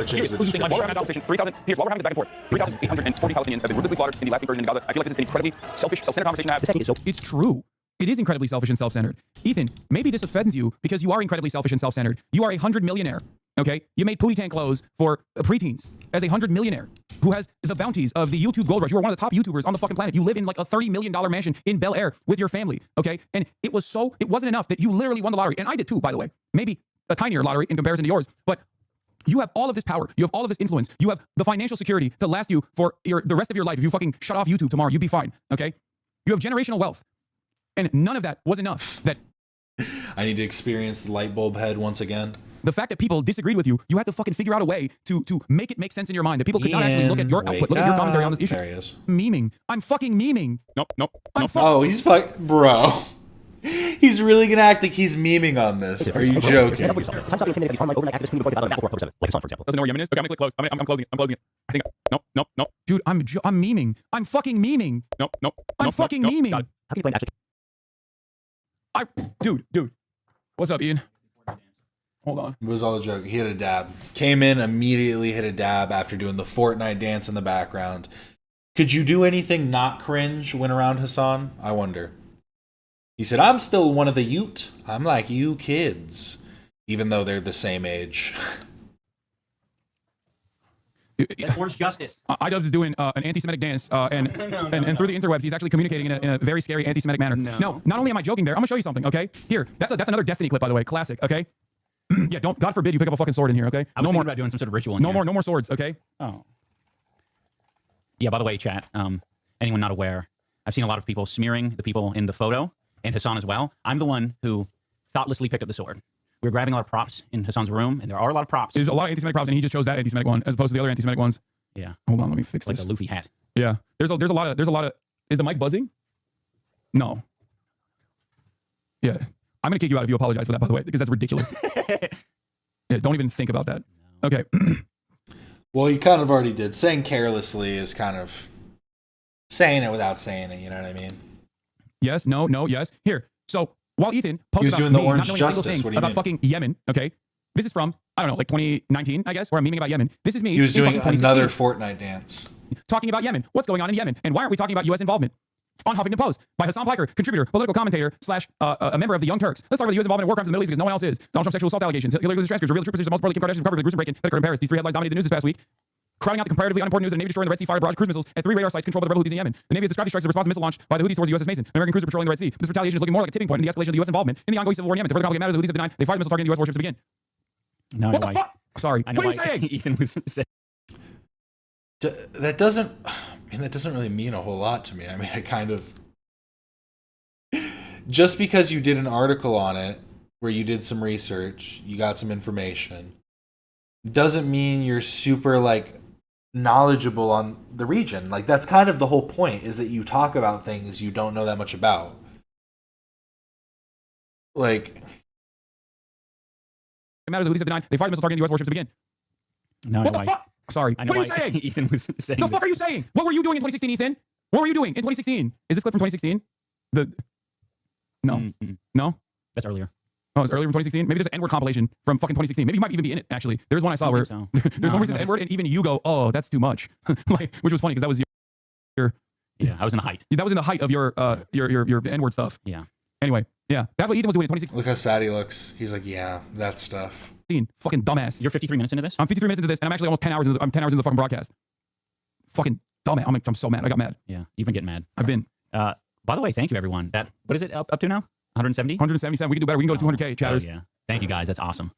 change the description. While we're having this back and forth, 3,840 Palestinians have been ruthlessly slaughtered in the last incursion in Gaza. I feel like this is an incredibly selfish, self-centered conversation to have. It's true. It is incredibly selfish and self-centered. Ethan, maybe this offends you because you are incredibly selfish and self-centered. You are a 100 millionaire, okay? You made pootie tank clothes for preteens as a 100 millionaire who has the bounties of the YouTube gold rush. You are one of the top YouTubers on the fucking planet. You live in like a $30 million mansion in Bel Air with your family, okay? And it wasn't enough that you literally won the lottery. And I did too, by the way. Maybe a tinier lottery in comparison to yours, but you have all of this power. You have all of this influence. You have the financial security to last you for the rest of your life. If you fucking shut off YouTube tomorrow, you'd be fine, okay? You have generational wealth. And none of that was enough. That I need to experience the light bulb head once again. the fact that people disagreed with you, you had to fucking figure out a way to make it make sense in your mind. That people could not actually look at your output, look at your commentary on this issue. There he is. Memeing. I'm fucking memeing. Nope. Oh, he's bro. He's really gonna act like he's memeing on this. Are you joking? Doesn't know where Yemen is? Okay, I'm gonna click close. I'm closing it. I think. Nope. Dude, I'm memeing. I'm fucking memeing. Nope. I'm fucking memeing. How can you play Atrocity? Dude. What's up, Ian? Hold on. It was all a joke. He hit a dab. Came in, immediately hit a dab after doing the Fortnite dance in the background. Could you do anything not cringe when around Hasan? I wonder. He said, I'm still one of the Ute. I'm like you kids. Even though they're the same age. Orange justice. iDubbbz is doing an anti-Semitic dance, and through the interwebs, he's actually communicating in a very scary anti-Semitic manner. No, not only am I joking there, I'm gonna show you something, okay? Here, that's another Destiny clip, by the way, classic, okay? Yeah, God forbid you pick up a fucking sword in here, okay? I was thinking about doing some sort of ritual in here. No more swords, okay? Oh. Yeah, by the way, chat, anyone not aware, I've seen a lot of people smearing the people in the photo, and Hasan as well. I'm the one who thoughtlessly picked up the sword. We were grabbing a lot of props in Hasan's room, and there are a lot of props. There's a lot of anti-Semitic props, and he just chose that anti-Semitic one as opposed to the other anti-Semitic ones. Yeah. Hold on, let me fix like this. a Luffy hat. Yeah. There's a lot of. Is the mic buzzing? No. Yeah. I'm gonna kick you out if you apologize for that, by the way, because that's ridiculous. Yeah, don't even think about that. Okay. Well, you kind of already did. Saying carelessly is kind of saying it without saying it. You know what I mean? Yes. No. Yes. Here. So while Ethan posted about doing the me not orange knowing a single justice. What thing do you about mean? fucking Yemen, okay? This is from, I don't know, like 2019, I guess, where I'm memeing about Yemen. This is me. He was in doing fucking another 2016, Fortnite dance. talking about Yemen. What's going on in Yemen? And why aren't we talking about U.S. involvement? On Huffington Post by Hasan contributor, political commentator, / a member of the Young Turks. Let's talk about the U.S. involvement in war crimes in the Middle East because no one else is. Donald Trump's sexual assault allegations, Hillary Clinton's transcripts, reveal the true position of multiple Kim Kardashian covered the gruesome break-in that occurred in Paris. These three headlines dominated the news this past week. Crowding out the comparatively unimportant news of the Navy destroying the Red Sea fire barrage cruise missiles at 3 radar sites controlled by the rebel Houthis in Yemen. The Navy has described these strikes as a response to missile launch by the Houthis towards the USS Mason, an American cruiser patrolling the Red Sea. This retaliation is looking more like a tipping point in the escalation of the U.S. involvement in the ongoing civil war in Yemen. To further complicate matters, the Houthis have denied they fired a missile targeting the U.S. warships to begin. No, What the fuck? Sorry. I know What are you why saying? Ethan was saying. That doesn't. I mean, that doesn't really mean a whole lot to me. I mean, I kind of. Just because you did an article on it where you did some research, you got some information, doesn't mean you're super like knowledgeable on the region. Like that's kind of the whole point, is that you talk about things you don't know that much about. Like It matters. The Houthis have denied they fired a missile targeting the U.S. warships to begin. No, What the fuck? Sorry. I know What are you why saying? Ethan was saying. The fuck are you saying? What were you doing in 2016, Ethan? What were you doing in 2016? Is this clip from 2016? No. No? That's earlier. Oh, it's earlier from 2016? Maybe there's an N-word compilation from fucking 2016. Maybe you might even be in it, actually. There's one I saw where so. there's one where it says N-word and even you go, oh, that's too much. Like, which was funny because that was your Yeah, I was in the height. that was in the height of your N-word stuff. Yeah. Anyway, yeah. That's what Ethan was doing in 2016. look how sad he looks. He's like, yeah, that stuff. Fucking dumbass. You're 53 minutes into this? I'm 53 minutes into this, and I'm actually almost 10 hours into I'm 10 hours into the fucking broadcast. Fucking dumbass. I'm so mad. I got mad. Yeah, you've been getting mad. I've been. By the way, thank you, everyone. What is it up to now? 170? 177. We can do better. We can go to 200K, chatters. Yeah. Thank you, guys. That's awesome.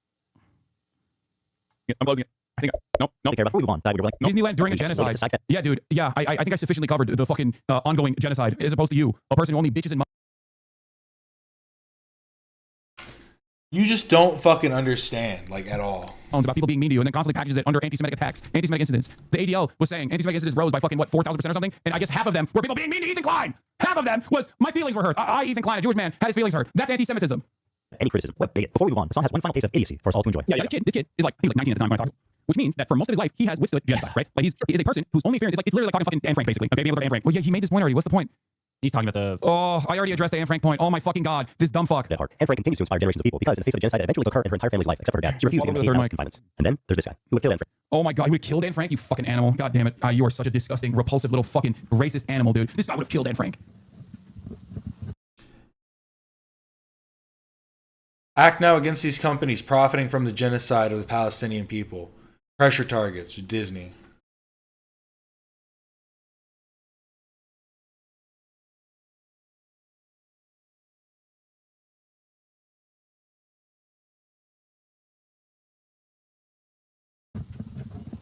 Yeah, I'm buzzing it. I think. Nope. Okay, before we move on, Disneyland during a genocide. Yeah, dude. Yeah, I think I sufficiently covered the fucking ongoing genocide as opposed to you, a person who only bitches and. You just don't fucking understand, like, at all. About people being mean to you and then constantly packages it under anti-Semitic attacks, anti-Semitic incidents. The ADL was saying anti-Semitic incidents rose by fucking, 4,000% or something? And I guess half of them were people being mean to Ethan Klein. Half of them was my feelings were hurt. Ethan Klein, a Jewish man, had his feelings hurt. That's anti-Semitism. Any criticism. Before we move on, Hasan has one final taste of idiocy for us all to enjoy. Yeah, this kid is like, he was like 19 at the time when I talked. Which means that for most of his life, he has withstood genocide, right? Like he is a person whose only experience is like, it's literally like talking fucking Anne Frank, basically. Okay, being able to Anne Frank. Well, yeah, he made this point already. What's the point? He's talking about the... Oh, I already addressed the Anne Frank point. Oh my fucking God. This dumb fuck. Anne Frank continues to inspire generations of people because in the face of a genocide that eventually took her and her entire family's life, except for her dad, she refused to Welcome to the third engage in violence. And then there's this guy who would kill Anne Frank. Oh my God, he would have killed Anne Frank, you fucking animal. God damn it. You are such a disgusting, repulsive little fucking racist animal, dude. This guy would have killed Anne Frank. Act now against these companies profiting from the genocide of the Palestinian people. Pressure targets, Disney.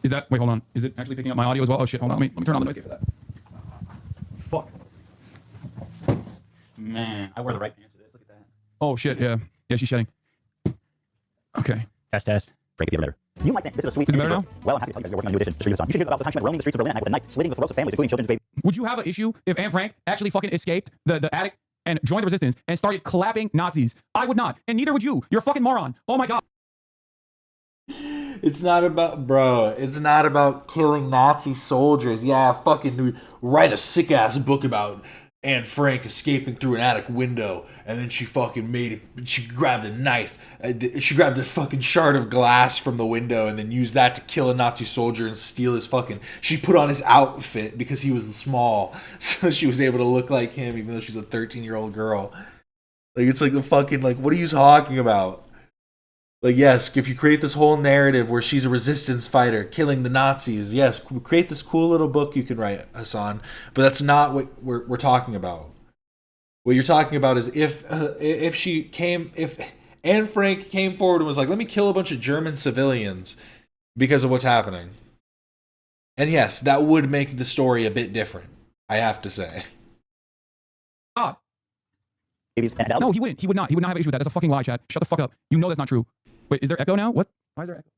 Is that, wait, hold on. Is it actually picking up my audio as well? Oh shit, hold on. Let me turn on the noise gate for that. Fuck. Man, I wear the right pants for this. Look at that. Oh shit, yeah. Yeah, she's shedding. Okay. Test. Frank, if you're better. You might think this is a sweet. Is it better now? Well, I'm happy to tell you guys you're working on a new edition. Just read this on. You should hear about the time she went roaming the streets of Berlin at night with a knife, slitting the throats of families, including children's babies. Would you have an issue if Anne Frank actually fucking escaped the attic and joined the resistance and started clapping Nazis? I would not. And neither would you. You're a fucking moron. Oh my God. It's not about, bro, it's not about killing Nazi soldiers. Yeah, fucking write a sick ass book about Anne Frank escaping through an attic window, and then she fucking she grabbed a knife, she grabbed a fucking shard of glass from the window and then used that to kill a Nazi soldier and steal his fucking, she put on his outfit because he was small, so she was able to look like him even though she's a 13-year-old girl. Like, it's like the fucking, like, what are you talking about? Like, yes, if you create this whole narrative where she's a resistance fighter killing the Nazis, yes, create this cool little book you can write, Hasan. But that's not what we're talking about. What you're talking about is if Anne Frank came forward and was like, let me kill a bunch of German civilians because of what's happening. And yes, that would make the story a bit different, I have to say. God. No, he wouldn't. He would not. He would not have an issue with that. That's a fucking lie, chat. Shut the fuck up. You know that's not true. Wait, is there echo now? What? Why is there echo?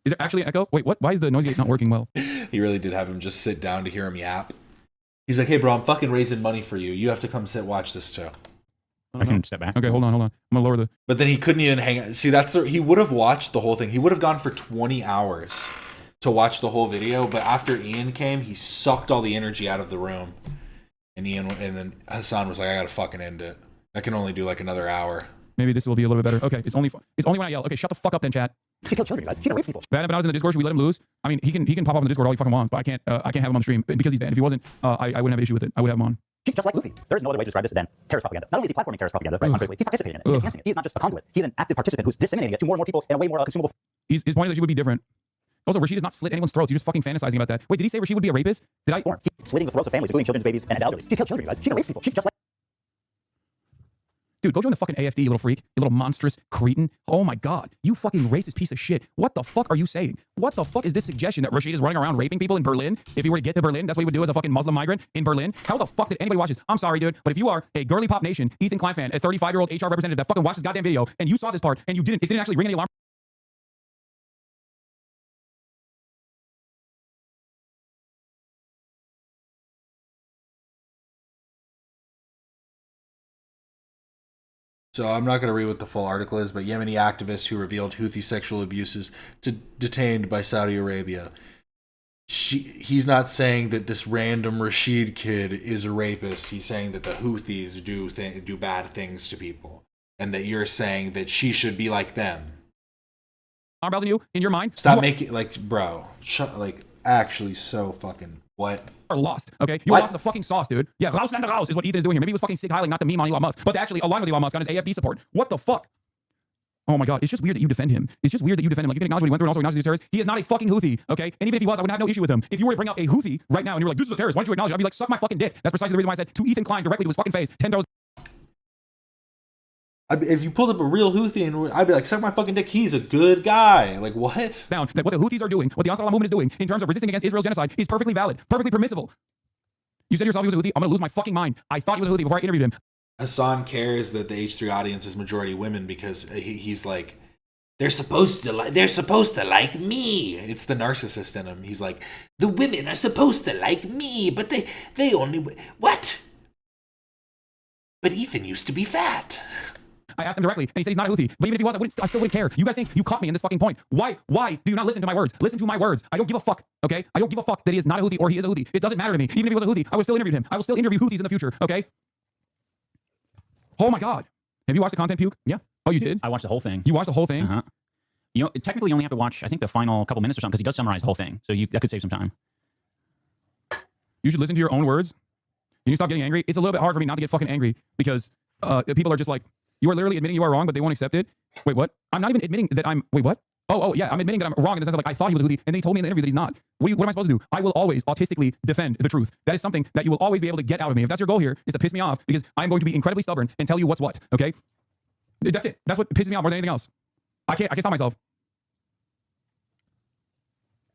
Is there actually an echo? Wait, what? Why is the noise gate not working well? He really did have him just sit down to hear him yap. He's like, hey, bro, I'm fucking raising money for you. You have to come watch this show. I can step back. Okay, hold on. I'm gonna lower the. But then he couldn't even hang out. See, he would have watched the whole thing. He would have gone for 20 hours to watch the whole video. But after Ian came, he sucked all the energy out of the room. And then Hasan was like, I gotta fucking end it. I can only do like another hour. Maybe this will be a little bit better. Okay, it's only when I yell. Okay, shut the fuck up then, chat. She killed children, guys. She raped people. Bad, but I was in the Discord. Should we let him lose? I mean, he can pop off in the Discord all he fucking wants, but I can't have him on the stream because he's banned. If he wasn't, I wouldn't have an issue with it. I would have him on. She's just like Luffy. There's no other way to describe this than terrorist propaganda. Not only is he platforming terrorist propaganda, right, unequivocally, he's participating in it. He's enhancing it. He's not just a conduit. He's an active participant who's disseminating it to more and more people in a way more consumable. His point is that she would be different. Also, Rashid does not slit anyone's throats. You're just fucking fantasizing about that. Wait, did he say Rashid would be a rapist? Did I? He's slitting the throats of families, including children, babies, and elderly. She's killed children, guys. She rapes people. She's just like. Dude, go join the fucking AFD, you little freak. You little monstrous cretin. Oh my god. You fucking racist piece of shit. What the fuck are you saying? What the fuck is this suggestion that Rashid is running around raping people in Berlin? If he were to get to Berlin, that's what he would do as a fucking Muslim migrant in Berlin? How the fuck did anybody watch this? I'm sorry, dude, but if you are a girly pop nation, Ethan Klein fan, a 35-year-old HR representative that fucking watched this goddamn video, and you saw this part, and it didn't actually ring any alarm. So I'm not going to read what the full article is, but Yemeni activists who revealed Houthi sexual abuses detained by Saudi Arabia. He's not saying that this random Rashid kid is a rapist. He's saying that the Houthis do bad things to people, and that you're saying that she should be like them. I'm browsing you in your mind. Stop making bro. Actually, so fucking what? Are lost, okay? You're lost in the fucking sauce, dude. Yeah, raus and raus is what Ethan is doing here. Maybe he was fucking Sig Heiling, not the meme on Elon Musk, but to actually align with Elon Musk on his AFD support. What the fuck? Oh my god, it's just weird that you defend him. It's just weird that you defend him. Like, you can acknowledge what he went through and also acknowledge he's a terrorist. He is not a fucking Houthi, okay? And even if he was, I wouldn't have no issue with him. If you were to bring up a Houthi right now and you were like, this is a terrorist, why don't you acknowledge it? I'd be like, suck my fucking dick. That's precisely the reason why I said to Ethan Klein directly to his fucking face, 10 toes. If you pulled up a real Houthi, and I'd be like, suck my fucking dick, he's a good guy. Like, what? Down that what the Houthis are doing, what the Ansar Allah movement is doing in terms of resisting against Israel's genocide is perfectly valid, perfectly permissible. You said yourself he was a Houthi. I'm going to lose my fucking mind. I thought he was a Houthi before I interviewed him. Hasan cares that the H3 audience is majority women because he's like, they're supposed to like me. It's the narcissist in him. He's like, the women are supposed to like me, but they only what? But Ethan used to be fat. I asked him directly, and he said he's not a Houthi. But even if he was, I still wouldn't care. You guys think you caught me in this fucking point. Why do you not listen to my words? Listen to my words. I don't give a fuck, okay? I don't give a fuck that he is not a Houthi or he is a Houthi. It doesn't matter to me. Even if he was a Houthi, I would still interview him. I will still interview Houthis in the future, okay? Oh my god. Have you watched the Content Nuke? Yeah. Oh, you did? I watched the whole thing. You watched the whole thing? Uh-huh. You know, technically you only have to watch, I think, the final couple minutes or something, because he does summarize the whole thing. So that could save some time. You should listen to your own words. Can you stop getting angry? It's a little bit hard for me not to get fucking angry because people are just like, you are literally admitting you are wrong, but they won't accept it. Wait, what? I'm not even admitting that I'm... Wait, what? Oh, yeah, I'm admitting that I'm wrong in the sense of, like, I thought he was a Houthi, and then he told me in the interview that he's not. What am I supposed to do? I will always autistically defend the truth. That is something that you will always be able to get out of me. If that's your goal here, is to piss me off, because I'm going to be incredibly stubborn and tell you what's what, okay? That's it. That's what pisses me off more than anything else. I can't stop myself.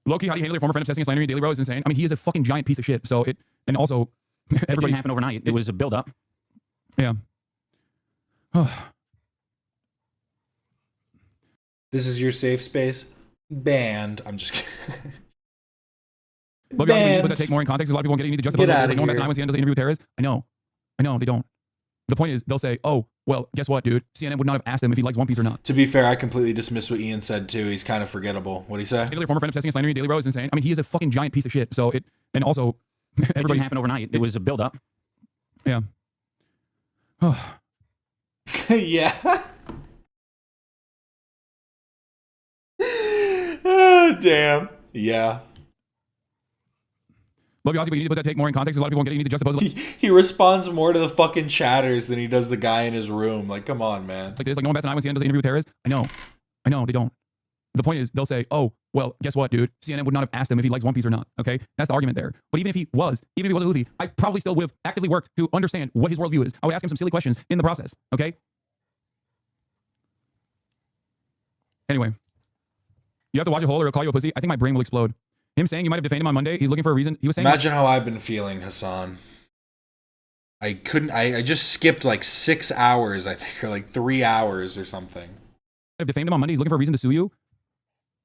Loki, how do you handle your former friend obsessing and slandering Daily Bro is insane. I mean, he is a fucking giant piece of shit, so it... And also... It didn't happen overnight. It was a build-up. Yeah. This is your safe space. Banned. I'm just kidding. But that take more in context. A lot of people won't get it. You need to justify it. Like, no one has time when CNN does an interview with terrorists. I know, they don't. The point is, they'll say, oh, well, guess what, dude? CNN would not have asked him if he likes One Piece or not. To be fair, I completely dismissed what Ian said, too. He's kind of forgettable. What'd he say? Your former friend obsessing and slandering Daily Bro is insane. I mean, he is a fucking giant piece of shit. So it... And also... It didn't happen overnight. It was a build-up. Yeah. Yeah. Oh, damn. Yeah. Love you, Ozzy, but you need to put that take more in context. A lot of people won't get it. You need to juxtapose. He responds more to the fucking chatters than he does the guy in his room. Like, come on, man. Like this, like no one bats an eye when CNN does an interview with terrorists. I know, they don't. The point is, they'll say, oh, well, guess what, dude? CNN would not have asked him if he likes One Piece or not, okay? That's the argument there. But even if he was a Houthi, I probably still would have actively worked to understand what his worldview is. I would ask him some silly questions in the process, okay? Anyway. You have to watch it whole or he'll call you a pussy. I think my brain will explode. Him saying you might have defamed him on Monday, he's looking for a reason. He was saying... Imagine how I've been feeling, Hasan. I just skipped like 6 hours, I think, or like 3 hours or something. If defamed him on Monday, he's looking for a reason to sue you.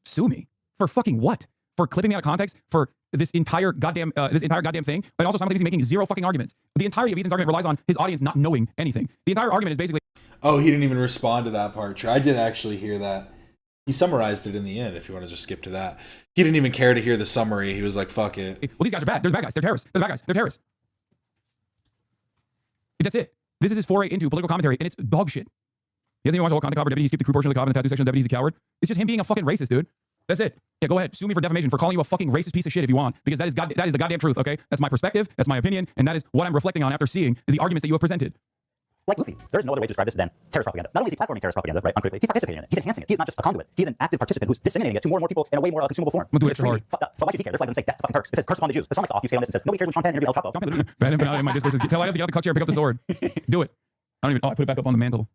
Sue me. For fucking what? For clipping me out of context for this entire goddamn thing, and also simultaneously making zero fucking arguments. The entirety of Ethan's argument relies on his audience not knowing anything. The entire argument is basically. Oh, he didn't even respond to that part. I did actually hear that. He summarized it in the end. If you want to just skip to that, he didn't even care to hear the summary. He was like, "Fuck it." Well, these guys are bad. They're the bad guys. They're terrorists. They're the bad guys. They're terrorists. That's it. This is his foray into political commentary, and it's dog shit. He hasn't even watched the whole content cover. Deputy, he skipped the crew portion of the cover in the tattoo section. Deputy, he's a coward. It's just him being a fucking racist, dude. That's it. Yeah, go ahead. Sue me for defamation for calling you a fucking racist piece of shit if you want, because that is the goddamn truth. Okay, that's my perspective. That's my opinion, and that is what I'm reflecting on after seeing the arguments that you have presented. Like Luffy, there's no other way to describe this than terrorist propaganda. Not only is he platforming terrorist propaganda, right, uncritically, he's participating in it. He's enhancing it. He's not just a conduit. He's an active participant who's disseminating it to more and more people in a way more consumable form. We'll do it extra hard. But why should he care? Their flag doesn't say death to fucking Turks. It says curse upon the Jews. The stomach's off. You stay on this and says nobody cares which content interview El Chapo. Ban him out in my discourses. Tell Elias to get out the cuck chair and pick up the sword. Do it. I don't even. Oh, I put it back up on the mantle,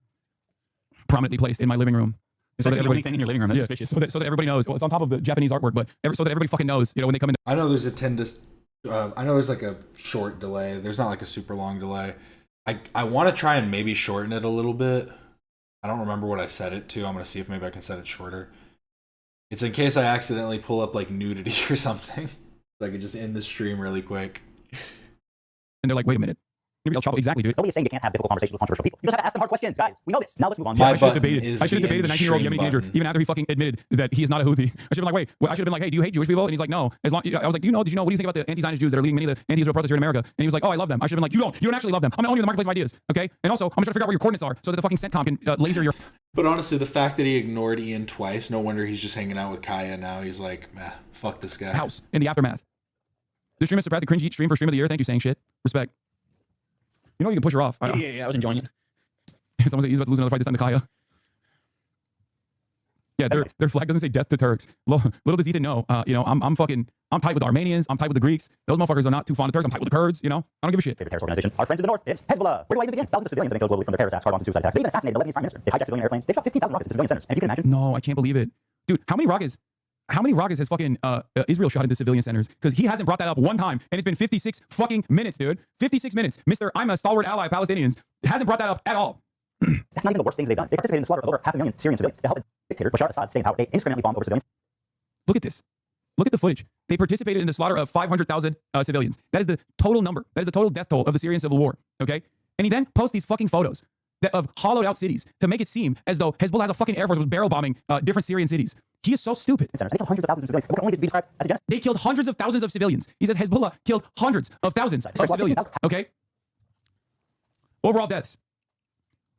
prominently placed in my living room. So that everybody in your living room. That's suspicious. So that everybody knows. Well, it's on top of the Japanese artwork, but so that everybody fucking knows. You know, when they come in. I know there's I know there's like a short delay. There's not like a super long delay. I want to try and maybe shorten it a little bit. I don't remember what I set it to. I'm going to see if maybe I can set it shorter. It's in case I accidentally pull up like nudity or something. So I could just end the stream really quick. And they're like, wait a minute. El Chapo, exactly, dude. Nobody's saying you can't have difficult conversations with controversial people. You just have to ask them hard questions, guys. We know this. Now let's move on. Yeah, I should have debated the 19-year-old Yemeni teenager even after he fucking admitted that he is not a Houthi. I should have been like, wait, I should have been like, hey, do you hate Jewish people? And he's like, no. I was like, did you know, what do you think about the anti-Zionist Jews that are leading many of the anti-Israel protests here in America? And he was like, oh, I love them. I should have been like, you don't actually love them. I'm gonna own you in the marketplace of ideas, okay? And also, I'm just trying to figure out where your coordinates are so that the fucking CENTCOM can laser your. But honestly, the fact that he ignored Ian twice, no wonder he's just hanging out with Kaya now. He's like, fuck this guy. House in the aftermath. This stream has surpassed the cringy stream for stream of the year. Thank you, saying shit. Respect. You know you can push her off. Yeah, I was enjoying it. Someone said he's about to lose another fight this time to Kaya. Yeah, their flag doesn't say death to Turks. Little does Ethan know. I'm tight with the Armenians. I'm tight with the Greeks. Those motherfuckers are not too fond of Turks. I'm tight with the Kurds. You know, I don't give a shit. Favorite terrorist organization. Our friends in the north. It's Hezbollah. Where do I even begin? Thousands of civilians have been killed globally from their terrorist attacks, car bombs, and suicide attacks. They even assassinated the Lebanese prime minister. They hijacked civilian airplanes. They shot 15,000 rockets into civilian centers. And if you can imagine. No, I can't believe it, dude. How many rockets has fucking Israel shot into civilian centers? Because he hasn't brought that up one time, and it's been 56 fucking minutes, dude. 56 minutes, Mister. I'm a stalwart ally of Palestinians. Hasn't brought that up at all. That's not even the worst things they've done. They participated in the slaughter of over 500,000 Syrian civilians. They helped the dictator Bashar al-Assad stay in power. They indiscriminately bombed over civilians. Look at this. Look at the footage. They participated in the slaughter of 500,000 civilians. That is the total number. That is the total death toll of the Syrian civil war. Okay, and he then posts these fucking photos of hollowed out cities to make it seem as though Hezbollah has a fucking air force was barrel bombing different Syrian cities. He is so stupid. They killed hundreds of thousands of civilians. What only be described as a genocide. They killed hundreds of thousands of civilians. He says Hezbollah killed hundreds of thousands of civilians. Okay. Overall deaths: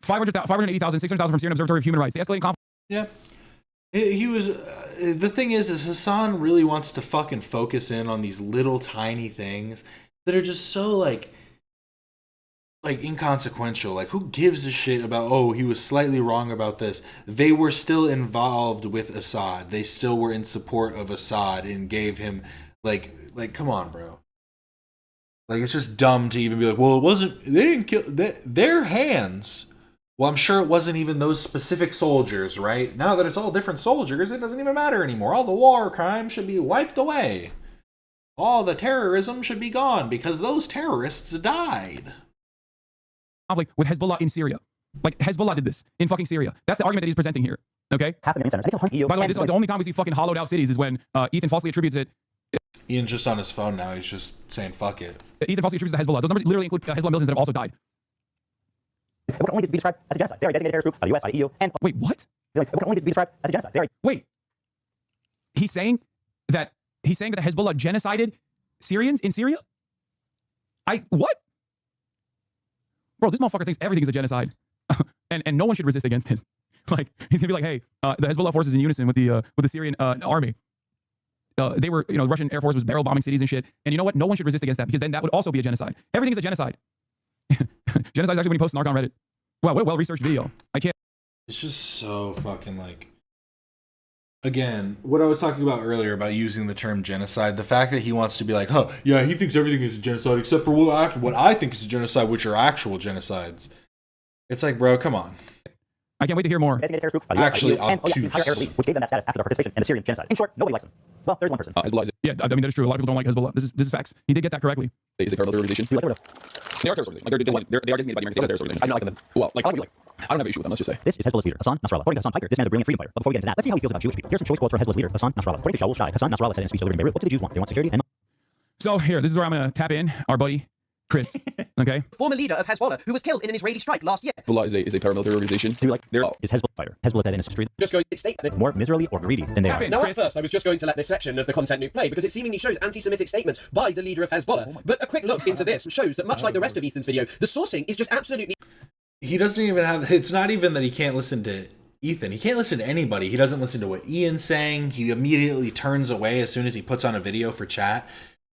580,000, 600,000 from Syrian Observatory of Human Rights. The escalating conflict. Yeah. He was. The thing is Hasan really wants to fucking focus in on these little tiny things that are just so like inconsequential. Like, who gives a shit about, oh, he was slightly wrong about this? They were still involved with Assad. They still were in support of Assad and gave him like come on, bro. Like, it's just dumb to even be like, well, it wasn't, they didn't kill their hands. Well, I'm sure it wasn't even those specific soldiers, right? Now that it's all different soldiers, it doesn't even matter anymore. All the war crimes should be wiped away. All the terrorism should be gone because those terrorists died. Conflict with Hezbollah in Syria. Like, Hezbollah did this in fucking Syria. That's the argument that he's presenting here. Okay? Half a million centers. By the way, the only time we see fucking hollowed out cities is when Ethan falsely attributes it. Ian's just on his phone now. He's just saying, fuck it. Ethan falsely attributes it to Hezbollah. Those numbers literally include Hezbollah militants that have also died. It would only be described as a genocide. They are a designated terrorist group by the US, by the EU, and... Wait, what? It would only be described as a genocide. They are... Wait. He's saying that Hezbollah genocided Syrians in Syria? What? Bro, this motherfucker thinks everything is a genocide. and no one should resist against it. Like, he's gonna be like, hey, the Hezbollah forces in unison with the Syrian army. They were, the Russian Air Force was barrel bombing cities and shit. And you know what? No one should resist against that, because then that would also be a genocide. Everything is a genocide. Genocide is actually when you post narc on Reddit. Wow, what a well-researched video. I can't. It's just so fucking like. Again, what I was talking about earlier about using the term genocide, the fact that he wants to be like, huh, yeah, he thinks everything is a genocide except for what I think is a genocide, which are actual genocides. It's like, bro, come on. I can't wait to hear more. Actually, which gave them that status after their participation in the Syrian genocide. In short, nobody likes them. Well, there's one person. Yeah, I mean, that is true. A lot of people don't like Hezbollah. This is facts. He did get that correctly. Is it a paramilitary organization? They are terrorist organizations. Like they are designated by the American States as terrorist organizations. I don't like them. Well, like, I don't have an issue with them. Let's just say. This is Hezbollah's leader, Hasan Nasrallah. According to Hasan Piker, this man's a brilliant freedom fighter. But before we get into that, let's see how he feels about Jewish people. Here's some choice quotes from Hezbollah's leader, Hasan Nasrallah. According to Shaul Shai, Hasan Nasrallah said in a speech delivered in Beirut, what do the Jews want? They want security and... So here, this is where I'm going to tap in our buddy, Chris. Okay? Former leader of Hezbollah, who was killed in an Israeli strike last year. Hezbollah is a paramilitary organization. Do you like their is Hezbollah fighter? Hezbollah that in his history Just going to state that. more miserly or greedy than they are. Now, at first, I was just going to let this section of the Content Nuke play because it seemingly shows anti-Semitic statements by the leader of Hezbollah. But a quick look into this shows that, much like the rest of Ethan's video, the sourcing is just absolutely... He doesn't even have... It's not even that he can't listen to Ethan. He can't listen to anybody. He doesn't listen to what Ian's saying. He immediately turns away as soon as he puts on a video for chat.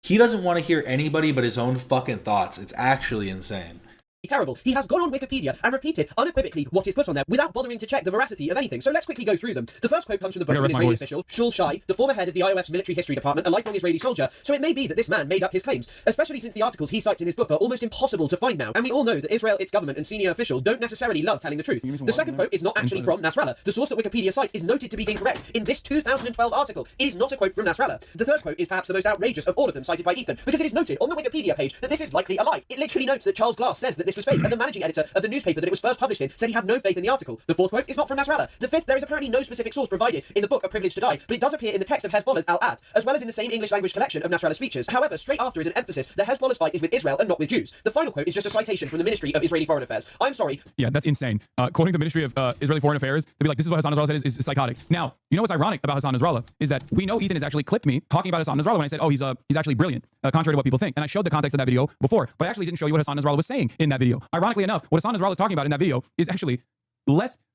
He doesn't want to hear anybody but his own fucking thoughts. It's actually insane. Terrible. He has gone on Wikipedia and repeated unequivocally what is put on there without bothering to check the veracity of anything. So let's quickly go through them. The first quote comes from the book of an Israeli official, Shaul Shai, the former head of the IOF's military history department, a lifelong Israeli soldier. So it may be that this man made up his claims, especially since the articles he cites in his book are almost impossible to find now. And we all know that Israel, its government, and senior officials don't necessarily love telling the truth. The second quote is not actually from Nasrallah. The source that Wikipedia cites is noted to be incorrect in this 2012 article. It is not a quote from Nasrallah. The third quote is perhaps the most outrageous of all of them cited by Ethan, because it is noted on the Wikipedia page that this is likely a lie. It literally notes that Charles Glass says that this was fake, and the managing editor of the newspaper that it was first published in said he had no faith in the article. The fourth quote is not from Nasrallah. The fifth, there is apparently no specific source provided in the book A Privilege to Die, but it does appear in the text of Hezbollah's Al-Ad, as well as in the same English language collection of Nasrallah's speeches. However, straight after is an emphasis that Hezbollah's fight is with Israel and not with Jews. The final quote is just a citation from the Ministry of Israeli Foreign Affairs. I'm sorry. Yeah, that's insane. Quoting the Ministry of Israeli Foreign Affairs, to be like, this is what Hasan Nasrallah said is psychotic. Now, you know what's ironic about Hasan Nasrallah is that we know Ethan has actually clipped me talking about Hasan Nasrallah when I said, oh, he's actually brilliant, contrary to what people think. And I showed the context of that video before, but I actually didn't show you what Hasan Nasrallah was saying in that video. Ironically enough, what Hasan Nasrallah is talking about in that video is actually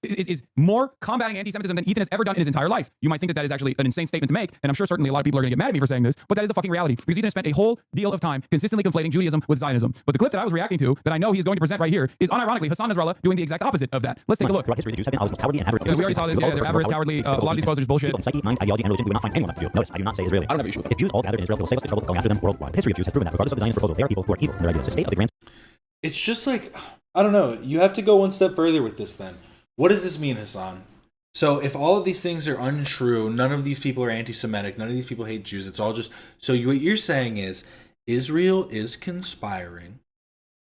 is more combating anti-Semitism than Ethan has ever done in his entire life. You might think that that is actually an insane statement to make, and I'm sure certainly a lot of people are going to get mad at me for saying this, but that is the fucking reality, because Ethan has spent a whole deal of time consistently conflating Judaism with Zionism. But the clip that I was reacting to, that I know he's going to present right here, is unironically Hasan Nasrallah doing the exact opposite of that. Let's take a look. Throughout history, the Jews have been always most cowardly and avarice. We already saw this. Yeah, they're avarice, cowardly. A lot of these quotes are just bullshit. Psyche, mind, ideology, and religion, we will not find anyone like the Jew. Notice, I do not say Israeli. I don't have an issue with them. If Jews all gathered in Israel, they will save us the trouble of going after them worldwide. The history of Jews has proven that, regardless of the Zionist proposal, they are people who are evil in their ideas. The state of the grand... It's just like, I don't know. You have to go one step further with this then. What does this mean, Hasan? So if all of these things are untrue, none of these people are anti-Semitic, none of these people hate Jews, it's all just... So what you're saying is Israel is conspiring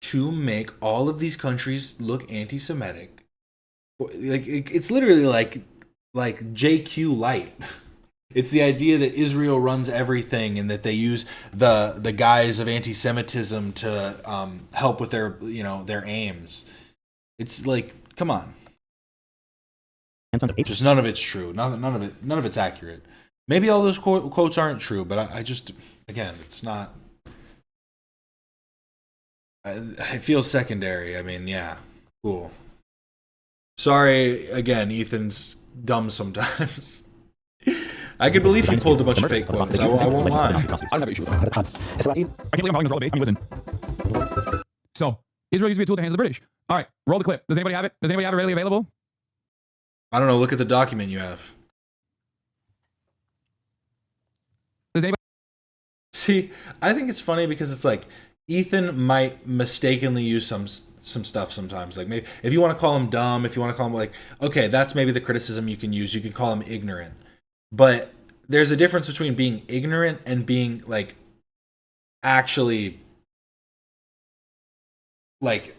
to make all of these countries look anti-Semitic. Like, it's literally like JQ light. It's the idea that Israel runs everything and that they use the guise of anti-Semitism to help with their aims. It's like, come on. Just none of it's true. None of it's accurate. Maybe all those quotes aren't true, but I just, again, it's not. I feel secondary. I mean, yeah, cool. Sorry again, Ethan's dumb sometimes. I could believe he pulled a bunch of fake quotes. I won't lie. I don't have an issue with them. I can't believe I'm calling Nasrallah based. I mean, listen. So Israel used to be a tool in the hands of the British. All right, roll the clip. Does anybody have it? Does anybody have it readily available? I don't know. Look at the document you have. Does anybody see? I think it's funny because it's like Ethan might mistakenly use some stuff sometimes. Like maybe if you want to call him dumb, if you want to call him like, okay, that's maybe the criticism you can use. You can call him ignorant, but there's a difference between being ignorant and being like actually like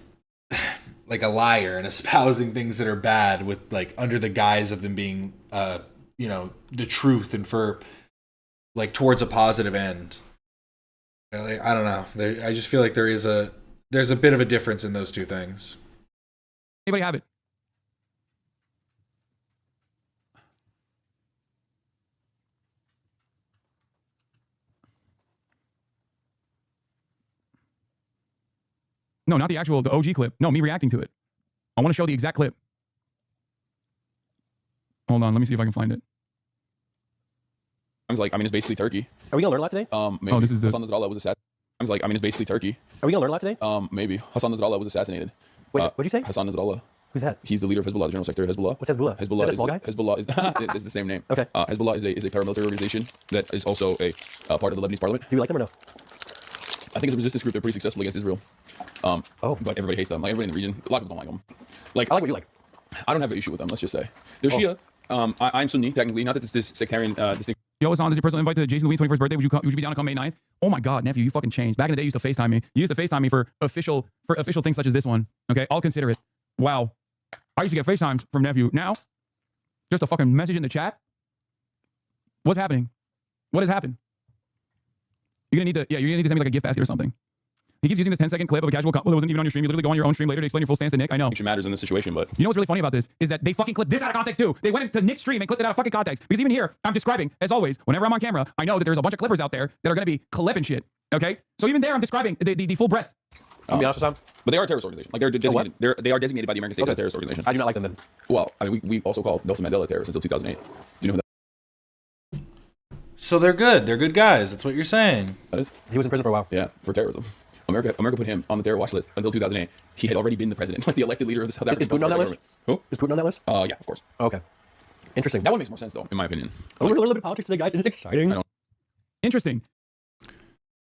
a liar and espousing things that are bad with like under the guise of them being the truth and for like towards a positive end. Like, I don't know. I just feel like there's a bit of a difference in those two things. Anybody have it? No, not the OG clip. No, me reacting to it. I want to show the exact clip. Hold on, let me see if I can find it. I mean, it's basically Turkey. Are we gonna learn a lot today? Maybe. Oh, this is the... Hasan Nasrallah was assassinated. I mean, it's basically Turkey. Are we gonna learn a lot today? Maybe. Hasan Nasrallah was assassinated. Wait, what did you say? Hasan Nasrallah. Who's that? He's the leader of Hezbollah, the general secretary of Hezbollah. What's Hezbollah? Hezbollah is that a small guy? Hezbollah is it's the same name. Okay. Hezbollah is a paramilitary organization that is also a part of the Lebanese parliament. Do you like them or no? I think it's a resistance group. They're pretty successful against Israel. But everybody hates them. Like everybody in the region, a lot of people don't like them. Like I like what you like. I don't have an issue with them. Let's just say they're Shia. I'm Sunni technically. Not that it's this sectarian distinction. Yo, Hasan, this is your personal invite to Jason Lewine's 21st birthday. Would you be down to come May 9th? Oh my God, nephew, you fucking changed. Back in the day, you used to FaceTime me. You used to FaceTime me for official things such as this one. Okay, I'll consider it. Wow. I used to get FaceTimes from nephew. Now, just a fucking message in the chat. What's happening? What has happened? You're gonna need to send me like a gift basket or something. He keeps using this 10-second clip of a casual that wasn't even on your stream. You literally go on your own stream later to explain your full stance to Nick. I know. It matters in this situation, but you know what's really funny about this is that they fucking clipped this out of context too. They went into Nick's stream and clipped it out of fucking context. Because even here, I'm describing, as always, whenever I'm on camera, I know that there's a bunch of clippers out there that are gonna be clipping shit. Okay? So even there, I'm describing the full breadth. I'll be honest with Sam. But they are a terrorist organization. Like they're designated. They are designated by the American state as a terrorist organization. I do not like them then. Well, I mean, we also called Nelson Mandela a terrorist until 2008. Do you know who that? So they're good. They're good guys. That's what you're saying. That is? He was in prison for a while. Yeah, for terrorism. America put him on the terror watch list until 2008. He had already been the president, like the elected leader of the South African Is Putin on that list? Who? Is Putin on that list? Yeah, of course. Okay. Interesting. That one makes more sense, though, in my opinion. We're a little bit of politics today, guys. It's exciting. Interesting.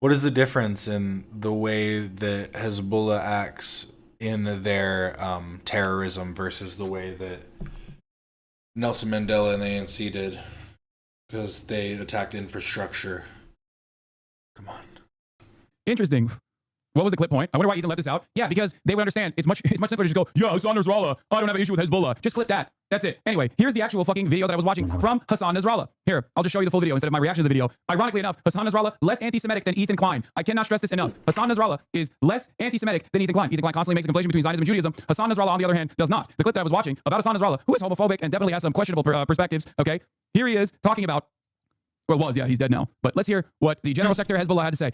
What is the difference in the way that Hezbollah acts in their terrorism versus the way that Nelson Mandela and the ANC did? Because they attacked infrastructure. Come on. Interesting. What was the clip point? I wonder why Ethan left this out. Yeah, because they would understand. It's much simpler to just go, yeah, Hasan Nasrallah. I don't have an issue with Hezbollah. Just clip that. That's it. Anyway, here's the actual fucking video that I was watching from Hasan Nasrallah. Here, I'll just show you the full video instead of my reaction to the video. Ironically enough, Hasan Nasrallah less anti-Semitic than Ethan Klein. I cannot stress this enough. Hasan Nasrallah is less anti-Semitic than Ethan Klein. Ethan Klein constantly makes an conflation between Zionism and Judaism. Hasan Nasrallah, on the other hand, does not. The clip that I was watching about Hasan Nasrallah, who is homophobic and definitely has some questionable perspectives. Okay, here he is talking about. Well, yeah, he's dead now. But let's hear what the General Secretary Hezbollah had to say.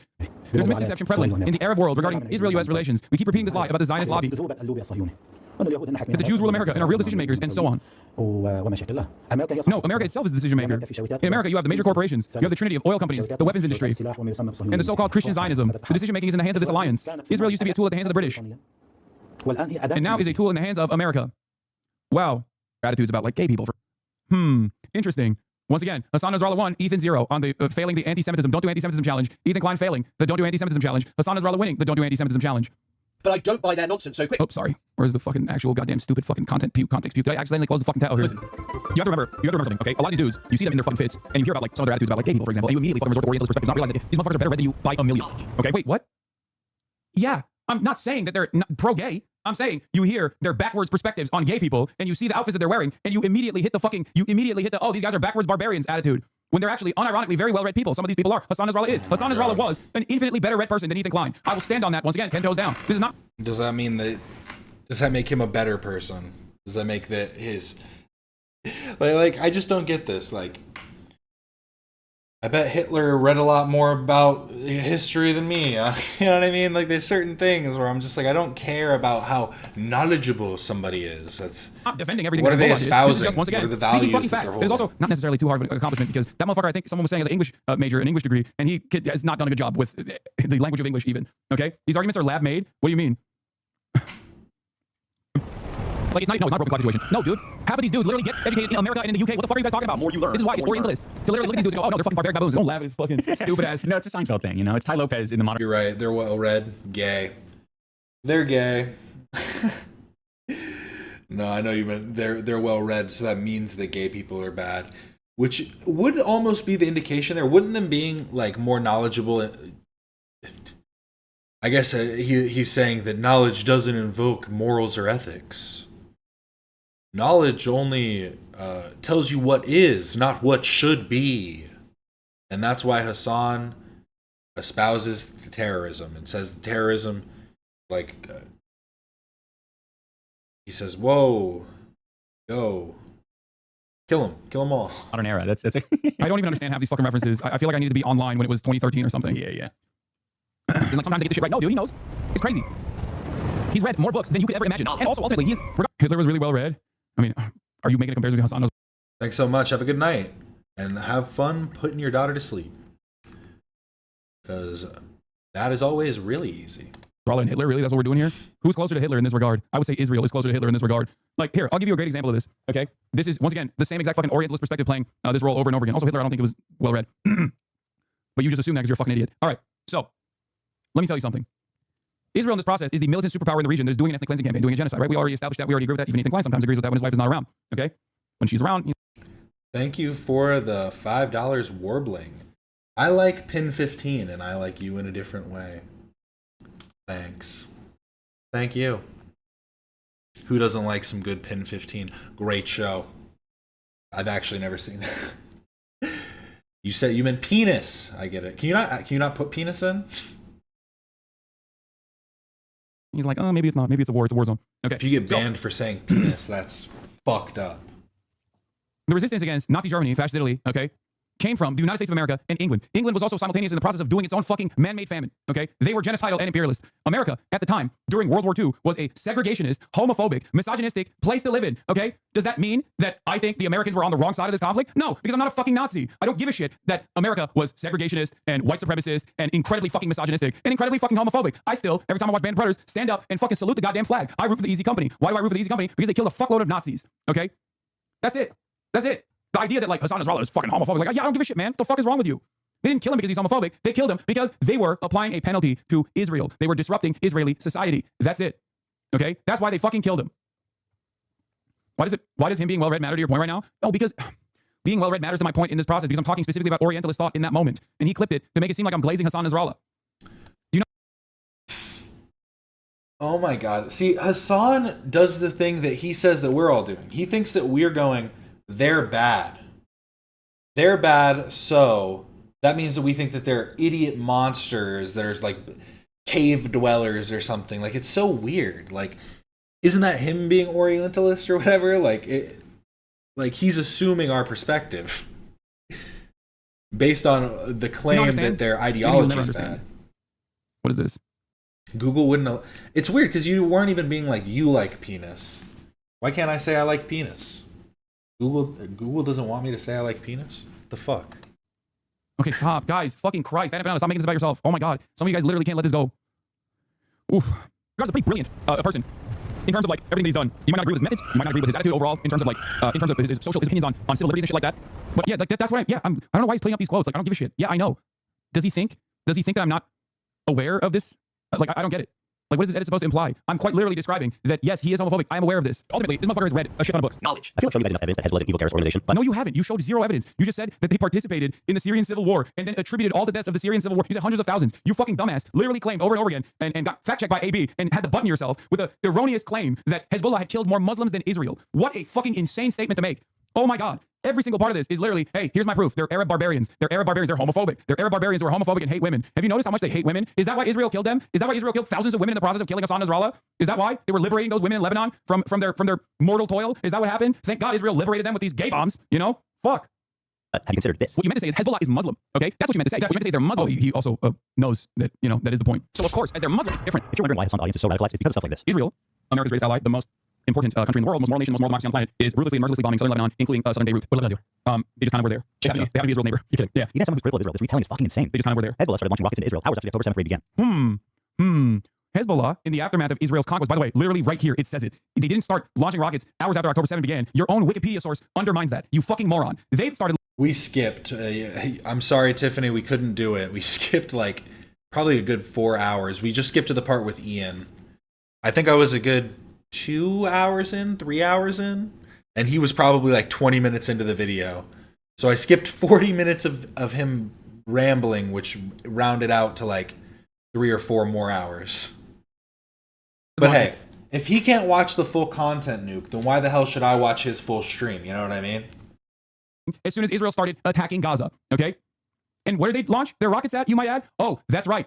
There's a misconception prevalent in the Arab world regarding Israel-U.S. relations. We keep repeating this lie about the Zionist lobby, that the Jews rule America and are real decision makers, and so on. No, America itself is the decision maker. In America, you have the major corporations, you have the trinity of oil companies, the weapons industry, and the so-called Christian Zionism. The decision making is in the hands of this alliance. Israel used to be a tool at the hands of the British, and now is a tool in the hands of America. Wow. Attitudes about like gay people. Interesting. Once again, Hasan Nasrallah 1, Ethan 0 on the failing the anti-Semitism, don't do anti-Semitism challenge. Ethan Klein failing the don't do anti-Semitism challenge. Hasan Nasrallah winning the don't do anti-Semitism challenge. But I don't buy their nonsense so quick. Oh, sorry. Where's the fucking actual goddamn stupid fucking context puke? Did I accidentally close the fucking tab? Oh, here. Listen, you have to remember something, okay? A lot of these dudes, you see them in their fucking fits, and you hear about like some of their attitudes about like gay people, for example, and you immediately fucking resort to Orientalist perspectives, not realizing that these motherfuckers are better read than you by a million. Okay, wait, what? Yeah, I'm not saying that they're pro-gay. I'm saying you hear their backwards perspectives on gay people, and you see the outfits that they're wearing, and you immediately hit the oh, these guys are backwards barbarians attitude. When they're actually unironically very well-read people. Some of these people are. Hasan Nasrallah is. Hasan Nasrallah was an infinitely better read person than Ethan Klein. I will stand on that once again, 10 toes down. This is not. Does that mean that? Does that make him a better person? Does that make that his? Like I just don't get this. Like, I bet Hitler read a lot more about history than me. You know what I mean? Like, there's certain things where I'm just like, I don't care about how knowledgeable somebody is. That's not defending everything. What are they espousing? Just, once again, what are the values that they're holding? It's also not necessarily too hard of an accomplishment because that motherfucker, I think someone was saying, has an English major, an English degree, and he has not done a good job with the language of English even. Okay, these arguments are lab made. What do you mean? Like, it's not a broken clock situation. No, dude. Half of these dudes literally get educated in America and in the UK. What the fuck are you guys talking about? More you learn. This is why it's Orientalist. To literally look at these dudes and go, oh no, they're fucking barbaric baboons. Don't laugh at this fucking stupid ass. No, it's a Seinfeld thing, you know? It's Ty Lopez in the modern. You're right. They're well read. Gay. They're gay. No, I know you meant they're well read, so that means that gay people are bad. Which would almost be the indication there. Wouldn't them being like more knowledgeable? I guess he's saying that knowledge doesn't invoke morals or ethics. Knowledge only tells you what is, not what should be. And that's why Hasan espouses terrorism and says terrorism, like, he says, whoa, yo, kill them all. Modern era. That's it. I don't even understand half these fucking references. I feel like I needed to be online when it was 2013 or something. Yeah. And like sometimes I get this shit right. No, dude, he knows. It's crazy. He's read more books than you could ever imagine. And also, ultimately, Hitler was really well read. I mean, are you making a comparison between Hasan? Thanks so much. Have a good night. And have fun putting your daughter to sleep. Because that is always really easy. Nasrallah and Hitler, really? That's what we're doing here? Who's closer to Hitler in this regard? I would say Israel is closer to Hitler in this regard. Like, here, I'll give you a great example of this, okay? This is, once again, the same exact fucking Orientalist perspective playing this role over and over again. Also, Hitler, I don't think it was well read. But you just assume that because you're a fucking idiot. All right, so, let me tell you something. Israel in this process is the militant superpower in the region that is doing an ethnic cleansing campaign, doing a genocide, right? We already established that. We already agree with that. Even Ethan Klein sometimes agrees with that when his wife is not around, okay? When she's around... Thank you for the $5 warbling. I like pin 15 and I like you in a different way. Thanks. Thank you. Who doesn't like some good pin 15? Great show. I've actually never seen it. You said you meant penis. I get it. Can you not put penis in? He's like, oh, maybe it's not. Maybe it's a war. It's a war zone. Okay. If you get banned for saying penis, that's fucked up. The resistance against Nazi Germany and fascist Italy, okay, came from the United States of America and England. England was also simultaneous in the process of doing its own fucking man-made famine, okay? They were genocidal and imperialist. America, at the time, during World War II, was a segregationist, homophobic, misogynistic place to live in, okay? Does that mean that I think the Americans were on the wrong side of this conflict? No, because I'm not a fucking Nazi. I don't give a shit that America was segregationist and white supremacist and incredibly fucking misogynistic and incredibly fucking homophobic. I still, every time I watch Band of Brothers, stand up and fucking salute the goddamn flag. I root for the Easy Company. Why do I root for the Easy Company? Because they killed a fuckload of Nazis, okay? That's it. That's it. The idea that like Hasan Nasrallah is fucking homophobic, like, yeah, I don't give a shit, man. What the fuck is wrong with you? They didn't kill him because he's homophobic. They killed him because they were applying a penalty to Israel. They were disrupting Israeli society. That's it. Okay? That's why they fucking killed him. Why does him being well-read matter to your point right now? No, because being well-read matters to my point in this process because I'm talking specifically about Orientalist thought in that moment. And he clipped it to make it seem like I'm glazing Hasan Nasrallah. Do you know? Oh my God. See, Hasan does the thing that he says that we're all doing. He thinks that we're going, they're bad. They're bad, so that means that we think that they're idiot monsters that are like cave dwellers or something. Like, it's so weird. Like, isn't that him being Orientalist or whatever? Like he's assuming our perspective based on the claim that their ideology is bad. What is this? Google wouldn't know. It's weird because you weren't even being like, you like penis. Why can't I say I like penis? Google doesn't want me to say I like penis? The fuck? Okay, stop. Guys, fucking Christ. Stop making this about yourself. Oh my God. Some of you guys literally can't let this go. Oof. God's a pretty brilliant person in terms of like everything that he's done. You might not agree with his methods. You might not agree with his attitude overall in terms of like, in terms of his opinions on civil liberties and shit like that. But yeah, like that's what I don't know why he's putting up these quotes. Like, I don't give a shit. Yeah, I know. Does he think that I'm not aware of this? Like, I don't get it. Like, what is this edit supposed to imply? I'm quite literally describing that, yes, he is homophobic. I am aware of this. Ultimately, this motherfucker has read a shit ton of books. Knowledge. I feel like showing you guys enough evidence that Hezbollah is an evil terrorist organization. But no, you haven't. You showed zero evidence. You just said that they participated in the Syrian civil war and then attributed all the deaths of the Syrian civil war. You said hundreds of thousands. You fucking dumbass literally claimed over and over again and got fact-checked by AB and had to button yourself with the erroneous claim that Hezbollah had killed more Muslims than Israel. What a fucking insane statement to make. Oh my God. Every single part of this is literally, hey, here's my proof. They're Arab barbarians. They're Arab barbarians. They're homophobic. They're Arab barbarians who are homophobic and hate women. Have you noticed how much they hate women? Is that why Israel killed them? Is that why Israel killed thousands of women in the process of killing Hasan Nasrallah? Is that why they were liberating those women in Lebanon from their mortal toil? Is that what happened? Thank God Israel liberated them with these gay bombs. You know? Fuck. Have you considered this? What you meant to say is Hezbollah is Muslim. Okay? That's what you meant to say. What you meant to say is they're Muslim. Oh, he also knows that, you know, that is the point. So of course, as they're Muslim, it's different. If you're wondering why Hasan's audience is so radicalized, it's because of stuff like this. Israel, America's greatest ally, the most important country in the world, most moral nation, most moral democracy on the planet, is ruthlessly and mercilessly bombing southern Lebanon, including southern Beirut. What are they gonna do? They just kind of were there. They happen to be Israel's neighbor. You're kidding. Yeah. You guys, someone who's critical of Israel, this retelling is fucking insane. They just kind of were there. Hezbollah started launching rockets into Israel hours after the October 7th raid began. Hezbollah, in the aftermath of Israel's conquest, by the way, literally right here, it says it. They didn't start launching rockets hours after October 7th began. Your own Wikipedia source undermines that. You fucking moron. They started. We skipped. I'm sorry, Tiffany, we couldn't do it. We skipped like probably a good 4 hours. We just skipped to the part with Ian. I think I was a good 2 hours in, 3 hours in, and he was probably like 20 minutes into the video. So I skipped 40 minutes of him rambling, which rounded out to like 3 or 4 more hours. But hey, if he can't watch the full Content Nuke, then why the hell should I watch his full stream? You know what I mean? As soon as Israel started attacking Gaza, okay? And where did they launch their rockets at, you might add? Oh, that's right.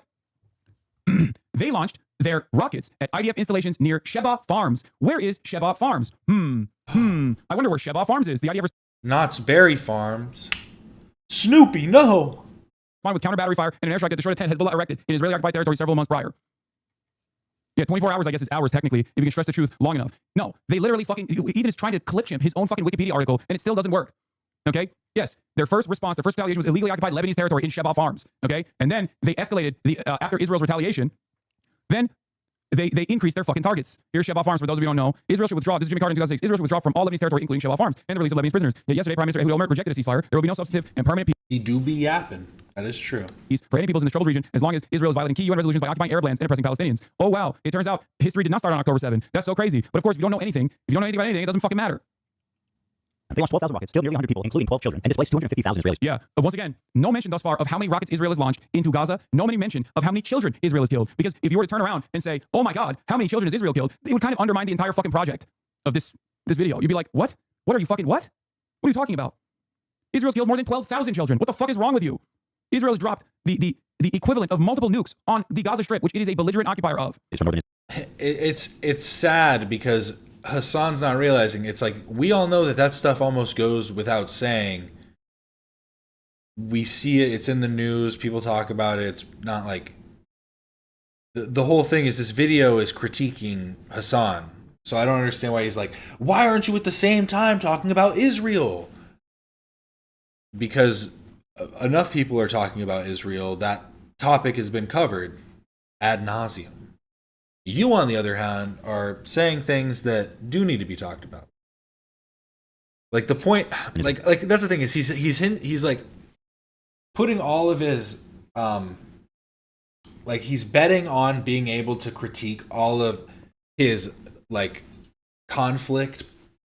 They launched their rockets at IDF installations near Sheba Farms. Where is Sheba Farms? I wonder where Sheba Farms is. The IDF... Knott's Berry Farms. Snoopy, no! With counter battery fire and an airstrike that destroyed a tent Hezbollah erected in Israeli-occupied territory several months prior. Yeah, 24 hours, I guess, is hours, technically, if you can stress the truth long enough. No, they literally fucking... Even is trying to clip chimp his own fucking Wikipedia article, and it still doesn't work. Okay? Yes, their first response, their first retaliation was illegally occupied Lebanese territory in Sheba Farms. Okay? And then they escalated after Israel's retaliation. Then they increased their fucking targets. Here's Sheba Farms, for those of you who don't know. Israel should withdraw. This is Jimmy Carter in 2006. Israel should withdraw from all Lebanese territory, including Sheba Farms, and the release of Lebanese prisoners. Yet yesterday, Prime Minister Ehud Olmert rejected a ceasefire. There will be no substantive and permanent peace. He do be yapping. That is true. For any peoples in this troubled region, as long as Israel is violating key UN resolutions by occupying Arab lands and oppressing Palestinians. Oh, wow. It turns out history did not start on October 7. That's so crazy. But of course, if you don't know anything about anything, it doesn't fucking matter. They launched 12,000 rockets, killed nearly 100 people, including 12 children, and displaced 250,000 Israelis. Yeah. Once again, no mention thus far of how many rockets Israel has launched into Gaza. No many mention of how many children Israel has killed. Because if you were to turn around and say, oh my God, how many children has Israel killed? It would kind of undermine the entire fucking project of this video. You'd be like, what? What are you fucking, what? What are you talking about? Israel's killed more than 12,000 children. What the fuck is wrong with you? Israel has dropped the equivalent of multiple nukes on the Gaza Strip, which it is a belligerent occupier of. It's sad because Hasan's not realizing. It's like, we all know that stuff almost goes without saying. We see it. It's in the news. People talk about it. It's not like... The whole thing is this video is critiquing Hasan. So I don't understand why he's like, why aren't you at the same time talking about Israel? Because enough people are talking about Israel. That topic has been covered ad nauseum. You, on the other hand, are saying things that do need to be talked about. Like the point, like that's the thing is he's like putting all of his like he's betting on being able to critique all of his like conflict,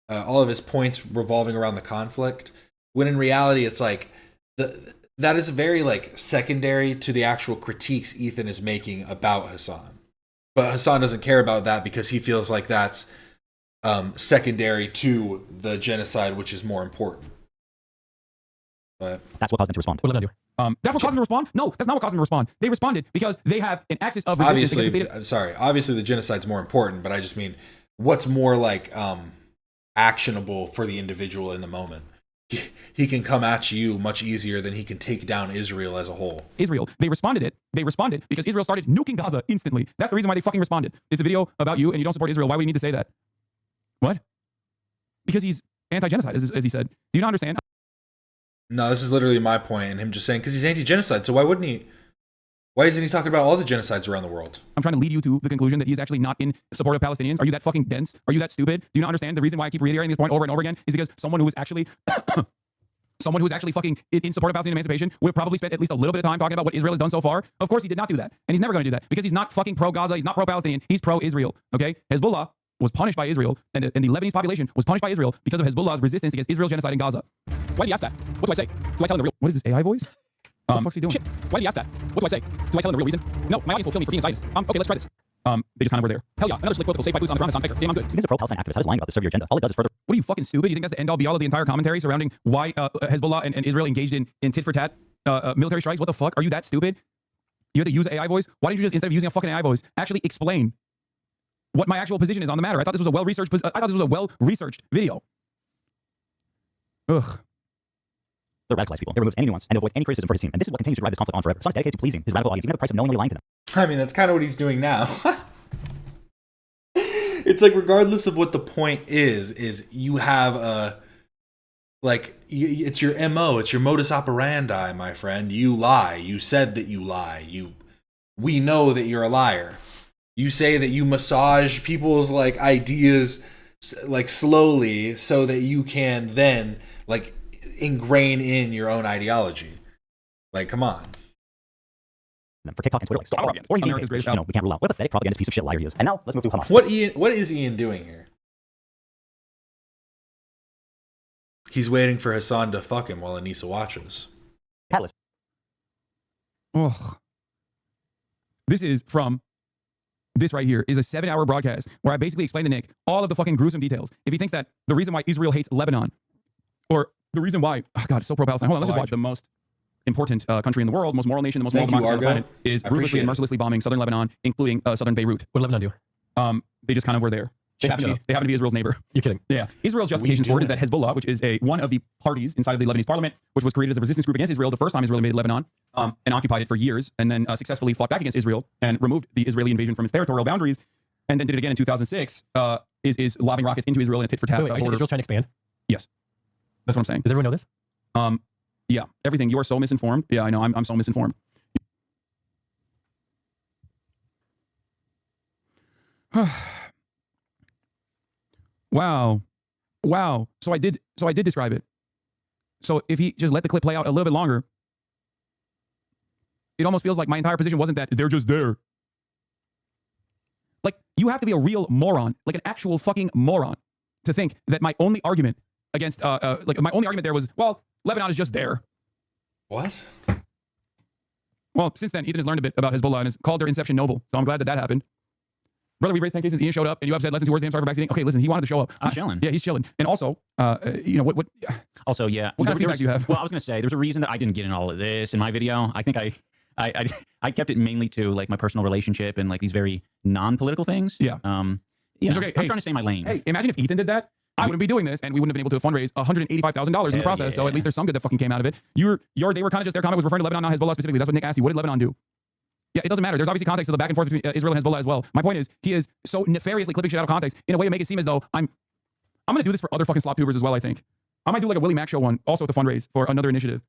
all of his points revolving around the conflict. When in reality, it's like that is very like secondary to the actual critiques Ethan is making about Hasan. But Hasan doesn't care about that because he feels like that's secondary to the genocide, which is more important. But that's what caused them to respond. What did I do? That's what caused them to respond? No, that's not what caused them to respond. They responded because they have an axis of resistance. Obviously, I'm sorry. Obviously, the genocide's more important, but I just mean what's more like actionable for the individual in the moment. He can come at you much easier than he can take down Israel as a whole. Israel, they responded because Israel started nuking Gaza instantly. That's the reason why they fucking responded. It's a video about you and you don't support Israel. Why would you need to say that? What? Because he's anti-genocide, as he said. Do you not understand? No, this is literally my point, and him just saying because he's anti-genocide. So why wouldn't he? Why isn't he talking about all the genocides around the world? I'm trying to lead you to the conclusion that he's actually not in support of Palestinians. Are you that fucking dense? Are you that stupid? Do you not understand? The reason why I keep reiterating this point over and over again is because someone who is actually fucking in support of Palestinian emancipation would have probably spent at least a little bit of time talking about what Israel has done so far. Of course, he did not do that. And he's never going to do that because he's not fucking pro-Gaza. He's not pro-Palestinian. He's pro-Israel. Okay? Hezbollah was punished by Israel, and the Lebanese population was punished by Israel because of Hezbollah's resistance against Israel's genocide in Gaza. Why do you ask that? What do I say? Do I tell him the real... What is this, AI voice? What the fuck's he doing? Shit. Why do you ask that? What do I say? Do I tell him the real reason? No, my audience will kill me for being a Zionist. Okay, let's try this. They just kind of were there. Hell yeah, another slick political safe by boots on the ground is Damn, I'm good. He's a pro-Palestine activist. How is lying about this serve your agenda? All it does is further... What are you, fucking stupid? You think that's the end-all be-all of the entire commentary surrounding why Hezbollah and Israel engaged in tit-for-tat military strikes? What the fuck? Are you that stupid? You had to use AI voice? Why didn't you just, instead of using a fucking AI voice, actually explain what my actual position is on the matter? I thought this was a well-researched video. Ugh. They're radicalized people. It removes any nuance and avoids any criticism for his team. And this is what continues to drive this conflict on forever. Hasan's dedicated to pleasing his radical audience, even at the price of knowingly lying to them. I mean, that's kind of what he's doing now. It's like, regardless of what the point is you have a, like, it's your MO, it's your modus operandi, my friend. You lie. You said that you lie. We know that you're a liar. You say that you massage people's, like, ideas, like, slowly so that you can then, like, ingrain in your own ideology. Like, come on. For TikTok and Twitter, like, stop propaganda. Or he's America's greatest, we can't rule out. What a pathetic propagandist piece of shit liar he is. And now, let's move to Hamas. What is Ian doing here? He's waiting for Hasan to fuck him while Anissa watches. Catalyst. Ugh. This is from... This right here is a 7-hour broadcast where I basically explain to Nick all of the fucking gruesome details. If he thinks that the reason why Israel hates Lebanon, or the reason why, oh God, it's so pro-Palestine. Hold on, let's just watch. The most important country in the world, most moral nation, the most moral democracy on the planet, is ruthlessly and mercilessly bombing southern Lebanon, including southern Beirut. What did Lebanon do? They just kind of were there. They happen to be Israel's neighbor. You're kidding. Yeah. Israel's justification for it is that Hezbollah, which is one of the parties inside of the Lebanese parliament, which was created as a resistance group against Israel the first time Israel invaded Lebanon, and occupied it for years, and then successfully fought back against Israel and removed the Israeli invasion from its territorial boundaries, and then did it again in 2006, is lobbing rockets into Israel in a tit-for-tat border. Israel's trying to expand? Yes. That's what I'm saying. Does everyone know this? Yeah. Everything. You are so misinformed. Yeah, I know. I'm so misinformed. Wow. So I did describe it. So if he just let the clip play out a little bit longer, it almost feels like my entire position wasn't that they're just there. Like, you have to be a real moron, like an actual fucking moron, to think that my only argument against, like my only argument there was, well, Lebanon is just there. What? Well, since then, Ethan has learned a bit about Hezbollah and has called their inception noble. So I'm glad that that happened. Brother, we raised 10 cases. Ian showed up, and you have said less than 2 words to him. Sorry for backseating. Okay, listen, he wanted to show up. I'm chilling. Yeah, he's chilling. And also, you know, what Also, yeah. What kind of feedback do you have? Well, I was going to say, there's a reason that I didn't get in all of this in my video. I think I kept it mainly to like my personal relationship and like these very non-political things. Yeah. You know, okay. I'm trying to stay in my lane. Hey, imagine if Ethan did that. I wouldn't be doing this, and we wouldn't have been able to fundraise $185,000 in the process. So at least there's some good that fucking came out of it. They were kind of just, their comment was referring to Lebanon, not Hezbollah specifically. That's what Nick asked you. What did Lebanon do? Yeah, it doesn't matter. There's obviously context to the back and forth between Israel and Hezbollah as well. My point is, he is so nefariously clipping shit out of context in a way to make it seem as though I'm going to do this for other fucking slop tubers as well, I think. I might do like a Willie Mack show one, also with the fundraise for another initiative.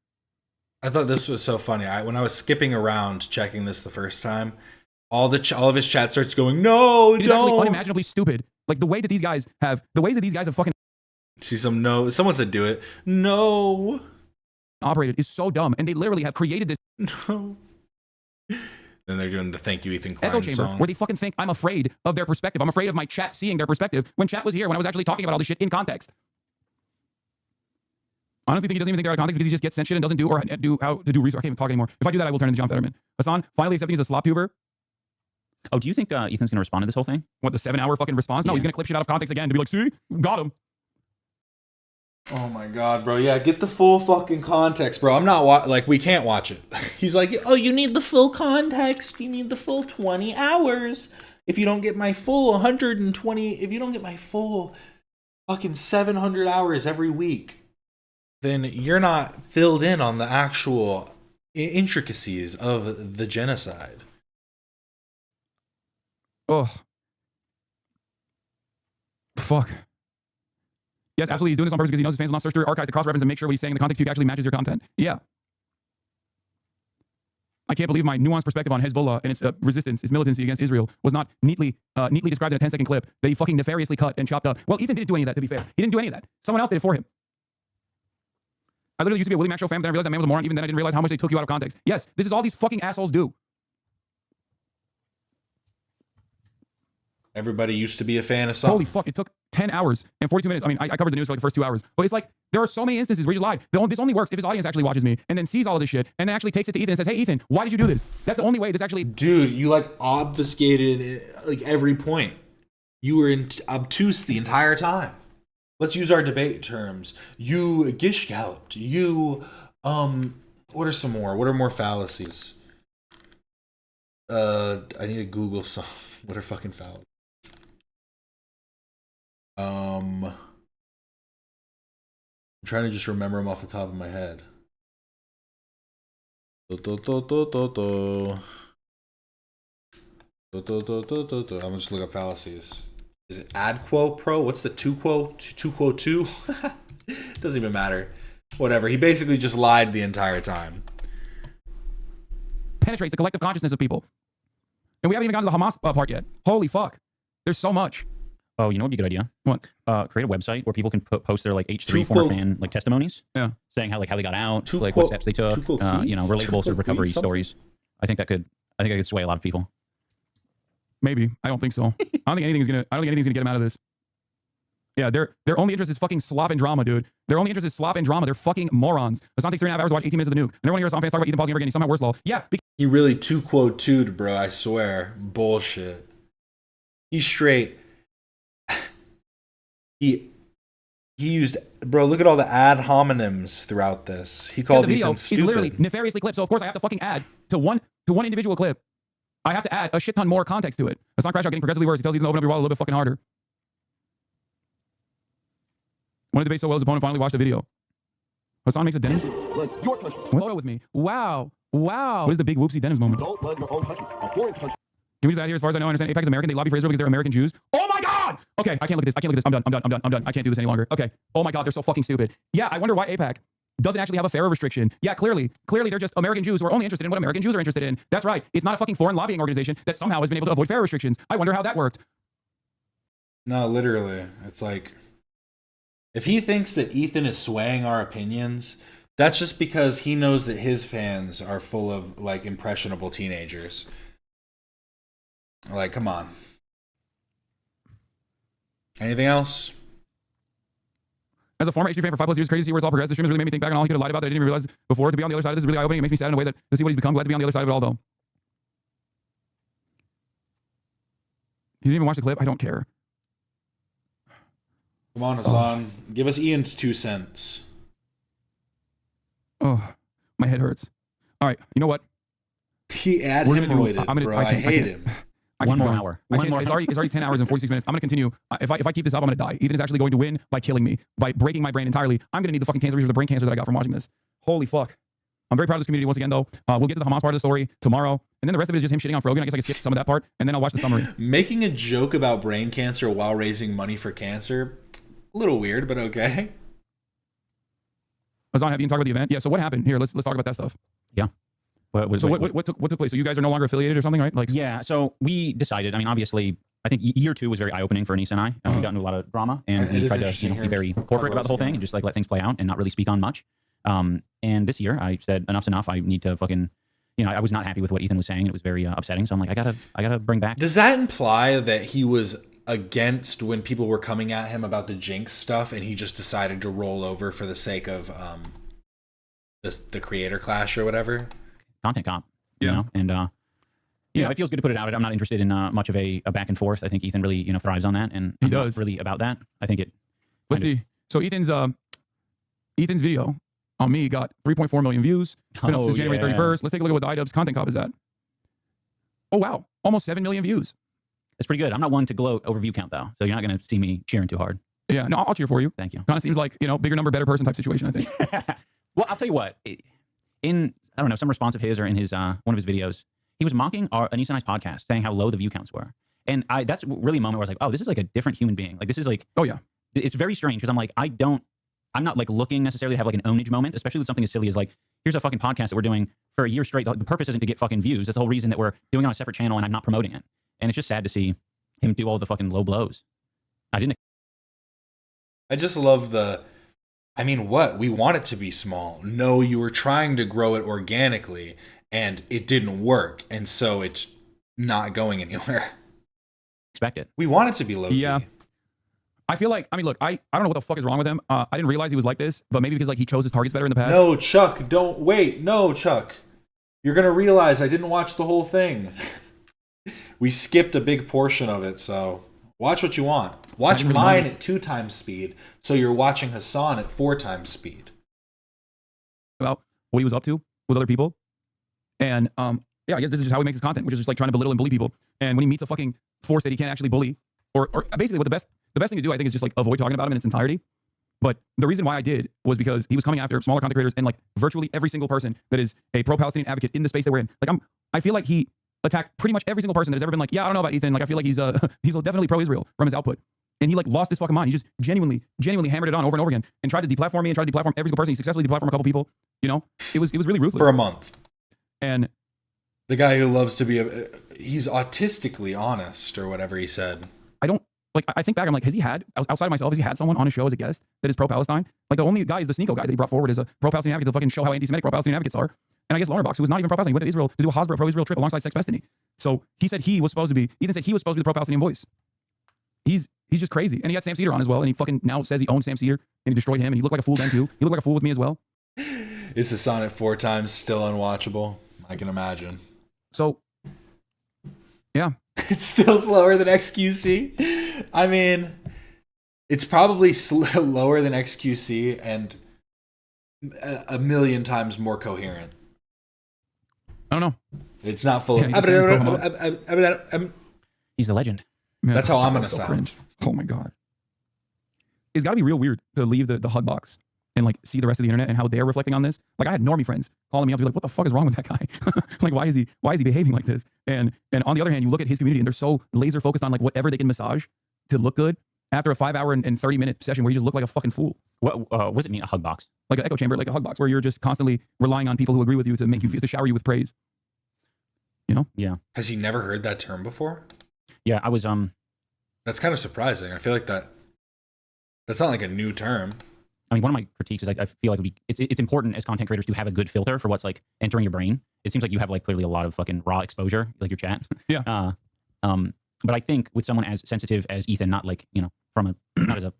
I thought this was so funny. When I was skipping around checking this the first time, all of his chat starts going, no, It is actually unimaginably stupid. Like the ways that these guys have fucking see some no. Someone said do it. No. Operated is so dumb, and they literally have created this no. Then they're doing the thank you Ethan Klein echo chamber song. where they fucking think I'm afraid of their perspective. I'm afraid of my chat seeing their perspective when chat was here when I was actually talking about all this shit in context. Honestly, think he doesn't even think they're out of context because he just gets sent shit and doesn't do how to do research. I can't even talk anymore. If I do that, I will turn into John Fetterman. Hasan finally accepting he's a slop tuber. Oh, do you think Ethan's going to respond to this whole thing? What, the 7-hour fucking response? No, he's going to clip shit out of context again to be like, see, got him. Oh my god, bro. Yeah, get the full fucking context, bro. I'm not like, we can't watch it. He's like, oh, you need the full context. You need the full 20 hours. If you don't get my full 120, if you don't get my full fucking 700 hours every week, then you're not filled in on the actual intricacies of the genocide. Oh. Fuck. Yes, absolutely. He's doing this on purpose because he knows his fans will not search through archives to cross-reference and make sure what he's saying in the context actually matches your content. Yeah. I can't believe my nuanced perspective on Hezbollah and its resistance, its militancy against Israel was not neatly described in a 10-second clip that he fucking nefariously cut and chopped up. Well, Ethan didn't do any of that, to be fair. He didn't do any of that. Someone else did it for him. I literally used to be a Willie Mack Show fan, then I realized that man was a moron. Even then, I didn't realize how much they took you out of context. Yes, this is all these fucking assholes do. Everybody used to be a fan of something. Holy fuck, it took 10 hours and 42 minutes. I mean, I covered the news for like the first 2 hours. But it's like, there are so many instances where he just lied. This only works if his audience actually watches me and then sees all of this shit and then actually takes it to Ethan and says, hey, Ethan, why did you do this? That's the only way this actually... Dude, you like obfuscated like every point. You were obtuse the entire time. Let's use our debate terms. You gish galloped. You, what are some more? What are more fallacies? I need to Google some. What are fucking fallacies? I'm trying to just remember them off the top of my head. I'm gonna just look up fallacies. Is it AdQuo Pro? What's the 2 Doesn't even matter. Whatever. He basically just lied the entire time. Penetrates the collective consciousness of people. And we haven't even gotten to the Hamas part yet. Holy fuck. There's so much. Oh, you know what would be a good idea? What? Create a website where people can post their like H3 former fan like testimonies. Yeah. Saying how they got out, like what steps they took, relatable sort of recovery stories. I think that could sway a lot of people. Maybe. I don't think so. I don't think anything's gonna get him out of this. Yeah, their only interest is fucking slop and drama, dude. Their only interest is slop and drama. They're fucking morons. Hasan takes 3.5 hours to watch 18 minutes of the nuke. And everyone here Hasan fans talk about Ethan pausing ever again. He's somehow worse law. Yeah. He really 2.2'd, bro. I swear. Bullshit. He's straight. He used, bro, look at all the ad hominems throughout this. He called the video Ethan stupid. is literally nefariously clipped. So of course I have to fucking add to one individual clip. I have to add a shit ton more context to it. Hasan crash out getting progressively worse. He tells Ethan to open up your wallet a little bit fucking harder. One of the debate so well, his opponent finally watched the video. Hasan makes a Dennis. Like your country. Photo with me. Wow. What is the big whoopsie Dennis moment? Don't let your own country, a foreign country. Can we just add here, as far as I know, I understand AIPAC is American. They lobby for Israel because they're American Jews. Oh my God! Okay, I can't look at this. I'm done. I can't do this any longer. Okay. Oh my God, they're so fucking stupid. Yeah, I wonder why AIPAC doesn't actually have a fairer restriction. Yeah, clearly they're just American Jews who are only interested in what American Jews are interested in. That's right. It's not a fucking foreign lobbying organization that somehow has been able to avoid fair restrictions. I wonder how that worked. No, literally. It's like, if he thinks that Ethan is swaying our opinions, that's just because he knows that his fans are full of like impressionable teenagers. Like, come on. Anything else? As a former HD fan for 5+ years, crazy to see where it's all progressed. The stream has really made me think back on all he could have lied about that I didn't even realize before. To be on the other side of this is really eye-opening. It makes me sad in a way that to see what he's become. Glad to be on the other side of it all, though. You didn't even watch the clip? I don't care. Come on, Hasan. Give us Ian's 2 cents. Oh, my head hurts. All right, you know what? He ad-hemorrhoided, bro. I hate him. One more hour. It's already 10 hours and 46 minutes. I'm going to continue. If I keep this up, I'm going to die. Ethan is actually going to win by killing me, by breaking my brain entirely. I'm going to need the fucking cancer, the brain cancer that I got from watching this. Holy fuck. I'm very proud of this community once again, though. We'll get to the Hamas part of the story tomorrow, and then the rest of it is just him shitting on Frogan. I guess I can skip some of that part, and then I'll watch the summary. Making a joke about brain cancer while raising money for cancer, a little weird, but okay. Hasan, have you talked about the event? Yeah. So what happened? Here, let's talk about that stuff. Yeah. What took place? So you guys are no longer affiliated or something, right? Like, yeah. So we decided. I mean, obviously, I think year 2 was very eye-opening for Anissa and I. And we got into a lot of drama, and we tried to be very corporate about the whole thing and just like let things play out and not really speak on much. And this year, I said enough's enough. I need to fucking, I was not happy with what Ethan was saying. It was very upsetting. So I'm like, I gotta bring back. Does that imply that he was against when people were coming at him about the Jinx stuff, and he just decided to roll over for the sake of the creator clash or whatever? Content comp, you know, and it feels good to put it out. I'm not interested in much of a back and forth. I think Ethan really thrives on that, and he does not really about that. I think it. Let's see. So Ethan's video on me got 3.4 million views. Been up since January 31st. Let's take a look at what the iDubbbz content comp is at. Oh wow, almost 7 million views. That's pretty good. I'm not one to gloat over view count though, so you're not going to see me cheering too hard. Yeah, no, I'll cheer for you. Thank you. Kind of seems like bigger number, better person type situation. I think. Well, I'll tell you what. In I don't know, some response of his or in his one of his videos, he was mocking our Anissa and I's podcast, saying how low the view counts were. And that's really a moment where I was like, oh, this is like a different human being. Like this is like, oh yeah, it's very strange because I'm like, I'm not like looking necessarily to have like an ownage moment, especially with something as silly as like, here's a fucking podcast that we're doing for a year straight. The purpose isn't to get fucking views. That's the whole reason that we're doing it on a separate channel and I'm not promoting it. And it's just sad to see him do all the fucking low blows. I just love we want it to be small. No, you were trying to grow it organically and it didn't work. And so it's not going anywhere. Expect it. We want it to be low key. Yeah. I feel like, look, I don't know what the fuck is wrong with him. I didn't realize he was like this, but maybe because like he chose his targets better in the past. No, Chuck, don't wait. No, Chuck. You're going to realize I didn't watch the whole thing. We skipped a big portion of it, so watch what you want. Watch mine at 2 times speed, so you're watching Hasan at 4 times speed. About what he was up to with other people. And yeah, I guess this is just how he makes his content, which is just like trying to belittle and bully people. And when he meets a fucking force that he can't actually bully, or basically what the best thing to do, I think, is just like avoid talking about him in its entirety. But the reason why I did was because he was coming after smaller content creators and like virtually every single person that is a pro-Palestinian advocate in the space that we're in. Like I feel like he attacked pretty much every single person that has ever been like, yeah, I don't know about Ethan. Like I feel like he's definitely pro-Israel from his output. And he like lost his fucking mind. He just genuinely hammered it on over and over again and tried to deplatform me and tried to deplatform every single person. He successfully deplatformed a couple people. It was really ruthless. For a month. And the guy who loves to be he's autistically honest or whatever he said. I think back, I'm like, has he had, outside of myself, has he had someone on his show as a guest that is pro-Palestine? Like the only guy is the Sneeko guy that he brought forward as a pro-Palestinian advocate to fucking show how anti-Semitic pro-Palestinian advocates are. And I guess Lauren Box, who was not even pro-Palestinian, went to Israel to do a Hasbro pro-Israel trip alongside Sex Destiny. So he said Ethan said he was supposed to be the pro-Palestinian voice. He's just crazy. And he had Sam Cedar on as well, and he fucking now says he owns Sam Cedar, and he destroyed him, and he looked like a fool then too. He looked like a fool with me as well. Is Hasan at 4 times still unwatchable? I can imagine. So, yeah. It's still slower than XQC. I mean, it's probably lower than XQC and a million times more coherent. I don't know. It's not full of... He's the legend. Man, that's how I'm going to sound. Cringe. Oh my God. It's got to be real weird to leave the hug box and like see the rest of the internet and how they're reflecting on this. Like I had normie friends calling me up to be like, what the fuck is wrong with that guy? Like, why is he behaving like this? And on the other hand, you look at his community and they're so laser focused on like whatever they can massage to look good after a 5-hour and 30-minute session where you just look like a fucking fool. What does it mean, a hug box? Like an echo chamber, like a hug box where you're just constantly relying on people who agree with you to make you feel, to shower you with praise. Yeah. Has he never heard that term before? Yeah, I was That's kind of surprising. I feel like that's not like a new term. I mean, one of my critiques is I feel like it's important as content creators to have a good filter for what's like entering your brain. It seems like you have like clearly a lot of fucking raw exposure, like your chat. Yeah. But I think with someone as sensitive as Ethan, not like, not as a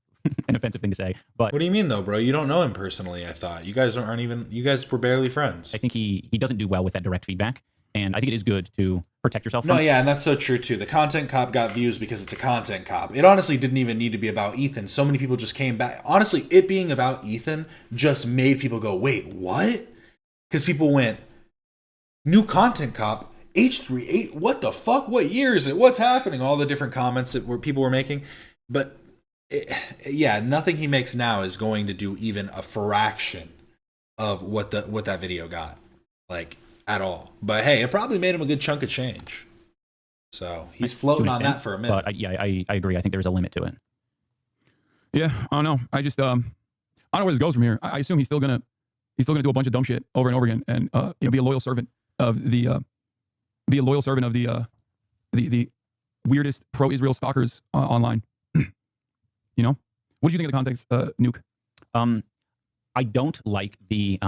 an offensive thing to say. But what do you mean though, bro? You don't know him personally. I thought you guys you guys were barely friends. I think he doesn't do well with that direct feedback, and I think it is good to protect yourself from No, yeah, and that's so true too. The content cop got views because it's a content cop. It honestly didn't even need to be about Ethan. So many people just came back. Honestly, it being about Ethan just made people go, wait, what? Because people went, new content cop, H38, what the fuck? What year is it? What's happening? All the different comments that people were making. But yeah, nothing he makes now is going to do even a fraction of what that video got. Like, at all. But hey, it probably made him a good chunk of change. So he's floating on that for a minute. But I agree. I think there's a limit to it. Yeah, I don't know. I just I don't know where this goes from here. I assume he's still gonna do a bunch of dumb shit over and over again, and be a loyal servant of the the weirdest pro-Israel stalkers online. You know, what do you think of the context, Nuke? I don't like the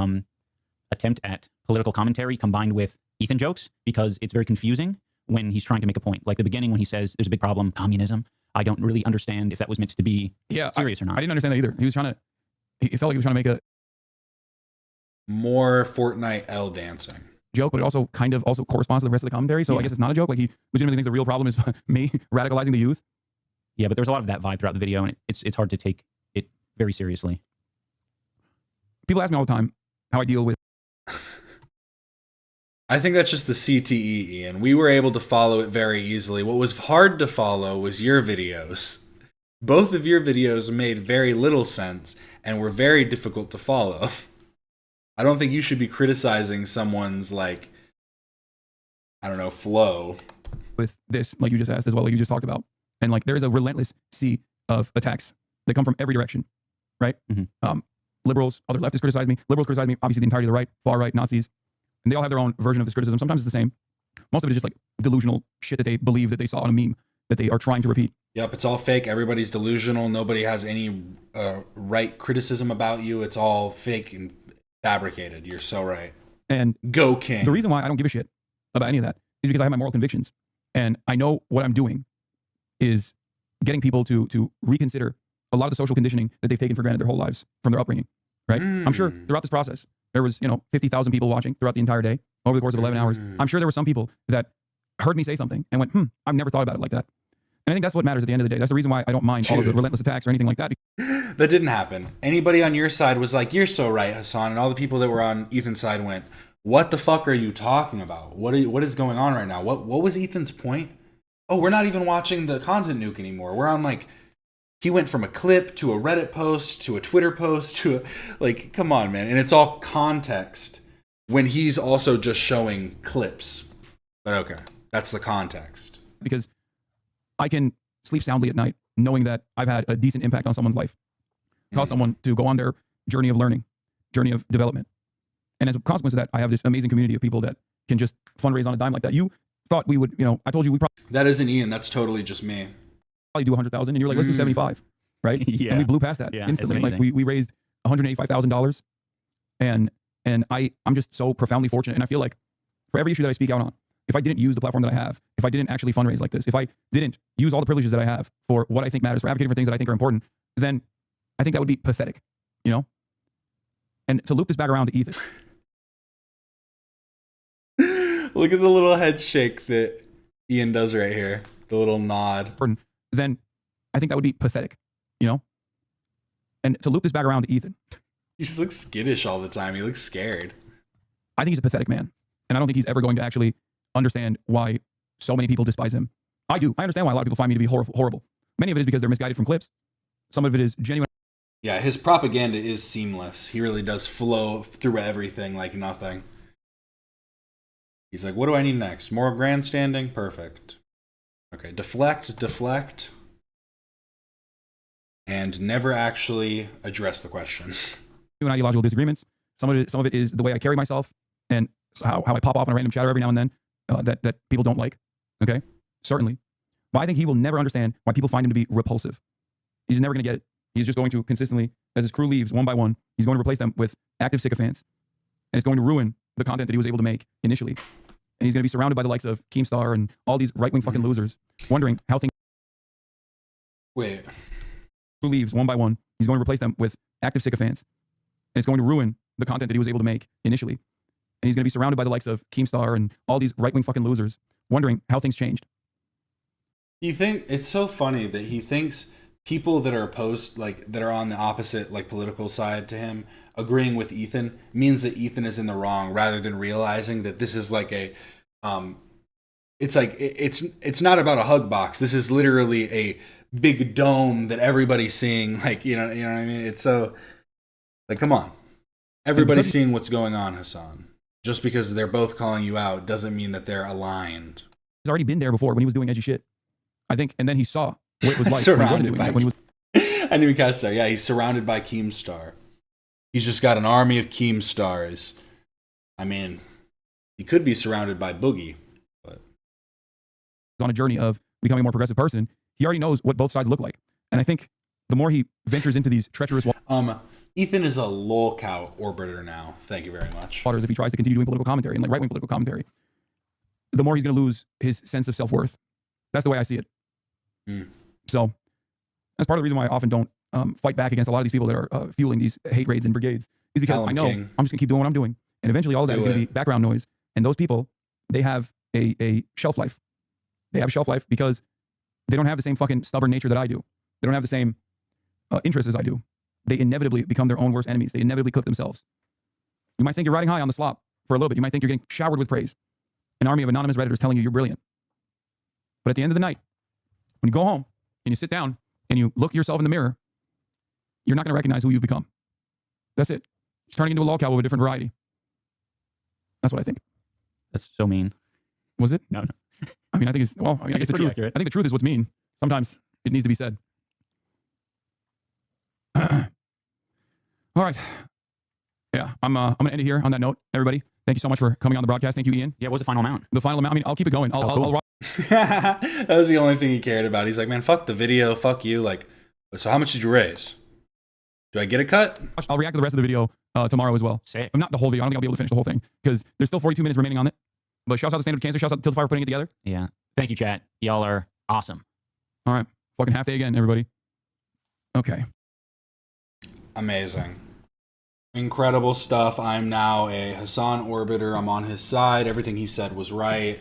attempt at political commentary combined with Ethan jokes, because it's very confusing when he's trying to make a point. Like the beginning when he says there's a big problem, communism. I don't really understand if that was meant to be serious or not. I didn't understand that either. He felt like he was trying to make a more Fortnite L dancing joke, but it also kind of also corresponds to the rest of the commentary. So I guess it's not a joke. Like he legitimately thinks the real problem is me radicalizing the youth. Yeah, but there's a lot of that vibe throughout the video, and it's hard to take it very seriously. People ask me all the time how I deal with. I think that's just the CTE, Ian. We were able to follow it very easily. What was hard to follow was your videos. Both of your videos made very little sense and were very difficult to follow. I don't think you should be criticizing someone's, like, I don't know, flow. With this, like you just asked as well, like you just talked about. And like there is a relentless sea of attacks that come from every direction, right? Mm-hmm. Liberals, other leftists criticize me. Liberals criticize me, obviously the entirety of the right, far right, Nazis. And they all have their own version of this criticism. Sometimes it's the same. Most of it is just like delusional shit that they believe that they saw on a meme that they are trying to repeat. Yep, it's all fake. Everybody's delusional. Nobody has any right criticism about you. It's all fake and fabricated. You're so right. And go King. The reason why I don't give a shit about any of that is because I have my moral convictions. And I know what I'm doing is getting people to reconsider a lot of the social conditioning that they've taken for granted their whole lives from their upbringing, right? I'm sure throughout this process, there was, 50,000 people watching throughout the entire day over the course of 11 hours. I'm sure there were some people that heard me say something and went, I've never thought about it like that. And I think that's what matters at the end of the day. That's the reason why I don't mind all of the relentless attacks or anything like that. That didn't happen. Anybody on your side was like, you're so right, Hasan. And all the people that were on Ethan's side went, what the fuck are you talking about? What is going on right now? What was Ethan's point? Oh, we're not even watching the Content Nuke anymore. We're on he went from a clip to a Reddit post to a Twitter post to come on, man. And it's all context when he's also just showing clips. But okay, that's the context. Because I can sleep soundly at night knowing that I've had a decent impact on someone's life. Cause someone to go on their journey of learning, journey of development. And as a consequence of that, I have this amazing community of people that can just fundraise on a dime like that. You thought we would, I told you we probably... That isn't Ian. That's totally just me. Probably do 100,000 and you're like, let's do 75, right? Yeah. And we blew past that instantly. Like we raised $185,000 and I'm just so profoundly fortunate. And I feel like for every issue that I speak out on, if I didn't use the platform that I have, if I didn't actually fundraise like this, if I didn't use all the privileges that I have for what I think matters, for advocating for things that I think are important, then I think that would be pathetic, And to loop this back around to Ethan. Look at the little head shake that Ian does right here. The little nod. Then I think that would be pathetic, And to loop this back around to Ethan. He just looks skittish all the time. He looks scared. I think he's a pathetic man. And I don't think he's ever going to actually understand why so many people despise him. I do. I understand why a lot of people find me to be horrible. Many of it is because they're misguided from clips. Some of it is genuine. Yeah, his propaganda is seamless. He really does flow through everything like nothing. He's like, what do I need next? More grandstanding? Perfect. Okay, deflect. And never actually address the question. Ideological disagreements. Some of it is the way I carry myself and how I pop off in a random chatter every now and then that people don't like. Okay? Certainly. But I think he will never understand why people find him to be repulsive. He's never going to get it. He's just going to consistently, as his crew leaves one by one, he's going to replace them with active sycophants. And it's going to ruin the content that he was able to make initially. And he's going to be surrounded by the likes of Keemstar and all these right-wing fucking losers, wondering how things... Wait. leaves one by one. He's going to replace them with active sycophants. And it's going to ruin the content that he was able to make initially. And he's going to be surrounded by the likes of Keemstar and all these right-wing fucking losers, wondering how things changed. It's so funny that he thinks people that are opposed, like that are on the opposite like political side to him, agreeing with Ethan means that Ethan is in the wrong, rather than realizing that this is like a it's not about a hug box. This is literally a big dome that everybody's seeing. Like, you know what I mean? It's so like, come on, everybody's seeing what's going on, Hasan. Just because they're both calling you out doesn't mean that they're aligned. He's already been there before when he was doing edgy shit, I think, and then he saw what it was like Surrounded when he wasn't doing by, it. When he was, I didn't even catch that. Yeah, he's surrounded by Keemstar. He's just got an army of Keemstars. I mean, he could be surrounded by Boogie, but on a journey of becoming a more progressive person. He already knows what both sides look like, and I think the more he ventures into these treacherous Ethan is a lolcow orbiter now. Thank you very much. waters, if he tries to continue doing political commentary and like right-wing political commentary, the more he's going to lose his sense of self-worth. That's the way I see it. So that's part of the reason why I often don't fight back against a lot of these people that are fueling these hate raids and brigades, is because I know I'm just going to keep doing what I'm doing. And eventually all of that is going to be background noise. And those people, they have a shelf life. They have a shelf life because they don't have the same fucking stubborn nature that I do. They don't have the same interests as I do. They inevitably become their own worst enemies. They inevitably cook themselves. You might think you're riding high on the slop for a little bit. You might think you're getting showered with praise. An army of anonymous Redditors telling you you're brilliant. But at the end of the night, when you go home and you sit down and you look yourself in the mirror, you're not going to recognize who you've become. That's it. It's turning into a lolcow of a different variety. That's what I think. That's so mean. Was it? No. I mean, I think it's, well, I mean, I guess the truth. Accurate. I think the truth is what's mean. Sometimes it needs to be said. All right. Yeah, I'm going to end it here on that note, everybody. Thank you so much for coming on the broadcast. Thank you, Ian. Yeah, what was the final amount? The final amount, I mean, I'll keep it going. I'll that was the only thing he cared about. He's like, man, fuck the video, fuck you. Like, so how much did you raise? Do I get a cut? I'll react to the rest of the video tomorrow as well. Sick. Not the whole video. I don't think I'll be able to finish the whole thing because there's still 42 minutes remaining on it. But shouts out to Standard Cancer. Shouts out to Till the Fire for putting it together. Yeah. Thank you, chat. Y'all are awesome. All right. Fucking half day again, everybody. Okay. Amazing. Incredible stuff. I'm now a Hasan orbiter. I'm on his side. Everything he said was right.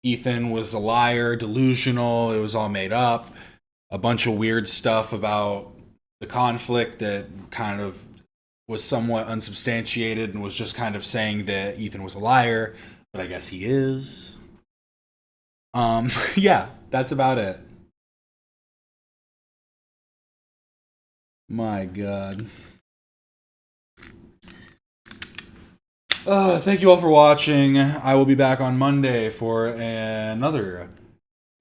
Ethan was a liar, delusional. It was all made up. A bunch of weird stuff about the conflict that kind of was somewhat unsubstantiated and was just kind of saying that Ethan was a liar, but I guess he is. Yeah, that's about it. My God. Thank you all for watching. I will be back on Monday for another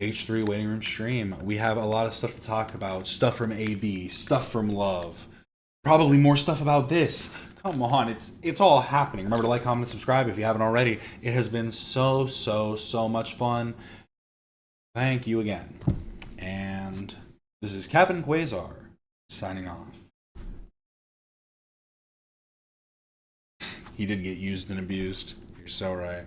H3 waiting room stream. We have a lot of stuff to talk about. Stuff from AB, stuff from Love. Probably more stuff about this. Come on, it's all happening. Remember to like, comment, and subscribe if you haven't already. It has been so much fun. Thank you again. And this is Captain Quasar signing off. He did get used and abused. You're so right.